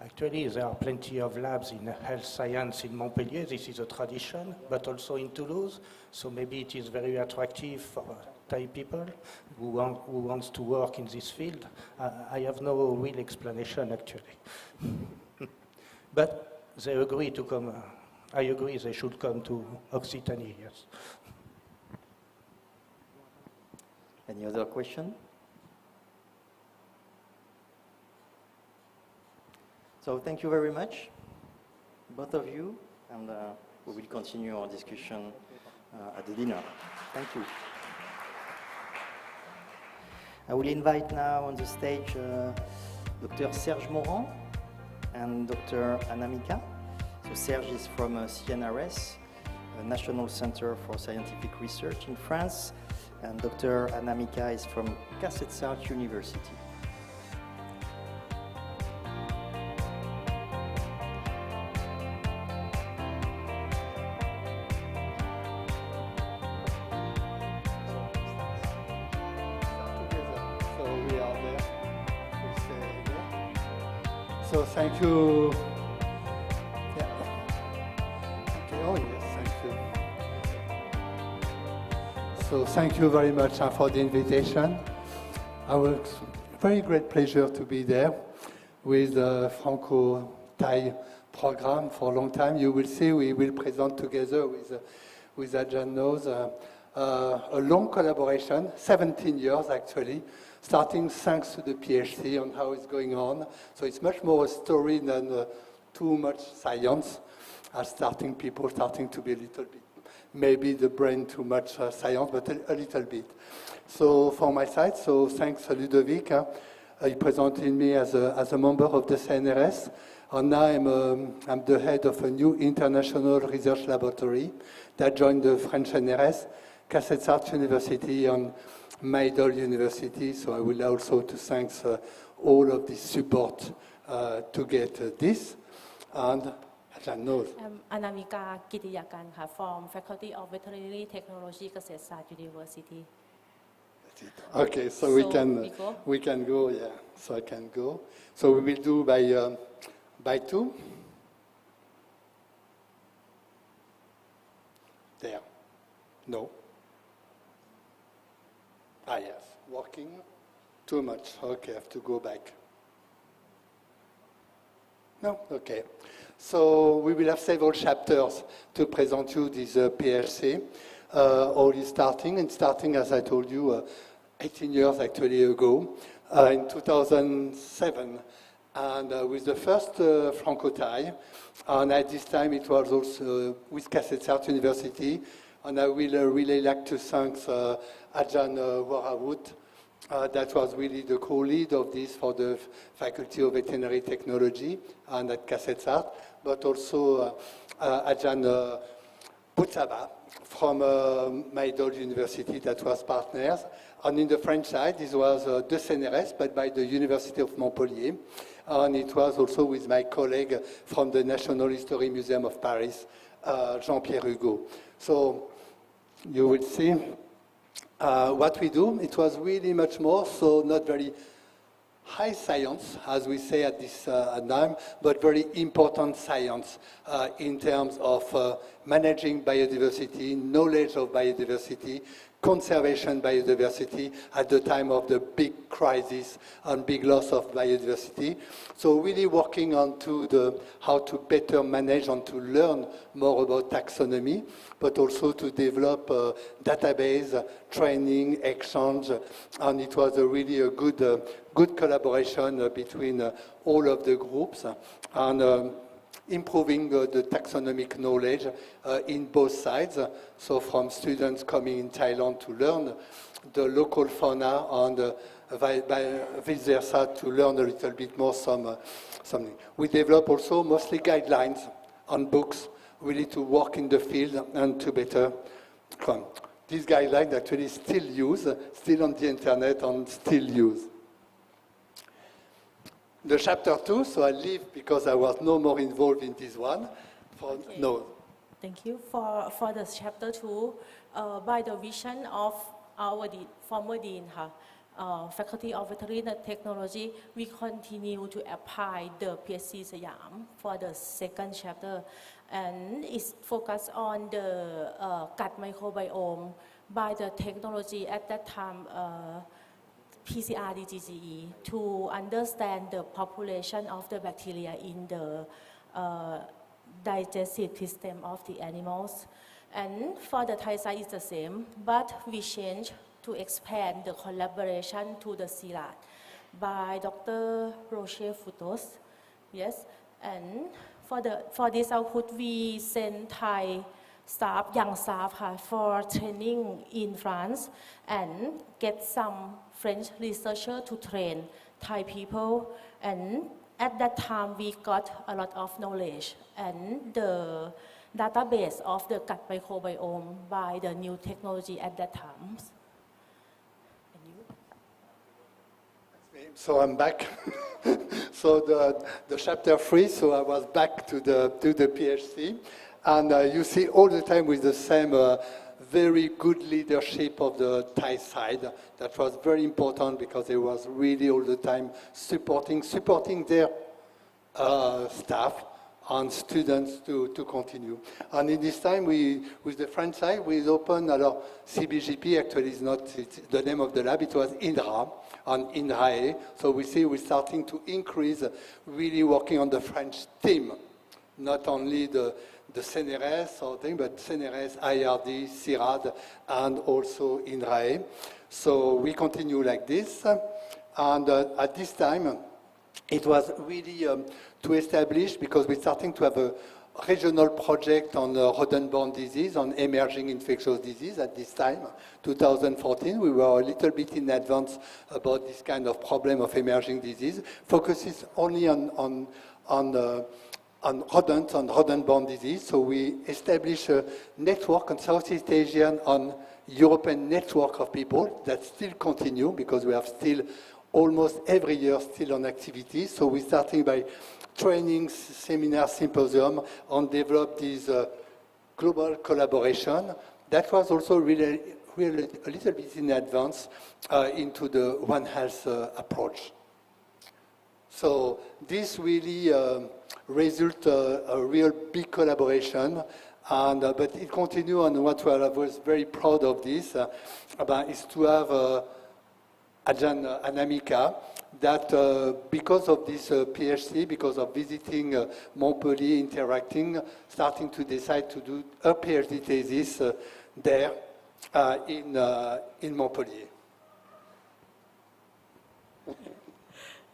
Actually, there are plenty of labs in health science in Montpellier. This is a tradition, but also in Toulouse. So maybe it is very attractive for Thai people who wants to work in this field. I have no real explanation, actually. But they agree to come. I agree they should come to Occitanie, yes. Any other question? So thank you very much, both of you, and we will continue our discussion at the dinner. Thank you. I will invite now on the stage Dr. Serge Morand and Dr. Anamika. So Serge is from CNRS, National Center for Scientific Research in France, and Dr. Anamika is from Kasetsart University. So thank you. Yeah. Okay. Oh yes, thank you. So thank you very much for the invitation. Our very great pleasure to be there with the Franco-Thai program for a long time. You will see we will present together with Ajahn Knows a long collaboration, 17 years actually, starting thanks to the PHC on how it's going on. So it's much more a story than too much science, starting people starting to be a little bit, maybe the brain too much science, but a little bit. So from my side, so thanks Ludovic. He presented me as a member of the CNRS, and now I'm the head of a new international research laboratory that joined the French NRS, Kasetsart University, and Maidol University, so I will also to thank all of the support to get this. And Ajahn Knows. Anamika Kitiyakan from Faculty of Veterinary Technology, Kasetsart University. That's it. Okay, so we can go, yeah. So I can go. So we will do by two. There. No. Ah, yes, working too much. Okay, I have to go back. No, okay. So we will have several chapters to present you this PHC. All is starting, as I told you, 18 years actually ago, in 2007, and with the first Franco-Thai, and at this time it was also with Kasetsart University. And I will really like to thank Ajahn Warawut. That was really the co-lead of this for the Faculty of Veterinary Technology and at Kasetsart, but also Ajahn Putsaba from Maidol University that was partners. And in the French side, this was the CNRS, but by the University of Montpellier. And it was also with my colleague from the National History Museum of Paris, Jean-Pierre Hugo. So you will see what we do, it was really much more, so not very high science, as we say at this time, but very important science in terms of managing biodiversity, knowledge of biodiversity, conservation biodiversity at the time of the big crisis and big loss of biodiversity. So really working on to how to better manage and to learn more about taxonomy, but also to develop a database, training, exchange, and it was really a good collaboration between all of the groups and improving the taxonomic knowledge in both sides. So from students coming in Thailand to learn the local fauna and vice versa to learn a little bit more something. We develop also mostly guidelines on books, really to work in the field and to better come. These guidelines actually still used, still on the internet and still used. The chapter 2, so I leave because I was no more involved in this one. Okay. No. Thank you. For the chapter 2, by the vision of our former dean, Faculty of Veterinary Technology, we continue to apply the PHC SIAM for the second chapter, and it's focused on the gut microbiome by the technology at that time. PCR DGGE to understand the population of the bacteria in the digestive system of the animals. And for the Thai side, it's the same, but we change to expand the collaboration to the CILAT by Dr. Rocher Futos. Yes, and for this output, we send Thai staff, young staff, for training in France and get some French researchers to train Thai people. And at that time, we got a lot of knowledge and the database of the gut microbiome by the new technology at that time. So I'm back. So the chapter 3, so I was back to the PHC. And you see all the time with the same very good leadership of the Thai side. That was very important because they was really all the time supporting their staff and students to continue. And in this time, with the French side, we opened our CBGP, actually it's not the name of the lab, it was INRA, and INRAE. So we see we're starting to increase, really working on the French team, not only the CNRS or thing, but CNRS, IRD, CIRAD, and also INRAE. So we continue like this. And at this time, it was really to establish, because we're starting to have a regional project on rodent-borne disease, on emerging infectious disease at this time, 2014. We were a little bit in advance about this kind of problem of emerging disease, focuses only on rodents and rodent-borne disease. So we established a network on Southeast Asian and European network of people that still continue because we have still almost every year still on activity. So we're starting by training, seminar, symposium, and develop this global collaboration. That was also really a little bit in advance into the One Health approach. So this really result a real big collaboration, and but it continued. And what I was very proud of this is to have Ajahn Anamika, that because of this PHC, because of visiting Montpellier, interacting, starting to decide to do a PhD thesis there in Montpellier.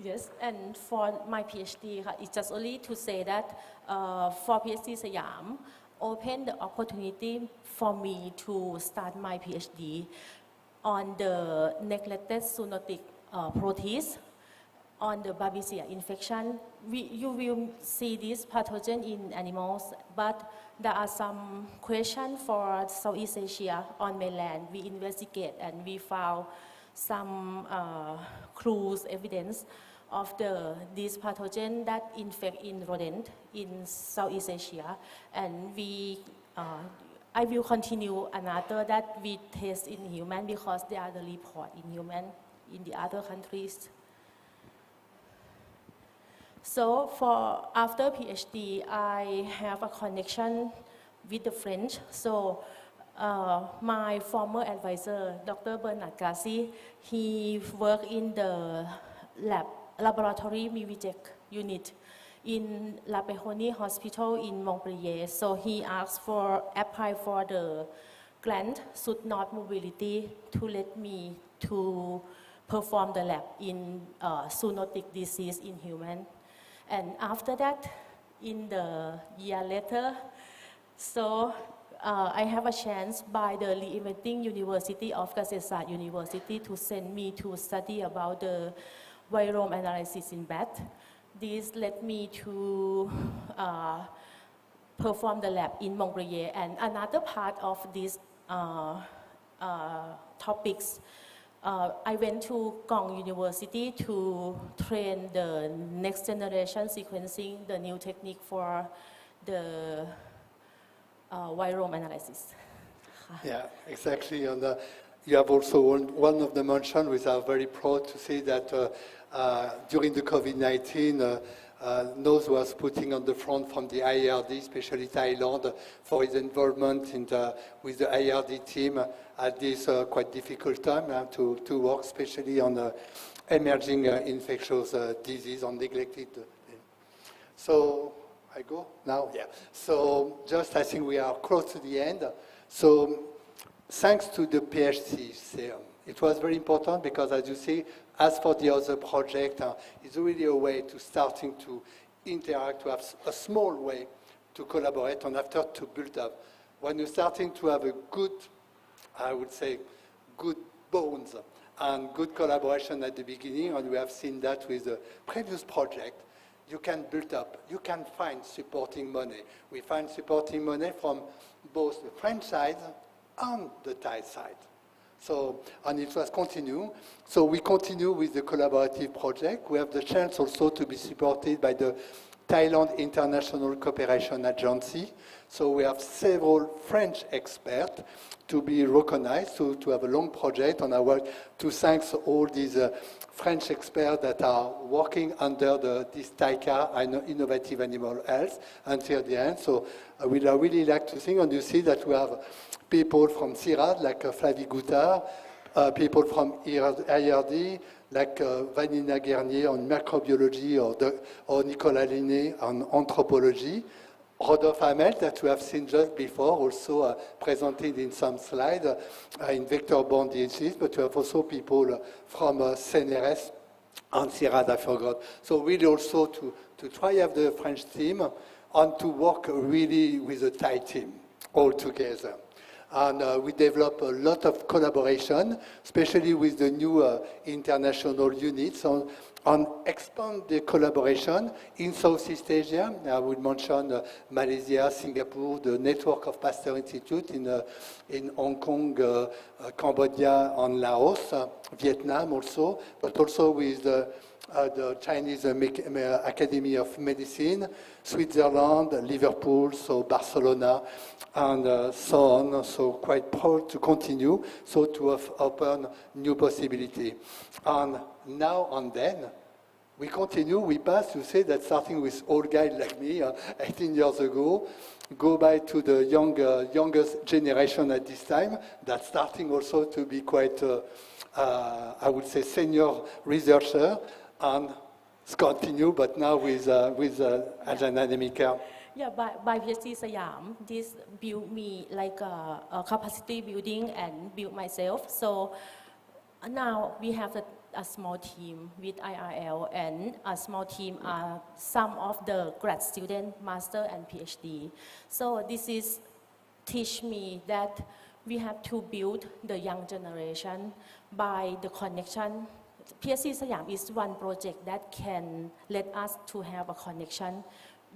Yes, and for my PhD, it's just only to say that for PHC SIAM, opened the opportunity for me to start my PhD on the neglected zoonotic protease, on the Babesia infection. You will see this pathogen in animals, but there are some questions for Southeast Asia on mainland. We investigate and we found some clues, evidence of this pathogen that infect in rodent in Southeast Asia, and we I will continue another that we test in human because there are the report in human in the other countries. So for after PhD, I have a connection with the French. So my former advisor, Dr. Bernard Gassi, he worked in the laboratory Mivitec unit in La Péronie Hospital in Montpellier. So he asked for apply for the grant Sud North Mobility to let me to perform the lab in zoonotic disease in human. And after that, in the year later, so I have a chance by the Reinventing University of Kasetsart University to send me to study about the virome analysis in bat. This led me to perform the lab in Montpellier. And another part of these topics, I went to Gong University to train the next generation sequencing, the new technique for the virome analysis. Yeah, exactly. And you have also one of the mentioned, which I'm very proud to say that during the COVID-19, Nose was putting on the front from the IRD, especially Thailand, for his involvement with the IRD team at this quite difficult time to work, especially on emerging infectious disease on neglected. So I go now? Yeah. So just I think we are close to the end. So thanks to the PHC SIAM, it was very important because, as you see, as for the other project, it's really a way to starting to interact, to have a small way to collaborate and after to build up. When you're starting to have a good, I would say, good bones and good collaboration at the beginning, and we have seen that with the previous project, you can build up, you can find supporting money. We find supporting money from both the French side and the Thai side. So, and it was continue. So we continue with the collaborative project. We have the chance also to be supported by the Thailand International Cooperation Agency. So we have several French experts to be recognized, to have a long project on our work, to thank all these French experts that are working under this TICA, Innovative Animal Health, until the end. So I would really like to think, and you see that we have people from CIRAD, like Flavie Goutard, people from IRD, like Vanina Guernier on microbiology, or Nicolas Linné on anthropology. Rodolphe Hamel, that we have seen just before, also presented in some slides in vector-borne disease, but we have also people from CNRS and CIRAD, I forgot. So really also to try have the French team and to work really with the Thai team all together. And we develop a lot of collaboration, especially with the new international units, on expand the collaboration in Southeast Asia. I would mention Malaysia, Singapore, the network of Pasteur Institute in Hong Kong, Cambodia, and Laos, Vietnam also, but also with the Chinese Academy of Medicine, Switzerland, Liverpool, so Barcelona, and so on. So quite proud to continue, so to have open new possibility. And now and then, we continue, we pass to say that starting with old guys like me, 18 years ago, go by to the youngest generation at this time, that's starting also to be quite, I would say, senior researcher, and continue, but now with Ajahn Anamika. Yeah, by PHC SIAM, this built me like a capacity building and built myself. So now we have a small team with IRL, and a small team are some of the grad student, master and PhD. So this is teach me that we have to build the young generation by the connection. PHC SIAM is one project that can let us to have a connection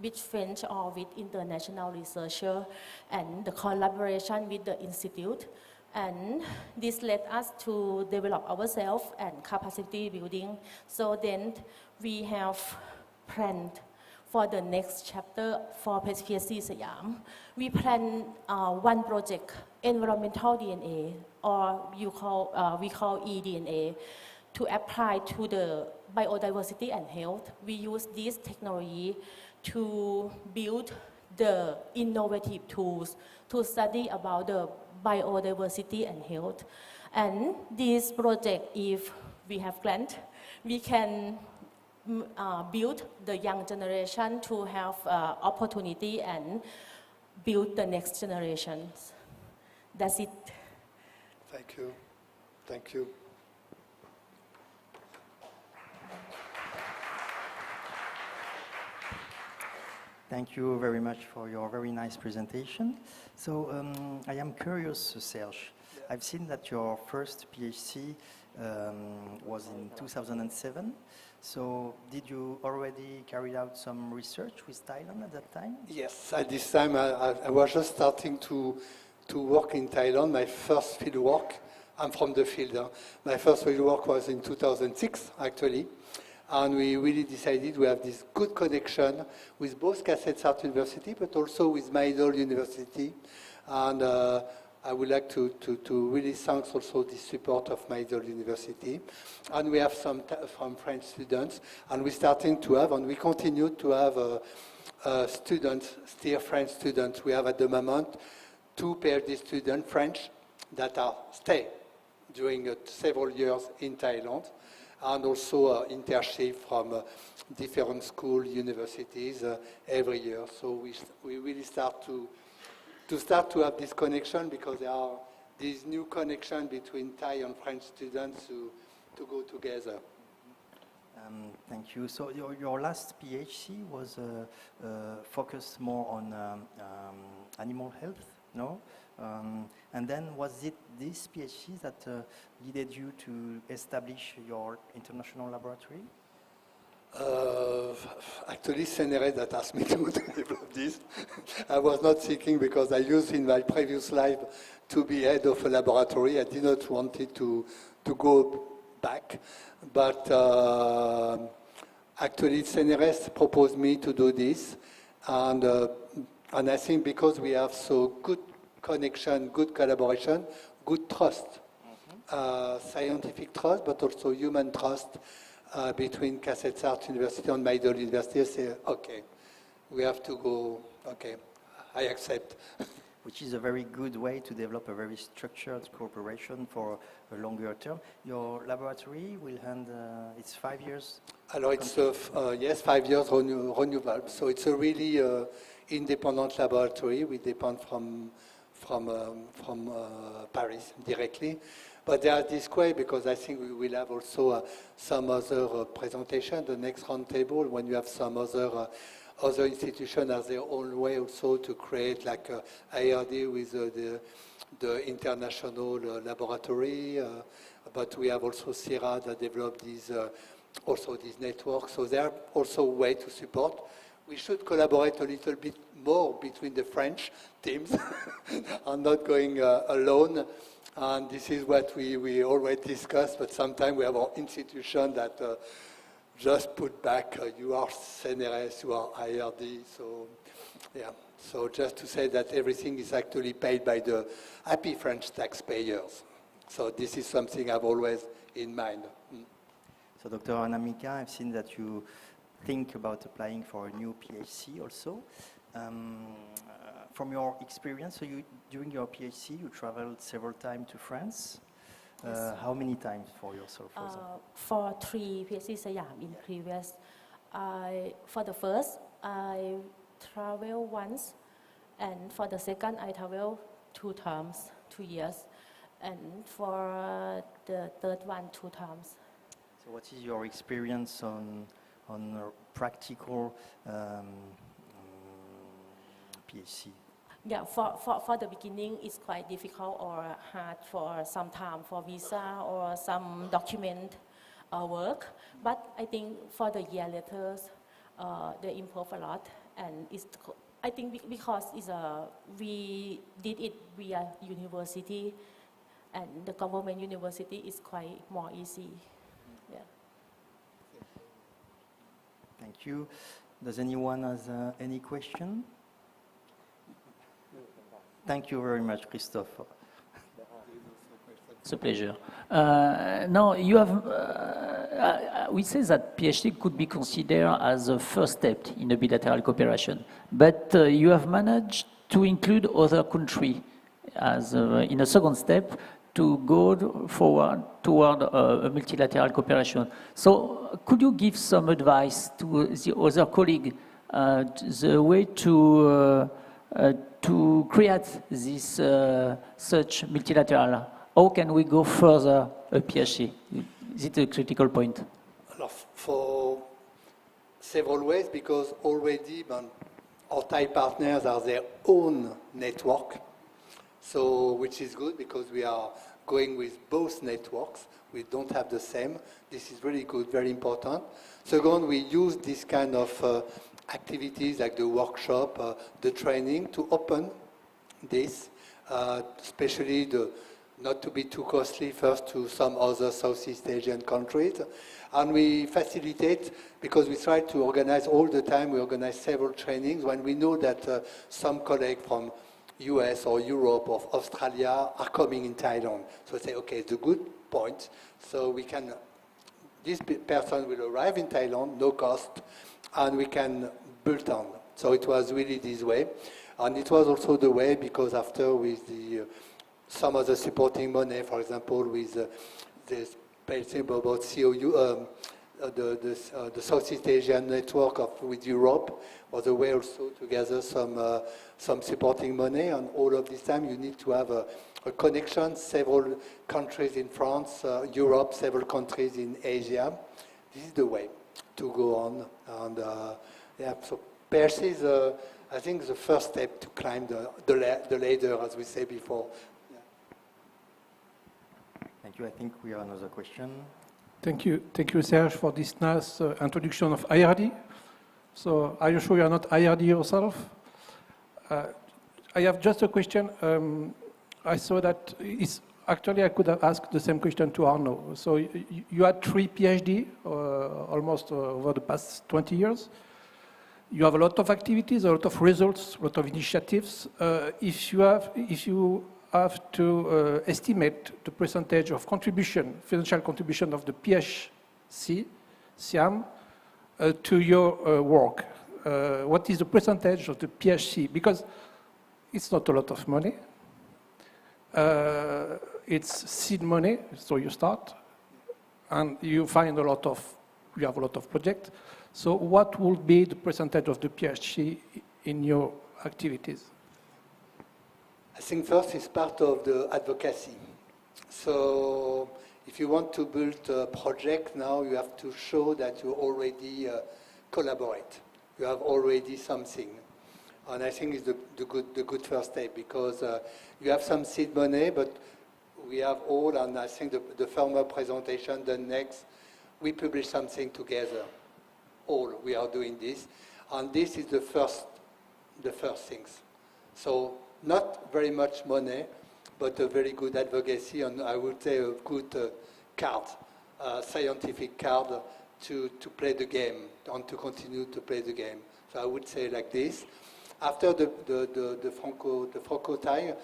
with French or with international researcher, and the collaboration with the institute. And this led us to develop ourselves and capacity building. So then we have planned for the next chapter for PHC SIAM, we plan one project, environmental DNA, or we call eDNA, to apply to the biodiversity and health. We use this technology to build the innovative tools to study about the biodiversity and health. And this project, if we have grant, we can build the young generation to have opportunity and build the next generations. That's it. Thank you. Thank you. Thank you very much for your very nice presentation. So I am curious, Serge. I've seen that your first PhD was in 2007. So did you already carry out some research with Thailand at that time? Yes, at this time I was just starting to work in Thailand. My first field work, I'm from the field. My first field work was in 2006, actually. And we really decided we have this good connection with both Kasetsart University, but also with Maidol University. And I would like to really thank also the support of Maidol University. And we have some from French students. And we're starting to have, and we continue to have students, still French students. We have at the moment 2 PhD students, French, that are stay during several years in Thailand. And also internship from different schools, universities every year. So we really start to have this connection, because there are these new connection between Thai and French students to go together. Thank you. So your last PhD was focused more on animal health, no? And then was it this PhD that led you to establish your international laboratory? Actually, CNRS that asked me to develop this. I was not thinking, because I used in my previous life to be head of a laboratory. I did not want it to go back. But actually, CNRS proposed me to do this. And I think because we have so good connection, good collaboration, good trust, scientific trust, but also human trust between Kasetsart University and Maidol University. I say, okay, we have to go, okay, I accept. Which is a very good way to develop a very structured cooperation for a longer term. Your laboratory will end, it's 5 years? Alors it's, yes, 5 years renewable. So it's a really independent laboratory. We depend from Paris directly. But they are this way because I think we will have also some other presentation, the next roundtable, when you have some other institutions have their own way also to create like IRD with the international laboratory. But we have also CIRA that developed these also these networks. So there are also a way to support. We should collaborate a little bit more between the French teams and not going alone. And this is what we always discuss, but sometimes we have our institution that just put back, you are CNRS, you are IRD. So, yeah. So just to say that everything is actually paid by the happy French taxpayers. So this is something I've always in mind. So Dr. Anamika, I've seen that you think about applying for a new PhD also. From your experience, so during your PhD, you traveled several times to France. Yes. How many times for yourself, for example? For 3 PhD SIAM in previous, for the first, I traveled once, and for the second, I traveled 2 times, 2 years, and for the third one, 2 times. So what is your experience on practical PhD? Yeah, for the beginning, it's quite difficult or hard for some time for visa or some document work. But I think for the year later, they improve a lot. And I think because we did it via university, and the government university is quite more easy. Yeah. Thank you. Does anyone has any question? Thank you very much, Christophe. It's a pleasure. Now, you have, we say that PHC could be considered as a first step in a bilateral cooperation, but you have managed to include other countries as in a second step to go forward toward a multilateral cooperation. So could you give some advice to the other colleague, the way to create this such multilateral? How can we go further at PHC? Is it a critical point? For several ways, because already our Thai partners are their own network, so which is good because we are going with both networks. We don't have the same. This is really good, very important. Second, we use this kind of activities like the workshop, the training to open this, especially not to be too costly first to some other Southeast Asian countries. And we facilitate, because we try to organize all the time, we organize several trainings when we know that some colleagues from US or Europe or Australia are coming in Thailand. So we say, okay, it's a good point. So we can, this person will arrive in Thailand, no cost, and we can build on. So it was really this way. And it was also the way because after with some of the supporting money, for example, with this about COU, the Southeast Asian network with Europe was a way also to gather some supporting money. And all of this time, you need to have a connection. Several countries in France, Europe, several countries in Asia. This is the way to go on. And yeah, so PHC is, I think, the first step to climb the ladder, as we say before. Thank you. I think we have another question. Thank you, Serge, for this nice introduction of IRD. So, are you sure you are not IRD yourself? I have just a question. I saw that actually I could have asked the same question to Arno. So, you had 3 PhD almost over the past 20 years. You have a lot of activities, a lot of results, a lot of initiatives. If you have to estimate the percentage of contribution, financial contribution of the PHC, SIAM, to your work. What is the percentage of the PHC? Because it's not a lot of money. It's seed money, so you start, and you have a lot of projects. So what will be the percentage of the PHC in your activities? I think first it's part of the advocacy. So if you want to build a project now, you have to show that you already collaborate. You have already something. And I think it's the good first step because you have some seed money, but we have all, and I think the former presentation, the next, we publish something together. All, we are doing this. And this is the first things. So not very much money, but a very good advocacy, and I would say a good card, scientific card to play the game and to continue to play the game. So I would say like this. After the Franco-Thai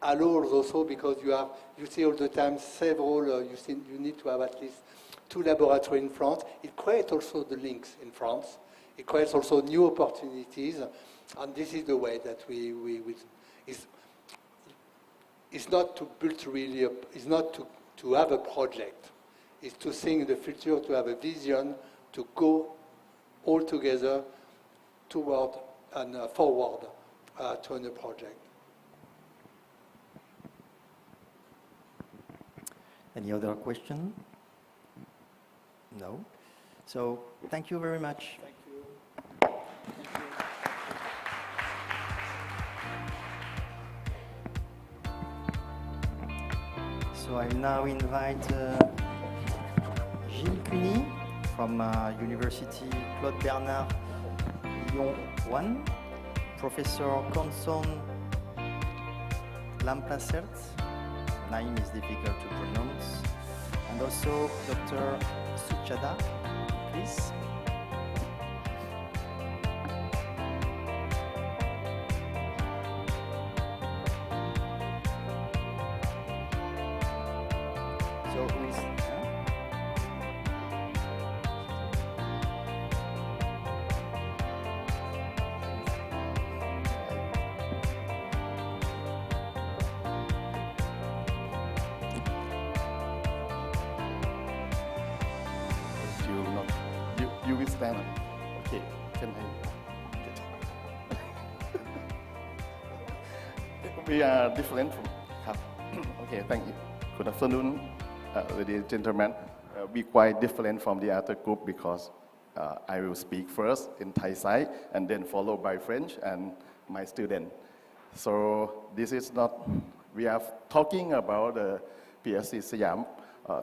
allows also because you see all the time several, you need to have at least 2 laboratories in France. It creates also the links in France. It creates also new opportunities, and this is the way that it's not to build really, it's not to have a project. It's to think in the future, to have a vision, to go all together toward and forward to a new project. Any other question? No. So thank you very much. Thank you. So I now invite Gilles Cuny from University Claude Bernard Lyon 1, Professor Conson Lamplacert, name is difficult to pronounce, and also Dr. Suchada, please. understand? Okay, can I? We are different from. Okay, thank you. Good afternoon, ladies and gentlemen. We quite different from the other group because I will speak first in Thai side and then followed by French and my student. So this is not, we are talking about the PHC SIAM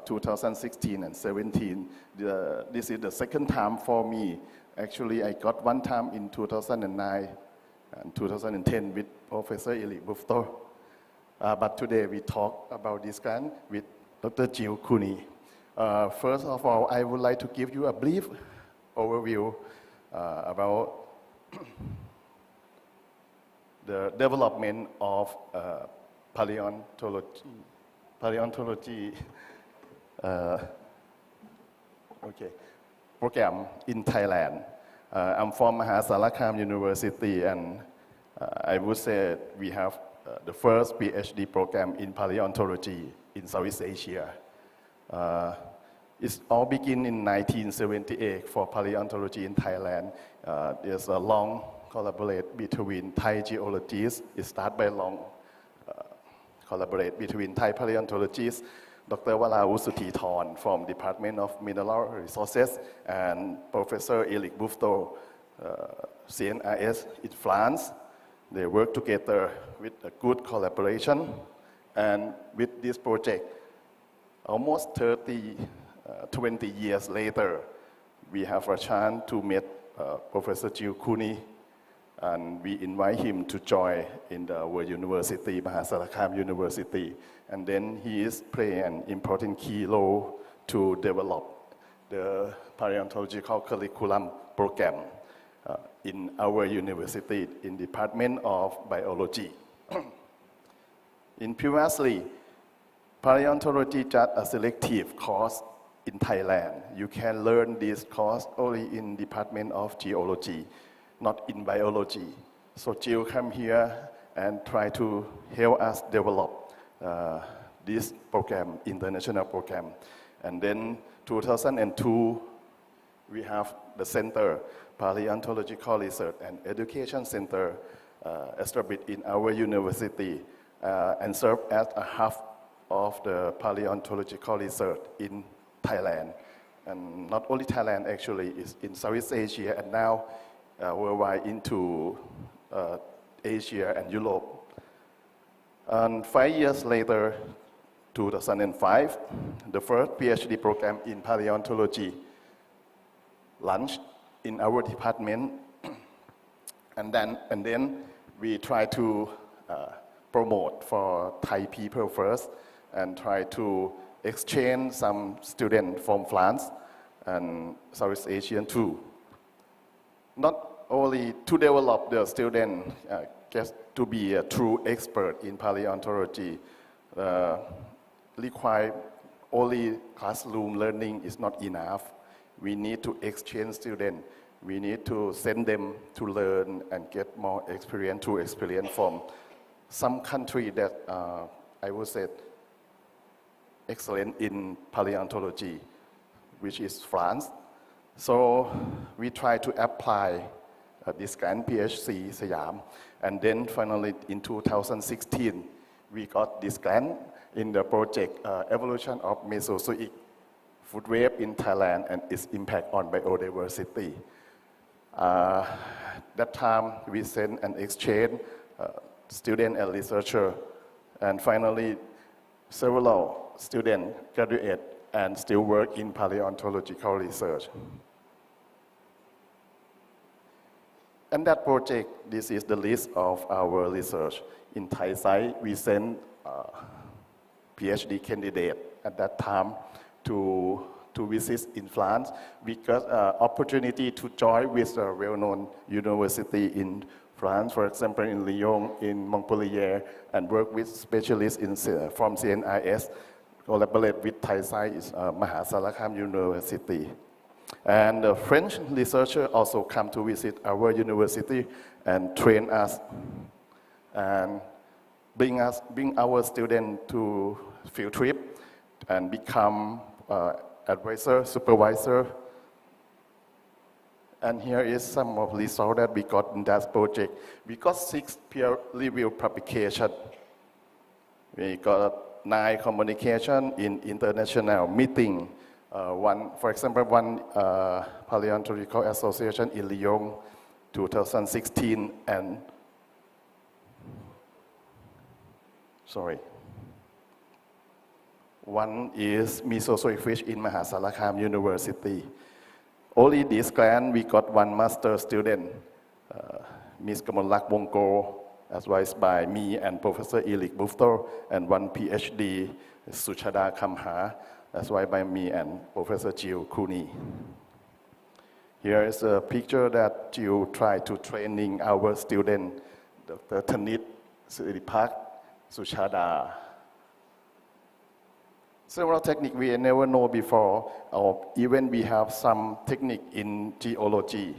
2016 and 17. This is the second time for me. Actually, I got one time in 2009 and 2010 with Professor Eli Bufto. But today we talk about this grant with Dr. Jill Cooney. First of all, I would like to give you a brief overview about the development of paleontology program in Thailand. I'm from Mahasarakham University, and I would say we have the first PhD program in paleontology in Southeast Asia. It all began in 1978 for paleontology in Thailand. There's a long collaboration between Thai geologists. It started by long collaborate between Thai paleontologists, Dr. Walawu Sutithorn from Department of Mineral Resources and Professor Eric Bufto, CNRS in France. They work together with a good collaboration, and with this project, almost 20 years later, we have a chance to meet Professor Jill Cooney, and we invite him to join in our university, Mahasarakham University, and then he is playing an important key role to develop the paleontological curriculum program in our university in Department of Biology. In previously, paleontology just a selective course in Thailand. You can learn this course only in Department of Geology, not in biology. So Jill come here and try to help us develop this program, international program. And then 2002, we have the center, Paleontological Research and Education Center, established in our university and serve as a hub of the paleontological research in Thailand. And not only Thailand, actually, is in Southeast Asia and now worldwide into Asia and Europe. And 5 years later, 2005, the first PhD program in paleontology launched in our department. And then we try to promote for Thai people first and try to exchange some students from France and Southeast Asia too. Not only to develop the student just to be a true expert in paleontology, require only classroom learning is not enough. We need to exchange students. We need to send them to learn and get more experience from some country that I would say excellent in paleontology, which is France. So we try to apply this grant PHC SIAM, and then finally in 2016 we got this grant in the project Evolution of Mesozoic Food Web in Thailand and its impact on biodiversity. That time we sent an exchange student and researcher, and finally several students graduate and still work in paleontological research. And that project, this is the list of our research. In Thai side, we sent PhD candidate at that time to visit in France. We got opportunity to join with a well-known university in France, for example, in Lyon, in Montpellier, and work with specialists from CNRS, collaborate with Thai side is Mahasarakham University. And the French researcher also come to visit our university and train us and bring our students to field trip and become advisor, supervisor And here is some of the results that we got in that project. We got 6 peer-reviewed publications. We got 9 communication in international meeting. For example, one Paleontological Association in Lyon, 2016, and one is Mesozoic fish in Mahasarakham University. Only this grant, we got 1 master student, Ms. Kamonlak Wongko, advised by me and Professor Elik Buftor, and 1 PhD, Suchada Kamha, advised by me and Professor Jill Cooney. Here is a picture that Jill tried to training our student, Dr. Thanit Siripak, Suchada. Several techniques we never know before, or even we have some technique in geology,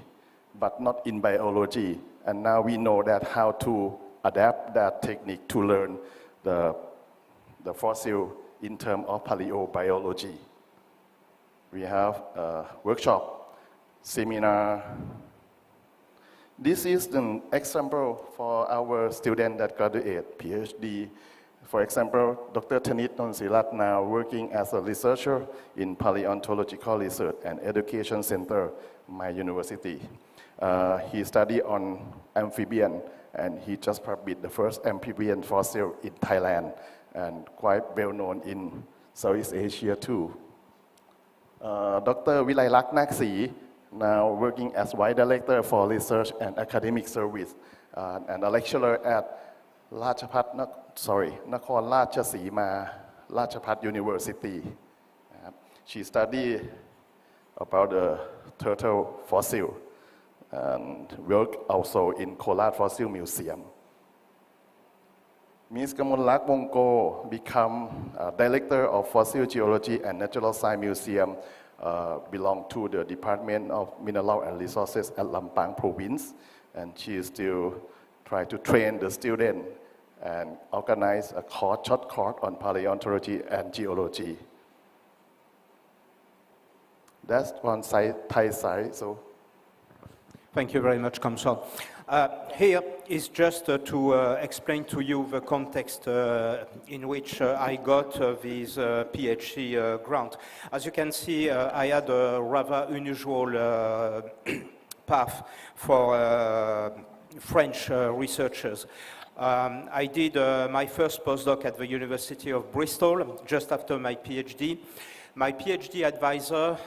but not in biology. And now we know that how to adapt that technique to learn the fossil in terms of paleobiology. We have a workshop, seminar. This is an example for our student that graduate PhD. For example, Dr. Thanit Nonsirat now working as a researcher in Paleontological Research and Education Center, my university. He studied on amphibian, and he just published the first amphibian fossil in Thailand, and quite well known in Southeast Asia too. Dr. Vilaylak Naksi, now working as Vice Director for Research and Academic Service, and a lecturer at Nakhon Ratchasima Ratchapat University. She studied about the turtle fossil and worked also in Kolat Fossil Museum. Ms. Kamonlak Wongko become Director of Fossil Geology and Natural Science Museum, belong to the Department of Mineral and Resources at Lampang Province, and she still try to train the student and organize a short course on paleontology and geology. That's one side, Thai side. So, thank you very much, Kamsol. Here is just to explain to you the context in which I got this PHC grant. As you can see, I had a rather unusual path for French researchers. I did my first postdoc at the University of Bristol just after my PhD. My PhD advisor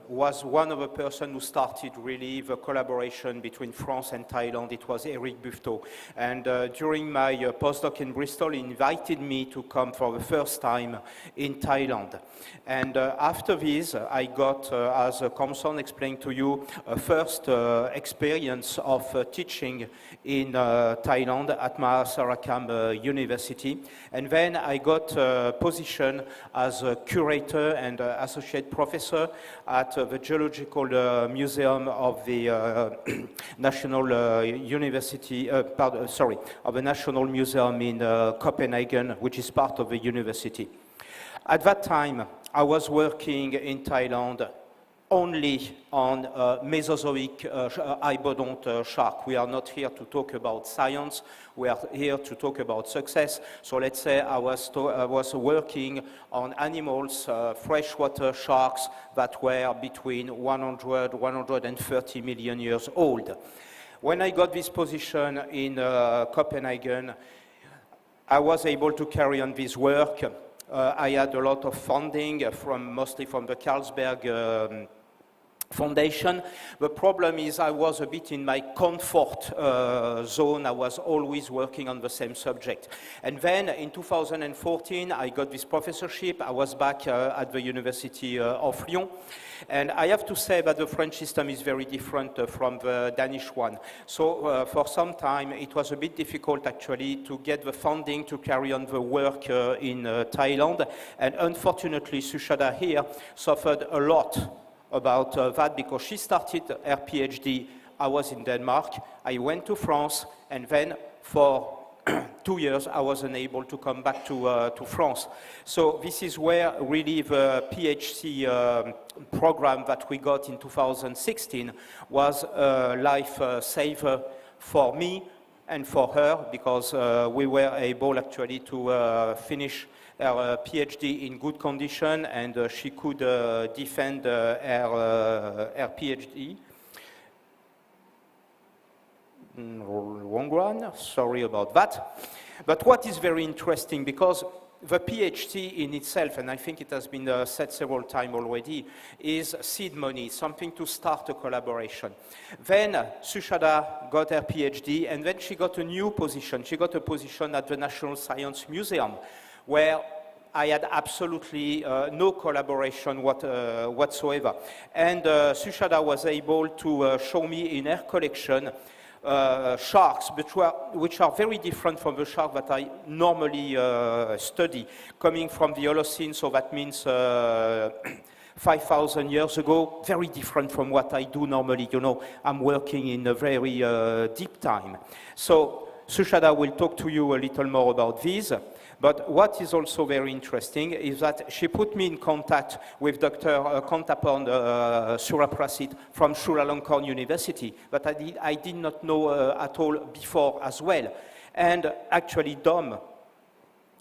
was one of the person who started really the collaboration between France and Thailand. It was Eric Bufto. And during my postdoc in Bristol, he invited me to come for the first time in Thailand. And after this, I got, as Komson explained to you, a first experience of teaching in Thailand at Mahasarakham University. And then I got a position as a curator and associate professor at the Geological Museum of the National University, of the National Museum in Copenhagen, which is part of the university. At that time, I was working in Thailand only on Mesozoic ibodont shark. We are not here to talk about science. We are here to talk about success. So let's say I was working on animals, freshwater sharks that were between 100, 130 million years old. When I got this position in Copenhagen, I was able to carry on this work. I had a lot of funding mostly from the Carlsberg Foundation. The problem is I was a bit in my comfort zone. I was always working on the same subject. And then in 2014, I got this professorship. I was back at the University of Lyon. And I have to say that the French system is very different from the Danish one. So for some time, it was a bit difficult actually to get the funding to carry on the work in Thailand. And unfortunately, Suchada here suffered a lot about that because she started her PhD. I was in Denmark. I went to France, and then for 2 years, I wasn't able to come back to France. So this is where really the PHC program that we got in 2016 was a life saver for me and for her, because we were able actually to finish her PhD in good condition, and she could defend her PhD. Wrong one, sorry about that. But what is very interesting, because the PHC in itself, and I think it has been said several times already, is seed money, something to start a collaboration. Then Sushada got her PhD, and then she got a new position. She got a position at the National Science Museum, where I had absolutely no collaboration whatsoever. And Sushada was able to show me in her collection sharks, which are very different from the shark that I normally study, coming from the Holocene, so that means 5,000 years ago, very different from what I do normally. You know, I'm working in a very deep time. So Sushada will talk to you a little more about these. But what is also very interesting is that she put me in contact with Dr. Kontapon Suraprasit from Chulalongkorn University, but I did not know at all before as well. And actually Dom,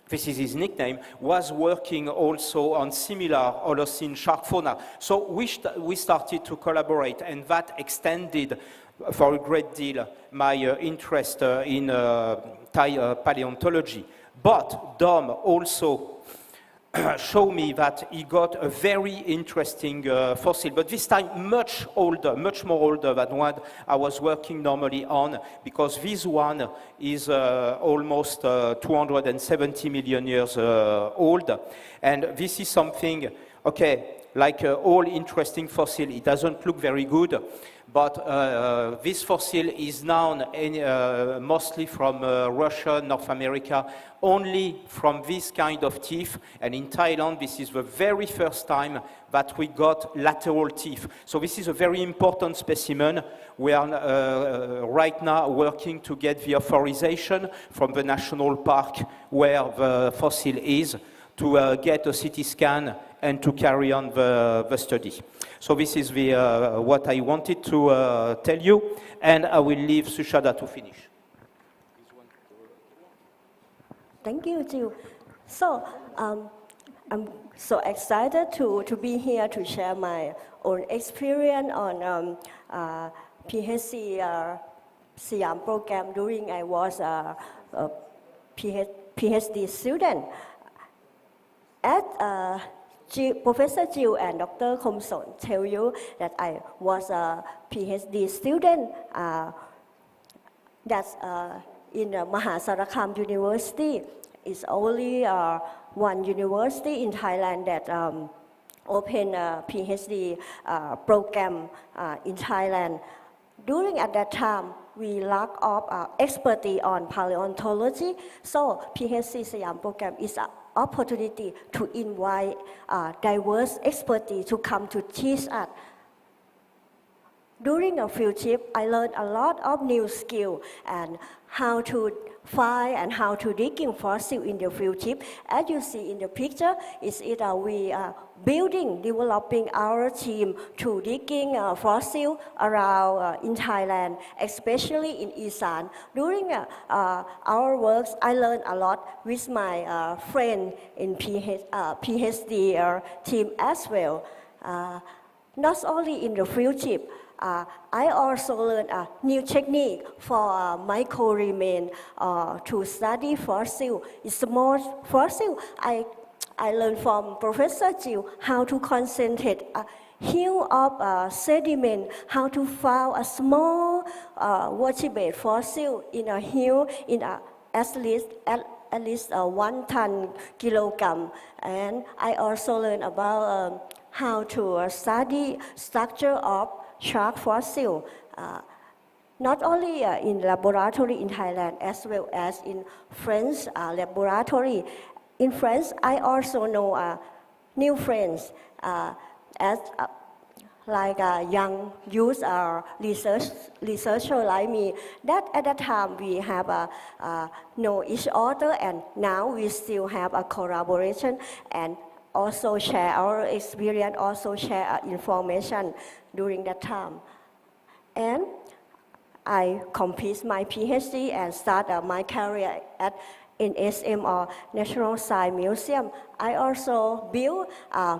this is his nickname, was working also on similar Holocene shark fauna. So we started to collaborate, and that extended for a great deal my interest in Thai paleontology. But Dom also showed me that he got a very interesting fossil, but this time much older, much more older than what I was working normally on, because this one is almost 270 million years old. And this is something, okay, like all interesting fossil, it doesn't look very good. But this fossil is known mostly from Russia, North America, only from this kind of teeth. And in Thailand, this is the very first time that we got lateral teeth. So this is a very important specimen. We are right now working to get the authorization from the national park where the fossil is, to get a CT scan and to carry on the study. So this is what I wanted to tell you, and I will leave Sushada to finish. Thank you, Jill. So I'm so excited to be here to share my own experience on PHC SIAM program during I was a PhD student. As Professor Jill and Dr. Komson tell you that I was a PhD student that's in Mahasarakham University. It's only one university in Thailand that opened a PhD program in Thailand. During at that time, we lack of expertise on paleontology, so PHC SIAM program is an opportunity to invite diverse expertise to come to teach us. During a field trip, I learned a lot of new skills and how to find and how to digging fossil in the field trip. As you see in the picture, we are developing our team to digging fossil around in Thailand, especially in Isan. During our works, I learned a lot with my friend in PhD team as well. Not only in the field trip, I also learned a new technique for micro-remain to study fossil. It's small fossil. I learned from Professor Jill how to concentrate a hill of sediment, how to find a small vertebrate fossil in a hill in at least 1 ton kilogram. And I also learned about how to study structure of shark fossil, not only in laboratory in Thailand as well as in French laboratory. In France, I also know new friends as like a young youth or researcher like me, that at that time we have know each other, and now we still have a collaboration and also share our experience, also share information during that time. And I complete my PhD and start my career in SIAM or National Science Museum. I also built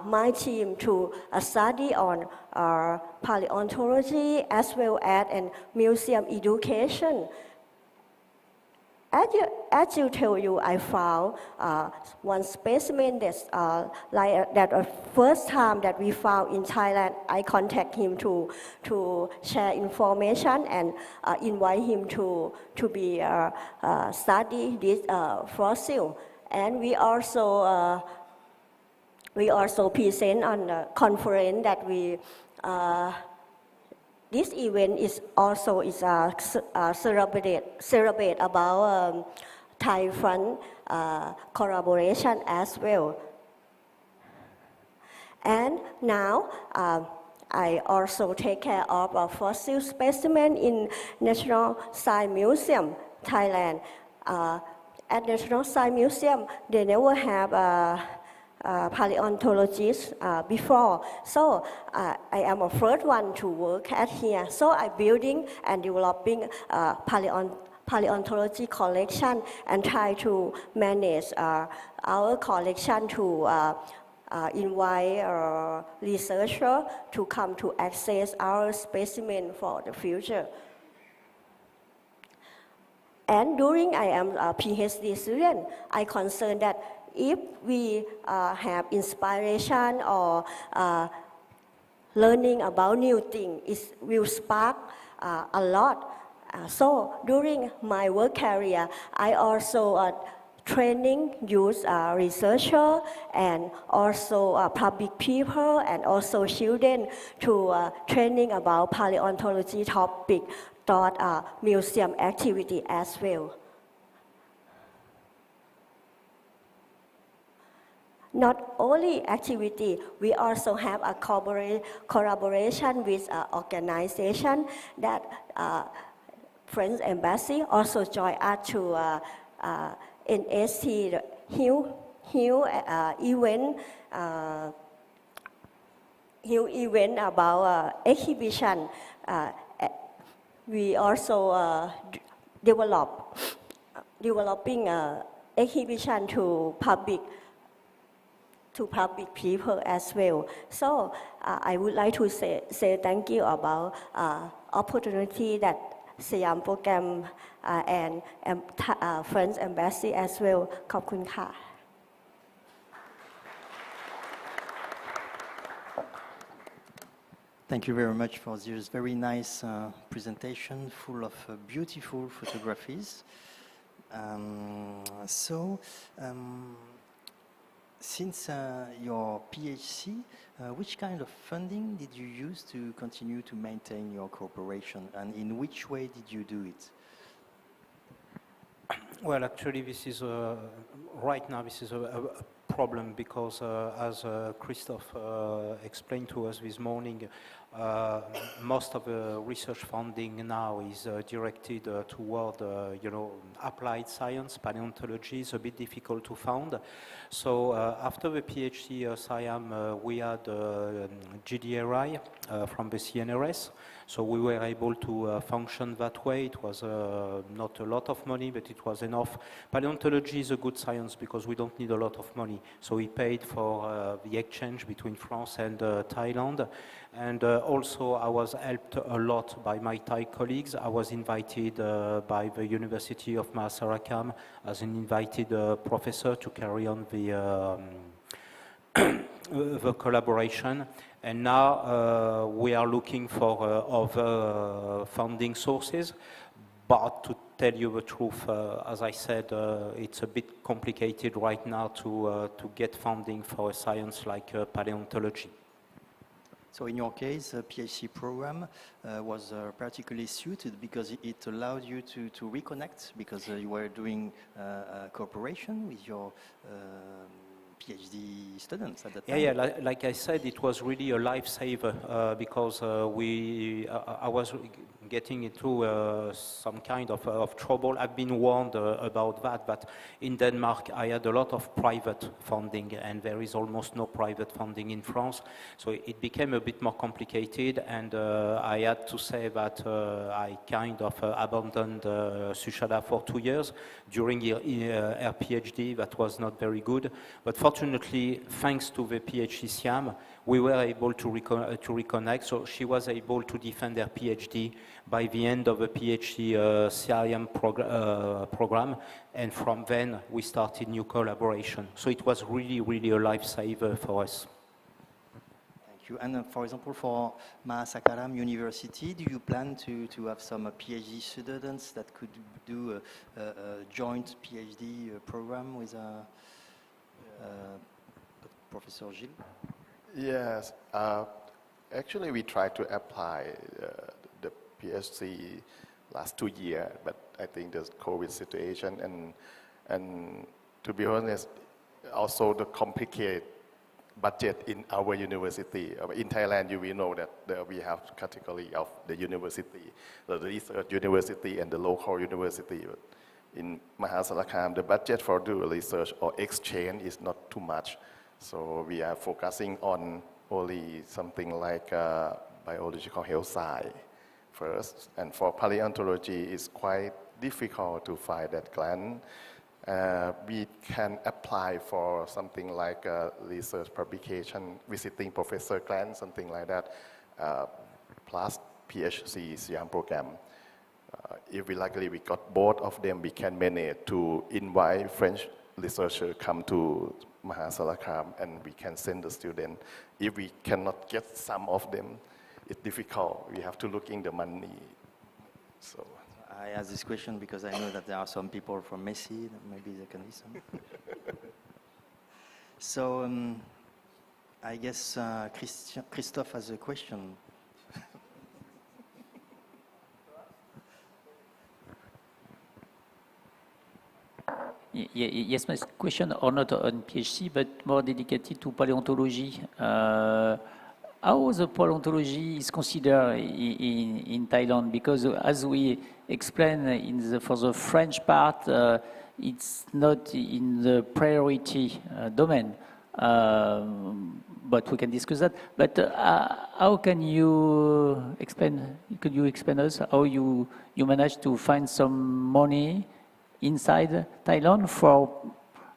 my team to study on paleontology as well as in museum education. As you tell you, I found one specimen that's like that first time that we found in Thailand. I contact him to share information and invite him to be study this fossil. And we also present on a conference that we. This event is also celebrate about Thai-France collaboration as well. And now I also take care of a fossil specimen in National Science Museum, Thailand. At National Science Museum, they never have paleontologists before. So I am a first one to work at here. So I'm building and developing paleontology collection and try to manage our collection to invite researchers to come to access our specimen for the future. And during I am a PhD student, I concerned that if we have inspiration or learning about new things, it will spark a lot. So during my work career, I also training youth researcher and also public people and also children to training about paleontology topic taught museum activity as well. Not only activity, we also have a collaboration with organization that French Embassy also joined us to NST, the huge event about exhibition. We also developing exhibition to public people as well. So I would like to say thank you about opportunity that SIAM program and French Embassy as well. ขอบคุณค่ะ Thank you very much for this very nice presentation full of beautiful photographies. Since your PHC, which kind of funding did you use to continue to maintain your cooperation, and in which way did you do it? Well, actually, this is right now. This is a problem because, as Christophe explained to us this morning, most of the research funding now is directed toward, applied science. Paleontology is a bit difficult to fund. So after the PhD SIAM, we had GDRI from the CNRS. So we were able to function that way. It was not a lot of money, but it was enough. Paleontology is a good science because we don't need a lot of money. So we paid for the exchange between France and Thailand. And also I was helped a lot by my Thai colleagues. I was invited by the University of Masarakam as an invited professor to carry on the collaboration. And now we are looking for other funding sources. But to tell you the truth, as I said, it's a bit complicated right now to get funding for a science like paleontology. So in your case, the PHC program was particularly suited because it allowed you to reconnect, because you were doing cooperation with your PhD students at the Yeah, time. yeah. Like I said, it was really a lifesaver because I was getting into some kind of trouble. I've been warned about that, but in Denmark I had a lot of private funding, and there is almost no private funding in France. So it became a bit more complicated, and I had to say that I kind of abandoned Sushada for 2 years during her PhD. That was not very good, but fortunately, thanks to the PHC SIAM, we were able to reconnect. So she was able to defend her PhD by the end of the PHC SIAM program, and from then we started new collaboration. So it was really, really a lifesaver for us. Thank you. And for example, for Mahasakaram University, do you plan to have some PhD students that could do a joint PhD program with Professor Gilles? Yes, actually we tried to apply the PhD last 2 years, but I think the COVID situation and to be honest, also the complicated budget in our university. In Thailand, you will know that we have category of the university, the research university and the local university. In Mahasarakham, the budget for do research or exchange is not too much. So we are focusing on only something like biological health science first. And for paleontology, it's quite difficult to find that grant. We can apply for something like a research publication, visiting professor grant, something like that, plus PHC SIAM program. If we luckily we got both of them, we can manage to invite French researchers come to Mahasarakham and we can send the student. If we cannot get some of them, it's difficult. We have to look in the money. So I ask this question because I know that there are some people from Messi, maybe they can listen. So I guess Christophe has a question. Yes, my question are not on PHC, but more dedicated to paleontology. How the paleontology is considered in Thailand? Because as we explained for the French part, it's not in the priority domain. But we can discuss that. But how can you explain? Could you explain us how you managed to find some money inside Thailand for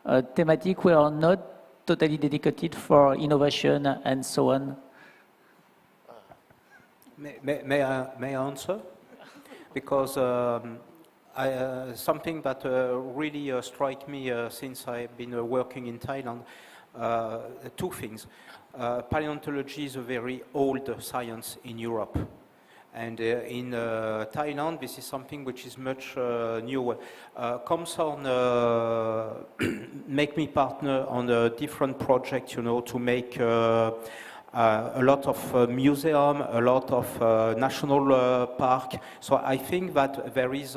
a thematic we are not totally dedicated for innovation and so on? May I answer? Because something that really struck me since I've been working in Thailand, two things. Paleontology is a very old science in Europe. And in Thailand, this is something which is much newer. Comson make me partner on a different project, you know, to make a lot of museum, a lot of national park. So I think that there is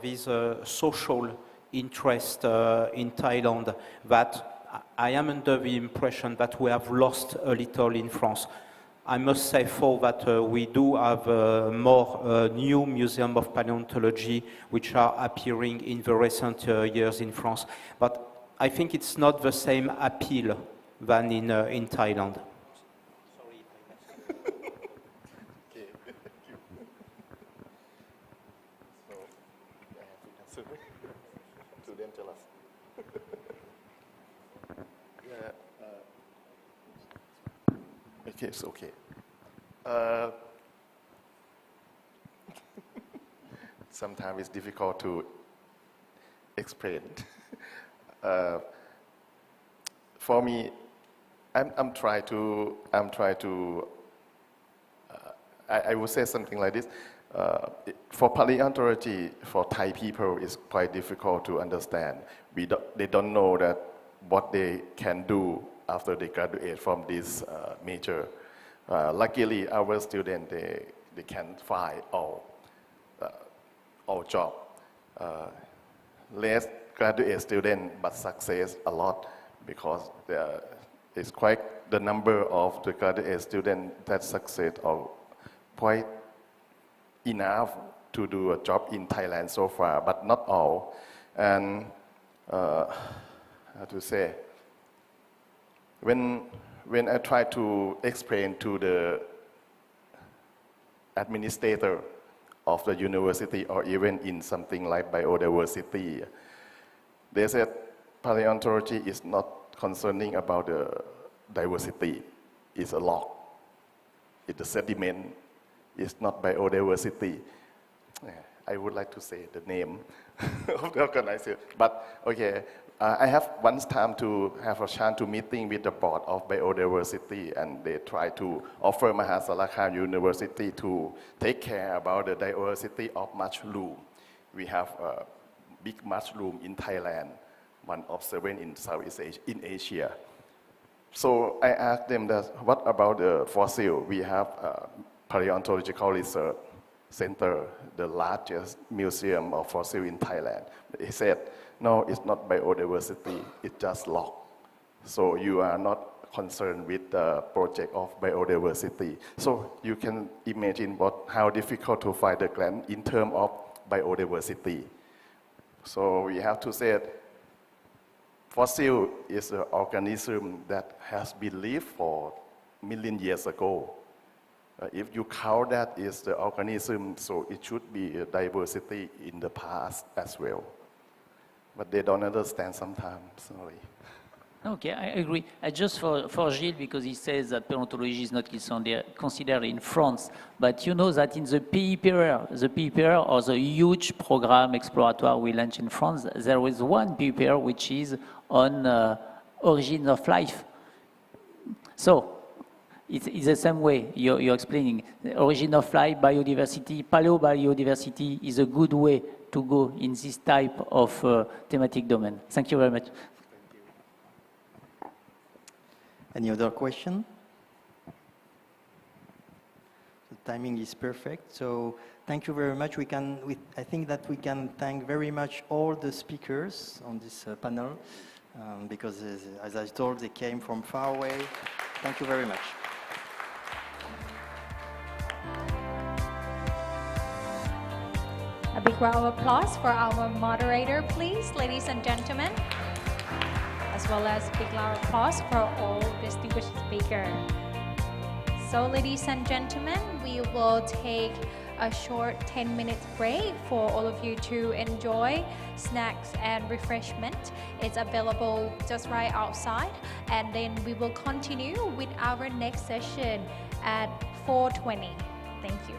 this social interest in Thailand that I am under the impression that we have lost a little in France. I must say, for that we do have more new museums of paleontology which are appearing in the recent years in France. But I think it's not the same appeal than in Thailand. Okay, it's okay. Sometimes it's difficult to explain. For me, I'm trying to. I would say something like this. For paleontology, for Thai people, it's quite difficult to understand. They don't know that what they can do after they graduate from this major. Luckily, our students, they can find all job. Less graduate student, but success a lot because there is quite the number of the graduate students that succeed are quite enough to do a job in Thailand so far, but not all. And how to say, when I try to explain to the administrator of the university or even in something like biodiversity, they said paleontology is not concerning about the diversity. It's a log. It's a sediment. It's not biodiversity. I would like to say the name of the organizer, but okay. I have one time to have a chance to meeting with the board of biodiversity, and they try to offer Mahasarakham University to take care about the diversity of mushroom. We have a big mushroom in Thailand, one of 7 in Southeast Asia, in Asia. So I asked them that, what about the fossil? We have a paleontological research center, the largest museum of fossil in Thailand. They said, no, it's not biodiversity, it's just log. So you are not concerned with the project of biodiversity. So you can imagine how difficult to find the grant in terms of biodiversity. So we have to say fossil is an organism that has been lived for million years ago. If you count that is the organism, so it should be a diversity in the past as well. But they don't understand sometimes, sorry. Okay, I agree. Just for Gilles, because he says that paleontology is not considered in France, but you know that in the PIPR or the huge program exploratoire we launched in France, there is one PIPR which is on origin of life. So it's the same way you're explaining. The origin of life, biodiversity, paleobiodiversity is a good way to go in this type of thematic domain. Thank you very much. Any other question? The timing is perfect. So thank you very much. I think that we can thank very much all the speakers on this panel because, as I told, they came from far away. Thank you very much. A big round of applause for our moderator, please, ladies and gentlemen, as well as a big round of applause for all distinguished speakers. So, ladies and gentlemen, we will take a short 10-minute break for all of you to enjoy snacks and refreshment. It's available just right outside, and then we will continue with our next session at 4:20. Thank you.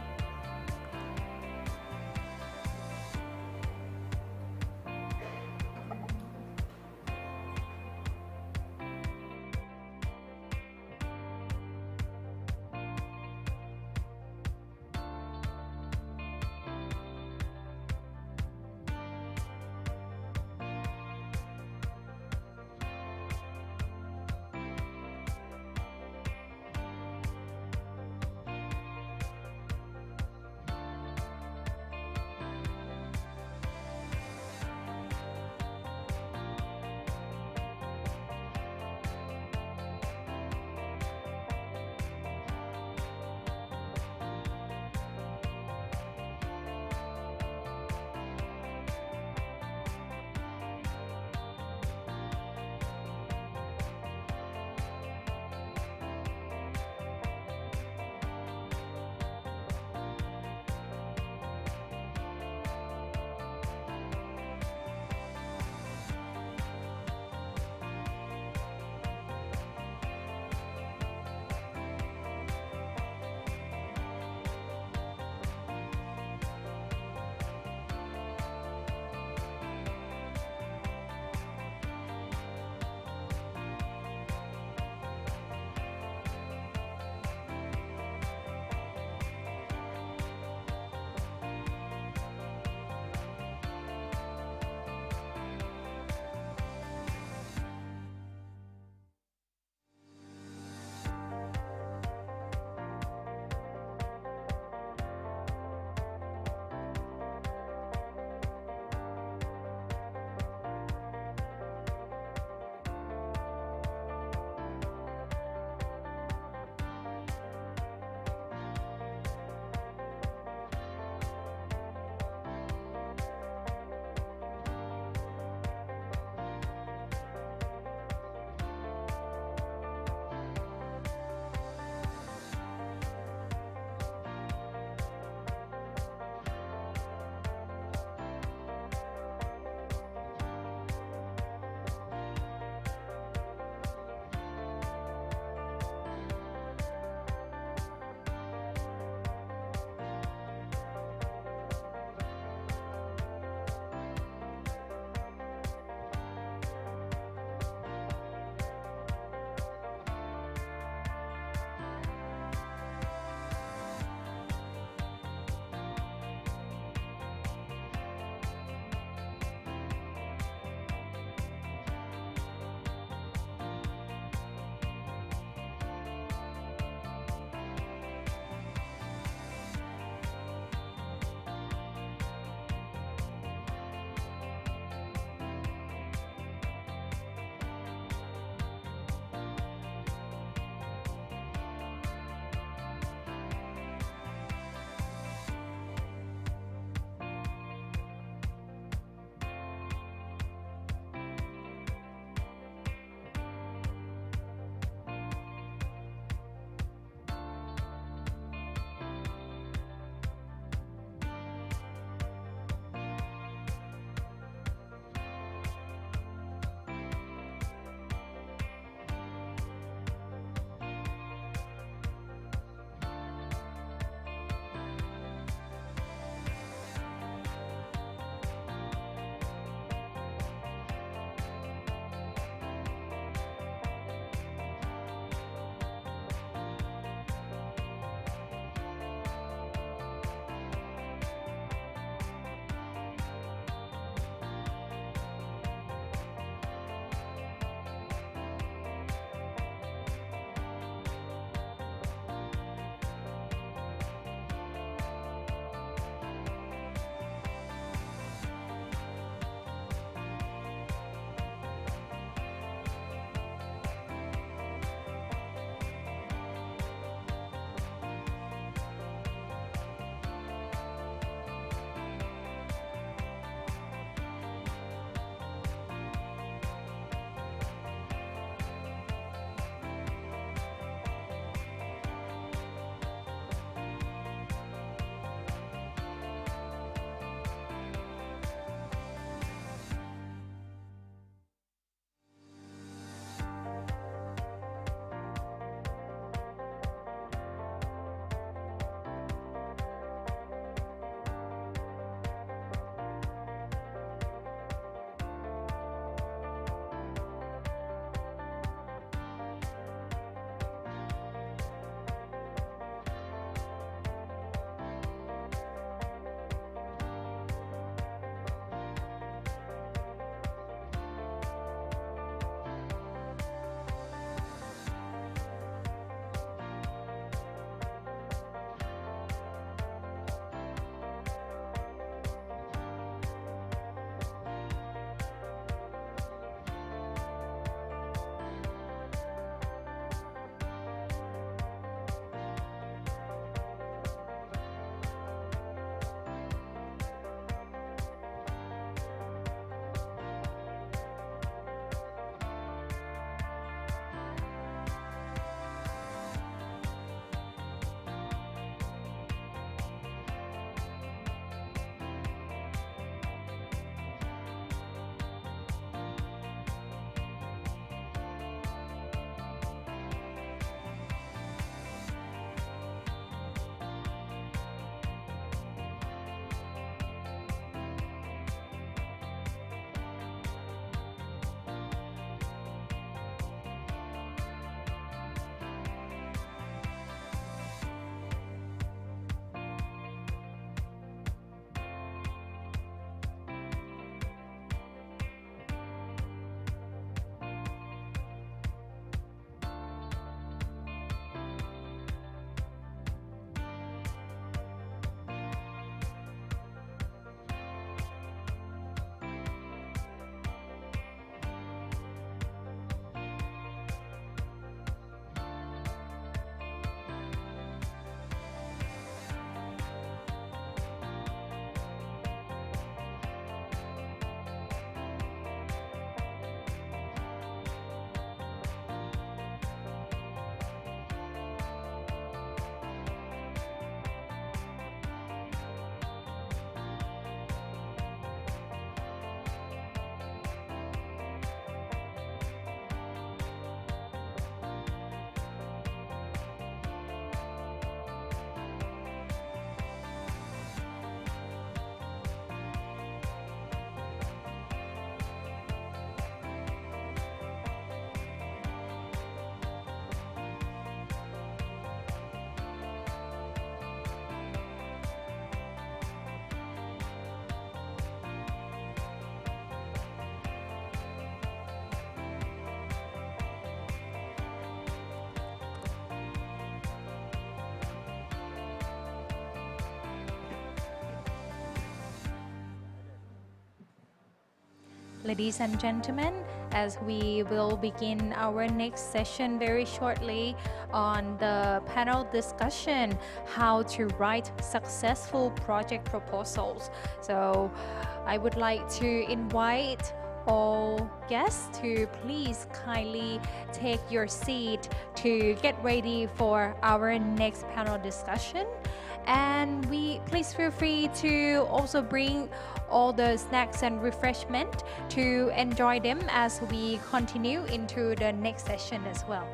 Ladies and gentlemen, as we will begin our next session very shortly on the panel discussion, how to write successful project proposals. So I would like to invite all guests to please kindly take your seat to get ready for our next panel discussion. And please feel free to also bring all the snacks and refreshment to enjoy them as we continue into the next session as well.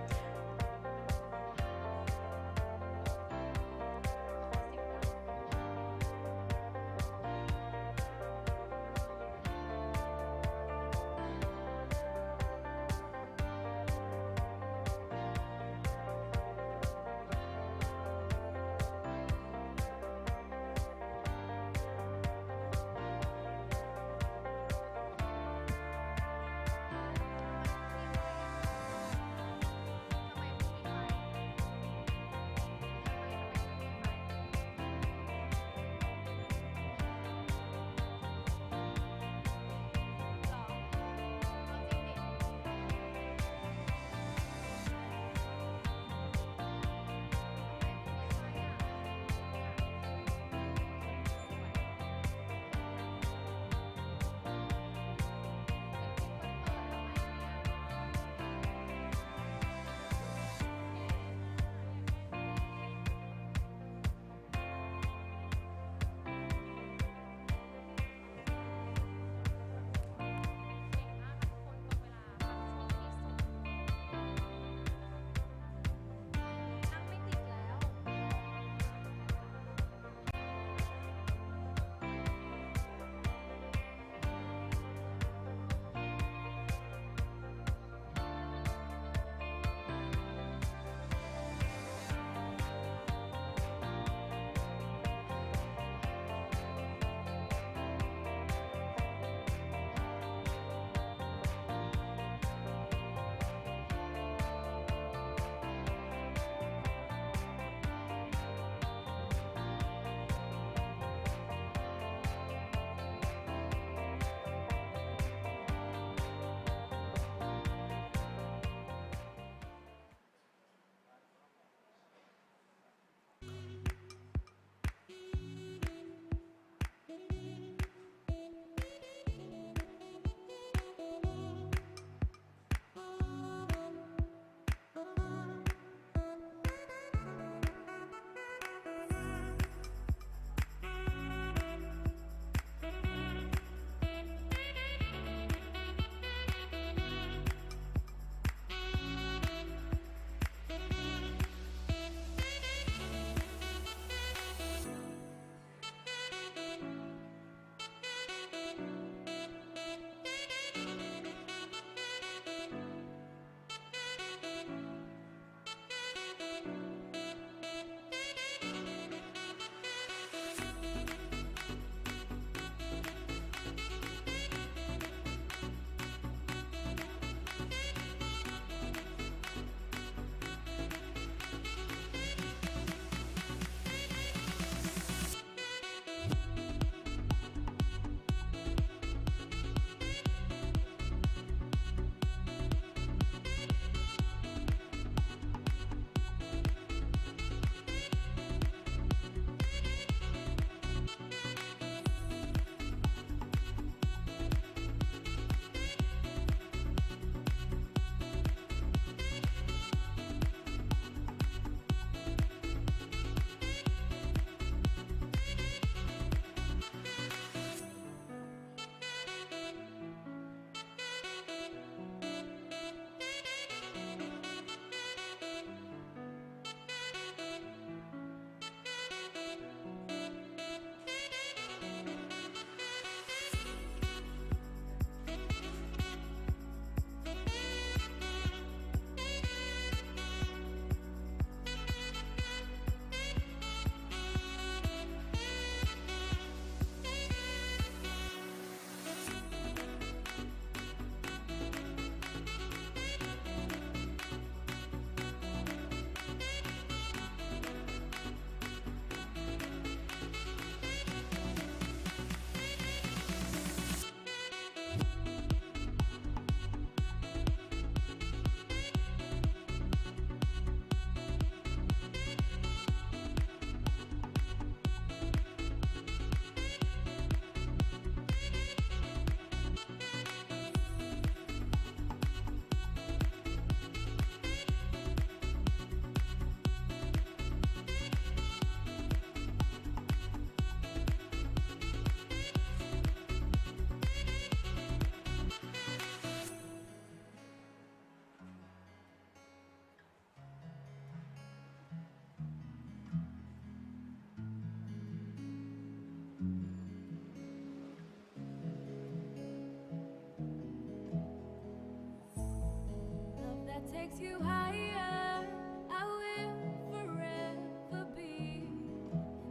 takes you higher. I will forever be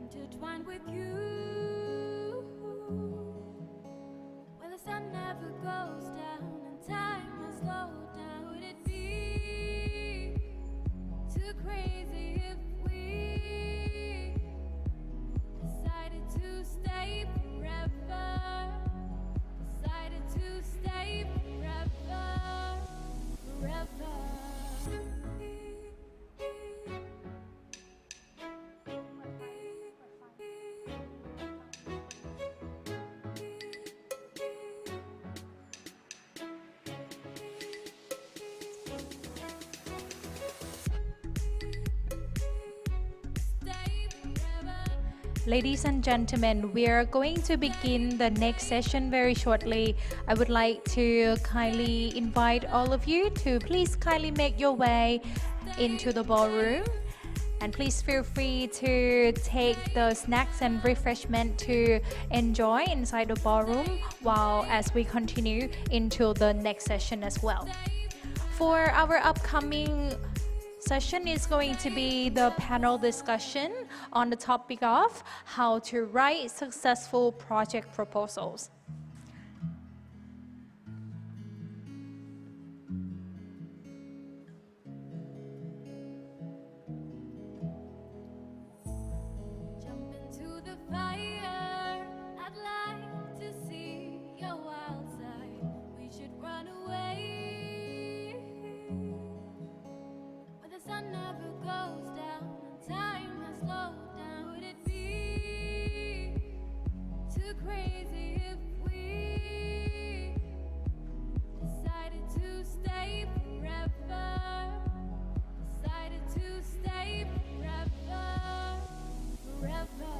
intertwined with you. Well, the sun never goes down and time has slowed down. Would it be too crazy if we decided to stay forever? Decided to stay forever, forever. Ladies and gentlemen, we are going to begin the next session very shortly. I would like to kindly invite all of you to please kindly make your way into the ballroom. And please feel free to take the snacks and refreshment to enjoy inside the ballroom while as we continue into the next session as well. For our upcoming session is going to be the panel discussion on the topic of how to write successful project proposals. Jump into the fire. I'd like to see your wild side. We should run away. But the sun never goes down and time has slowed down. Would it be too crazy if we decided to stay forever? Decided to stay forever, forever.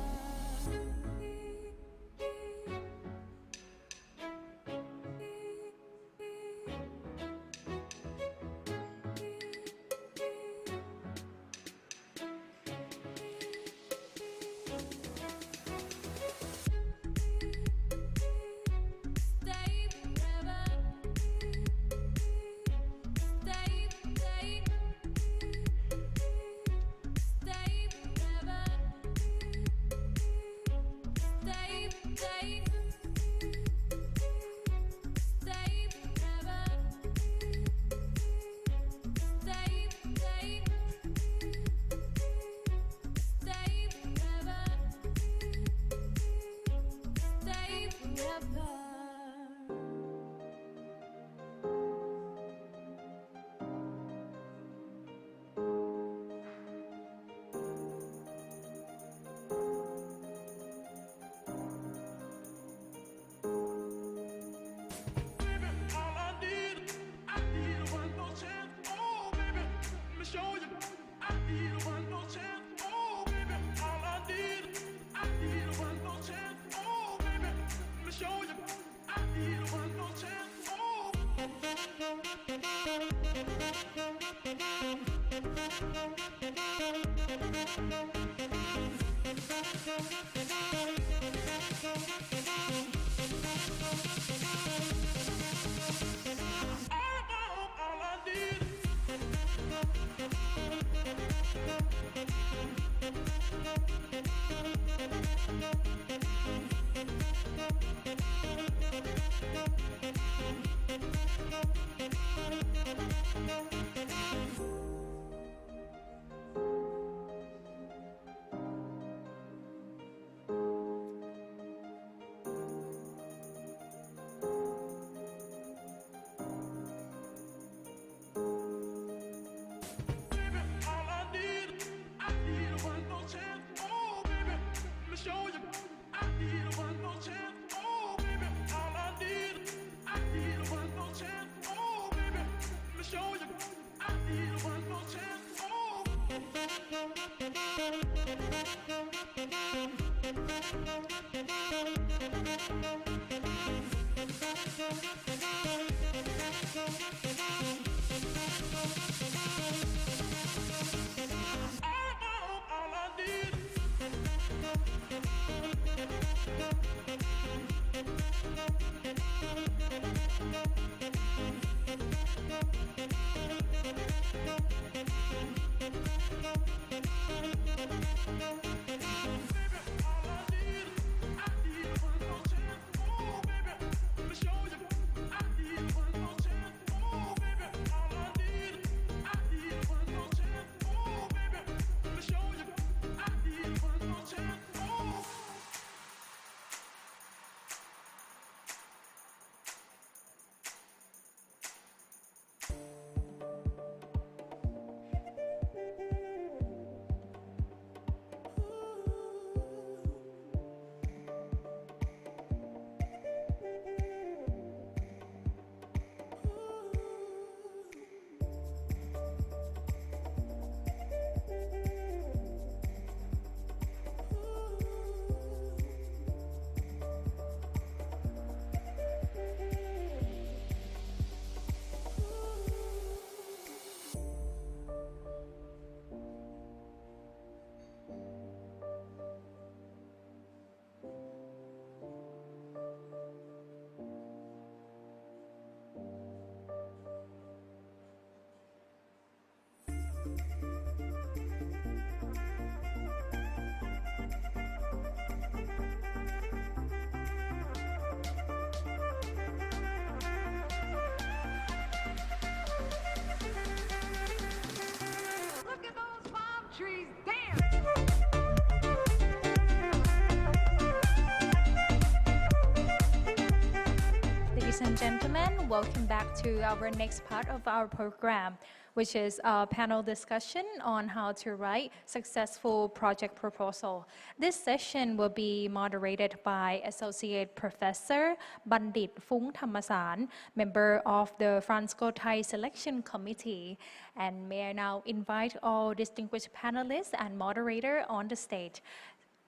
Ladies and gentlemen, welcome back to our next part of our program, which is a panel discussion on how to write successful project proposal. This session will be moderated by Associate Professor Bandit Phung Thammasan, member of the Franco-Thai Selection Committee. And may I now invite all distinguished panelists and moderator on the stage.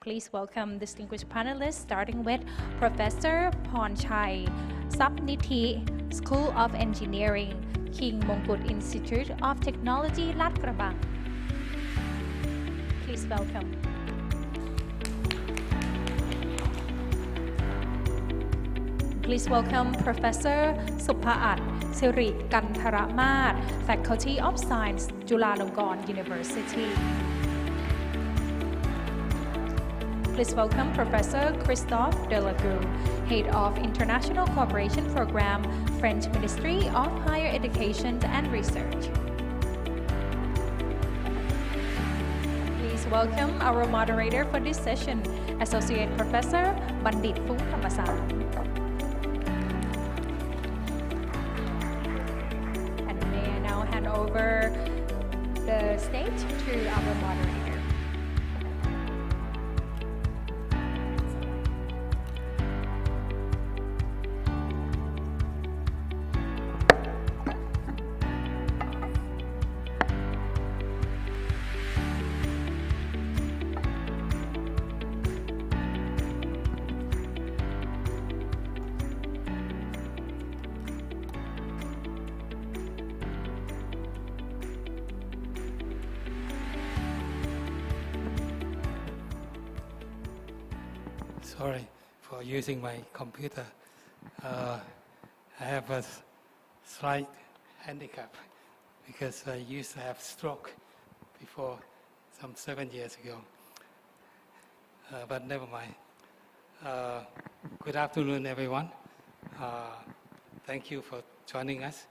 Please welcome distinguished panelists, starting with Professor Pornchai Sapnithi, School of Engineering, King Mongkut Institute of Technology, Lat Krabang. Please welcome. Please welcome Professor Suphaat Siri Kantharamat, Faculty of Science, Chulalongkorn University. Please welcome Professor Christophe Delague, Head of International Cooperation Program, French Ministry of Higher Education and Research. Please welcome our moderator for this session, Associate Professor Bandit Phung Thammasan. And may I now hand over the stage to our moderator. Sorry for using my computer. I have a slight handicap because I used to have stroke before some 7 years ago. But never mind. Good afternoon, everyone. Thank you for joining us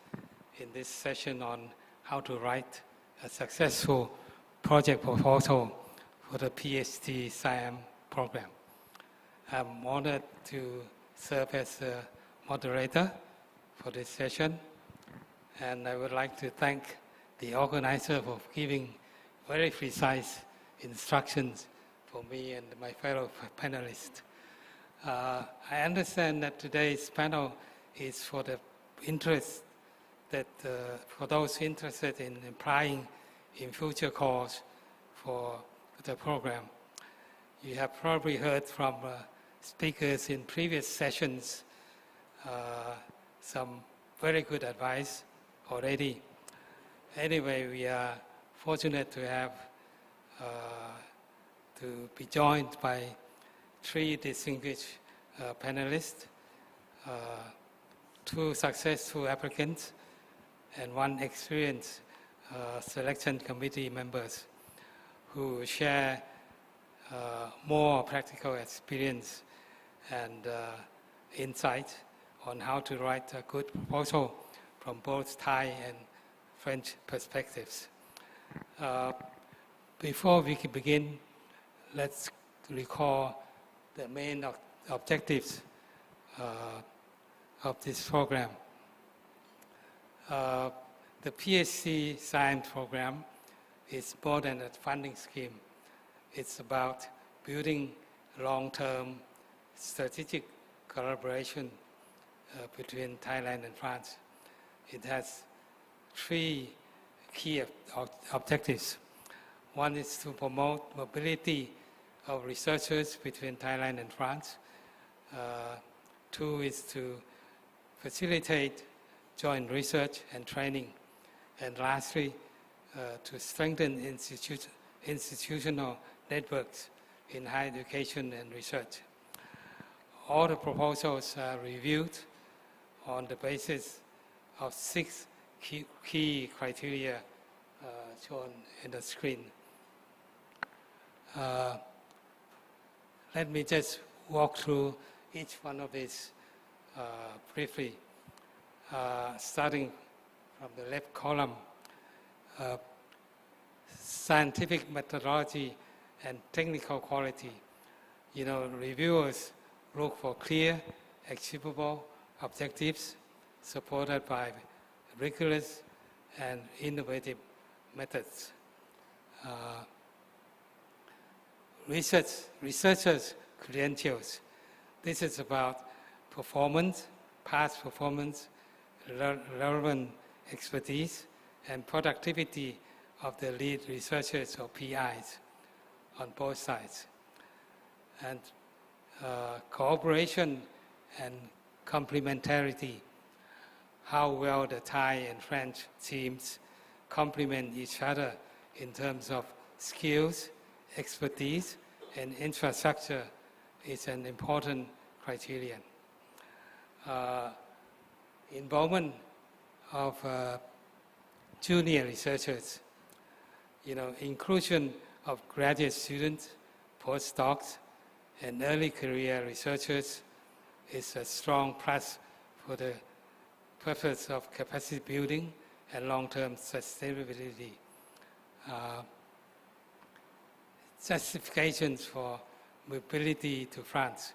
in this session on how to write a successful project proposal for the PhD SIAM program. I'm honored to serve as a moderator for this session, and I would like to thank the organizer for giving very precise instructions for me and my fellow panelists. I understand that today's panel is for the interest that for those interested in applying in future calls for the program. You have probably heard from speakers in previous sessions some very good advice already. Anyway, we are fortunate to have to be joined by three distinguished panelists, two successful applicants, and one experienced selection committee members who share more practical experience and insight on how to write a good proposal from both Thai and French perspectives. Before we can begin, let's recall the main objectives of this program. The PHC SIAM program is more than a funding scheme. It's about building long-term strategic collaboration between Thailand and France. It has three key objectives. One is to promote mobility of researchers between Thailand and France. Two is to facilitate joint research and training. And lastly, to strengthen institutional networks in higher education and research. All the proposals are reviewed on the basis of 6 key criteria shown in the screen. Let me just walk through each one of these briefly. Starting from the left column, scientific methodology and technical quality. You know, reviewers look for clear, achievable objectives supported by rigorous and innovative methods. Researchers' credentials. This is about performance, past performance, relevant expertise, and productivity of the lead researchers or PIs on both sides. And cooperation and complementarity, how well the Thai and French teams complement each other in terms of skills, expertise, and infrastructure is an important criterion. Involvement of junior researchers, you know, inclusion of graduate students, postdocs, and early career researchers is a strong plus for the purpose of capacity building and long-term sustainability. Justifications for mobility to France.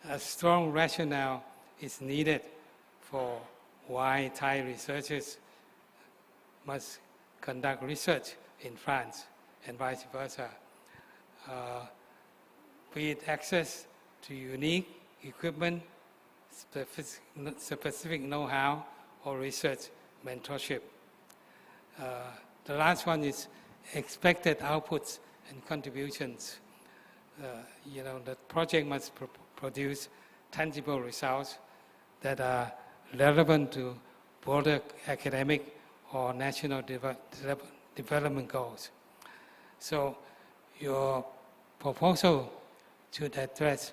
A strong rationale is needed for why Thai researchers must conduct research in France and vice versa. Be it access to unique equipment, specific know-how, or research mentorship. The last one is expected outputs and contributions. You know, the project must produce tangible results that are relevant to broader academic or national development goals. So your proposal should address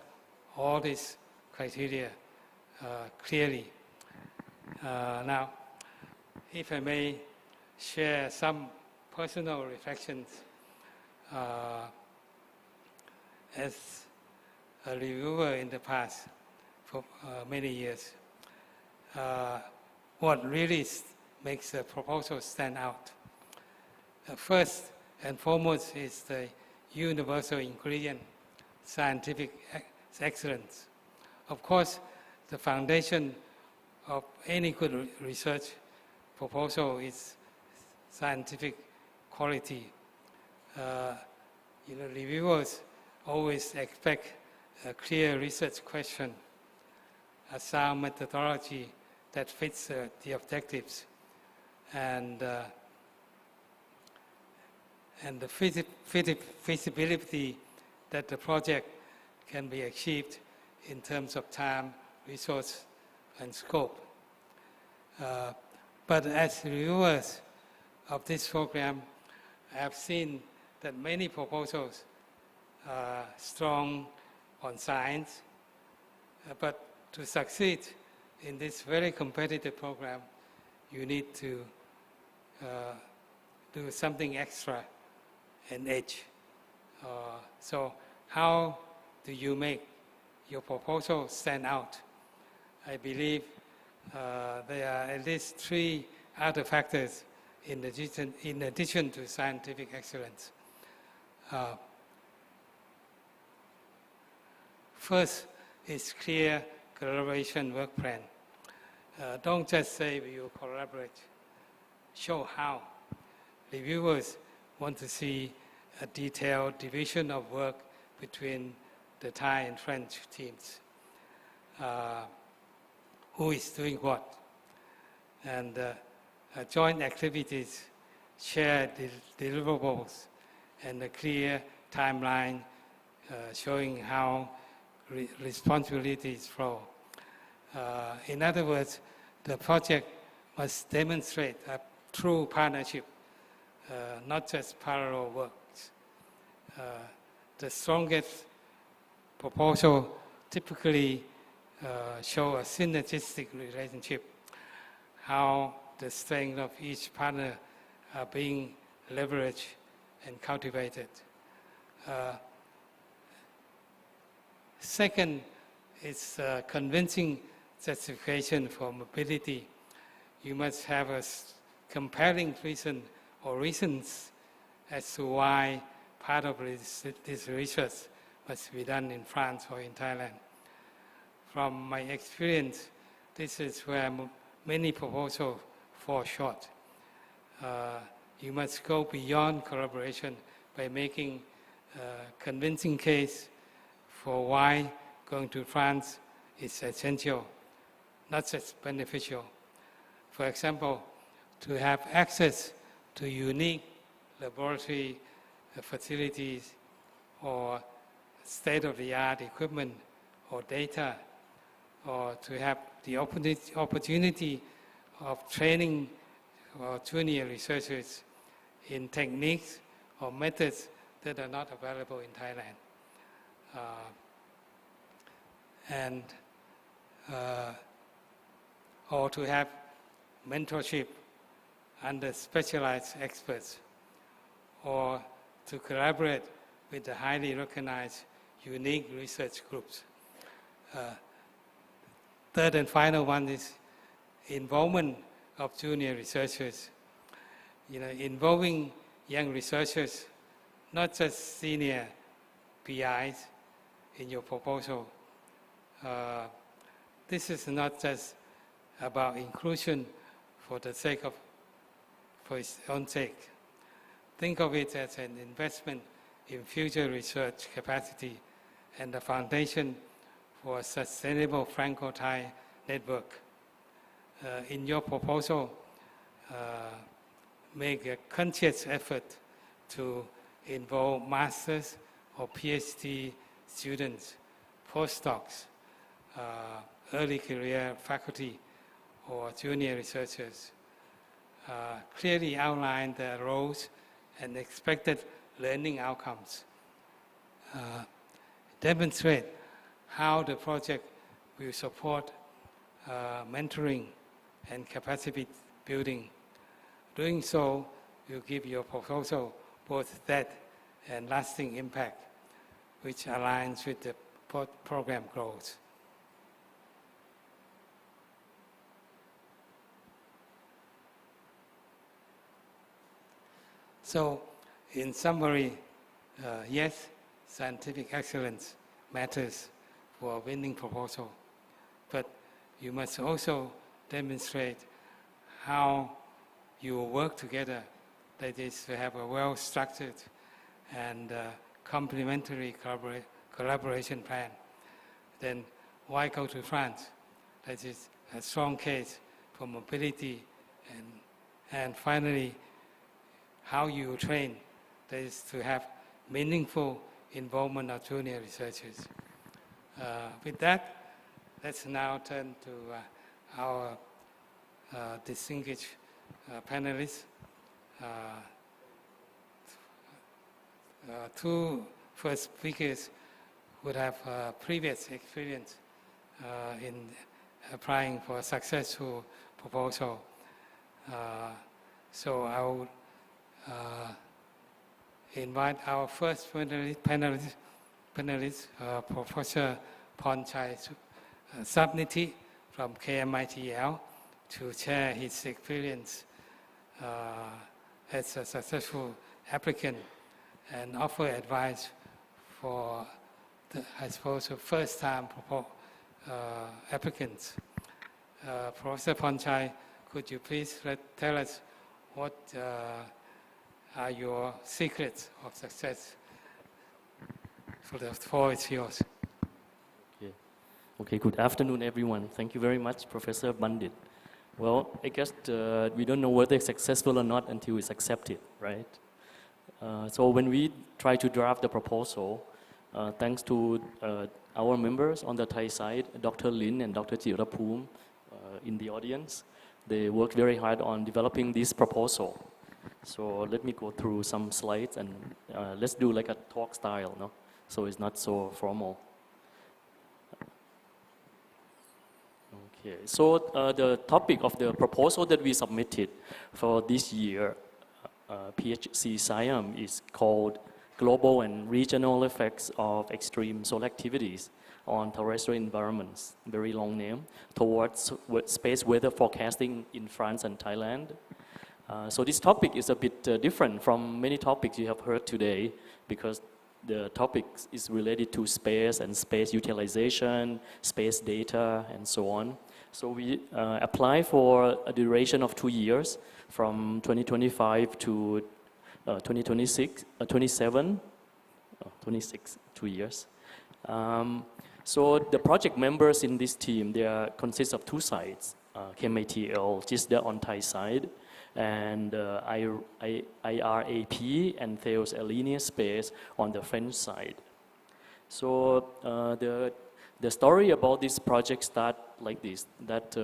all these criteria clearly. Now, if I may share some personal reflections as a reviewer in the past for many years. What really makes the proposal stand out? First and foremost is the universal ingredient, scientific excellence. Of course, the foundation of any good research proposal is scientific quality. You know, reviewers always expect a clear research question, a sound methodology that fits the objectives, and the feasibility that the project can be achieved in terms of time, resource, and scope. But as reviewers of this program, I have seen that many proposals are strong on science. But to succeed in this very competitive program, you need to do something extra and edge. So how do you make your proposal stand out? I believe there are at least 3 other factors in addition to scientific excellence. First is clear collaboration work plan. Don't just say we will collaborate, show how. Reviewers want to see a detailed division of work between the Thai and French teams. Who is doing what? And joint activities, shared deliverables, and a clear timeline showing how responsibilities flow. In other words, the project must demonstrate a true partnership, not just parallel works. The strongest proposal typically show a synergistic relationship, how the strength of each partner are being leveraged and cultivated. Second is convincing justification for mobility. You must have a compelling reason or reasons as to why part of this research must be done in France or in Thailand. From my experience, this is where many proposals fall short. You must go beyond collaboration by making a convincing case for why going to France is essential, not just beneficial. For example, to have access to unique laboratory facilities or state-of-the-art equipment or data, or to have the opportunity of training junior researchers in techniques or methods that are not available in Thailand. Or to have mentorship under specialized experts, or to collaborate with the highly recognized unique research groups. Third and final one is involvement of junior researchers. Involving young researchers, not just senior PIs in your proposal. This is not just about inclusion for its own sake. Think of it as an investment in future research capacity and the foundation for a sustainable Franco-Thai network. In your proposal, make a conscious effort to involve masters or PhD students, postdocs, early career faculty, or junior researchers. Clearly outline the roles and expected learning outcomes. Demonstrate how the project will support mentoring and capacity building. Doing so will give your proposal both depth and lasting impact, which aligns with the program goals. So, in summary, yes, scientific excellence matters for a winning proposal, but you must also demonstrate how you will work together, that is, to have a well-structured and complementary collaboration plan. Then why go to France? That is a strong case for mobility. And finally, how you train, that is to have meaningful involvement of junior researchers. With that, let's now turn to our distinguished panelists. Two first speakers would have previous experience in applying for a successful proposal. So I would invite our first panelist, Professor Ponchai Sabniti from KMITL, to share his experience as a successful applicant and offer advice for the, I suppose, the first-time applicants. Professor Ponchai, could you please tell us what are your secrets of success? So the floor is yours. Okay, good afternoon, everyone. Thank you very much, Professor Bandit. Well, I guess we don't know whether it's successful or not until it's accepted, right? So when we try to draft the proposal, thanks to our members on the Thai side, Dr. Lin and Dr. Jirapum in the audience, they worked very hard on developing this proposal. So let me go through some slides and let's do like a talk style, no? So it's not so formal. Okay, so the topic of the proposal that we submitted for this year, PHC SIAM, is called Global and Regional Effects of Extreme Solar Activities on Terrestrial Environments, very long name, towards space weather forecasting in France and Thailand. So this topic is a bit different from many topics you have heard today, because the topic is related to space and space utilization, space data, and so on. So we apply for a duration of 2 years, from 2025 to 2026, 26, 2 years. So the project members in this team, they consist of 2 sides, KMITL, JISDA on Thai side, and IRAP and Theos Alenia Space on the French side. So the story about this project start like this, that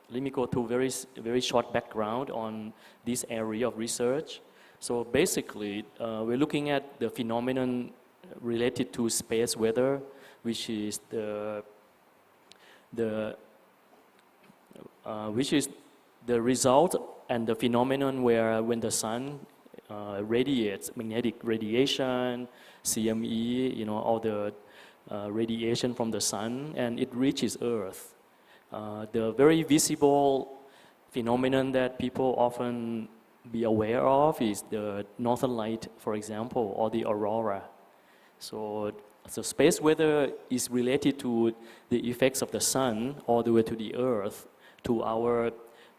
let me go through very short background on this area of research. So basically, we're looking at the phenomenon related to space weather, which is the result and the phenomenon where when the sun radiates magnetic radiation, CME, you know, all the radiation from the sun, and it reaches Earth. The very visible phenomenon that people often be aware of is the northern light, for example, or the aurora. So space weather is related to the effects of the sun all the way to the Earth, to our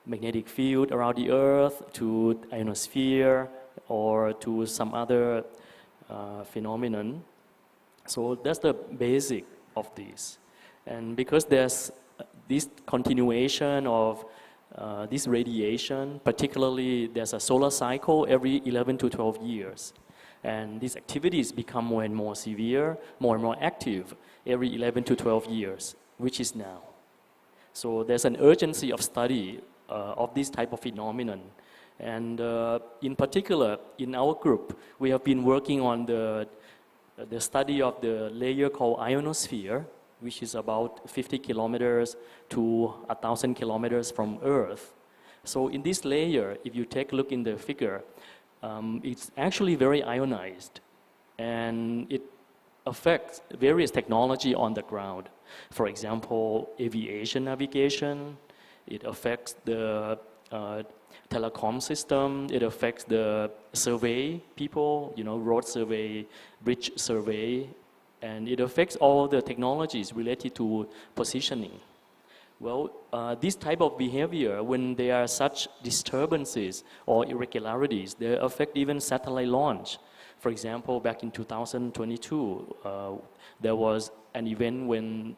magnetic field around the Earth, to ionosphere, or to some other phenomenon. So that's the basic of this. And because there's this continuation of this radiation, particularly there's a solar cycle every 11 to 12 years. And these activities become more and more severe, more and more active every 11 to 12 years, which is now. So there's an urgency of study of this type of phenomenon. And in particular, in our group, we have been working on the study of the layer called ionosphere, which is about 50 kilometers to 1,000 kilometers from Earth. So in this layer, if you take a look in the figure, it's actually very ionized, and it affects various technology on the ground. For example, aviation navigation, it affects the telecom system, it affects the survey people, you know, road survey, bridge survey, and it affects all the technologies related to positioning. Well, this type of behavior, when there are such disturbances or irregularities, they affect even satellite launch. For example, back in 2022, there was an event when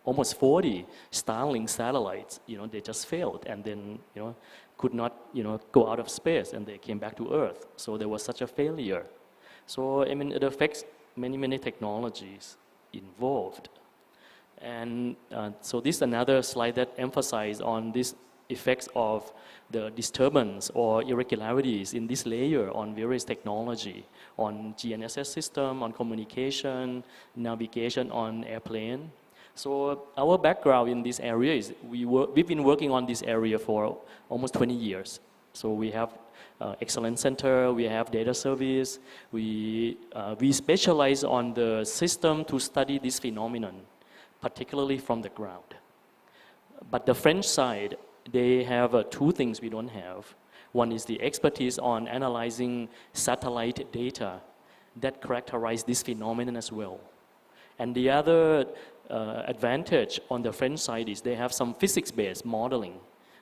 almost 40 Starlink satellites, you know, they just failed and then, you know, could not, you know, go out of space, and they came back to Earth. So there was such a failure. So, I mean, it affects many technologies involved. And so this is another slide that emphasizes on this effects of the disturbance or irregularities in this layer on various technology, on GNSS system, on communication, navigation on airplane. So our background in this area is we've been working on this area for almost 20 years. So we have excellence center, we have data service, we specialize on the system to study this phenomenon, particularly from the ground. But the French side, they have two things we don't have. One is the expertise on analyzing satellite data that characterize this phenomenon as well. And the other advantage on the French side is they have some physics-based modeling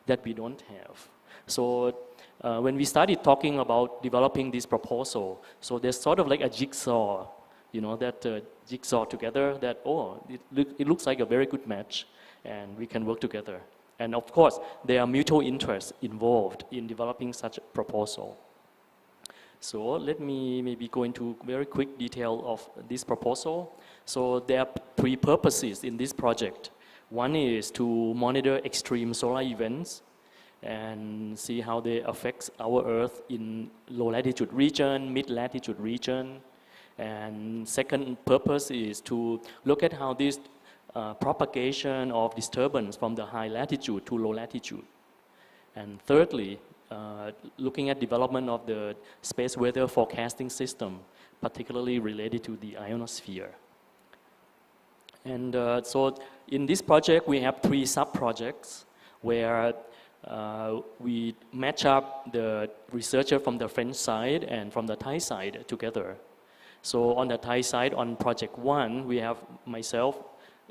that we don't have. So when we started talking about developing this proposal, so there's sort of like a jigsaw, that jigsaw together that, it looks like a very good match and we can work together. And of course, there are mutual interests involved in developing such a proposal. So let me maybe go into very quick detail of this proposal. So there are three purposes in this project. One is to monitor extreme solar events and see how they affect our Earth in low latitude region, mid latitude region. And second purpose is to look at how this propagation of disturbance from the high latitude to low latitude. And thirdly, looking at development of the space weather forecasting system, particularly related to the ionosphere. And so in this project, we have three sub-projects where we match up the researcher from the French side and from the Thai side together. So on the Thai side, on project 1, we have myself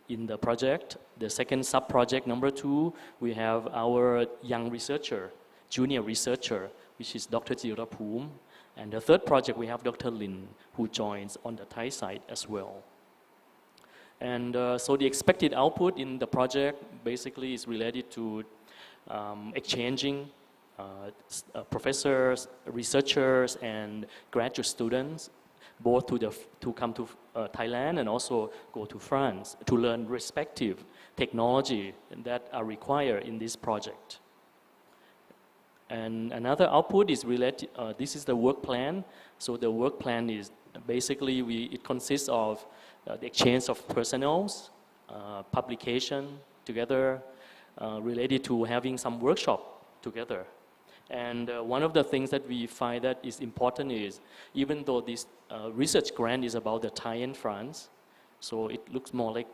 in the project. The second sub-project, number 2, we have our young researcher, junior researcher, which is Dr. Jirapum. And the third project, we have Dr. Lin, who joins on the Thai side as well. And so the expected output in the project basically is related to exchanging professors, researchers, and graduate students, both to come to Thailand and also go to France to learn respective technology that are required in this project. And another output is related, this is the work plan. So the work plan is basically, it consists of the exchange of personnels, publication together, related to having some workshop together. And one of the things that we find that is important is, even though this research grant is about the Thai and France, so it looks more like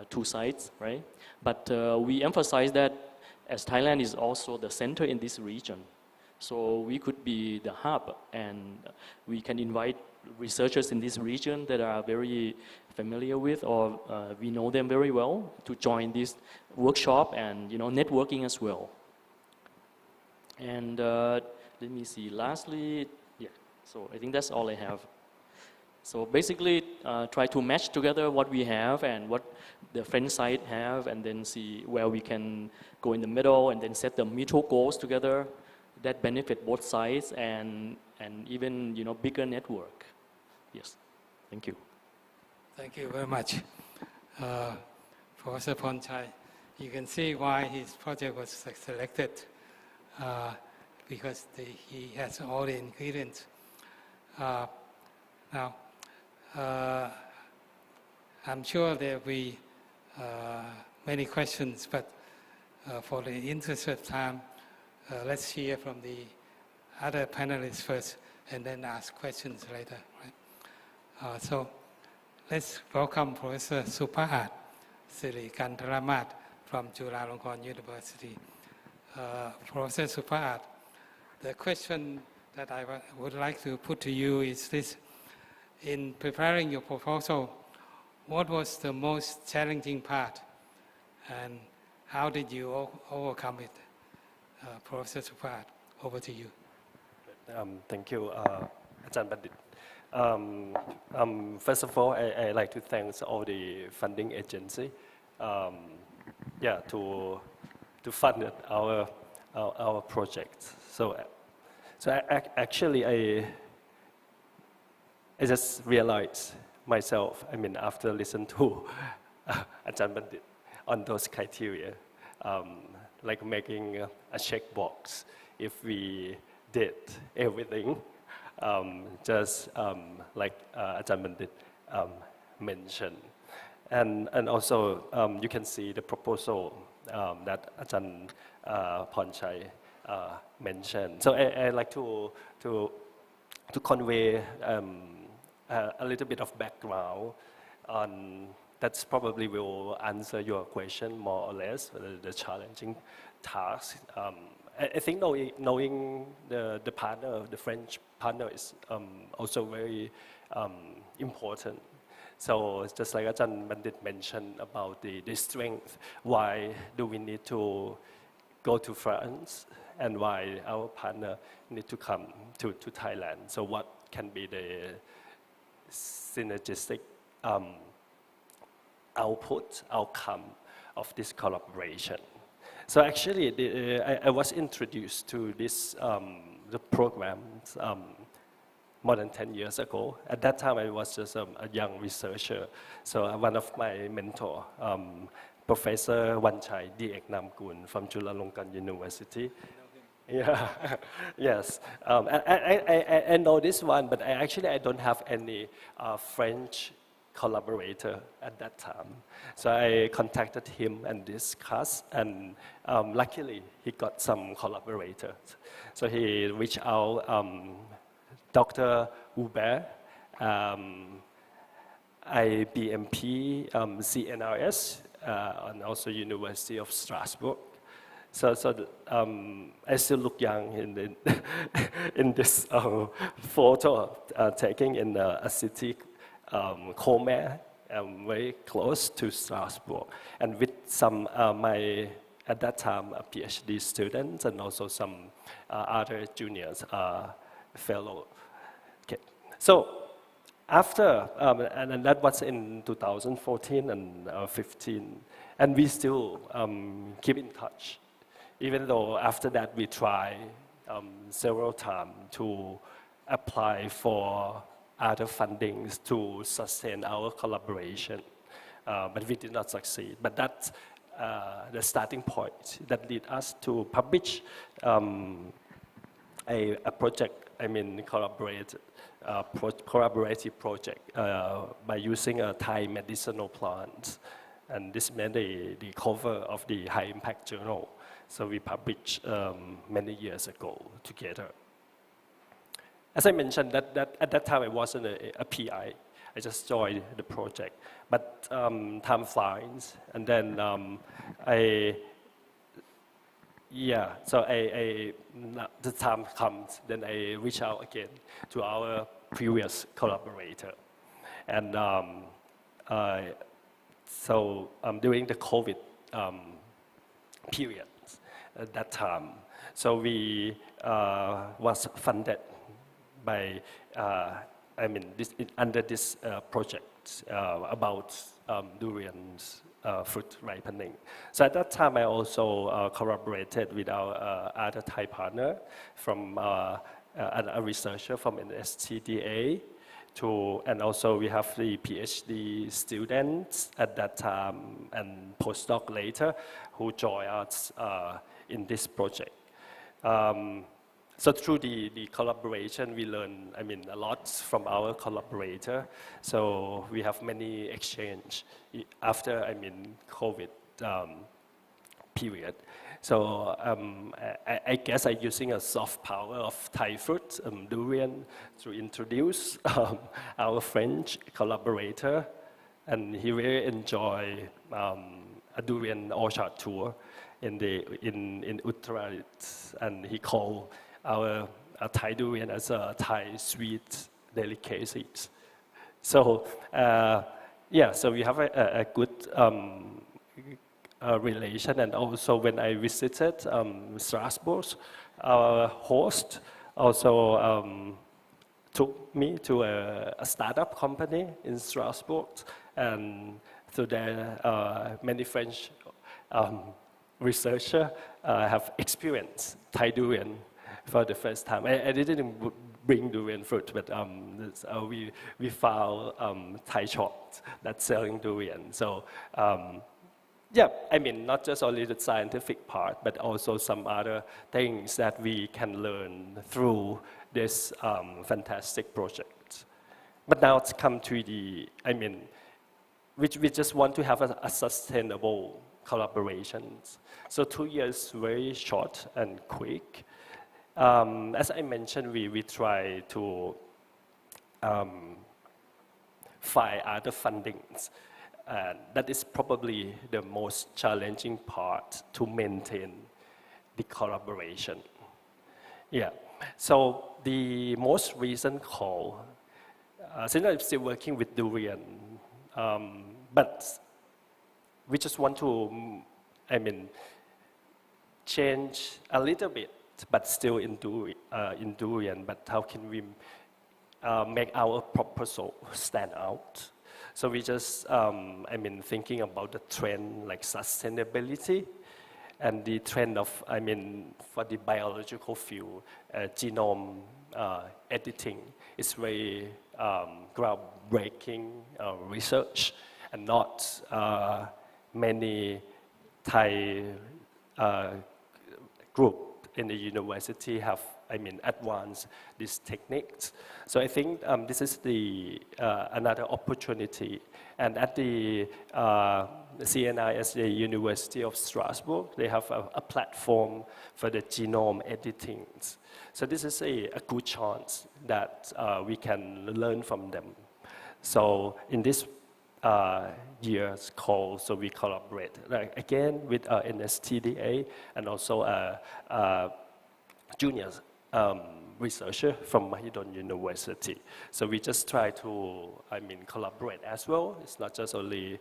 two sides, right? But we emphasize that as Thailand is also the center in this region, so we could be the hub and we can invite researchers in this region that are very familiar with or we know them very well to join this workshop and networking as well. And let me see, lastly, so I think that's all I have. So basically try to match together what we have and what the French side have, and then see where we can go in the middle and then set the mutual goals together that benefit both sides and even bigger network. Yes, thank you. Thank you very much, Professor Ponchai. You can see why his project was selected, because he has all the ingredients. Now, I'm sure there will be many questions, but for the interest of time, let's hear from the other panelists first and then ask questions later. Right? So let's welcome Professor Supahat Sirikantharamat from Chulalongkorn University. Professor Supahat, the question that I would like to put to you is this. In preparing your proposal, what was the most challenging part and how did you overcome it? Professor Supahat, over to you. Thank you, Ajahn Bandit. First of all, I like to thank all the funding agency, to fund our project. So actually, I just realized myself, after listening to Ajahn Bandit on those criteria, like making a checkbox if we did everything, just like Ajahn Bandit mentioned. And also, you can see the proposal that Ajahn Ponchai mentioned. So I like to convey a little bit of background on that's probably will answer your question more or less, the challenging task. I think knowing the partner, the French partner is also very important. So just like Ajahn Bandit mentioned about the strength, why do we need to go to France and why our partner need to come to Thailand? So what can be the synergistic outcome of this collaboration? So actually, I was introduced to this the program more than 10 years ago. At that time, I was just a young researcher. So one of my mentor, Professor Wanchai Diek Namkun from Chulalongkorn University. Yeah, yes. I know this one, but I don't have any French collaborator at that time. So I contacted him and discussed, and luckily he got some collaborators. So he reached out Dr. Hubert, IBMP, CNRS, and also University of Strasbourg. So I still look young in this photo taking in a city, Comer, very close to Strasbourg, and with some at that time PhD students and also some other juniors fellow. Okay. So after, and that was in 2014 and 15, and we still keep in touch, even though after that we try several times to apply for other fundings to sustain our collaboration, but we did not succeed. But that's the starting point that led us to publish a project, collaborative project by using a Thai medicinal plant. And this made the cover of the High Impact Journal. So we published many years ago together. As I mentioned, that at that time I wasn't a PI. I just joined the project. But time flies, and then the time comes, then I reach out again to our previous collaborator. And during the COVID period at that time, so we was funded by, under this project about durians fruit ripening. So at that time, I also collaborated with our other Thai partner from a researcher from NSTDA, and also we have the PhD students at that time and postdoc later who join us in this project. So through the collaboration, we learn, a lot from our collaborator. So we have many exchange after, COVID period. So I guess I'm using a soft power of Thai fruit, durian, to introduce our French collaborator, and he really enjoy a durian orchard tour in Uttarakhand, and he called our Thai durian as a Thai sweet delicacies. So so we have a good relation, and also when I visited Strasbourg, our host also took me to a startup company in Strasbourg, and so there many French researchers have experienced Thai durian for the first time. I didn't bring durian fruit, but we found Thai shops that's selling durian. So Yeah, I mean, not just only the scientific part, but also some other things that we can learn through this fantastic project. But now it's come to we just want to have a sustainable collaborations. So 2 years, very short and quick. As I mentioned, we try to find other fundings. And that is probably the most challenging part to maintain the collaboration. Yeah, so the most recent call, since I'm still working with Durian, but we just want to, change a little bit, but still in Durian, but how can we make our proposal stand out? So we just, thinking about the trend like sustainability and the trend of, for the biological field, genome editing is very groundbreaking research, and not many Thai group in the university have advanced these techniques. So I think this is the another opportunity. And at the CNIS, the University of Strasbourg, they have a platform for the genome editing. So this is a good chance that we can learn from them. So in this year's call, so we collaborate again with NSTDA and also a junior researcher from Mahidol University. So we just try to, collaborate as well. It's not just only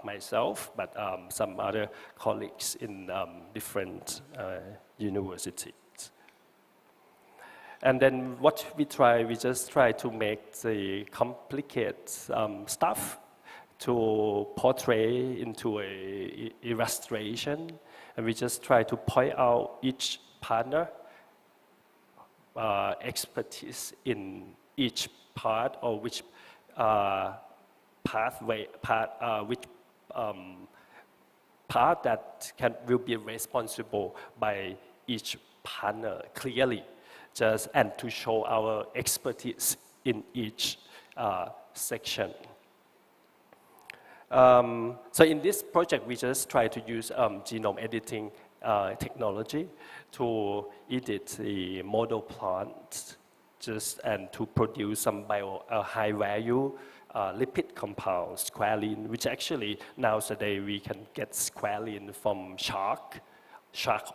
myself, but some other colleagues in different universities. And then what we just try to make the complicated stuff to portray into a illustration, and we just try to point out each partner expertise in each part, or which part that will be responsible by each partner clearly, and to show our expertise in each section. So in this project, we just try to use genome editing technology to edit the model plants, and to produce some high value lipid compounds, squalene, which actually nowadays we can get squalene from shark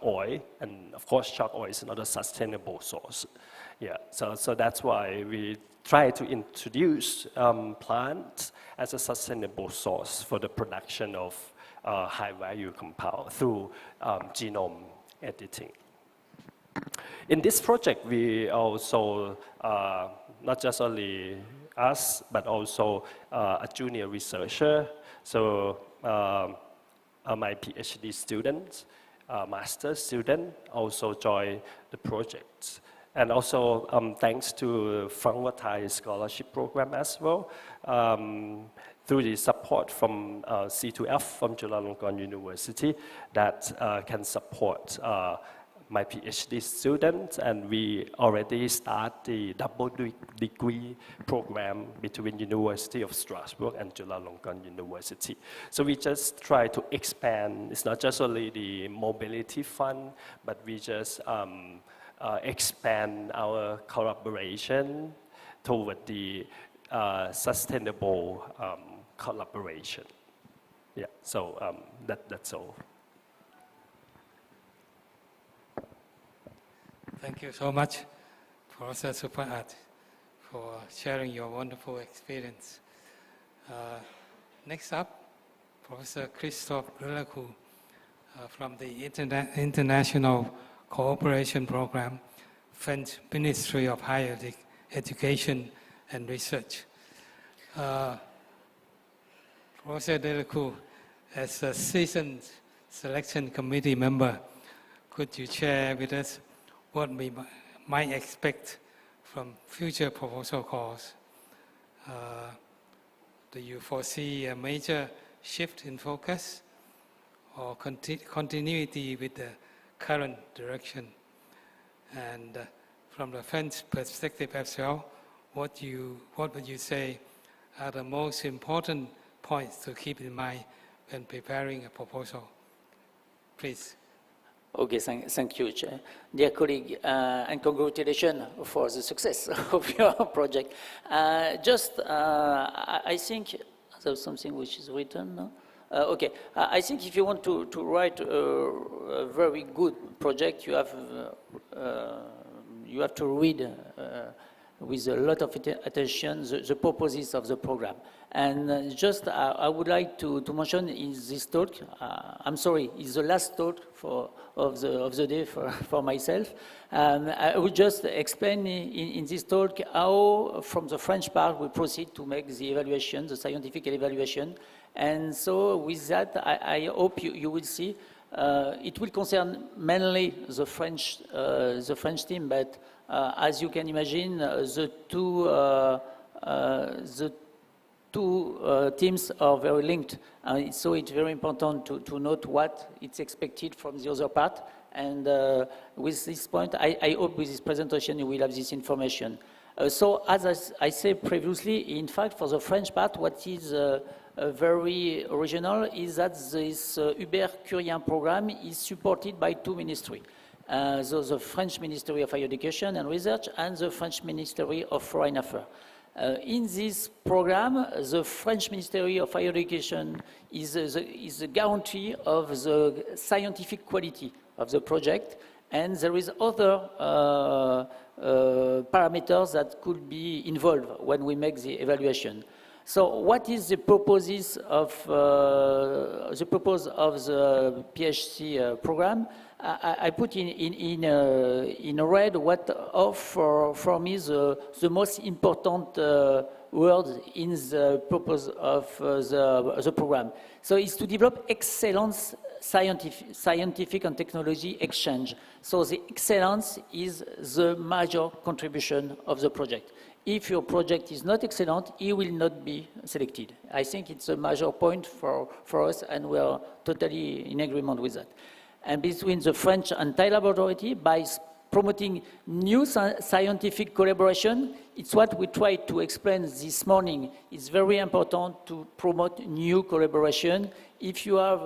oil, and of course shark oil is not a sustainable source. Yeah, so that's why we try to introduce plants as a sustainable source for the production of high value compound through genome editing. In this project, we also, not just only us, but also a junior researcher, so my PhD student, master student also joined the project. And also thanks to Thai scholarship program as well, through the support from C2F from Chulalongkorn University that can support my PhD students, and we already start the double degree program between University of Strasbourg and Chulalongkorn University. So we just try to expand. It's not just only the mobility fund, but we just expand our collaboration toward the sustainable collaboration. Yeah, so that's all. Thank you so much, Professor Supaat, for sharing your wonderful experience. Next up, Professor Christophe Delacour from the International Cooperation Program, French Ministry of Higher Education and Research. Professor Delacour, as a seasoned selection committee member, could you share with us what we might expect from future proposal calls? Do you foresee a major shift in focus or continuity with the current direction. And from the French perspective as well, what would you say are the most important points to keep in mind when preparing a proposal? Please. Okay, thank you, Chair. Dear colleague, and congratulations for the success of your project. I think there's something which is written, no? Okay, I think if you want to write a very good project, you have to read with a lot of attention the purposes of the program. And I would like to mention in this talk, I'm sorry, it's the last talk of the day for myself. I will just explain in this talk how, from the French part, we proceed to make the evaluation, the scientific evaluation. And so with that, I hope you will see, it will concern mainly the French team, but as you can imagine, the two teams are very linked. So it's very important to note what is expected from the other part. And with this point, I hope with this presentation you will have this information. So as I said previously, in fact, for the French part, what is very original is that this Hubert Curien program is supported by two ministries. So the French Ministry of Higher Education and Research and the French Ministry of Foreign Affairs. In this program, the French Ministry of Higher Education is the guarantee of the scientific quality of the project, and there is other parameters that could be involved when we make the evaluation. So what is the purpose of the PHC program? I put in red what for me the most important word in the purpose of the program. So it's to develop excellence scientific and technology exchange. So the excellence is the major contribution of the project. If your project is not excellent, it will not be selected. I think it's a major point for us, and we are totally in agreement with that. And between the French and Thai laboratory, by promoting new scientific collaboration, it's what we tried to explain this morning. It's very important to promote new collaboration. If you have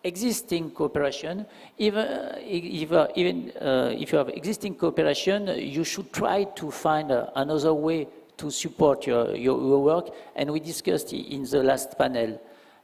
existing cooperation, even if you have existing cooperation, you should try to find another way to support your work, and we discussed in the last panel.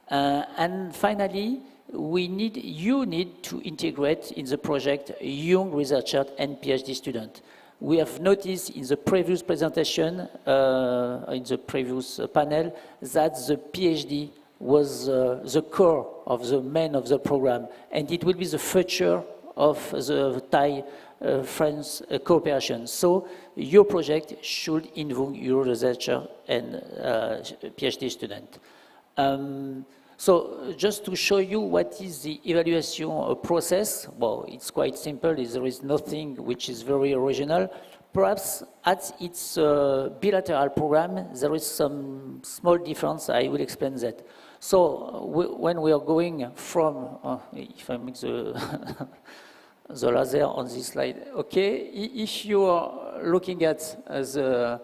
And finally, you need to integrate in the project young researchers and PhD students. We have noticed in the previous presentation, in the previous panel, that the PhD was the core of the main of the program, and it will be the future of the Thai-France cooperation. So your project should involve your researcher and PhD student. So just to show you what is the evaluation process, well, it's quite simple. There is nothing which is very original. Perhaps at its bilateral program, there is some small difference. I will explain that. So when we are going from, if I make the, the laser on this slide, okay, if you are looking at the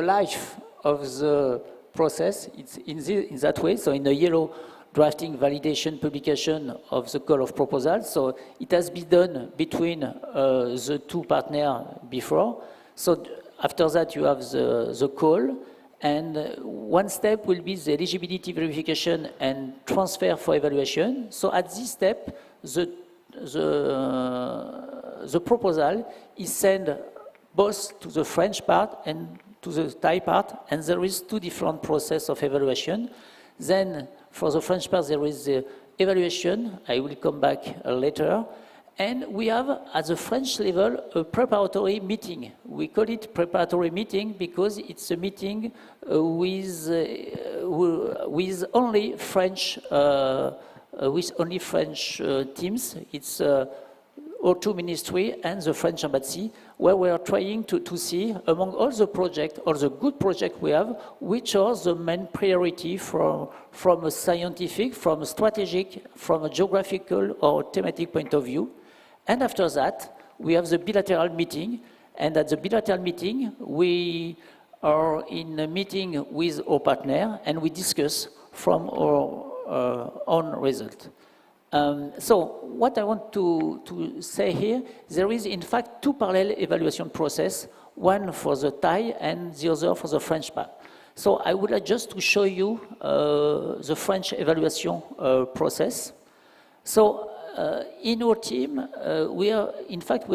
life of the process, it's in that way. So in the yellow, drafting, validation, publication of the call of proposal. So it has been done between the two partners before. So after that, you have the call. And one step will be the eligibility verification and transfer for evaluation. So at this step, the proposal is sent both to the French part and to the Thai part, and there is two different processes of evaluation. Then for the French part, there is the evaluation. I will come back later. And we have, at the French level, a preparatory meeting. We call it preparatory meeting because it's a meeting with only French teams. It's our two ministry and the French embassy, where we are trying to see, among all the projects, all the good projects we have, which are the main priority from a scientific, from a strategic, from a geographical or thematic point of view. And after that, we have the bilateral meeting, and at the bilateral meeting, we are in a meeting with our partner, and we discuss from our own result. So what I want to say here, there is in fact two parallel evaluation process, one for the Thai and the other for the French part. So I would like just to show you the French evaluation process. So in our team, we are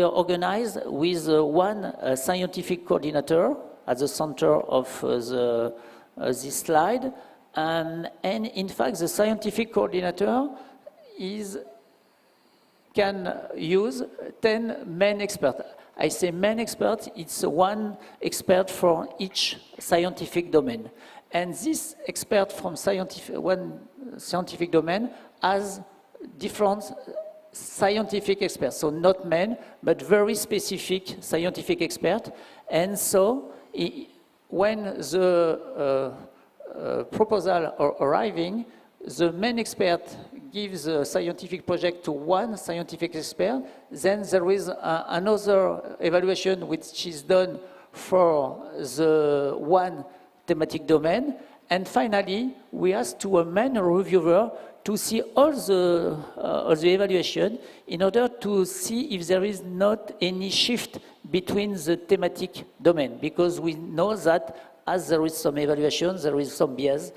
organized with one scientific coordinator at the center of this slide. And in fact, the scientific coordinator can use 10 main experts. I say main experts, it's one expert for each scientific domain. And this expert from one scientific domain has different scientific experts, so not men, but very specific scientific expert. And so when the proposal are arriving, the main expert gives a scientific project to one scientific expert, then there is another evaluation which is done for the one thematic domain, and finally we ask to a main reviewer to see all the evaluation in order to see if there is not any shift between the thematic domain, because we know that as there is some evaluation, there is some bias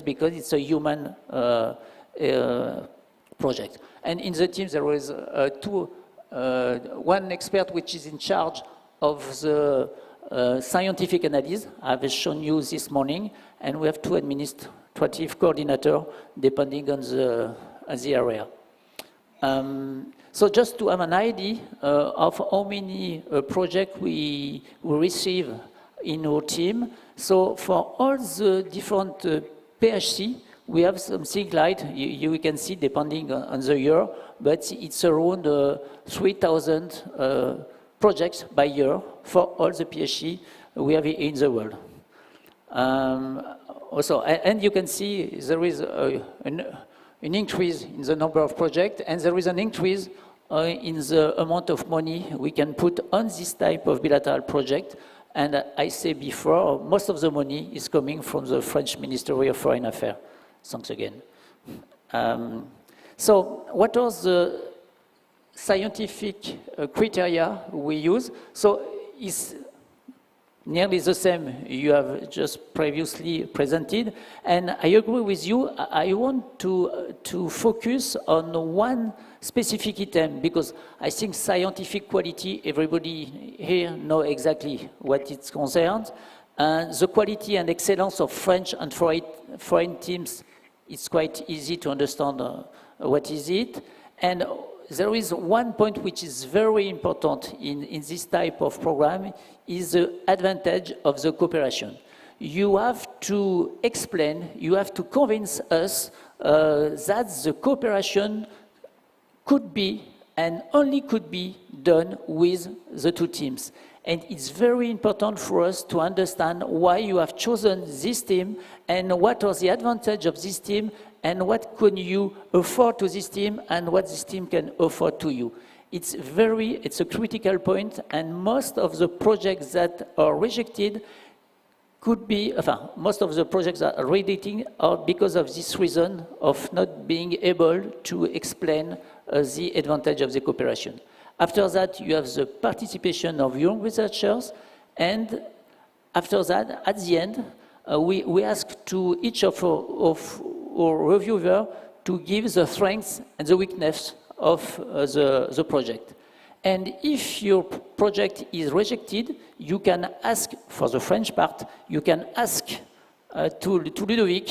because it's a human project. And in the team there is one expert which is in charge of the scientific analysis, I've shown you this morning, and we have two administrative coordinators depending on the area. So just to have an idea of how many projects we receive in our team. So for all the different PHC, we have something like, you can see depending on the year, but it's around 3,000 projects by year for all the PHC we have in the world. Also, and you can see there is an increase in the number of projects, and there is an increase in the amount of money we can put on this type of bilateral project. And I said before, most of the money is coming from the French Ministry of Foreign Affairs. Thanks again. So what are the scientific criteria we use? So it's nearly the same you have just previously presented. And I agree with you. I want to focus on one specific item, because I think scientific quality, everybody here know exactly what it's concerned. And the quality and excellence of French and foreign teams, it's quite easy to understand what is it. And there is one point which is very important in this type of program, is the advantage of the cooperation. You have to explain, you have to convince us that the cooperation could be and only could be done with the two teams. And it's very important for us to understand why you have chosen this team and what are the advantages of this team and what can you offer to this team and what this team can offer to you. It's a critical point, and most of the projects that are rejected could be, most of the projects that are rejected are because of this reason of not being able to explain the advantage of the cooperation. After that, you have the participation of young researchers, and after that, at the end, we ask to each of our reviewers to give the strengths and the weakness of the project. And if your project is rejected, you can ask, for the French part, you can ask to Ludovic.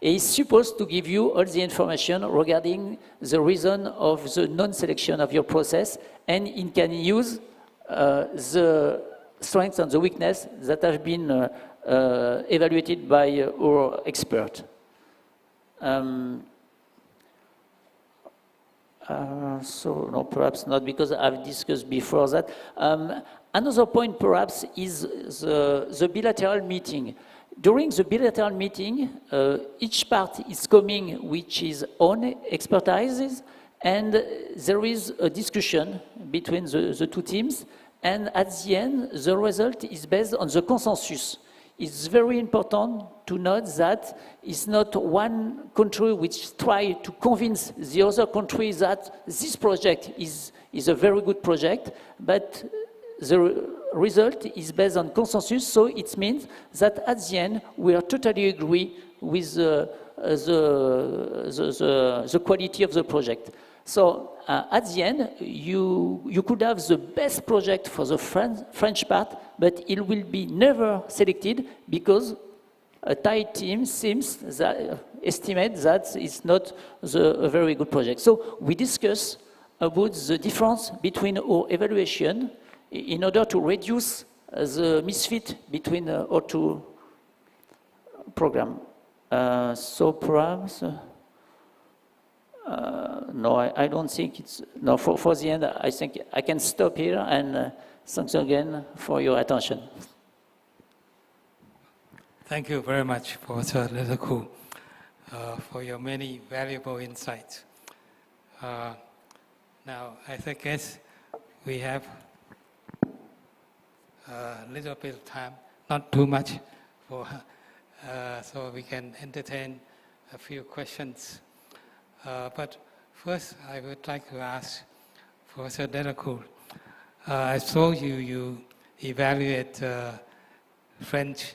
He is supposed to give you all the information regarding the reason of the non-selection of your process, and he can use the strengths and the weakness that have been evaluated by our expert. So no, perhaps not, because I've discussed before that. Another point perhaps is the bilateral meeting. During the bilateral meeting, each part is coming with its own expertises, and there is a discussion between the two teams, and at the end, the result is based on the consensus. It's very important to note that it's not one country which tries to convince the other country that this project is a very good project, but the result is based on consensus, so it means that at the end we are totally agree with the quality of the project. So at the end, you could have the best project for the French part, but it will be never selected because a Thai team estimate that it's not a very good project. So we discuss about the difference between our evaluation in order to reduce the misfit between our two programs. So perhaps. No, I don't think it's... No, for the end, I think I can stop here, and thanks again for your attention. Thank you very much, Professor Letaku, for your many valuable insights. Now, I guess we have a little bit of time, not too much, so we can entertain a few questions. But first, I would like to ask Professor Letaku. I saw you evaluate French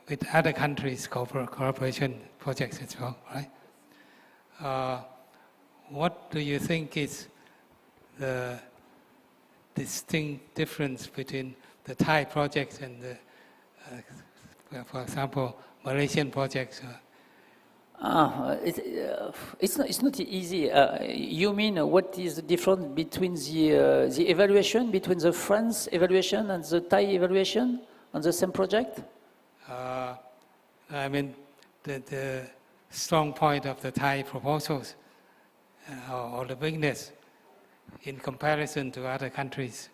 with other countries' cooperation projects as well, right? What do you think is the distinct difference between the Thai projects and the, for example, Malaysian projects? It's not easy. You mean what is the difference between the evaluation, between the France evaluation and the Thai evaluation on the same project? I mean, the strong point of the Thai proposals or the weakness in comparison to other countries.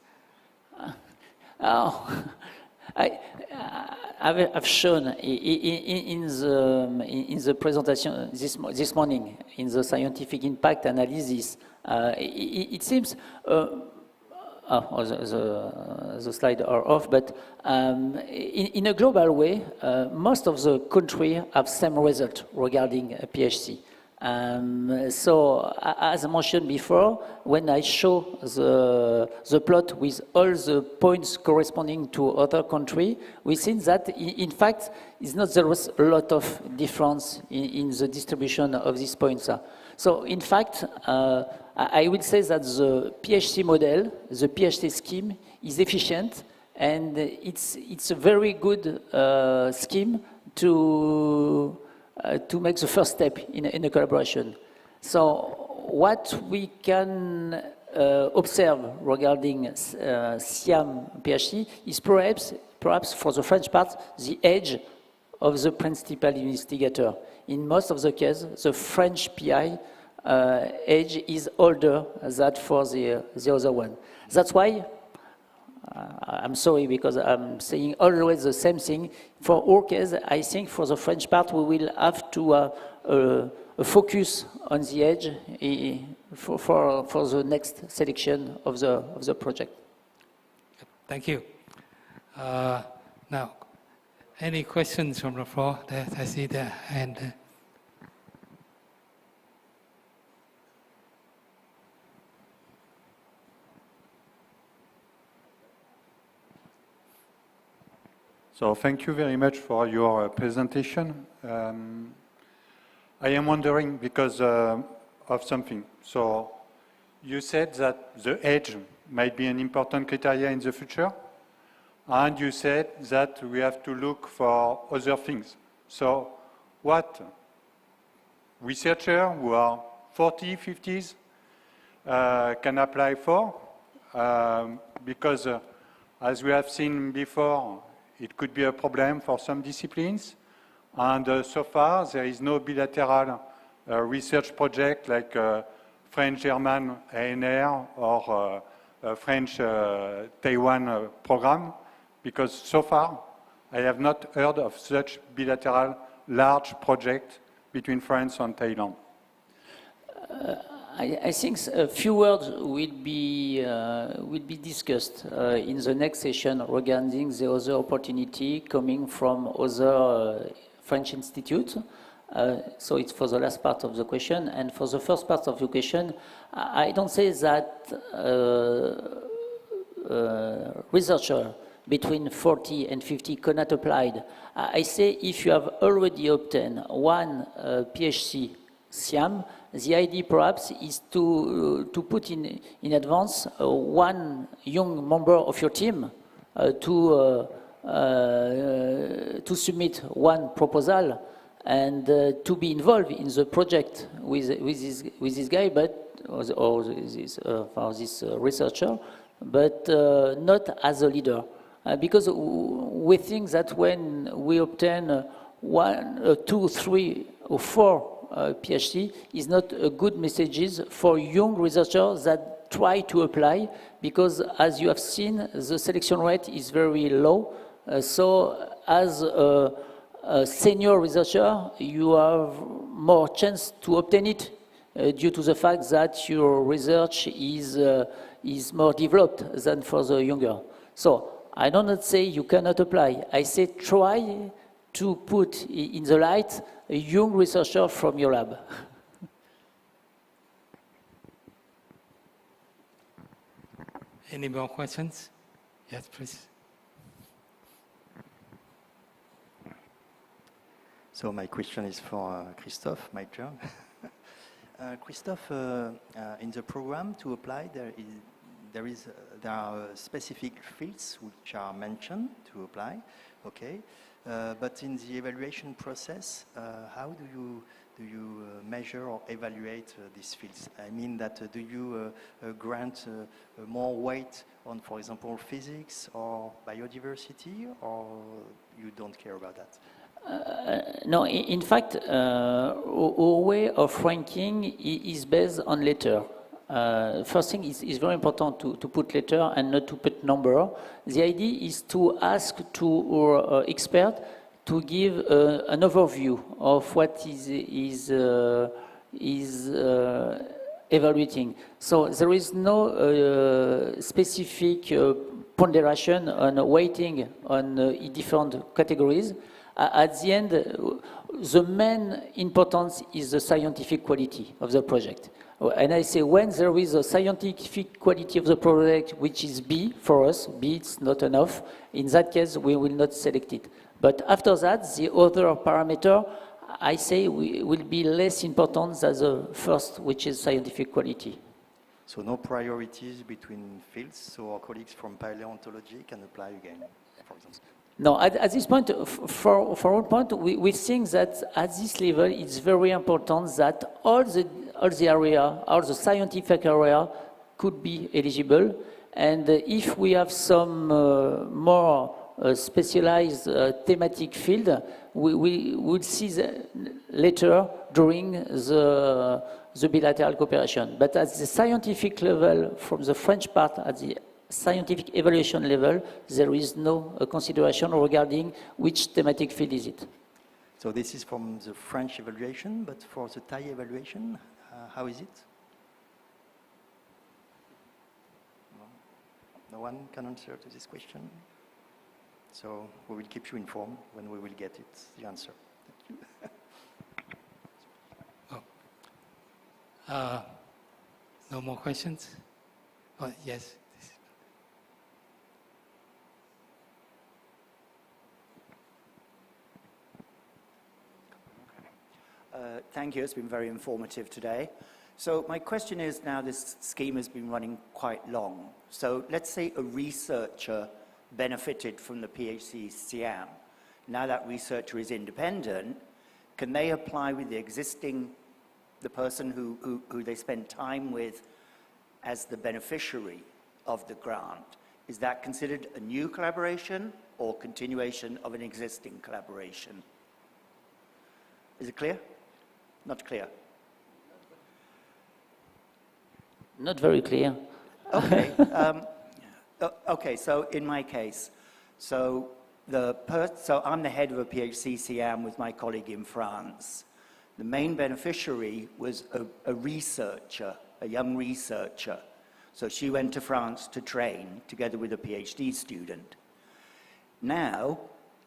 I've shown in the presentation this morning in the scientific impact analysis. It seems the slides are off, but in a global way, most of the countries have same result regarding PHC. So, as I mentioned before, when I show the plot with all the points corresponding to other countries, we see that, in fact, it's not there was a lot of difference in the distribution of these points. So, in fact, I will say that the PHC model, the PHC scheme, is efficient, and it's a very good scheme to make the first step in a collaboration. So what we can observe regarding SIAM PHC is perhaps for the French part, the age of the principal investigator. In most of the cases, the French PI age is older than for the other one. That's why I'm sorry because I'm saying always the same thing. For our case, I think for the French part, we will have to focus on the edge for the next selection of the project. Thank you. Now, any questions from the floor? I see the hand. So thank you very much for your presentation. I am wondering because of something. So you said that the age might be an important criteria in the future, and you said that we have to look for other things. So what researchers who are 40, 50s can apply for? Because as we have seen before, it could be a problem for some disciplines, and so far there is no bilateral research project like French-German ANR or French-Taiwan program? Because so far, I have not heard of such bilateral large project between France and Thailand. I think a few words will be discussed in the next session regarding the other opportunity coming from other French institutes. So it's for the last part of the question. And for the first part of the question, I don't say that researcher between 40 and 50 cannot apply. I say if you have already obtained one PHC SIAM, the idea perhaps is to put in advance one young member of your team to submit one proposal and to be involved in the project with this guy, but or this researcher, but not as a leader. Because we think that when we obtain 1, 2, 3, or 4 PhD is not a good messages for young researchers that try to apply, because as you have seen, the selection rate is very low. So as a senior researcher, you have more chance to obtain it due to the fact that your research is more developed than for the younger. So I do not say you cannot apply. I say try to put in the light a young researcher from your lab. Any more questions? Yes, please. So my question is for Christophe, my turn. Christophe, in the program to apply, there are specific fields which are mentioned to apply, okay? But in the evaluation process, how do you measure or evaluate these fields? I mean that do you grant more weight on, for example, physics or biodiversity, or you don't care about that? No, in fact, our way of ranking is based on letter. First thing is very important to put letter and not to put number. The idea is to ask to our expert to give an overview of what is evaluating. So there is no specific ponderation on weighting on different categories. At the end, the main importance is the scientific quality of the project. And I say when there is a scientific quality of the project, which is B for us, B it's not enough, in that case we will not select it. But after that, the other parameter, I say, will be less important than the first, which is scientific quality. So no priorities between fields, so our colleagues from paleontology can apply again, for example? No, at this point, for one point, we think that at this level, it's very important that all the area, all the scientific area could be eligible. And if we have some more specialized thematic field, we will see later during the bilateral cooperation. But at the scientific level, from the French part, at the scientific evaluation level, there is no consideration regarding which thematic field is it. So this is from the French evaluation, but for the Thai evaluation, how is it? No one can answer to this question? So we will keep you informed when we will get it, the answer. Thank you. No more questions? Oh, yes. Thank you. It's been very informative today. So my question is, now this scheme has been running quite long. So let's say a researcher benefited from the PHC SIAM. Now that researcher is independent, can they apply with the person who they spend time with as the beneficiary of the grant? Is that considered a new collaboration or continuation of an existing collaboration? Is it clear? Not clear. Not very clear. Okay. Okay, so in my case, so I'm the head of a PHC SIAM with my colleague in France. The main beneficiary was a researcher, a young researcher. So she went to France to train together with a PhD student. Now,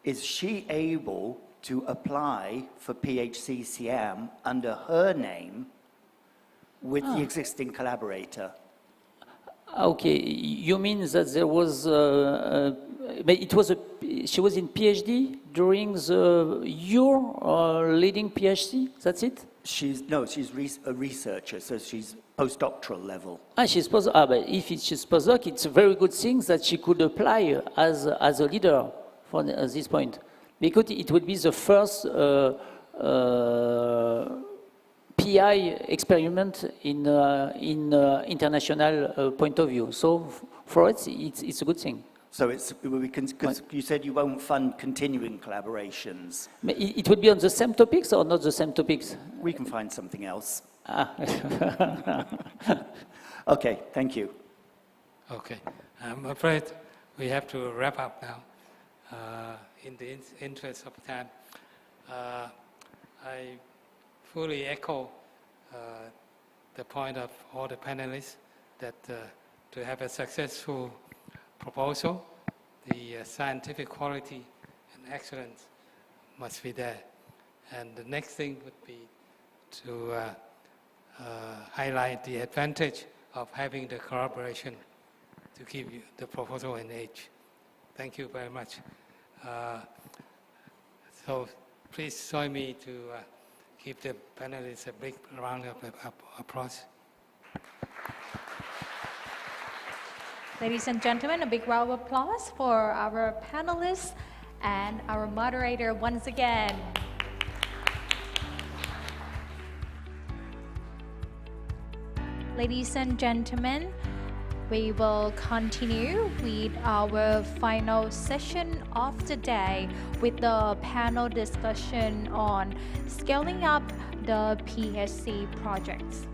is she able to apply for PHC SIAM under her name with the existing collaborator? Okay, you mean that there was, she was in PhD during your leading PhD, that's it? She's a researcher, so she's postdoctoral level. She's postdoc, but if she's postdoc, it's a very good thing that she could apply as a leader for this point. Because it would be the first PI experiment in international point of view. So for us, it's a good thing. So because you said you won't fund continuing collaborations. It would be on the same topics or not the same topics? We can find something else. Okay, thank you. Okay, I'm afraid we have to wrap up now. In the interest of time, I fully echo the point of all the panelists that to have a successful proposal, the scientific quality and excellence must be there. And the next thing would be to highlight the advantage of having the collaboration to keep the proposal in age. Thank you very much. So please join me to give the panelists a big round of applause. Ladies and gentlemen, a big round of applause for our panelists and our moderator once again. Ladies and gentlemen, we will continue with our final session of the day with the panel discussion on scaling up the PHC projects.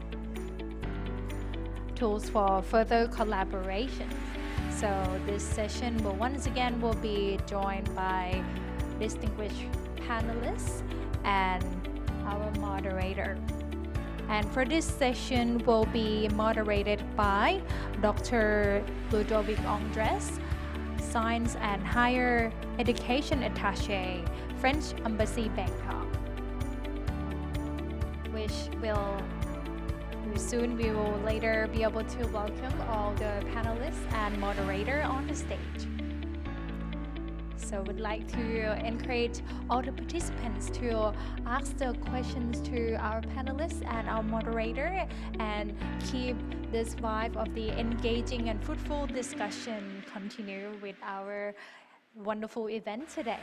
Tools for further collaboration. So this session will once again be joined by distinguished panelists and our moderator. And for this session will be moderated by Dr. Ludovic Andres, Science and Higher Education Attaché, French Embassy, Bangkok, which will soon we will later be able to welcome all the panelists and moderator on the stage. So we'd like to encourage all the participants to ask the questions to our panelists and our moderator and keep this vibe of the engaging and fruitful discussion continue with our wonderful event today.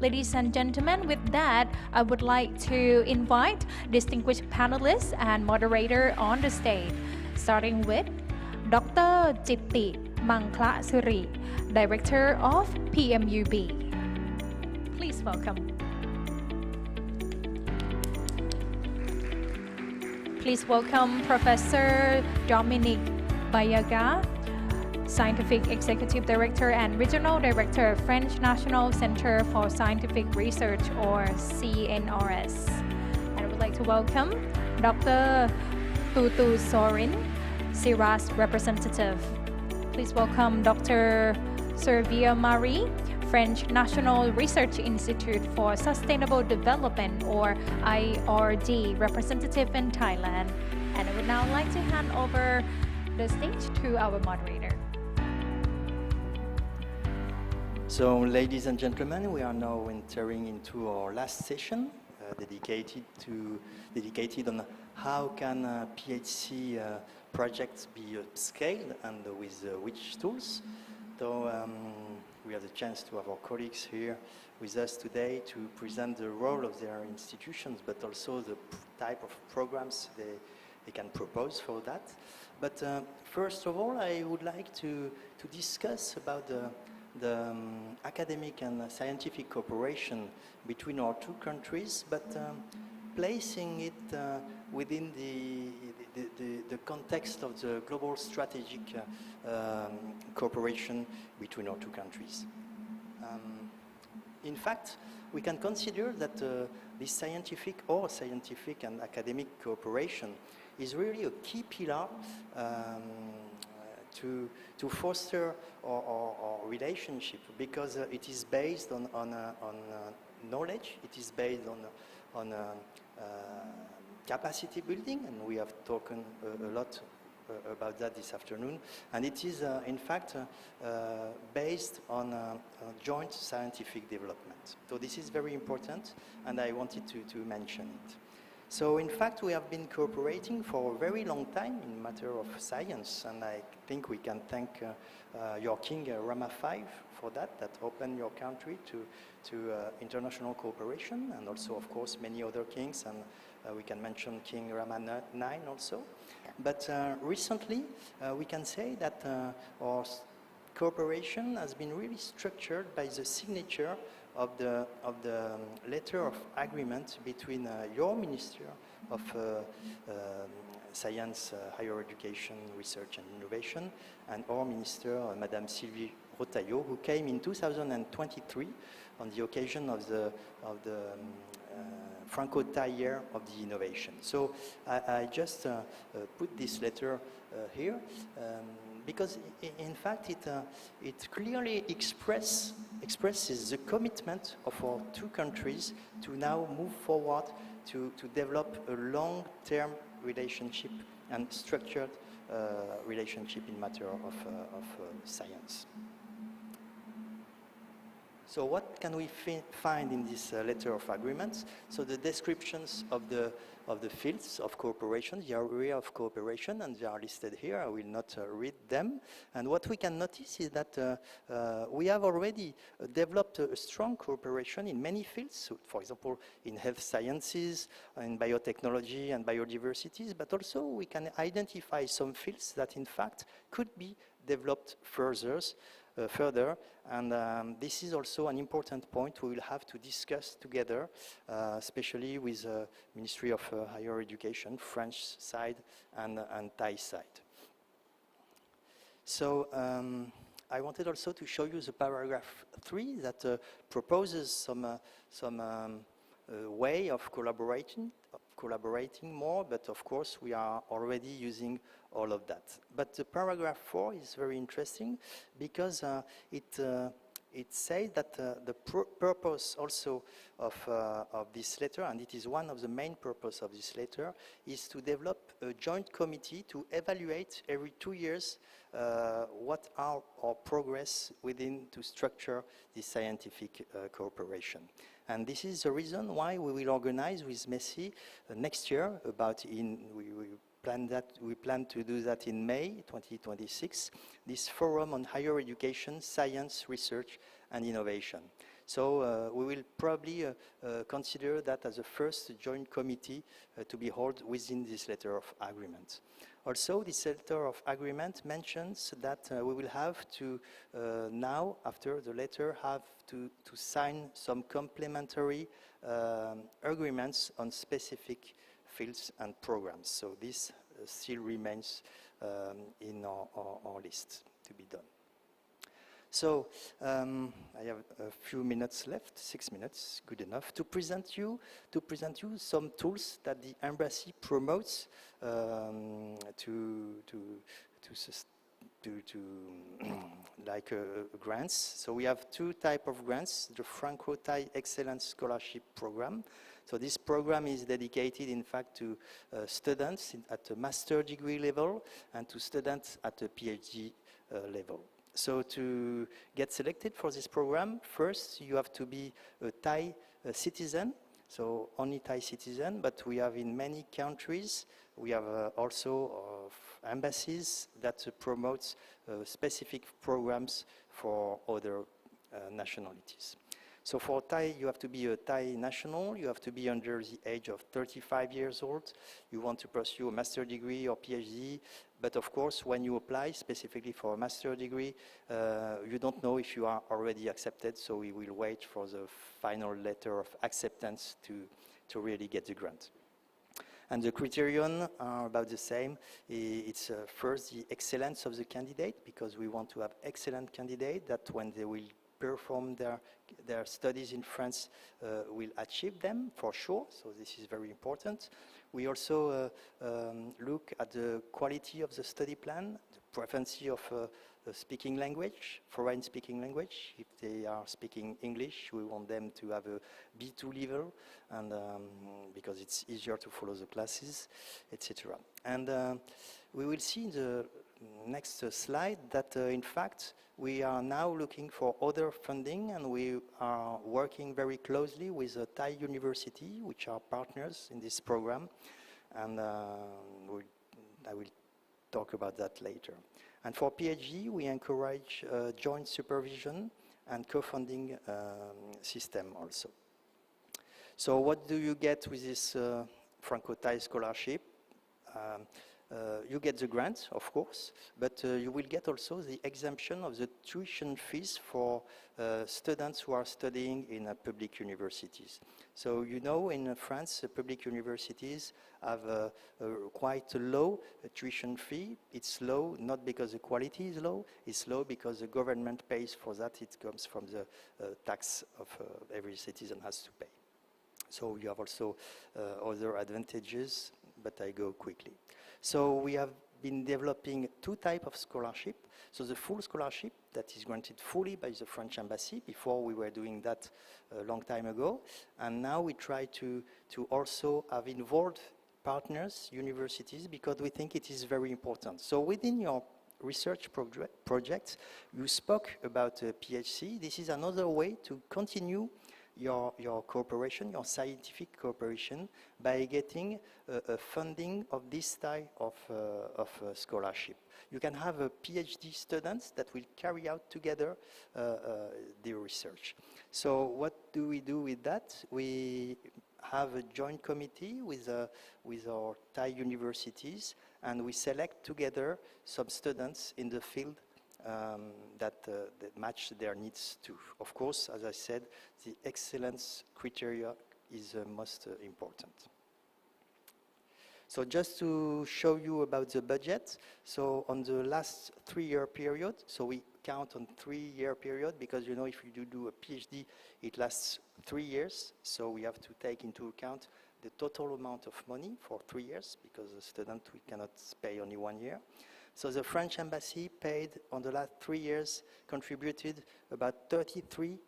Ladies and gentlemen, with that, I would like to invite distinguished panelists and moderator on the stage, starting with Dr. Jitti Mangkla Suri, Director of PMUB. Please welcome. Please welcome Professor Dominic Bayaga, Scientific Executive Director and Regional Director, French National Center for Scientific Research, or CNRS. And I would like to welcome Dr. Tutu Sorin, CIRAS representative. Please welcome Dr. Servia Marie, French National Research Institute for Sustainable Development, or IRD, representative in Thailand. And I would now like to hand over the stage to our moderator. So, ladies and gentlemen, we are now entering into our last session, dedicated on how can PHC projects be upscaled and with which tools. So we have the chance to have our colleagues here with us today to present the role of their institutions, but also the type of programs they can propose for that. But first of all, I would like to discuss about the academic and scientific cooperation between our two countries, but placing it within the context of the global strategic cooperation between our two countries. In fact, we can consider that this scientific and academic cooperation is really a key pillar to foster our relationship, because it is based on knowledge, it is based on capacity building, and we have spoken a lot about that this afternoon, and it is in fact based on joint scientific development. So this is very important, and I wanted to mention it. So in fact, we have been cooperating for a very long time in matter of science, and I think we can thank your King Rama V for that opened your country to international cooperation, and also of course many other kings, and we can mention King Rama IX also. But recently we can say that our cooperation has been really structured by the signature of the letter of agreement between your Minister of Science, Higher Education, Research and Innovation, and our Minister, Madame Sylvie Rotaillot, who came in 2023 on the occasion of the Franco-Thai Year of the Innovation. So I just put this letter here because in fact it clearly expresses the commitment of our two countries to now move forward to develop a long-term relationship and structured relationship in matter of science. So what can we find in this letter of agreement? So the descriptions of the fields of cooperation, the area of cooperation, and they are listed here. I will not read them. And what we can notice is that we have already developed a strong cooperation in many fields. So, for example, in health sciences, in biotechnology and biodiversities, but also we can identify some fields that in fact could be developed further, and this is also an important point we will have to discuss together, especially with the Ministry of Higher Education, French side and Thai side. So I wanted also to show you the paragraph 3 that proposes some way of collaborating more, but of course we are already using all of that. But the paragraph 4 is very interesting because it says that the purpose also of this letter, and it is one of the main purpose of this letter, is to develop a joint committee to evaluate every 2 years what are our progress within to structure this scientific cooperation. And this is the reason why we will organize with MESI next year, we plan to do that in May 2026, this forum on higher education, science, research and innovation. So we will probably consider that as a first joint committee to be held within this letter of agreement. Also, this letter of agreement mentions that we will have to now, after the letter, have to sign some complementary agreements on specific fields and programs. So this still remains in our list to be done. So I have a few minutes left, 6 minutes, good enough, to present you some tools that the embassy promotes like grants. So we have two types of grants: the Franco-Thai Excellence Scholarship Program. So this program is dedicated, in fact, to students at the master degree level and to students at the PhD level. So to get selected for this program, first you have to be a Thai citizen, so only Thai citizen, but we have in many countries, we have also embassies that promotes specific programs for other nationalities. So for Thai, you have to be a Thai national, you have to be under the age of 35 years old, you want to pursue a master degree or PhD, but of course, when you apply specifically for a master degree, you don't know if you are already accepted, so we will wait for the final letter of acceptance to really get the grant. And the criterion are about the same. It's first the excellence of the candidate, because we want to have excellent candidate that when they will perform their studies in France will achieve them for sure, so this is very important. We also look at the quality of the study plan, the preference of the speaking language, foreign speaking language. If they are speaking English, we want them to have a B2 level, and because it's easier to follow the classes, etc. And we will see in the next slide that in fact we are now looking for other funding, and we are working very closely with a Thai university, which are partners in this program, and I will talk about that later. And for PhD, we encourage joint supervision and co-funding system also. So what do you get with this Franco-Thai scholarship? You get the grant, of course, but you will get also the exemption of the tuition fees for students who are studying in public universities. So you know, in France, public universities have quite a low tuition fee. It's low not because the quality is low, it's low because the government pays for that. It comes from the tax of every citizen has to pay. So you have also other advantages, but I go quickly. So we have been developing two types of scholarship. So the full scholarship that is granted fully by the French embassy. Before we were doing that a long time ago. And now we try to also have involved partners, universities, because we think it is very important. So within your research project, you spoke about PHC. This is another way to continue your cooperation, your scientific cooperation, by getting funding of this type of scholarship. You can have a PhD students that will carry out together the research. So what do we do with that? We have a joint committee with our Thai universities, and we select together some students in the field that match their needs too. Of course, as I said, the excellence criteria is most important. So just to show you about the budget, so on the last 3-year period, so we count on 3-year period because, you know, if you do a PhD, it lasts 3 years, so we have to take into account the total amount of money for 3 years, because a student, we cannot pay only 1 year. So the French embassy paid on the last 3 years, contributed about 33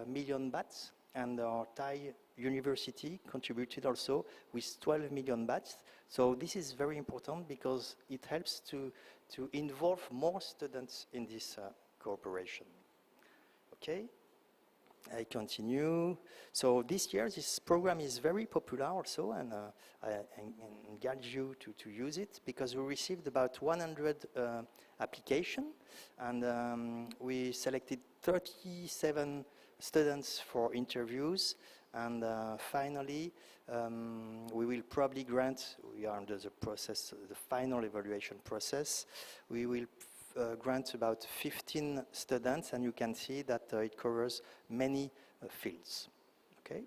million bahts, and our Thai university contributed also with 12 million bahts. So this is very important because it helps to involve more students in this cooperation. Okay? I continue. So this year, this program is very popular also, and I encourage you to use it, because we received about 100 applications, and we selected 37 students for interviews, and finally, we will probably grant, we are under the process, the final evaluation process, we will grant about 15 students, and you can see that it covers many fields. Okay?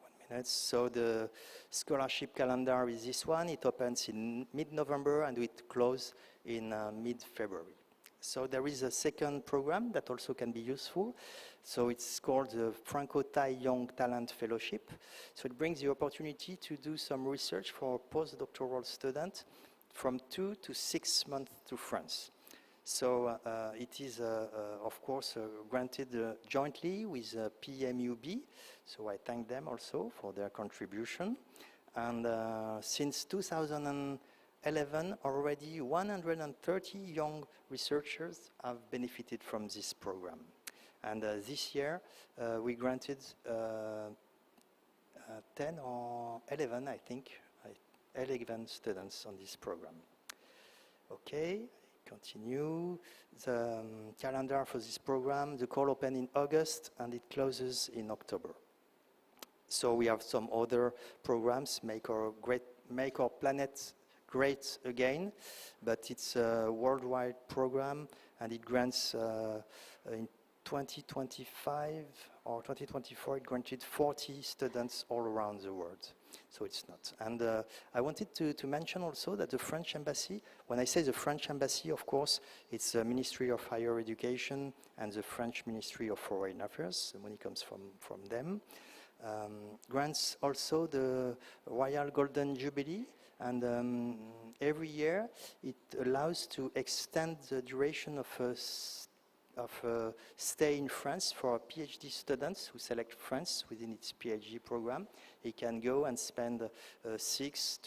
1 minute. So the scholarship calendar is this one. It opens in mid-November and it closes in mid-February. So there is a second program that also can be useful. So it's called the Franco-Thai Young Talent Fellowship. So it brings the opportunity to do some research for postdoctoral students from 2 to 6 months to France. So it is, of course, granted jointly with PMUB. So I thank them also for their contribution. And since 2011, already 130 young researchers have benefited from this program. And this year, we granted 10 or 11, I think, 11 students on this program. Okay, continue. The calendar for this program, the call open in August and it closes in October. So we have some other programs, Make Our Planet Great Again, but it's a worldwide program and it grants in 2025 or 2024, it granted 40 students all around the world. So it's not. And I wanted to mention also that the French Embassy, when I say the French Embassy, of course, it's the Ministry of Higher Education and the French Ministry of Foreign Affairs, the money comes from them, grants also the Royal Golden Jubilee, and every year it allows to extend the duration of stay in France for PhD students who select France within its PhD program. He can go and spend 6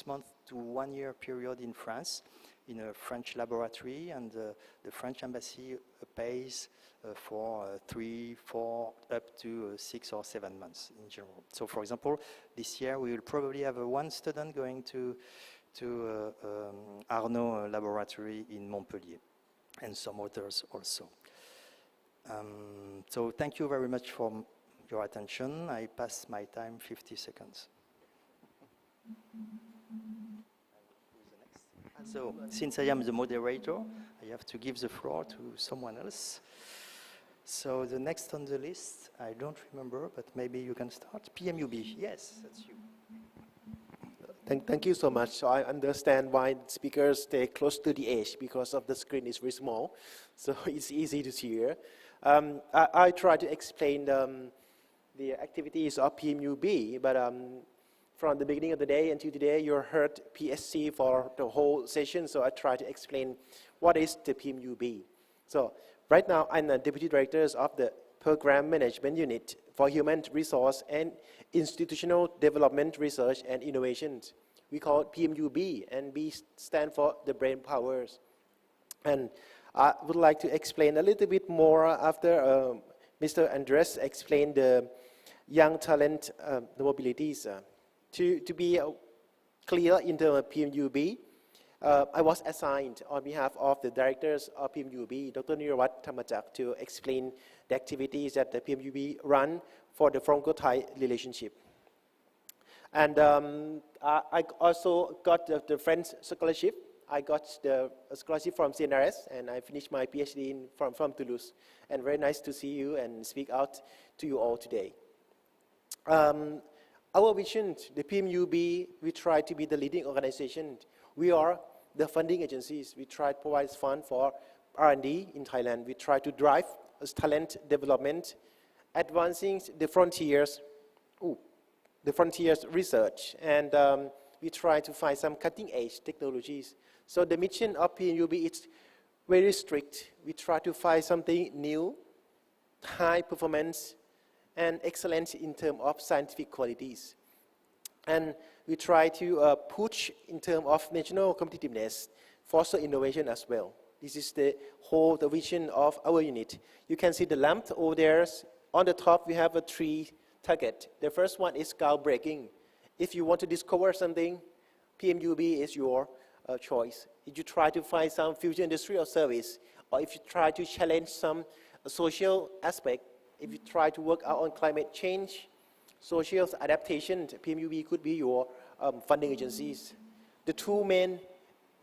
months to 1 year period in France in a French laboratory, and the French embassy pays for 3, 4, up to 6 or 7 months in general. So for example, this year we will probably have one student going to Arnaud laboratory in Montpellier, and some others also. So thank you very much for your attention. I pass my time, 50 seconds. So since I am the moderator, I have to give the floor to someone else. So the next on the list, I don't remember, but maybe you can start. PMUB, yes, that's you. Thank you so much. So I understand why speakers stay close to the edge, because of the screen is very small, so it's easy to hear. I try to explain the activities of PMUB, but from the beginning of the day until today, you heard PHC for the whole session, so I try to explain what is the PMUB. So right now, I'm the Deputy Director of the Program Management Unit for Human Resource and Institutional Development Research and Innovations. We call it PMUB, and B stand for the brain powers. And I would like to explain a little bit more after Mr. Andres explained the young talent, the mobilities. To be clear in terms of PMUB, I was assigned on behalf of the directors of PMUB, Dr. Nirawat Thamachak, to explain the activities that the PMUB run for the Franco-Thai relationship. And I also got the French scholarship. I got the scholarship from CNRS, and I finished my PhD from Toulouse. And very nice to see you and speak out to you all today. Our vision, the PMUB, we try to be the leading organization. We are the funding agencies. We try to provide funds for R&D in Thailand. We try to drive talent development, advancing the frontiers research, and we try to find some cutting-edge technologies. So the mission of PMUB is very strict. We try to find something new, high performance, and excellence in terms of scientific qualities. And we try to push in terms of national competitiveness, foster innovation as well. This is the whole vision of our unit. You can see the lamp over there. On the top, we have a 3 target. The first one is groundbreaking. If you want to discover something, PMUB is your choice. If you try to find some future industry or service, or if you try to challenge some social aspect, if you try to work out on climate change, social adaptation, PMUB could be your funding agencies. The 2 main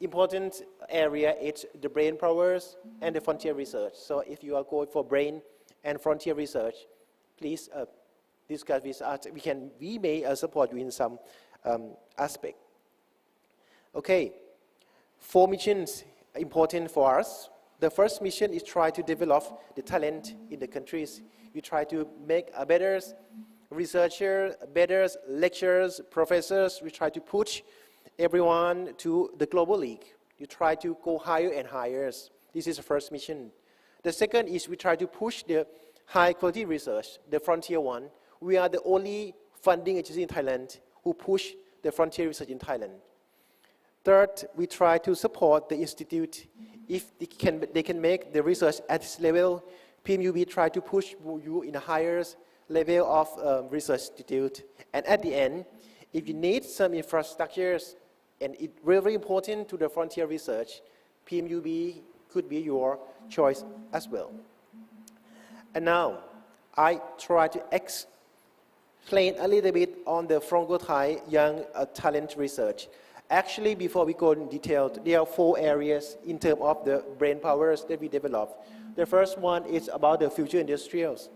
important area is the brain powers and the frontier research. So if you are going for brain and frontier research, please discuss with us. We may support you in some aspect. Okay, 4 missions important for us. The first mission is try to develop the talent in the countries. We try to make a better researcher, better lecturers, professors. We try to push everyone to the global league. You try to go higher and higher. This is the first mission. The second is we try to push the high quality research, the frontier one. We are the only funding agency in Thailand who push the frontier research in Thailand. Third, we try to support the institute. If they can make the research at this level, PMUB try to push you in a higher level of research institute. And at the end, if you need some infrastructures, and it's really important to the frontier research, PMUB could be your choice as well. And now, I try to explain a little bit on the Franco-Thai Young Talent Research. Actually, before we go in detail, there are 4 areas in terms of the brain powers that we develop. The first one is about the future industrials.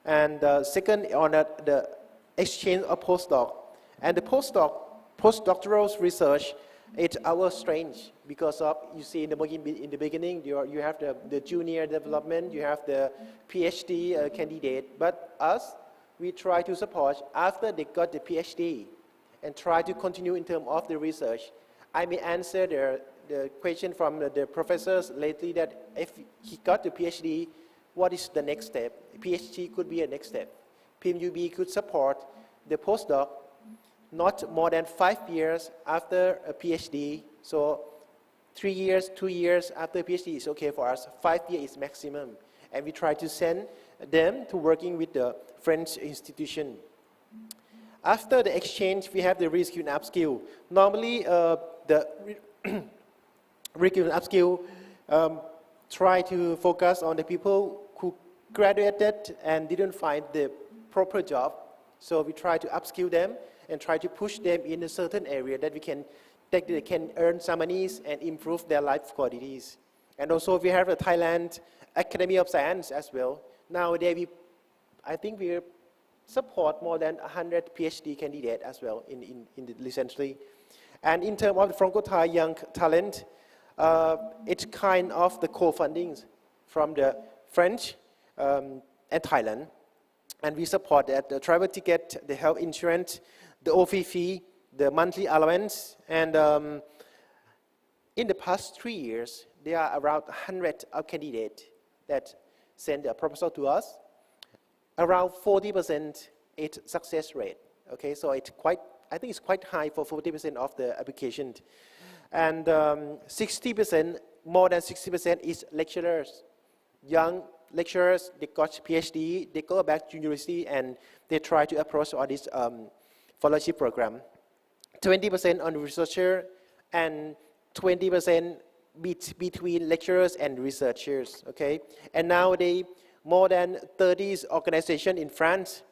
And second, on the exchange of postdoc. And the postdoctoral research, it's our strength because of, you see in the beginning, you have the junior development, you have the PhD candidate. But us, we try to support after they got the PhD and try to continue in terms of the research. I may answer the question from the professors lately that if he got the PhD, what is the next step? PhD could be a next step. PMUB could support the postdoc not more than 5 years after a PhD. So 3 years, 2 years after PhD is okay for us. 5 years is maximum. And we try to send them to working with the French institution. After the exchange, we have the reskill and upskill. Normally, the reskill and upskill try to focus on the people who graduated and didn't find the proper job. So we try to upskill them and try to push them in a certain area that they can earn some monies and improve their life qualities. And also we have the Thailand Academy of Science as well. Nowadays, I think we support more than 100 PhD candidates as well in the recently. And in terms of the Franco-Thai Young Talent, it's kind of the co-fundings from the French and Thailand. And we support that, the travel ticket, the health insurance, the OFI fee, the monthly allowance. And in the past 3 years, there are around 100 candidates that send a proposal to us. Around 40% it's success rate. Okay, so it's quite, I think it's quite high for 40% of the application. And 60%, more than 60% is lecturers. Young lecturers, they got PhD, they go back to university and they try to approach all this fellowship program. 20% on researcher and 20% between lecturers and researchers. Okay, and nowadays more than 30 organizations in France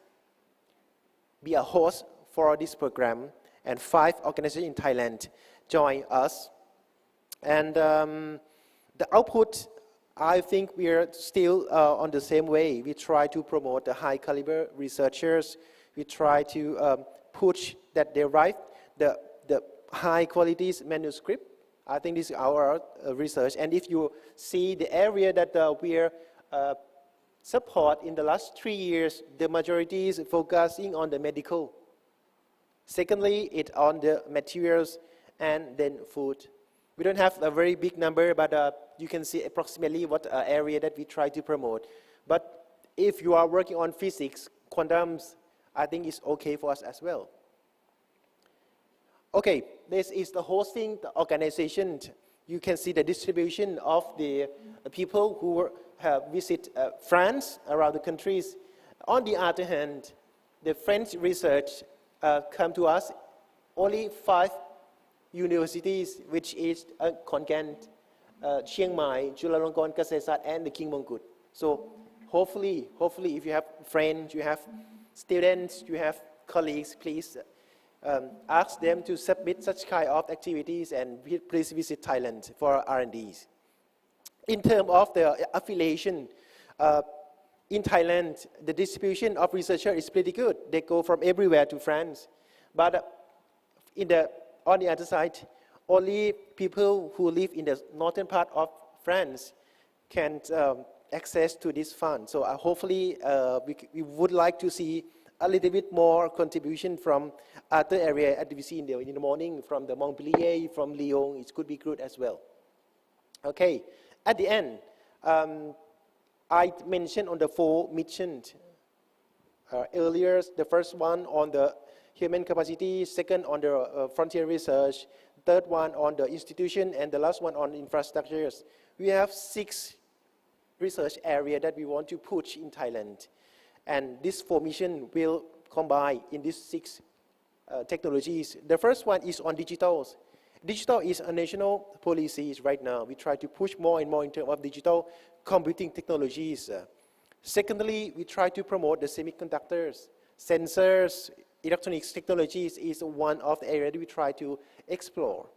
be a host for this program, and 5 organizations in Thailand join us. And the output, I think we are still on the same way. We try to promote the high caliber researchers. We try to push that they write the high qualities manuscript. I think this is our research. And if you see the area that we are support in the last 3 years, the majority is focusing on the medical. Secondly, it's on the materials and then food. We don't have a very big number, but you can see approximately what area that we try to promote. But if you are working on physics, quantums, I think it's okay for us as well. Okay, this is the hosting, the organization. You can see the distribution of the people who have visit France around the countries. On the other hand, the French research come to us only 5 universities, which is Khon Kaen, Chiang Mai, Chulalongkorn, Kasetsat, and the King Mongkut. So hopefully, if you have friends, you have students, you have colleagues, please ask them to submit such kind of activities and please visit Thailand for R&Ds. In terms of the affiliation, in Thailand, the distribution of researchers is pretty good. They go from everywhere to France. But on the other side, only people who live in the northern part of France can access to this fund. So hopefully, we would like to see a little bit more contribution from other areas, as we see in the morning, from the Montpellier, from Lyon. It could be good as well. Okay, at the end, I mentioned on the 4 missions earlier. The first one on the human capacity, second on the frontier research, third one on the institution, and the last one on infrastructures. We have 6 research areas that we want to push in Thailand. And this 4 missions will combine in these 6 technologies. The first one is on digitals. digital is a national policy right now. We try to push more and more in terms of digital computing technologies. Secondly, we try to promote the semiconductors, sensors, electronics technologies is one of the areas we try to explore.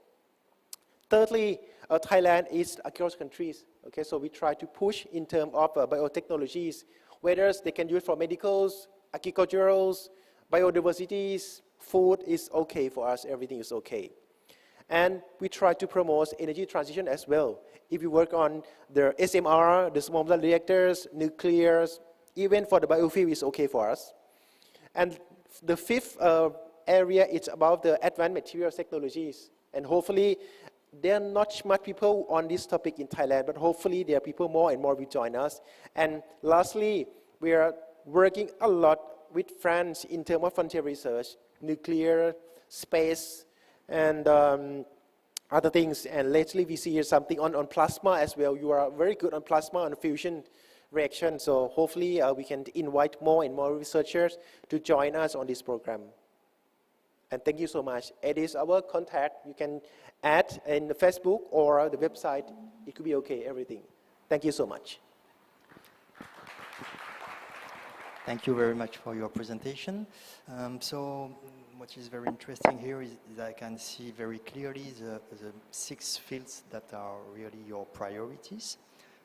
Thirdly, Thailand is across countries. Okay, so we try to push in terms of biotechnologies, whether they can use for medicals, agriculturals, biodiversities, food is okay for us, everything is okay. And we try to promote energy transition as well. If you work on the SMR, the small modular reactors, nuclears, even for the biofuel is okay for us. And the fifth area is about the advanced materials technologies. And hopefully, there are not much people on this topic in Thailand, but hopefully there are people more and more will join us. And lastly, we are working a lot with France in terms of frontier research, nuclear, space, and other things. And lately we see something on plasma as well. You are very good on plasma and fusion reaction. So hopefully we can invite more and more researchers to join us on this program. And thank you so much. It is our contact. You can add in the Facebook or the website. It could be okay, everything. Thank you so much. Thank you very much for your presentation. So what is very interesting here is I can see very clearly the 6 fields that are really your priorities.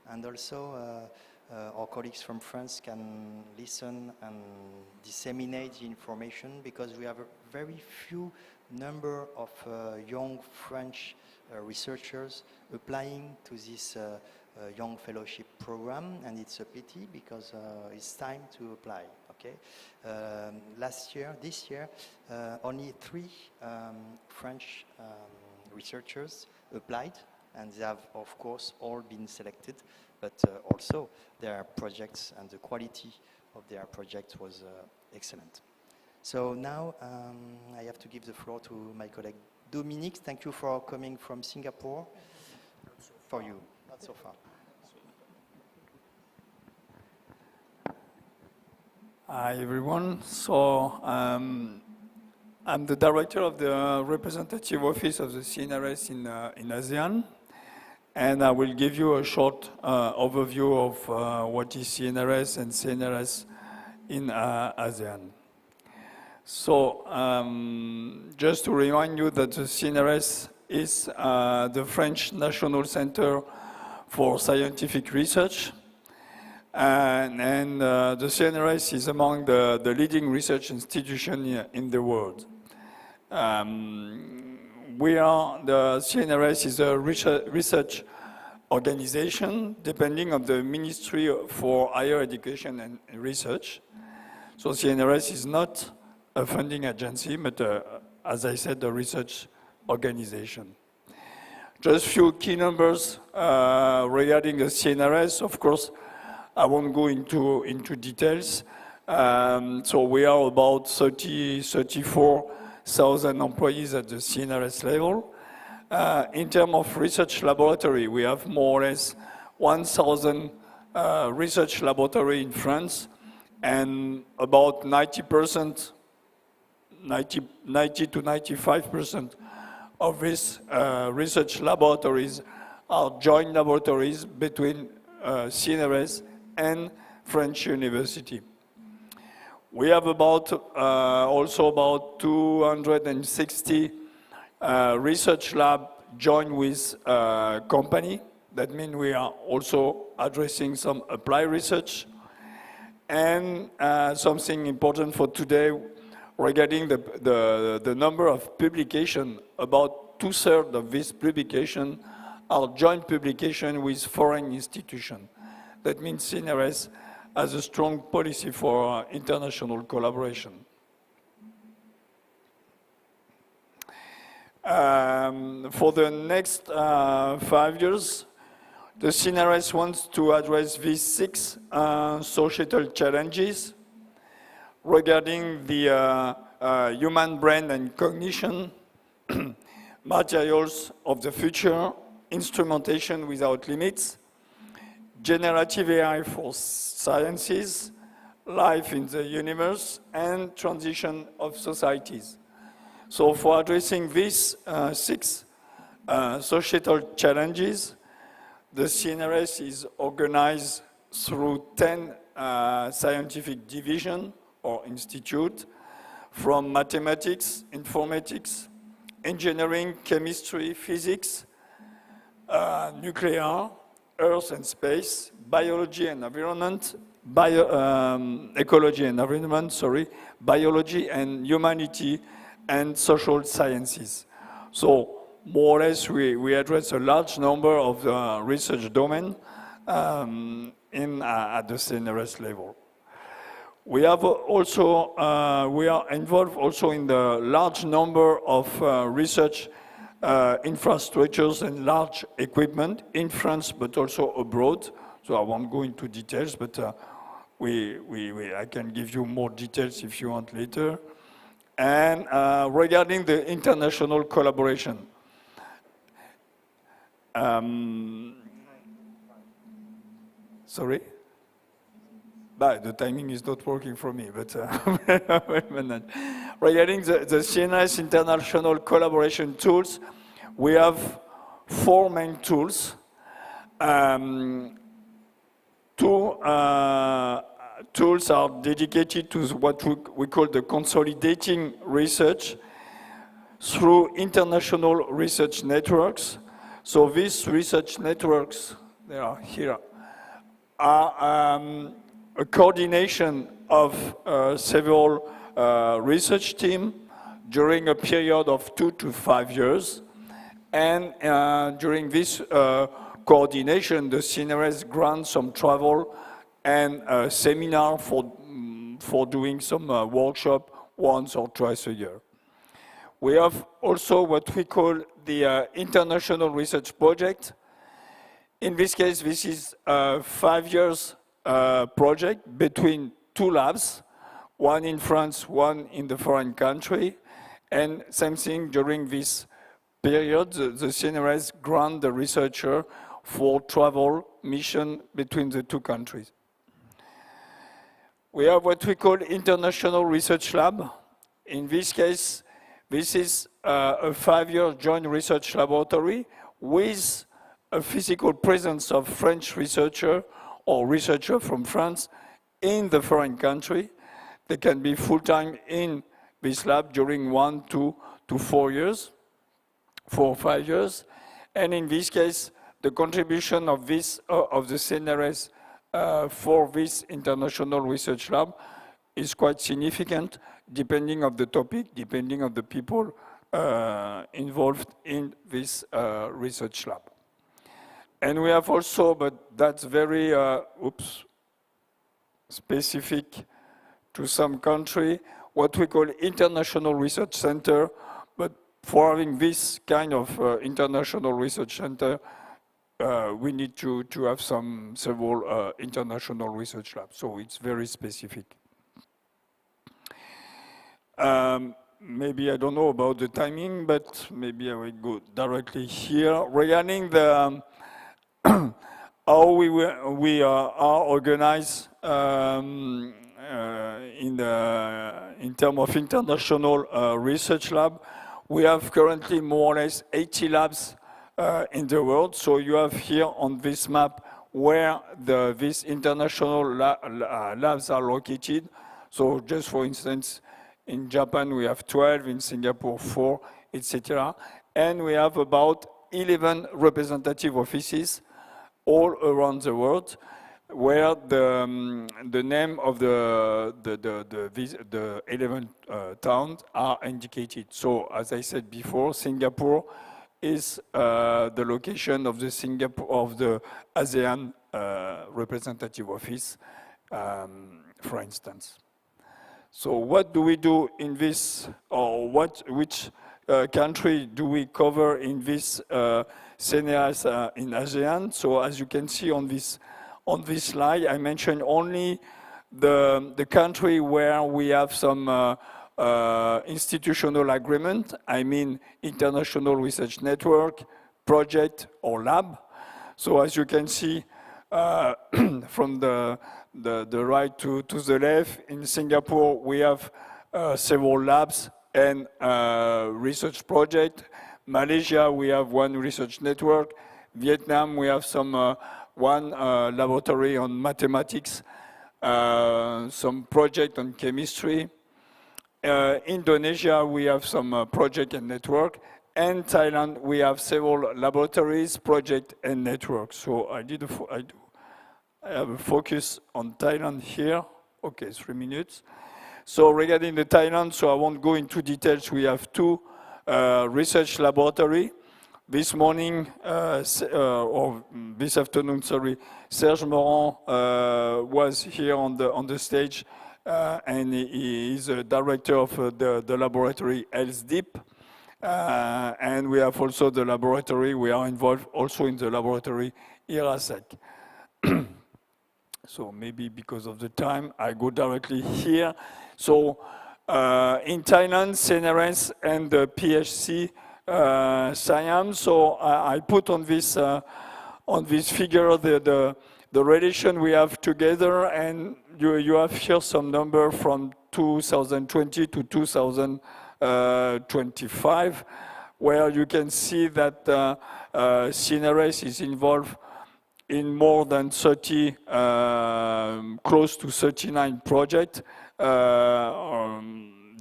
And also our colleagues from France can listen and disseminate the information because we have a very few number of young French researchers applying to this young fellowship program, and it's a pity because it's time to apply. Okay, this year, only 3 French researchers applied, and they have, of course, all been selected. But also, their projects and the quality of their project was excellent. So now I have to give the floor to my colleague Dominique. Thank you for coming from Singapore. For you, not so far. Hi everyone. So I'm the director of the representative office of the CNRS in ASEAN, and I will give you a short overview of what is CNRS and CNRS in ASEAN. So just to remind you that the CNRS is the French National Center for Scientific Research. And the CNRS is among the leading research institutions in the world. The CNRS is a research organization depending on the Ministry for Higher Education and Research. So CNRS is not a funding agency, but as I said, a research organization. Just a few key numbers regarding the CNRS. Of course, I won't go into details. So we are about 34,000 employees at the CNRS level. In terms of research laboratory, we have more or less 1,000 research laboratory in France, and about 90 to 95% of these research laboratories are joint laboratories between CNRS and French university. We have also about 260 research lab joined with company. That means we are also addressing some applied research. And something important for today regarding the number of publications, about 2/3 of this publication are joint publication with foreign institutions. That means CNRS has a strong policy for international collaboration. For the next 5 years, the CNRS wants to address these 6 societal challenges regarding the human brain and cognition, materials of the future, instrumentation without limits, generative AI for sciences, life in the universe, and transition of societies. So for addressing these 6 societal challenges. The CNRS is organized through 10 scientific divisions or institutes, from mathematics, informatics, engineering, chemistry, physics, nuclear, earth and space, biology and environment, ecology and environment, sorry, biology and humanity, and social sciences. So more or less, we address a large number of research domains at the CNRS level. We have also, we are involved also in the large number of research infrastructures and large equipment in France, but also abroad. So I won't go into details, but I can give you more details if you want later. And regarding the international collaboration, sorry? The timing is not working for me, but wait a minute. Regarding the CNRS international collaboration tools, we have 4 main tools. Two tools are dedicated to what we call the consolidating research through international research networks. So these research networks, they are here, are a coordination of several research teams during a period of 2 to 5 years. And during this coordination, the CNRS grants some travel and seminar for doing some workshop once or twice a year. We have also what we call the International Research Project. In this case, this is a 5 years project between 2 labs, one in France, one in the foreign country. And same thing during this period, the CNRS grant the researcher for travel mission between the 2 countries. We have what we call International Research Lab. In this case, this is a 5-year joint research laboratory with a physical presence of French researcher or researcher from France in the foreign country. They can be full-time in this lab during 1 to 4 years, 4 or 5 years. And in this case, the contribution of this of the CNRS for this international research lab is quite significant, depending on the topic, depending on the people involved in this research lab. And we have also, but that's very specific to some country, what we call international research center. But for having this kind of international research center, we need to have several international research labs. So it's very specific. Maybe I don't know about the timing, but maybe I will go directly here. Regarding the how we are organized in terms of international research lab, we have currently more or less 80 labs in the world. So you have here on this map where these international labs are located. So just for instance, in Japan we have 12, in Singapore 4, etc. And we have about 11 representative offices all around the world, where the name of the 11 towns are indicated. So as I said before, Singapore is the location of the ASEAN representative office, for instance. So what do we do in this, or which country do we cover in this CNRS in ASEAN? So as you can see on this slide, I mentioned only the country where we have some institutional agreement, I mean international research network, project, or lab. So as you can see from the right to the left, in Singapore we have several labs and research projects, Malaysia, we have one research network. Vietnam, we have one laboratory on mathematics, some project on chemistry. Indonesia, we have some project and network. And Thailand, we have several laboratories, project and networks. So I have a focus on Thailand here. Okay, 3 minutes. So regarding the Thailand, so I won't go into details. We have 2 research laboratory. This morning, or this afternoon, sorry, Serge Morand was here on the stage, and he is a director of the laboratory ELSDIP. And we have also the laboratory, we are involved also in the laboratory IRASEC. So maybe because of the time, I go directly here. So in Thailand, CNRS and the PHC SIAM. So I put on this figure the relation we have together, and you have here some number from 2020 to 2025, where you can see that CNRS is involved in more than 30, close to 39 projects,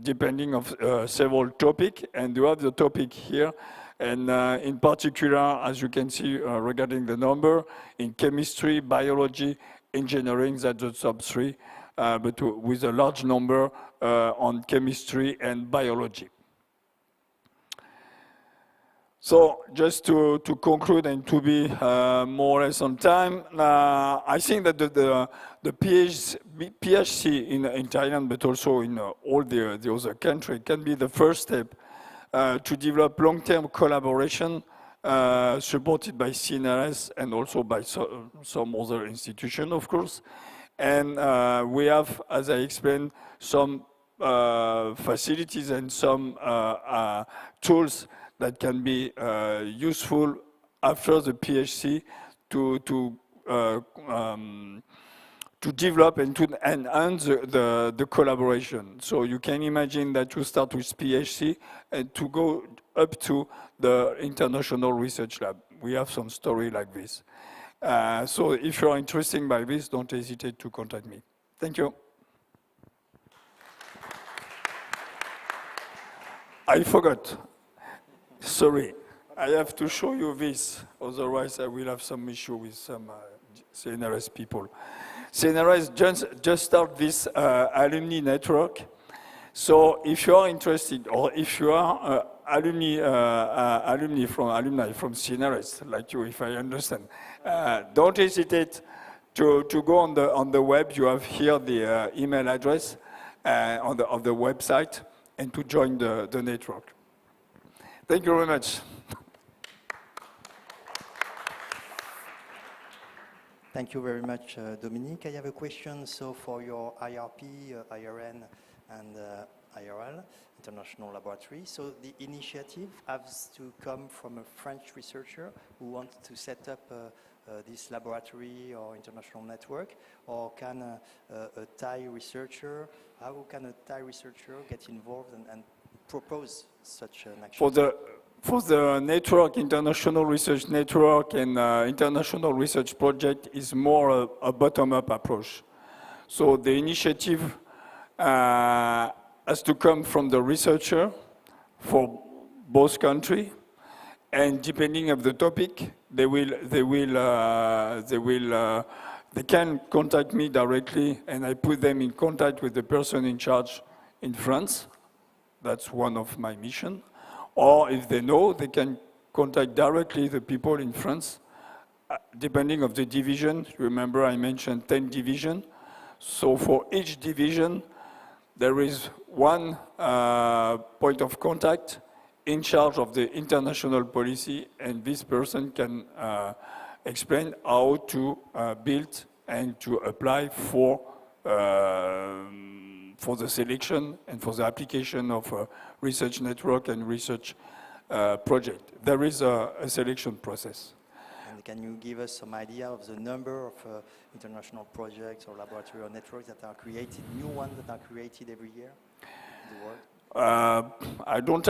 depending on several topics, and you have the topic here. And in particular, as you can see regarding the number, in chemistry, biology, engineering, that's the top 3, but with a large number on chemistry and biology. So just to conclude and to be more or less on time, I think that the PHC in Thailand, but also in all the other countries, can be the first step to develop long-term collaboration supported by CNRS and also by some other institution, of course. And we have, as I explained, some facilities and some tools that can be useful after the PHC to develop and to enhance the collaboration. So you can imagine that you start with PHC and to go up to the International Research Lab. We have some story like this. So if you're interested by this, don't hesitate to contact me. Thank you. I forgot. Sorry, I have to show you this, otherwise I will have some issue with some CNRS people. CNRS just started this alumni network. So if you are interested, or if you are alumni from CNRS, like you, if I understand, don't hesitate to go on the web. You have here the email address on the website, and to join the network. Thank you very much. Thank you very much, Dominique. I have a question. So for your IRP, IRN, and IRL, International Laboratory, so the initiative has to come from a French researcher who wants to set up this laboratory or international network, or can a Thai researcher, how can a Thai researcher get involved and propose such an action? For the network, International Research Network and International Research Project is more a bottom-up approach. So the initiative has to come from the researcher for both countries, and depending on the topic, they can contact me directly, and I put them in contact with the person in charge in France. That's one of my missions. Or if they know, they can contact directly the people in France, depending on the division. Remember, I mentioned 10 divisions. So for each division, there is one point of contact in charge of the international policy, and this person can explain how to build and to apply for the selection and for the application of a research network and research project. There is a selection process. And can you give us some idea of the number of international projects or laboratory or networks that are created, new ones that are created every year in the world? I don't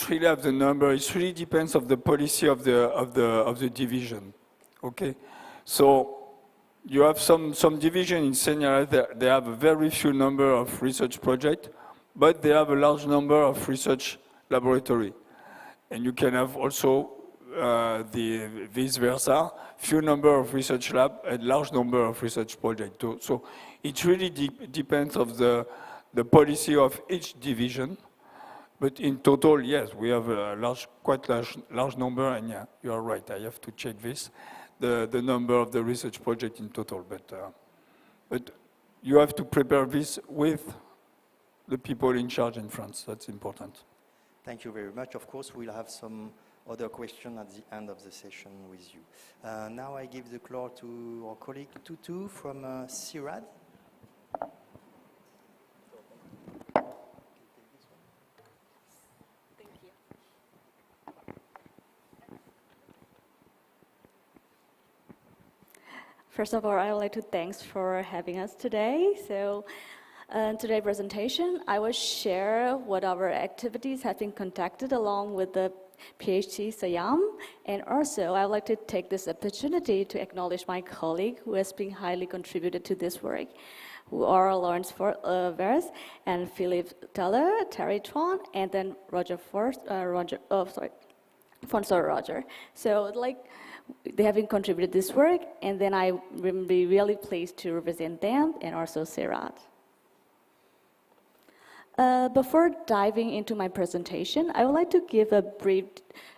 really have the number. It really depends of the policy of the division. Okay, so you have some division in senior. They have a very few number of research projects, but they have a large number of research laboratory, and you can have also the vice versa, few number of research lab and large number of research projects. So it really depends of the policy of each division, but in total, yes, we have a quite large number, and yeah, you are right, I have to check this, the number of the research project in total, but you have to prepare this with the people in charge in France, that's important. Thank you very much. Of course, we'll have some other questions at the end of the session with you. Now I give the floor to our colleague Tutu from CIRAD. First of all, I would like to thanks for having us today. So, today's presentation, I will share what our activities have been conducted along with the PHC SIAM, and also I would like to take this opportunity to acknowledge my colleague who has been highly contributed to this work, who are Lawrence Vers and Philippe Teller, Terry Tron, and then Fonso Roger. So, like, they have been contributed this work, and then I will be really pleased to represent them and also CIRAD. Before diving into my presentation, I would like to give a brief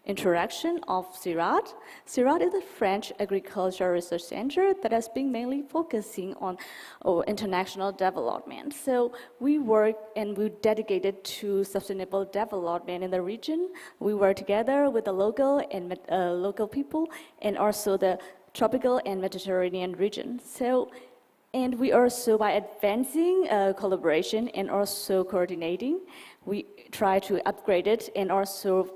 introduction of CIRAD. CIRAD is a French agricultural research center that has been mainly focusing on international development. So we work and we dedicated to sustainable development in the region. We work together with the local and local people and also the tropical and Mediterranean region. So, and we also, by advancing collaboration and also coordinating, we try to upgrade it and also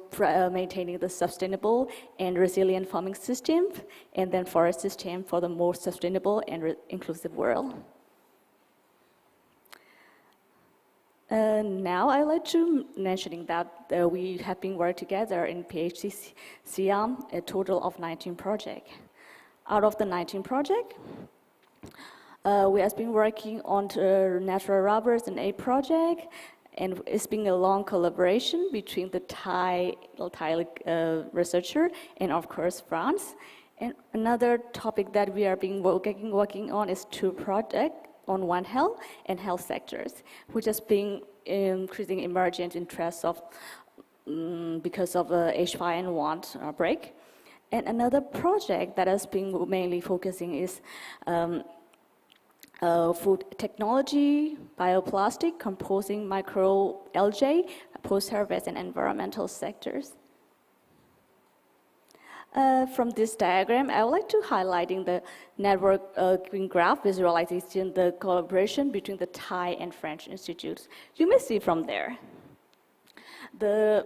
maintaining the sustainable and resilient farming system and then forest system for the more sustainable and inclusive world. Now I'd like to mention that we have been working together in PHC SIAM, a total of 19 projects. Out of the 19 projects, we have been working on natural rubbers in 8 projects, and it's been a long collaboration between the Thai researcher and of course France. And another topic that we are working on is 2 projects on One Health and health sectors, which has been increasing emergent interest of because of H5N1 outbreak. And another project that has been mainly focusing is food technology, bioplastic, composing microalgae, post-harvest and environmental sectors. From this diagram, I would like to highlighting the network green graph visualization, the collaboration between the Thai and French institutes. You may see from there. The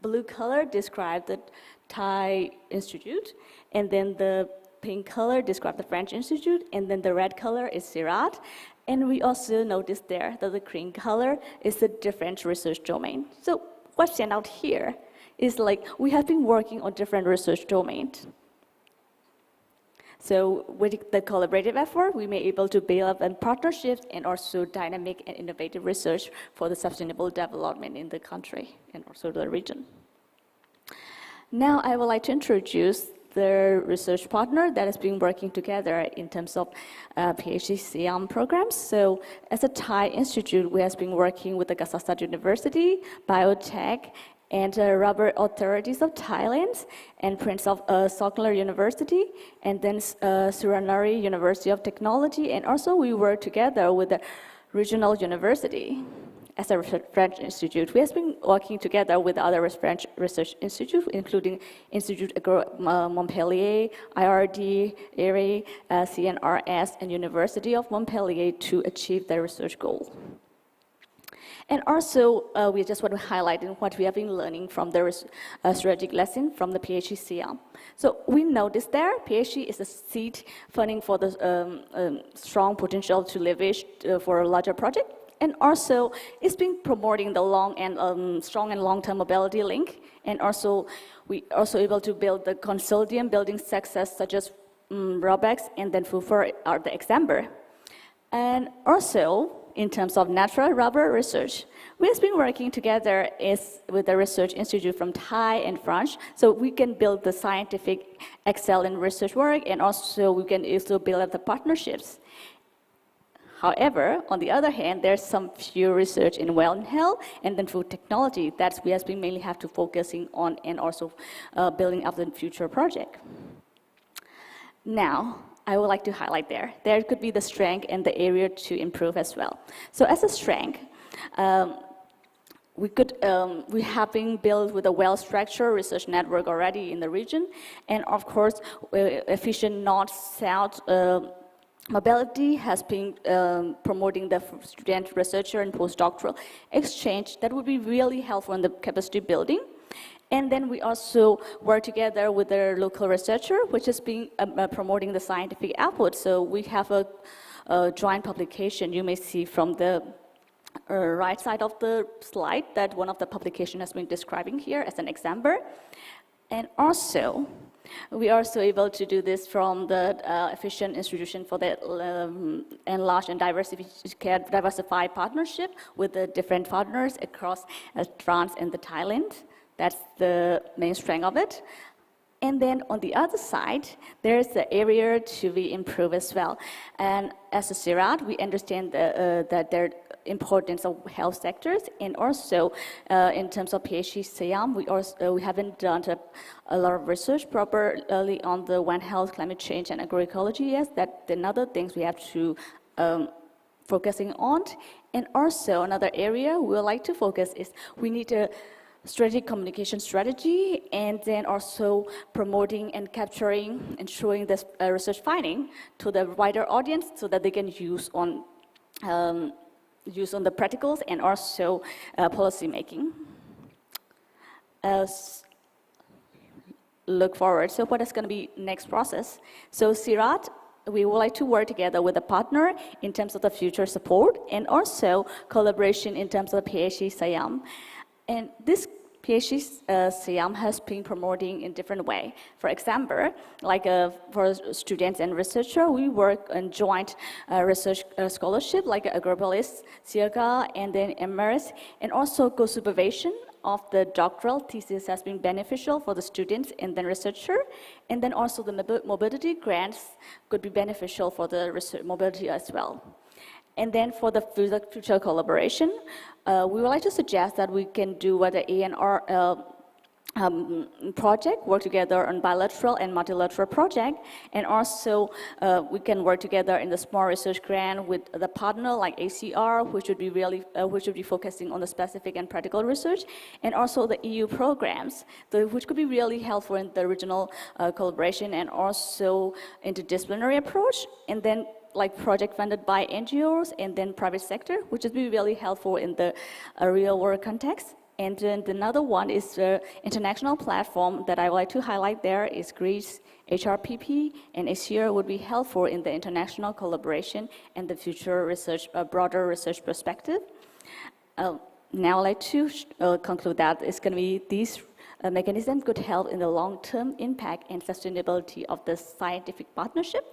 blue color describes the Thai institute, and then the pink color describes the French institute, and then the red color is CIRAD. And we also noticed there that the green color is the different research domain. So what stands out here is like we have been working on different research domains. So with the collaborative effort, we may be able to build up partnerships and also dynamic and innovative research for the sustainable development in the country and also the region. Now I would like to introduce the research partner that has been working together in terms of PHC SIAM programs. So as a Thai institute, we have been working with the Kazakhstan University, Biotech, and Rubber Authorities of Thailand, and Prince of Songkla University, and then Suranari University of Technology, and also we work together with the regional university. As a French institute, we have been working together with other French research institutes, including Institut Agro Montpellier, IRD, ERI, CNRS, and University of Montpellier to achieve their research goal. And also, we just want to highlight what we have been learning from the strategic lesson from the PHC SIAM. So we noticed there, PHC is a seed funding for the strong potential to leverage for a larger project. And also, it's been promoting the long and strong and long-term mobility link. And also, we also able to build the consortium building success such as Robex and then FUFOR are the example. And also, in terms of natural rubber research, we have been working together with the research institute from Thai and France, so we can build the scientific excel in research work, and also we can also build up the partnerships. However, on the other hand, there's some few research in well and health and then food technology that we have been mainly have to focusing on and also building up the future project. Now, I would like to highlight there could be the strength and the area to improve as well. So as a strength, we have been built with a well-structured research network already in the region, and of course, efficient north-south mobility has been promoting the student researcher and postdoctoral exchange. That would be really helpful in the capacity building. And then we also work together with the local researcher, which has been promoting the scientific output. So we have a joint publication. You may see from the right side of the slide that one of the publication has been describing here as an example. And also, we are also able to do this from the efficient institution for the enlarged and diversified partnership with the different partners across France and the Thailand. That's the main strength of it. And then on the other side, there's the area to be improved as well. And as a CIRAD, we understand that there importance of health sectors, and also in terms of PHC SIAM, we haven't done a lot of research properly on the One Health, climate change, and agroecology yet. That's another things we have to focusing on. And also another area we would like to focus is we need a strategic communication strategy, and then also promoting and capturing and showing this research finding to the wider audience so that they can use on the practicals and also policy making. Look forward. So what is going to be next process? So CIRAD, we would like to work together with a partner in terms of the future support and also collaboration in terms of the PHC SIAM. And this PHC SIAM has been promoting in different way. For example, like for students and researchers, we work on joint research scholarship like Agropolis, CIRCA, and then MRS, and also co-supervision of the doctoral thesis has been beneficial for the students and then researcher, and then also the mobility grants could be beneficial for the research mobility as well. And then for the future collaboration, we would like to suggest that we can do what the ANR project, work together on bilateral and multilateral project, and also we can work together in the small research grant with the partner like ACR, which would be focusing on the specific and practical research, and also the EU programs, which could be really helpful in the regional collaboration and also interdisciplinary approach, and then like project funded by NGOs and then private sector, which would be really helpful in the real world context. And then another one is the international platform that I would like to highlight there is Greece, HRPP, and ACR would be helpful in the international collaboration and the future research, broader research perspective. Now I'd like to conclude that it's going to be these mechanisms could help in the long-term impact and sustainability of the scientific partnership.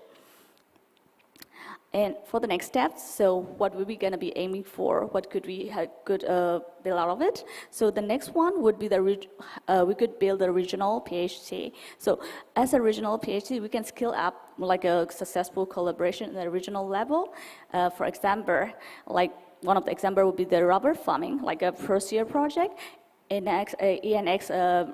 And for the next steps, so what were we going to be aiming for? What could we build out of it? So the next one would be we could build a regional PHC. So as a regional PHC, we can scale up like a successful collaboration at a regional level. For example, like one of the examples would be the rubber farming, like a first-year project. ENX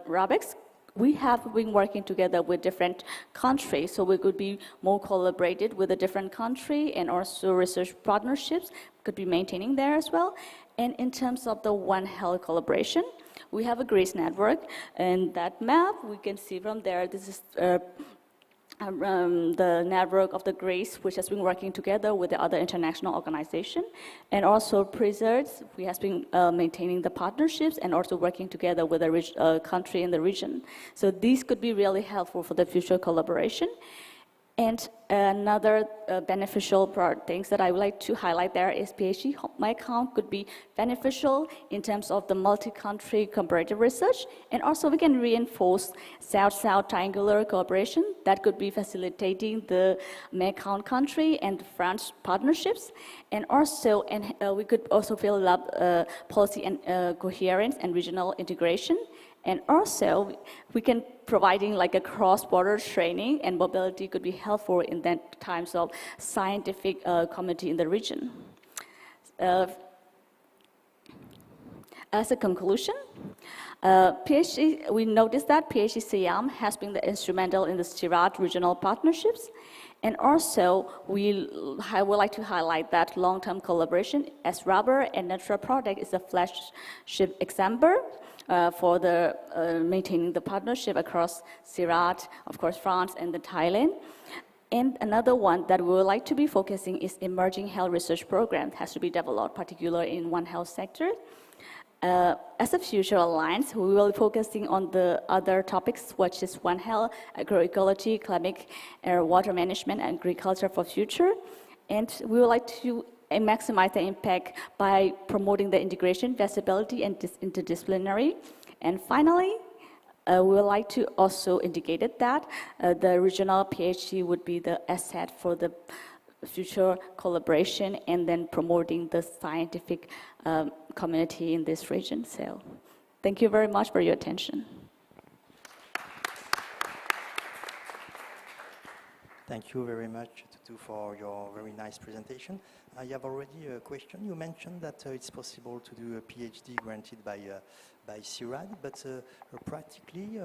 Robex. We have been working together with different countries, so we could be more collaborated with a different country, and also research partnerships could be maintaining there as well. And in terms of the One Health collaboration, we have a Greece network, and that map we can see from there. This is the network of the Greece, which has been working together with the other international organization, and also PRESERTS, we have been maintaining the partnerships and also working together with a country in the region. So these could be really helpful for the future collaboration. And another beneficial things that I would like to highlight there is PhD My Account could be beneficial in terms of the multi-country comparative research, and also we can reinforce South-South triangular cooperation that could be facilitating the My Account country and France partnerships, and also we could also build up policy and coherence and regional integration. And also, we can providing like a cross-border training and mobility could be helpful in that times of scientific community in the region. As a conclusion, we noticed that PHC SIAM has been instrumental in the SIRAT regional partnerships. And also, I would like to highlight that long-term collaboration as rubber and natural product is a flagship example for the maintaining the partnership across SIRAT, of course, France and Thailand. And another one that we would like to be focusing is emerging health research program has to be developed, particularly in One Health sector. As a future alliance, we will be focusing on the other topics, which is One Health, agroecology, climate, water management, and agriculture for future. And we would like to maximize the impact by promoting the integration, visibility, and interdisciplinary. And finally, we would like to also indicate that the regional PhD would be the asset for the future collaboration and then promoting the scientific community in this region. So thank you very much for your attention. Thank you very much, Tutu, for your very nice presentation. I have already a question. You mentioned that it's possible to do a PhD granted by SIRAD, but practically,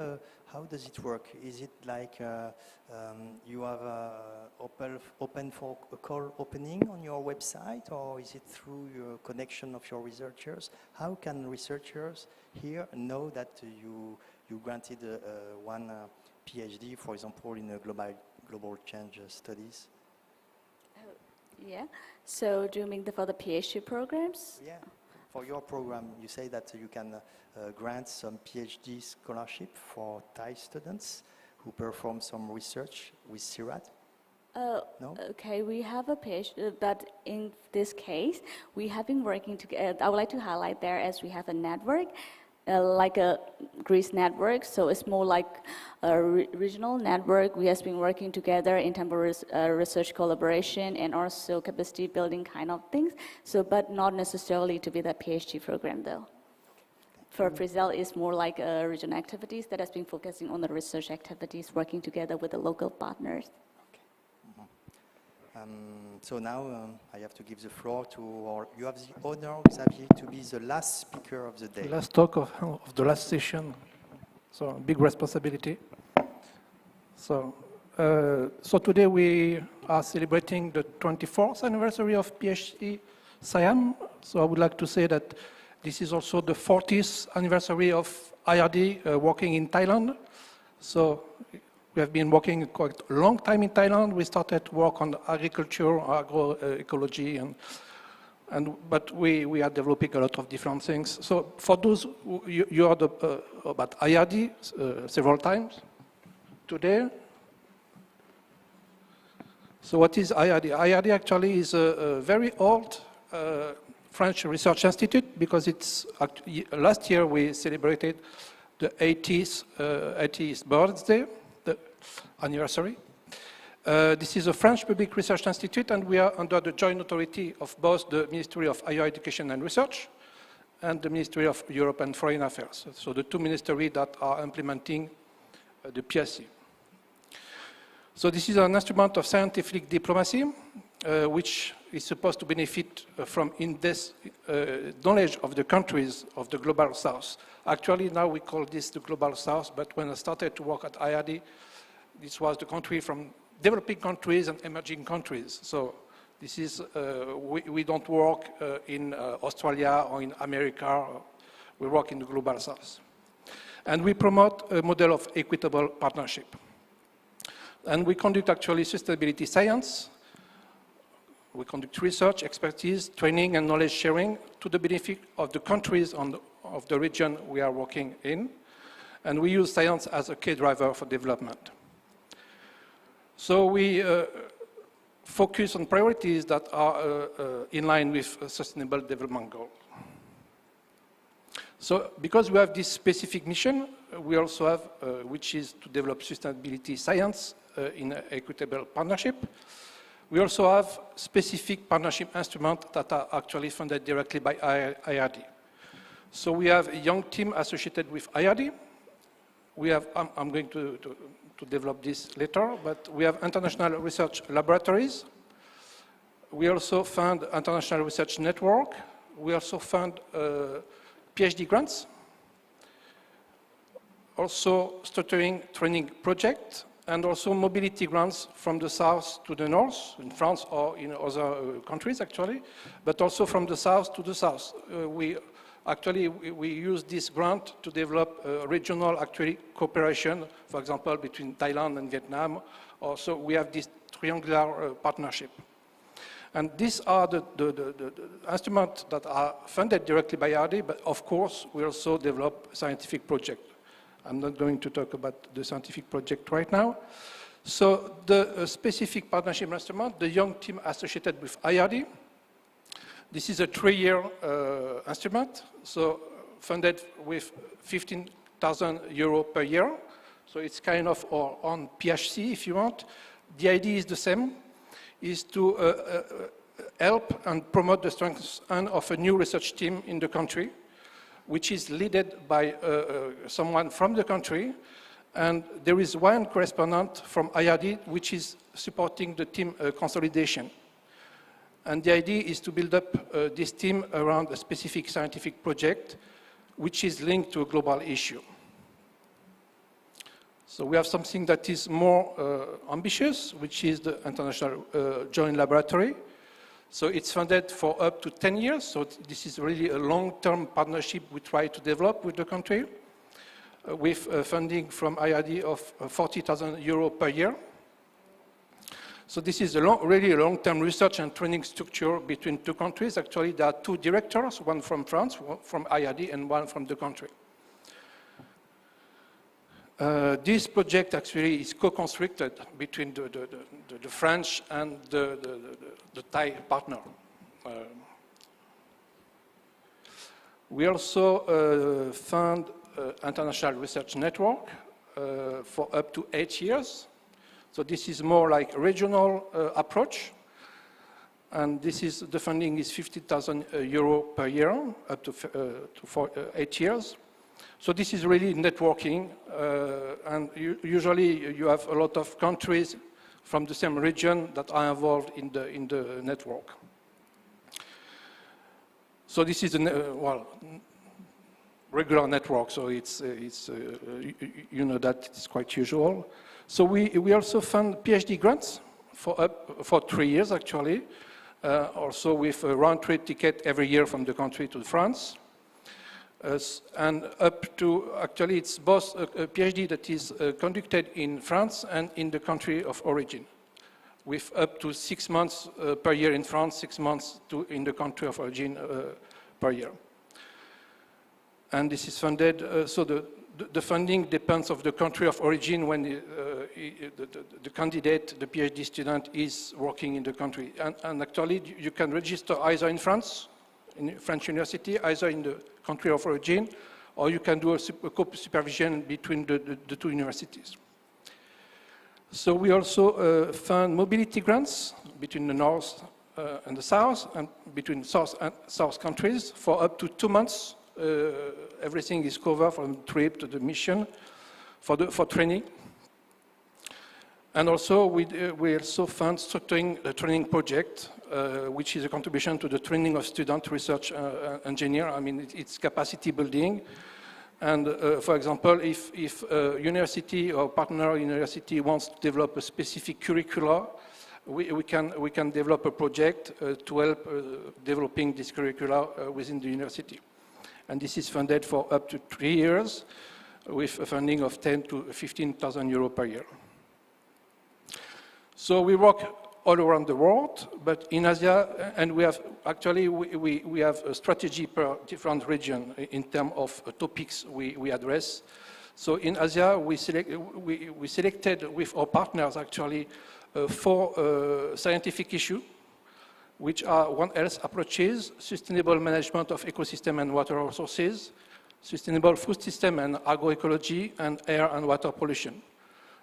how does it work? Is it like you have open for a call opening on your website, or is it through your connection of your researchers? How can researchers here know that you granted one PhD, for example, in a global change studies? Yeah, so do you mean for the PhD programs? Yeah, for your program, you say that you can grant some PhD scholarship for Thai students who perform some research with SIRAD? No? Okay, we have a PhD, but in this case, we have been working together. I would like to highlight there as we have a network, like a Greece network, so it's more like a regional network. We have been working together in terms of research collaboration and also capacity building kind of things, so but not necessarily to be the PhD program though. For Frizzell, it's more like regional activities that has been focusing on the research activities, working together with the local partners. So now I have to give the floor to, or you have the honor, Xavier, to be the last speaker of the day. Last talk of the last session, so big responsibility. So today we are celebrating the 24th anniversary of PHC SIAM. So I would like to say that this is also the 40th anniversary of IRD working in Thailand. So we have been working quite a long time in Thailand. We started work on agriculture, agroecology, but we are developing a lot of different things. So for those you heard about IRD several times today. So what is IRD? IRD actually is a very old French research institute because it's last year we celebrated the 80th birthday. The anniversary. This is a French public research institute, and we are under the joint authority of both the Ministry of Higher Education and Research and the Ministry of Europe and Foreign Affairs. So the two ministries that are implementing the PHC. So this is an instrument of scientific diplomacy, which is supposed to benefit from in-depth knowledge of the countries of the Global South. Actually, now we call this the Global South, but when I started to work at IRD, this was the country from developing countries and emerging countries. So this is, we don't work in Australia or in America, we work in the Global South. And we promote a model of equitable partnership. And we conduct actually sustainability science. We conduct research, expertise, training, and knowledge sharing to the benefit of the countries of the region we are working in. And we use science as a key driver for development. So we focus on priorities that are in line with Sustainable Development Goals. So because we have this specific mission, we also have, which is to develop sustainability science in an equitable partnership. We also have specific partnership instruments that are actually funded directly by IRD. So we have a young team associated with IRD. We have, I'm going to develop this later, but we have international research laboratories. We also fund international research network. We also fund PhD grants. Also structuring training projects, and also mobility grants from the south to the north, in France or in other countries actually, but also from the south to the south. We use this grant to develop regional cooperation, for example, between Thailand and Vietnam. Also, we have this triangular partnership. And these are the instruments that are funded directly by IRD, but of course, we also develop scientific projects. I'm not going to talk about the scientific project right now. So the specific partnership instrument, the young team associated with IRD, this is a 3-year instrument, so funded with 15,000 euro per year. So it's kind of our own PHC, if you want. The idea is the same, is to help and promote the strength of a new research team in the country, which is led by someone from the country. And there is one correspondent from IRD, which is supporting the team consolidation. And the idea is to build up this team around a specific scientific project, which is linked to a global issue. So we have something that is more ambitious, which is the International Joint Laboratory. So it's funded for up to 10 years. So this is really a long-term partnership we try to develop with the country, with funding from IRD of 40,000 euro per year. So this is really a long-term research and training structure between two countries. Actually, there are 2 directors, one from France, one from IRD, and one from the country. This project actually is co-constructed between the French and the Thai partner. We also fund International Research Network for up to 8 years. So this is more like a regional approach. And this is, the funding is 50,000 euro per year, up to 8 years. So this is really networking, and usually you have a lot of countries from the same region that are involved in the network. So this is a regular network, so it's you know that it's quite usual. So we also fund PhD grants for 3 years actually, also with a round-trip ticket every year from the country to France. And up to, actually it's both a PhD that is conducted in France and in the country of origin, with up to 6 months per year in France, 6 months in the country of origin per year. And this is funded, so the funding depends on the country of origin when the candidate, the PhD student, is working in the country. And actually you can register either in France, in French university, either in the country of origin, or you can do a co-supervision between the 2 universities. So we also fund mobility grants between the north and the south, and between south countries for up to 2 months. Everything is covered from the trip to the mission for training. And also we also fund structuring the training project, which is a contribution to the training of student research engineer. I mean, it's capacity building. And for example, if a university or partner university wants to develop a specific curricula, we can develop a project to help developing this curricula within the university. And this is funded for up to 3 years with a funding of 10,000 to 15,000 euro per year. So we work all around the world, but in Asia, and we have actually we have a strategy per different region in terms of topics we address. So in Asia, we selected with our partners actually 4 scientific issues, which are One Health approaches, sustainable management of ecosystem and water resources, sustainable food system and agroecology, and air and water pollution.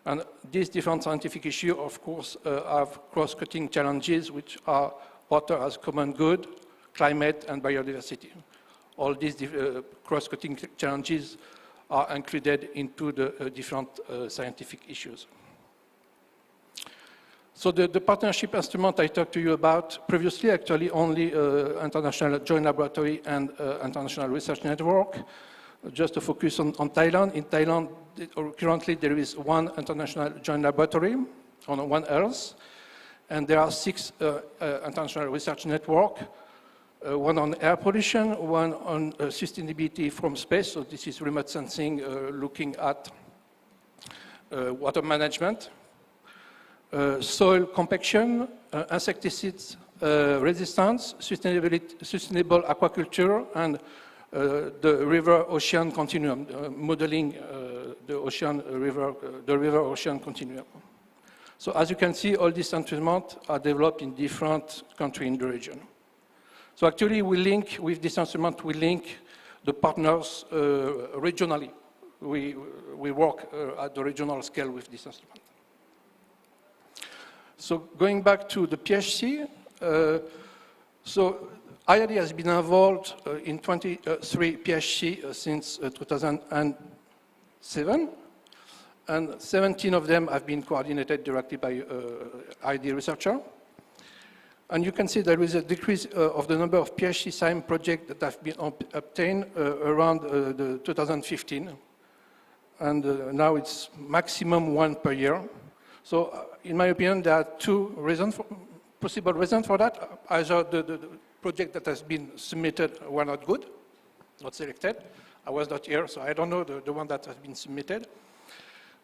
And these different scientific issues, of course, have cross-cutting challenges, which are water as common good, climate, and biodiversity. All these cross-cutting challenges are included into the different scientific issues. So the partnership instrument I talked to you about previously, actually only International Joint Laboratory and International Research Network. Just to focus on Thailand. In Thailand, currently there is 1 International Joint Laboratory on One Health, and there are 6 International Research Network, 1 on air pollution, 1 on sustainability from space, so this is remote sensing looking at water management, soil compaction, insecticides resistance, sustainable aquaculture, and the river-ocean continuum, modeling the river-ocean continuum. So as you can see, all these instruments are developed in different countries in the region. So actually, with this instrument, we link the partners regionally. We work at the regional scale with this instrument. So going back to the PHC, so IRD has been involved in 23 PHC since 2007, and 17 of them have been coordinated directly by IRD researcher. And you can see there is a decrease of the number of PHC SIAM projects that have been obtained around 2015. And now it's maximum 1 per year. So in my opinion, there are 2 possible reasons for that. Either the project that has been submitted were not good, not selected. I was not here, so I don't know the one that has been submitted.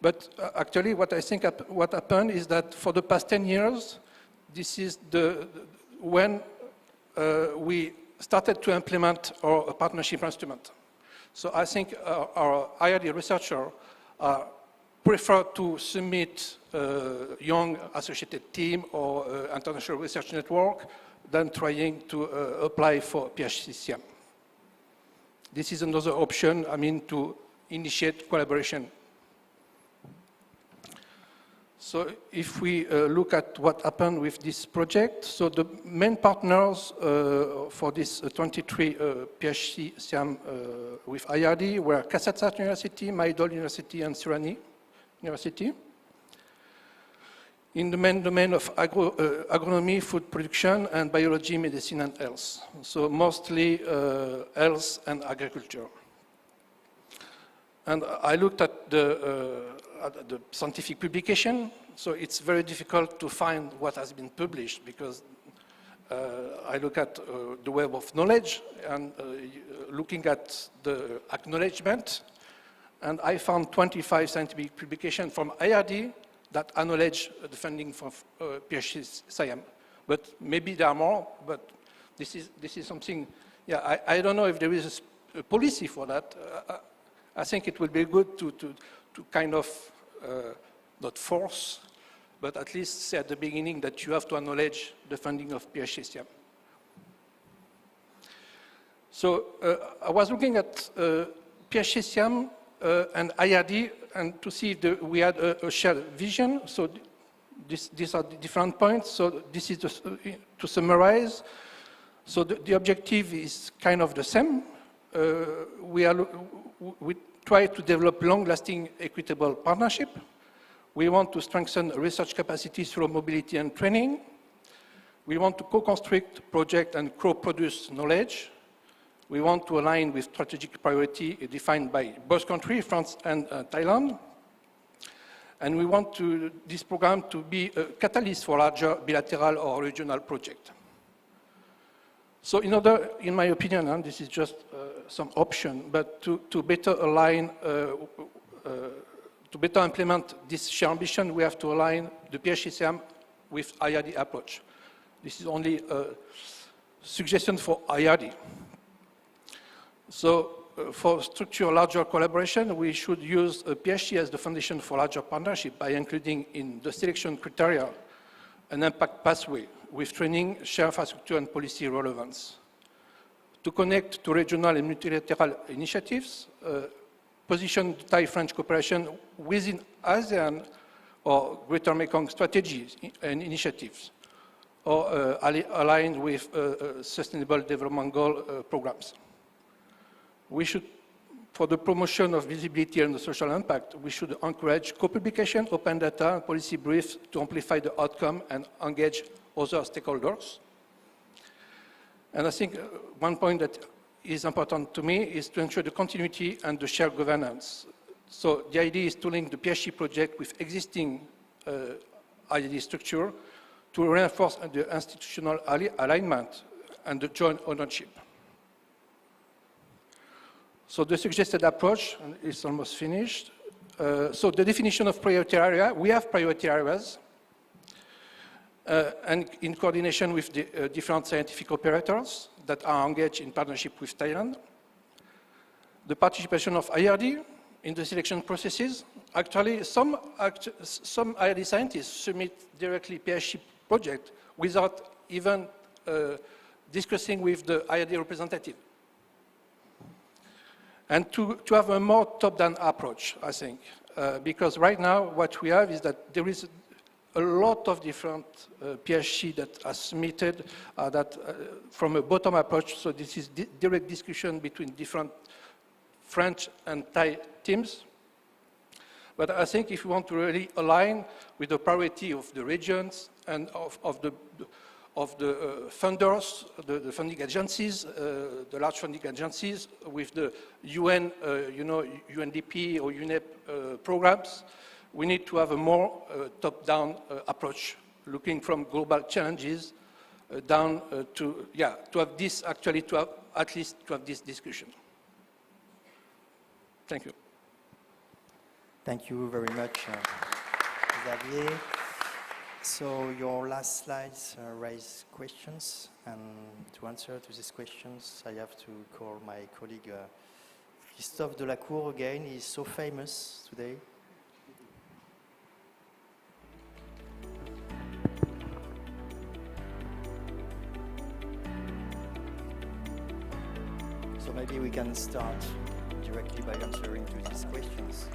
But actually, what I think what happened is that for the past 10 years, this is when we started to implement our partnership instrument. So I think our IRD researchers prefer to submit young associated team or international research network than trying to apply for PHC SIAM. This is another option, to initiate collaboration. So if we look at what happened with this project, so the main partners for this 23 PHC SIAM with IRD were Kasetsart University, Maidol University, and Surani University. In the main domain of agronomy, food production, and biology, medicine, and health. So mostly health and agriculture. And I looked at the scientific publication, so it's very difficult to find what has been published because I look at the web of knowledge and looking at the acknowledgement, and I found 25 scientific publications from IRD that acknowledge the funding for PHC SIAM. But maybe there are more, but this is something, yeah, I don't know if there is a policy for that. I think it will be good to kind of not force, but at least say at the beginning that you have to acknowledge the funding of PHC SIAM. So I was looking at PHC SIAM and IRD and to see if we had a shared vision. So these are the different points. So this is to summarize. So the objective is kind of the same. We try to develop long-lasting, equitable partnership. We want to strengthen research capacity through mobility and training. We want to co-construct project and co-produce knowledge. We want to align with strategic priority defined by both countries, France and Thailand. And we want this program to be a catalyst for larger bilateral or regional projects. So in my opinion, and this is just some option, but to better align, to better implement this shared ambition, we have to align the PHC SIAM with IRD approach. This is only a suggestion for IRD. So for structure larger collaboration, we should use a PHC as the foundation for larger partnership by including in the selection criteria an impact pathway with training, shared infrastructure, and policy relevance. To connect to regional and multilateral initiatives, position Thai-French cooperation within ASEAN or Greater Mekong strategies and initiatives, or aligned with Sustainable Development Goal programs. We should, for the promotion of visibility and the social impact, we should encourage co-publication, open data, and policy briefs to amplify the outcome and engage other stakeholders. And I think one point that is important to me is to ensure the continuity and the shared governance. So the idea is to link the PHC project with existing IDD structure to reinforce the institutional alignment and the joint ownership. So the suggested approach is almost finished. So the definition of priority area, we have priority areas, and in coordination with the different scientific operators that are engaged in partnership with Thailand. The participation of IRD in the selection processes. Actually, some IRD scientists submit directly PHC project without even discussing with the IRD representative. And to have a more top-down approach, I think, because right now what we have is that there is a lot of different PHC that are submitted from a bottom approach, so this is direct discussion between different French and Thai teams. But I think if we want to really align with the priority of the regions and of the funders, the funding agencies, the large funding agencies, with the UN, UNDP or UNEP programs, we need to have a more top-down approach, looking from global challenges down to have this, actually to have, at least to have this discussion. Thank you. Thank you very much, Xavier. So your last slides raise questions, and to answer to these questions, I have to call my colleague Christophe Delacour again. He's so famous today. So maybe we can start directly by answering to these questions.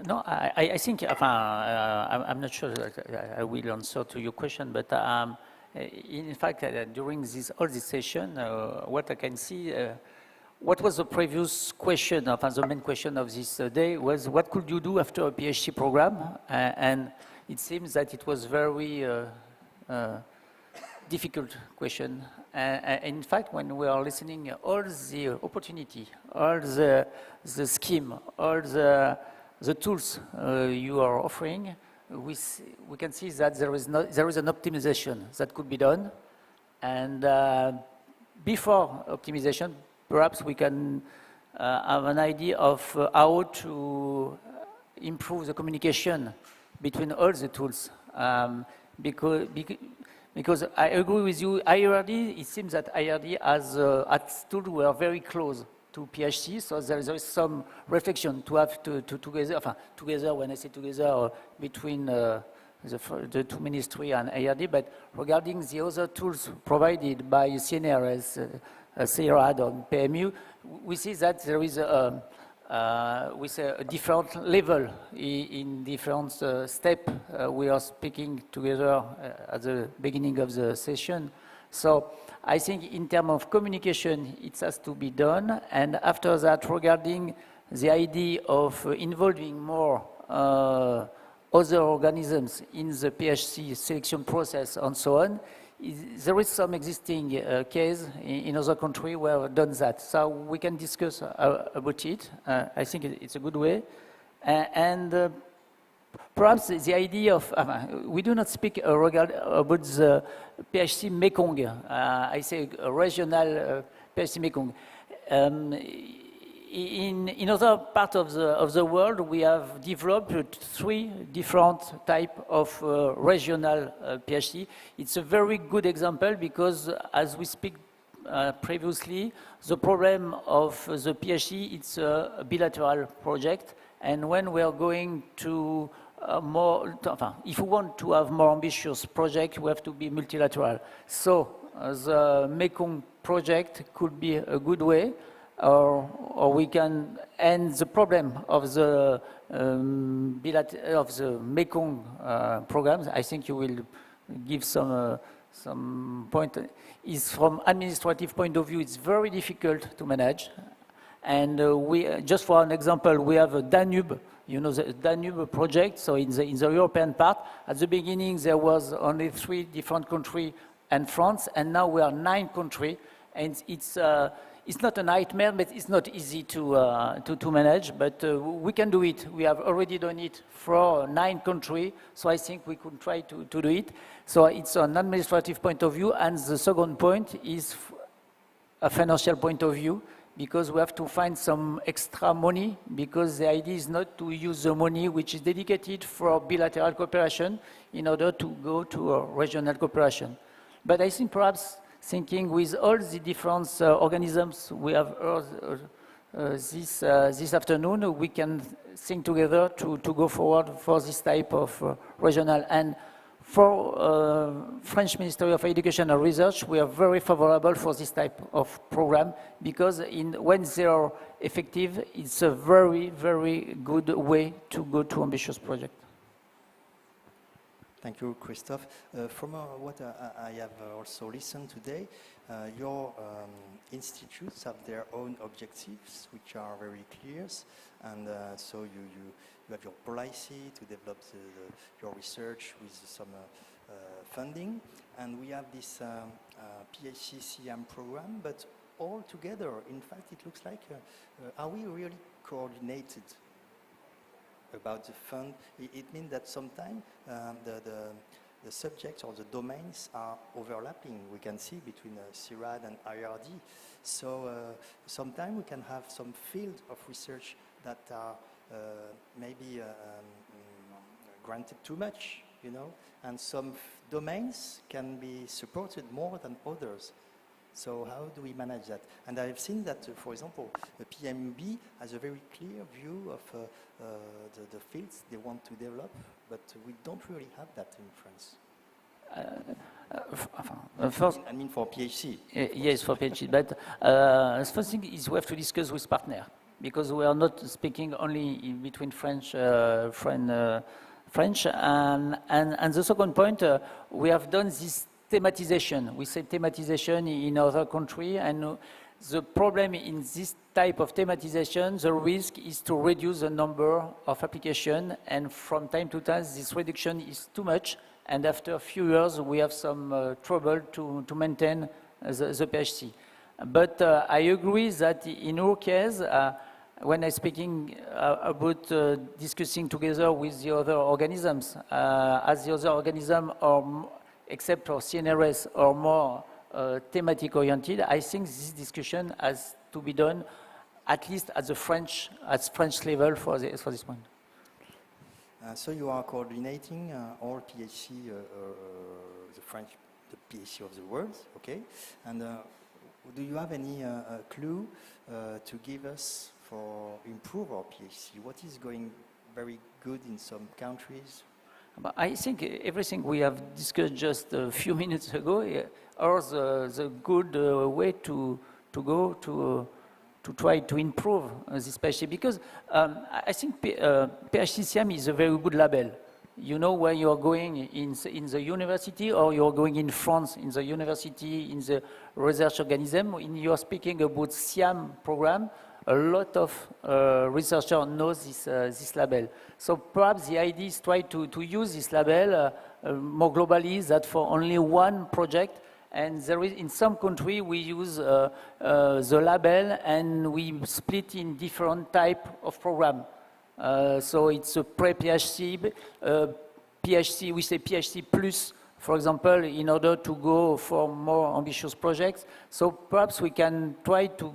No, I think, I'm not sure that I will answer to your question, but in fact, during all this session, what I can see, what was the previous question, the main question of this day was, what could you do after a PhD program? And it seems that it was very difficult question. In fact, when we are listening, all the opportunity, all the scheme, all the tools you are offering, we can see that there is an optimization that could be done. And before optimization, perhaps we can have an idea of how to improve the communication between all the tools. Because I agree with you, IRD, it seems that IRD as tools were very close to PHC, so there is some reflection to have together, when I say together, between the two ministry and IRD, but regarding the other tools provided by CNRS, CERAD and PMU, we see that there is a different level in different steps. We are speaking together at the beginning of the session. So I think in terms of communication, it has to be done. And after that, regarding the idea of involving more other organisms in the PHC selection process and so on, there is some existing case in other countries where we've done that. So we can discuss about it. I think it's a good way. And perhaps the idea of, we do not speak about the PHC Mekong. I say regional PHC Mekong. In other parts of the world, we have developed 3 different types of regional PHC. It's a very good example because as we speak previously, the problem of the PHC, it's a bilateral project, and when we are going to if we want to have more ambitious project, we have to be multilateral. So the Mekong project could be a good way, or we can end the problem of the Mekong programs. I think you will give some point. Is from administrative point of view, it's very difficult to manage. And we, just for an example, we have a Danube, you know, the Danube project. So in the European part, at the beginning there was only 3 different countries and France, and now we are 9 countries, and it's not a nightmare, but it's not easy to manage. But we can do it. We have already done it for 9 countries, so I think we could try to do it. So it's an administrative point of view, and the second point is a financial point of view, because we have to find some extra money, because the idea is not to use the money which is dedicated for bilateral cooperation in order to go to a regional cooperation. But I think perhaps thinking with all the different organisms we have heard this afternoon, we can think together to go forward for this type of regional. And for French Ministry of Education and Research, we are very favorable for this type of program, because when they are effective, it's a very, very good way to go to ambitious projects. Thank you, Christophe. From what I have also listened today, your institutes have their own objectives, which are very clear, and so you have your policy to develop your research with some funding, and we have this PHC SIAM program, but all together, in fact, it looks like, are we really coordinated about the fund? It means that sometimes the subjects or the domains are overlapping. We can see between CIRAD and IRD. So sometimes we can have some field of research that are maybe granted too much, you know, and some domains can be supported more than others. So how do we manage that? And I've seen that, for example, the PMB has a very clear view of the fields they want to develop, but we don't really have that in France. First, I mean for PHC. Yes, for PHC. But the first thing is we have to discuss with partners, because we are not speaking only in between French, and the second point, we have done this thematization. We say thematization in other countries, and the problem in this type of thematization, the risk is to reduce the number of applications, and from time to time this reduction is too much, and after a few years we have some trouble to maintain the PHC. But I agree that in our case, when I'm speaking about discussing together with the other organisms, as the other organisms are, except for CNRS, are more thematic oriented, I think this discussion has to be done at least at the French level for this point. So you are coordinating all PHC, the PHC of the world, okay? And do you have any clue to give us for improve our PHC? What is going very good in some countries? I think everything we have discussed just a few minutes ago are the good way to go to try to improve this PHC, because I think PHC SIAM is a very good label. You know, when you are going in the university, or you are going in France in the university, in the research organism, when you are speaking about SIAM program, a lot of researchers know this label. So perhaps the idea is try to use this label more globally, that for only one project. And there is, in some country, we use the label and we split in different type of program. So it's a pre-PHC, PHC, we say PHC plus, for example, in order to go for more ambitious projects. So perhaps we can try to,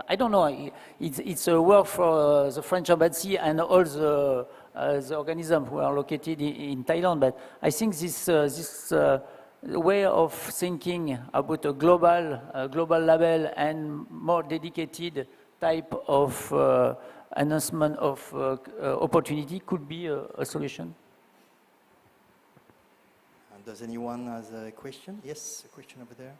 I don't know, it's a work for the French embassy and all the organisms who are located in Thailand, but I think this way of thinking about a global level and more dedicated type of enhancement of opportunity could be a solution. And does anyone have a question? Yes, a question over there.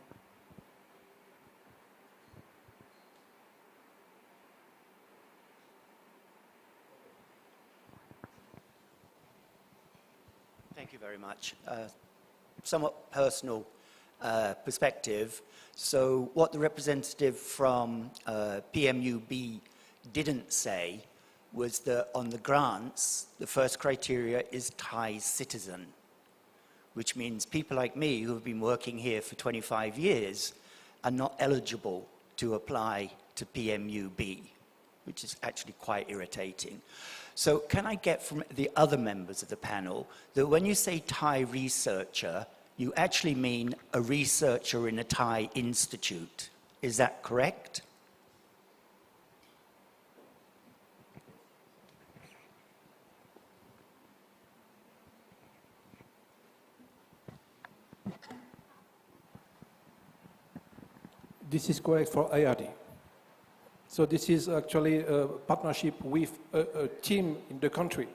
Thank you very much. Somewhat personal perspective. So what the representative from PMUB didn't say was that on the grants, the first criteria is Thai citizen, which means people like me who have been working here for 25 years are not eligible to apply to PMUB, which is actually quite irritating. So can I get from the other members of the panel that when you say Thai researcher, you actually mean a researcher in a Thai institute? Is that correct? This is correct for IRD. So this is actually a partnership with a team in the country.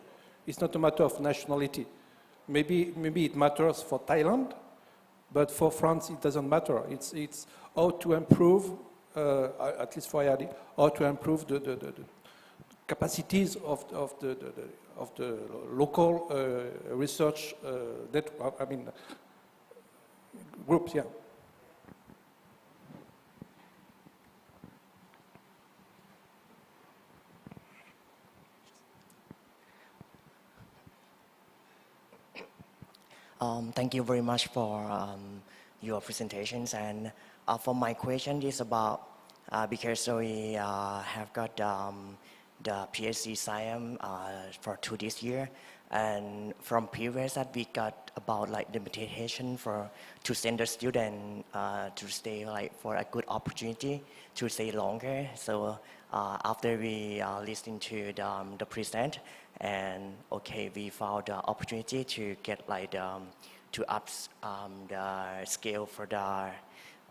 It's not a matter of nationality. Maybe it matters for Thailand, but for France it doesn't matter. It's how to improve, at least for IRD, how to improve the capacities of the local research groups. Yeah. Thank you very much for your presentations. And for my question is about, because we have got the PHC SIAM for this year, and from previous that we got about like the limitation to send the student to stay like for a good opportunity to stay longer. So after we listened to the present, and okay, we found the opportunity to get like to up the scale for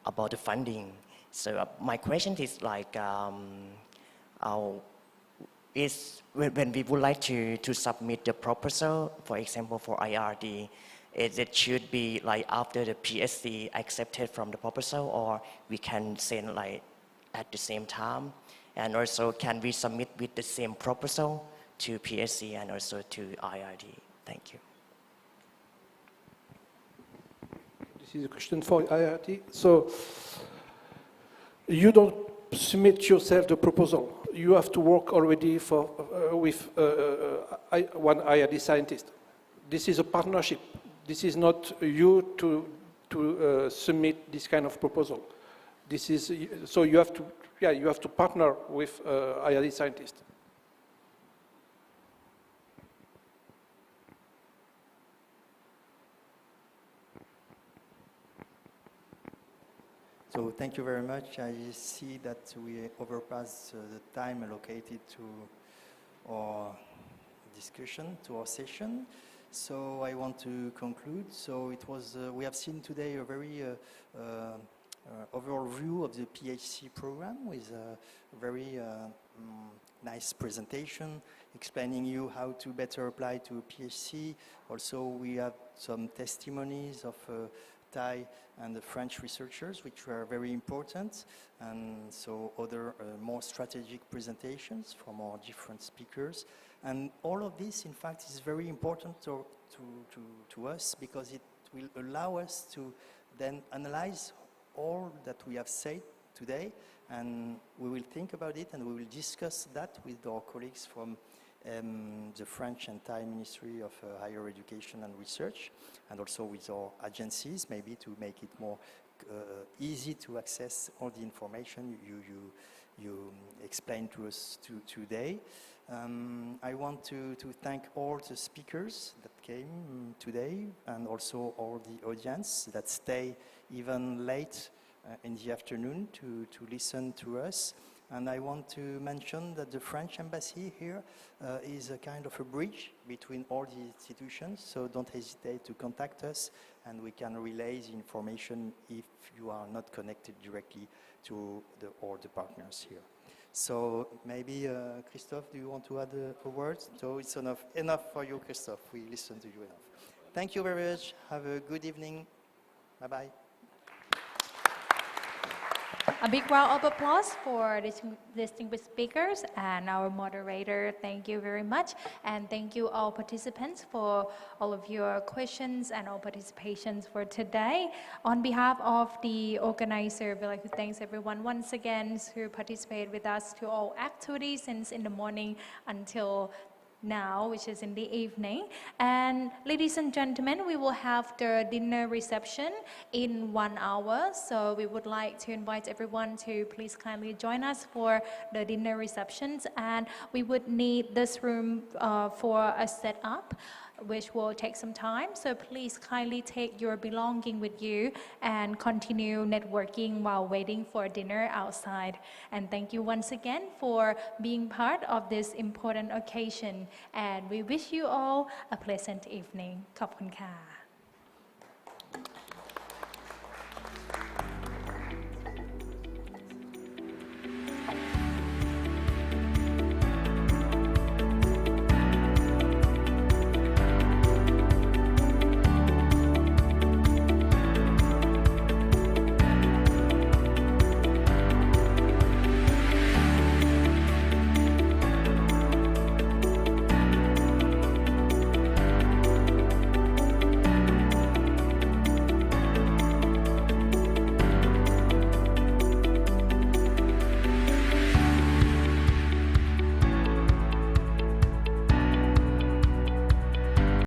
about the funding. So my question is like, is when we would like to submit the proposal, for example, for IRD, it should be like after the PHC accepted from the proposal, or we can send like at the same time? And also, can we submit with the same proposal to PHC and also to IRD? Thank you. This is a question for IRD. So you don't submit yourself the proposal. You have to work already with one IRD scientist. This is a partnership. This is not you to submit this kind of proposal. This is so you have to partner with IRD scientists. So thank you very much. I see that we overpassed the time allocated to our discussion, to our session. So I want to conclude. So it was, we have seen today a very overall view of the PHC program with a very nice presentation explaining you how to better apply to PHC. Also, we have some testimonies of Thai and the French researchers, which were very important, and so other more strategic presentations from our different speakers. And all of this, in fact, is very important to us because it will allow us to then analyze all that we have said today, and we will think about it and we will discuss that with our colleagues from the French and Thai Ministry of Higher Education and Research, and also with our agencies, maybe to make it more easy to access all the information you explained to us today. I want to thank all the speakers that came today, and also all the audience that stay even late in the afternoon to listen to us. And I want to mention that the French embassy here is a kind of a bridge between all the institutions, so don't hesitate to contact us and we can relay the information if you are not connected directly to all the partners here. So maybe, Christophe, do you want to add a word? So it's enough for you, Christophe. We listen to you enough. Thank you very much. Have a good evening. Bye-bye. A big round of applause for distinguished speakers and our moderator. Thank you very much. And thank you all participants for all of your questions and all participations for today. On behalf of the organizer, we'd like to thank everyone once again who participated with us to all activities since in the morning until now, which is in the evening. And ladies and gentlemen, we will have the dinner reception in 1 hour. So we would like to invite everyone to please kindly join us for the dinner receptions. And we would need this room for a setup, which will take some time. So please kindly take your belonging with you and continue networking while waiting for dinner outside. And thank you once again for being part of this important occasion. And we wish you all a pleasant evening. ขอบคุณค่ะ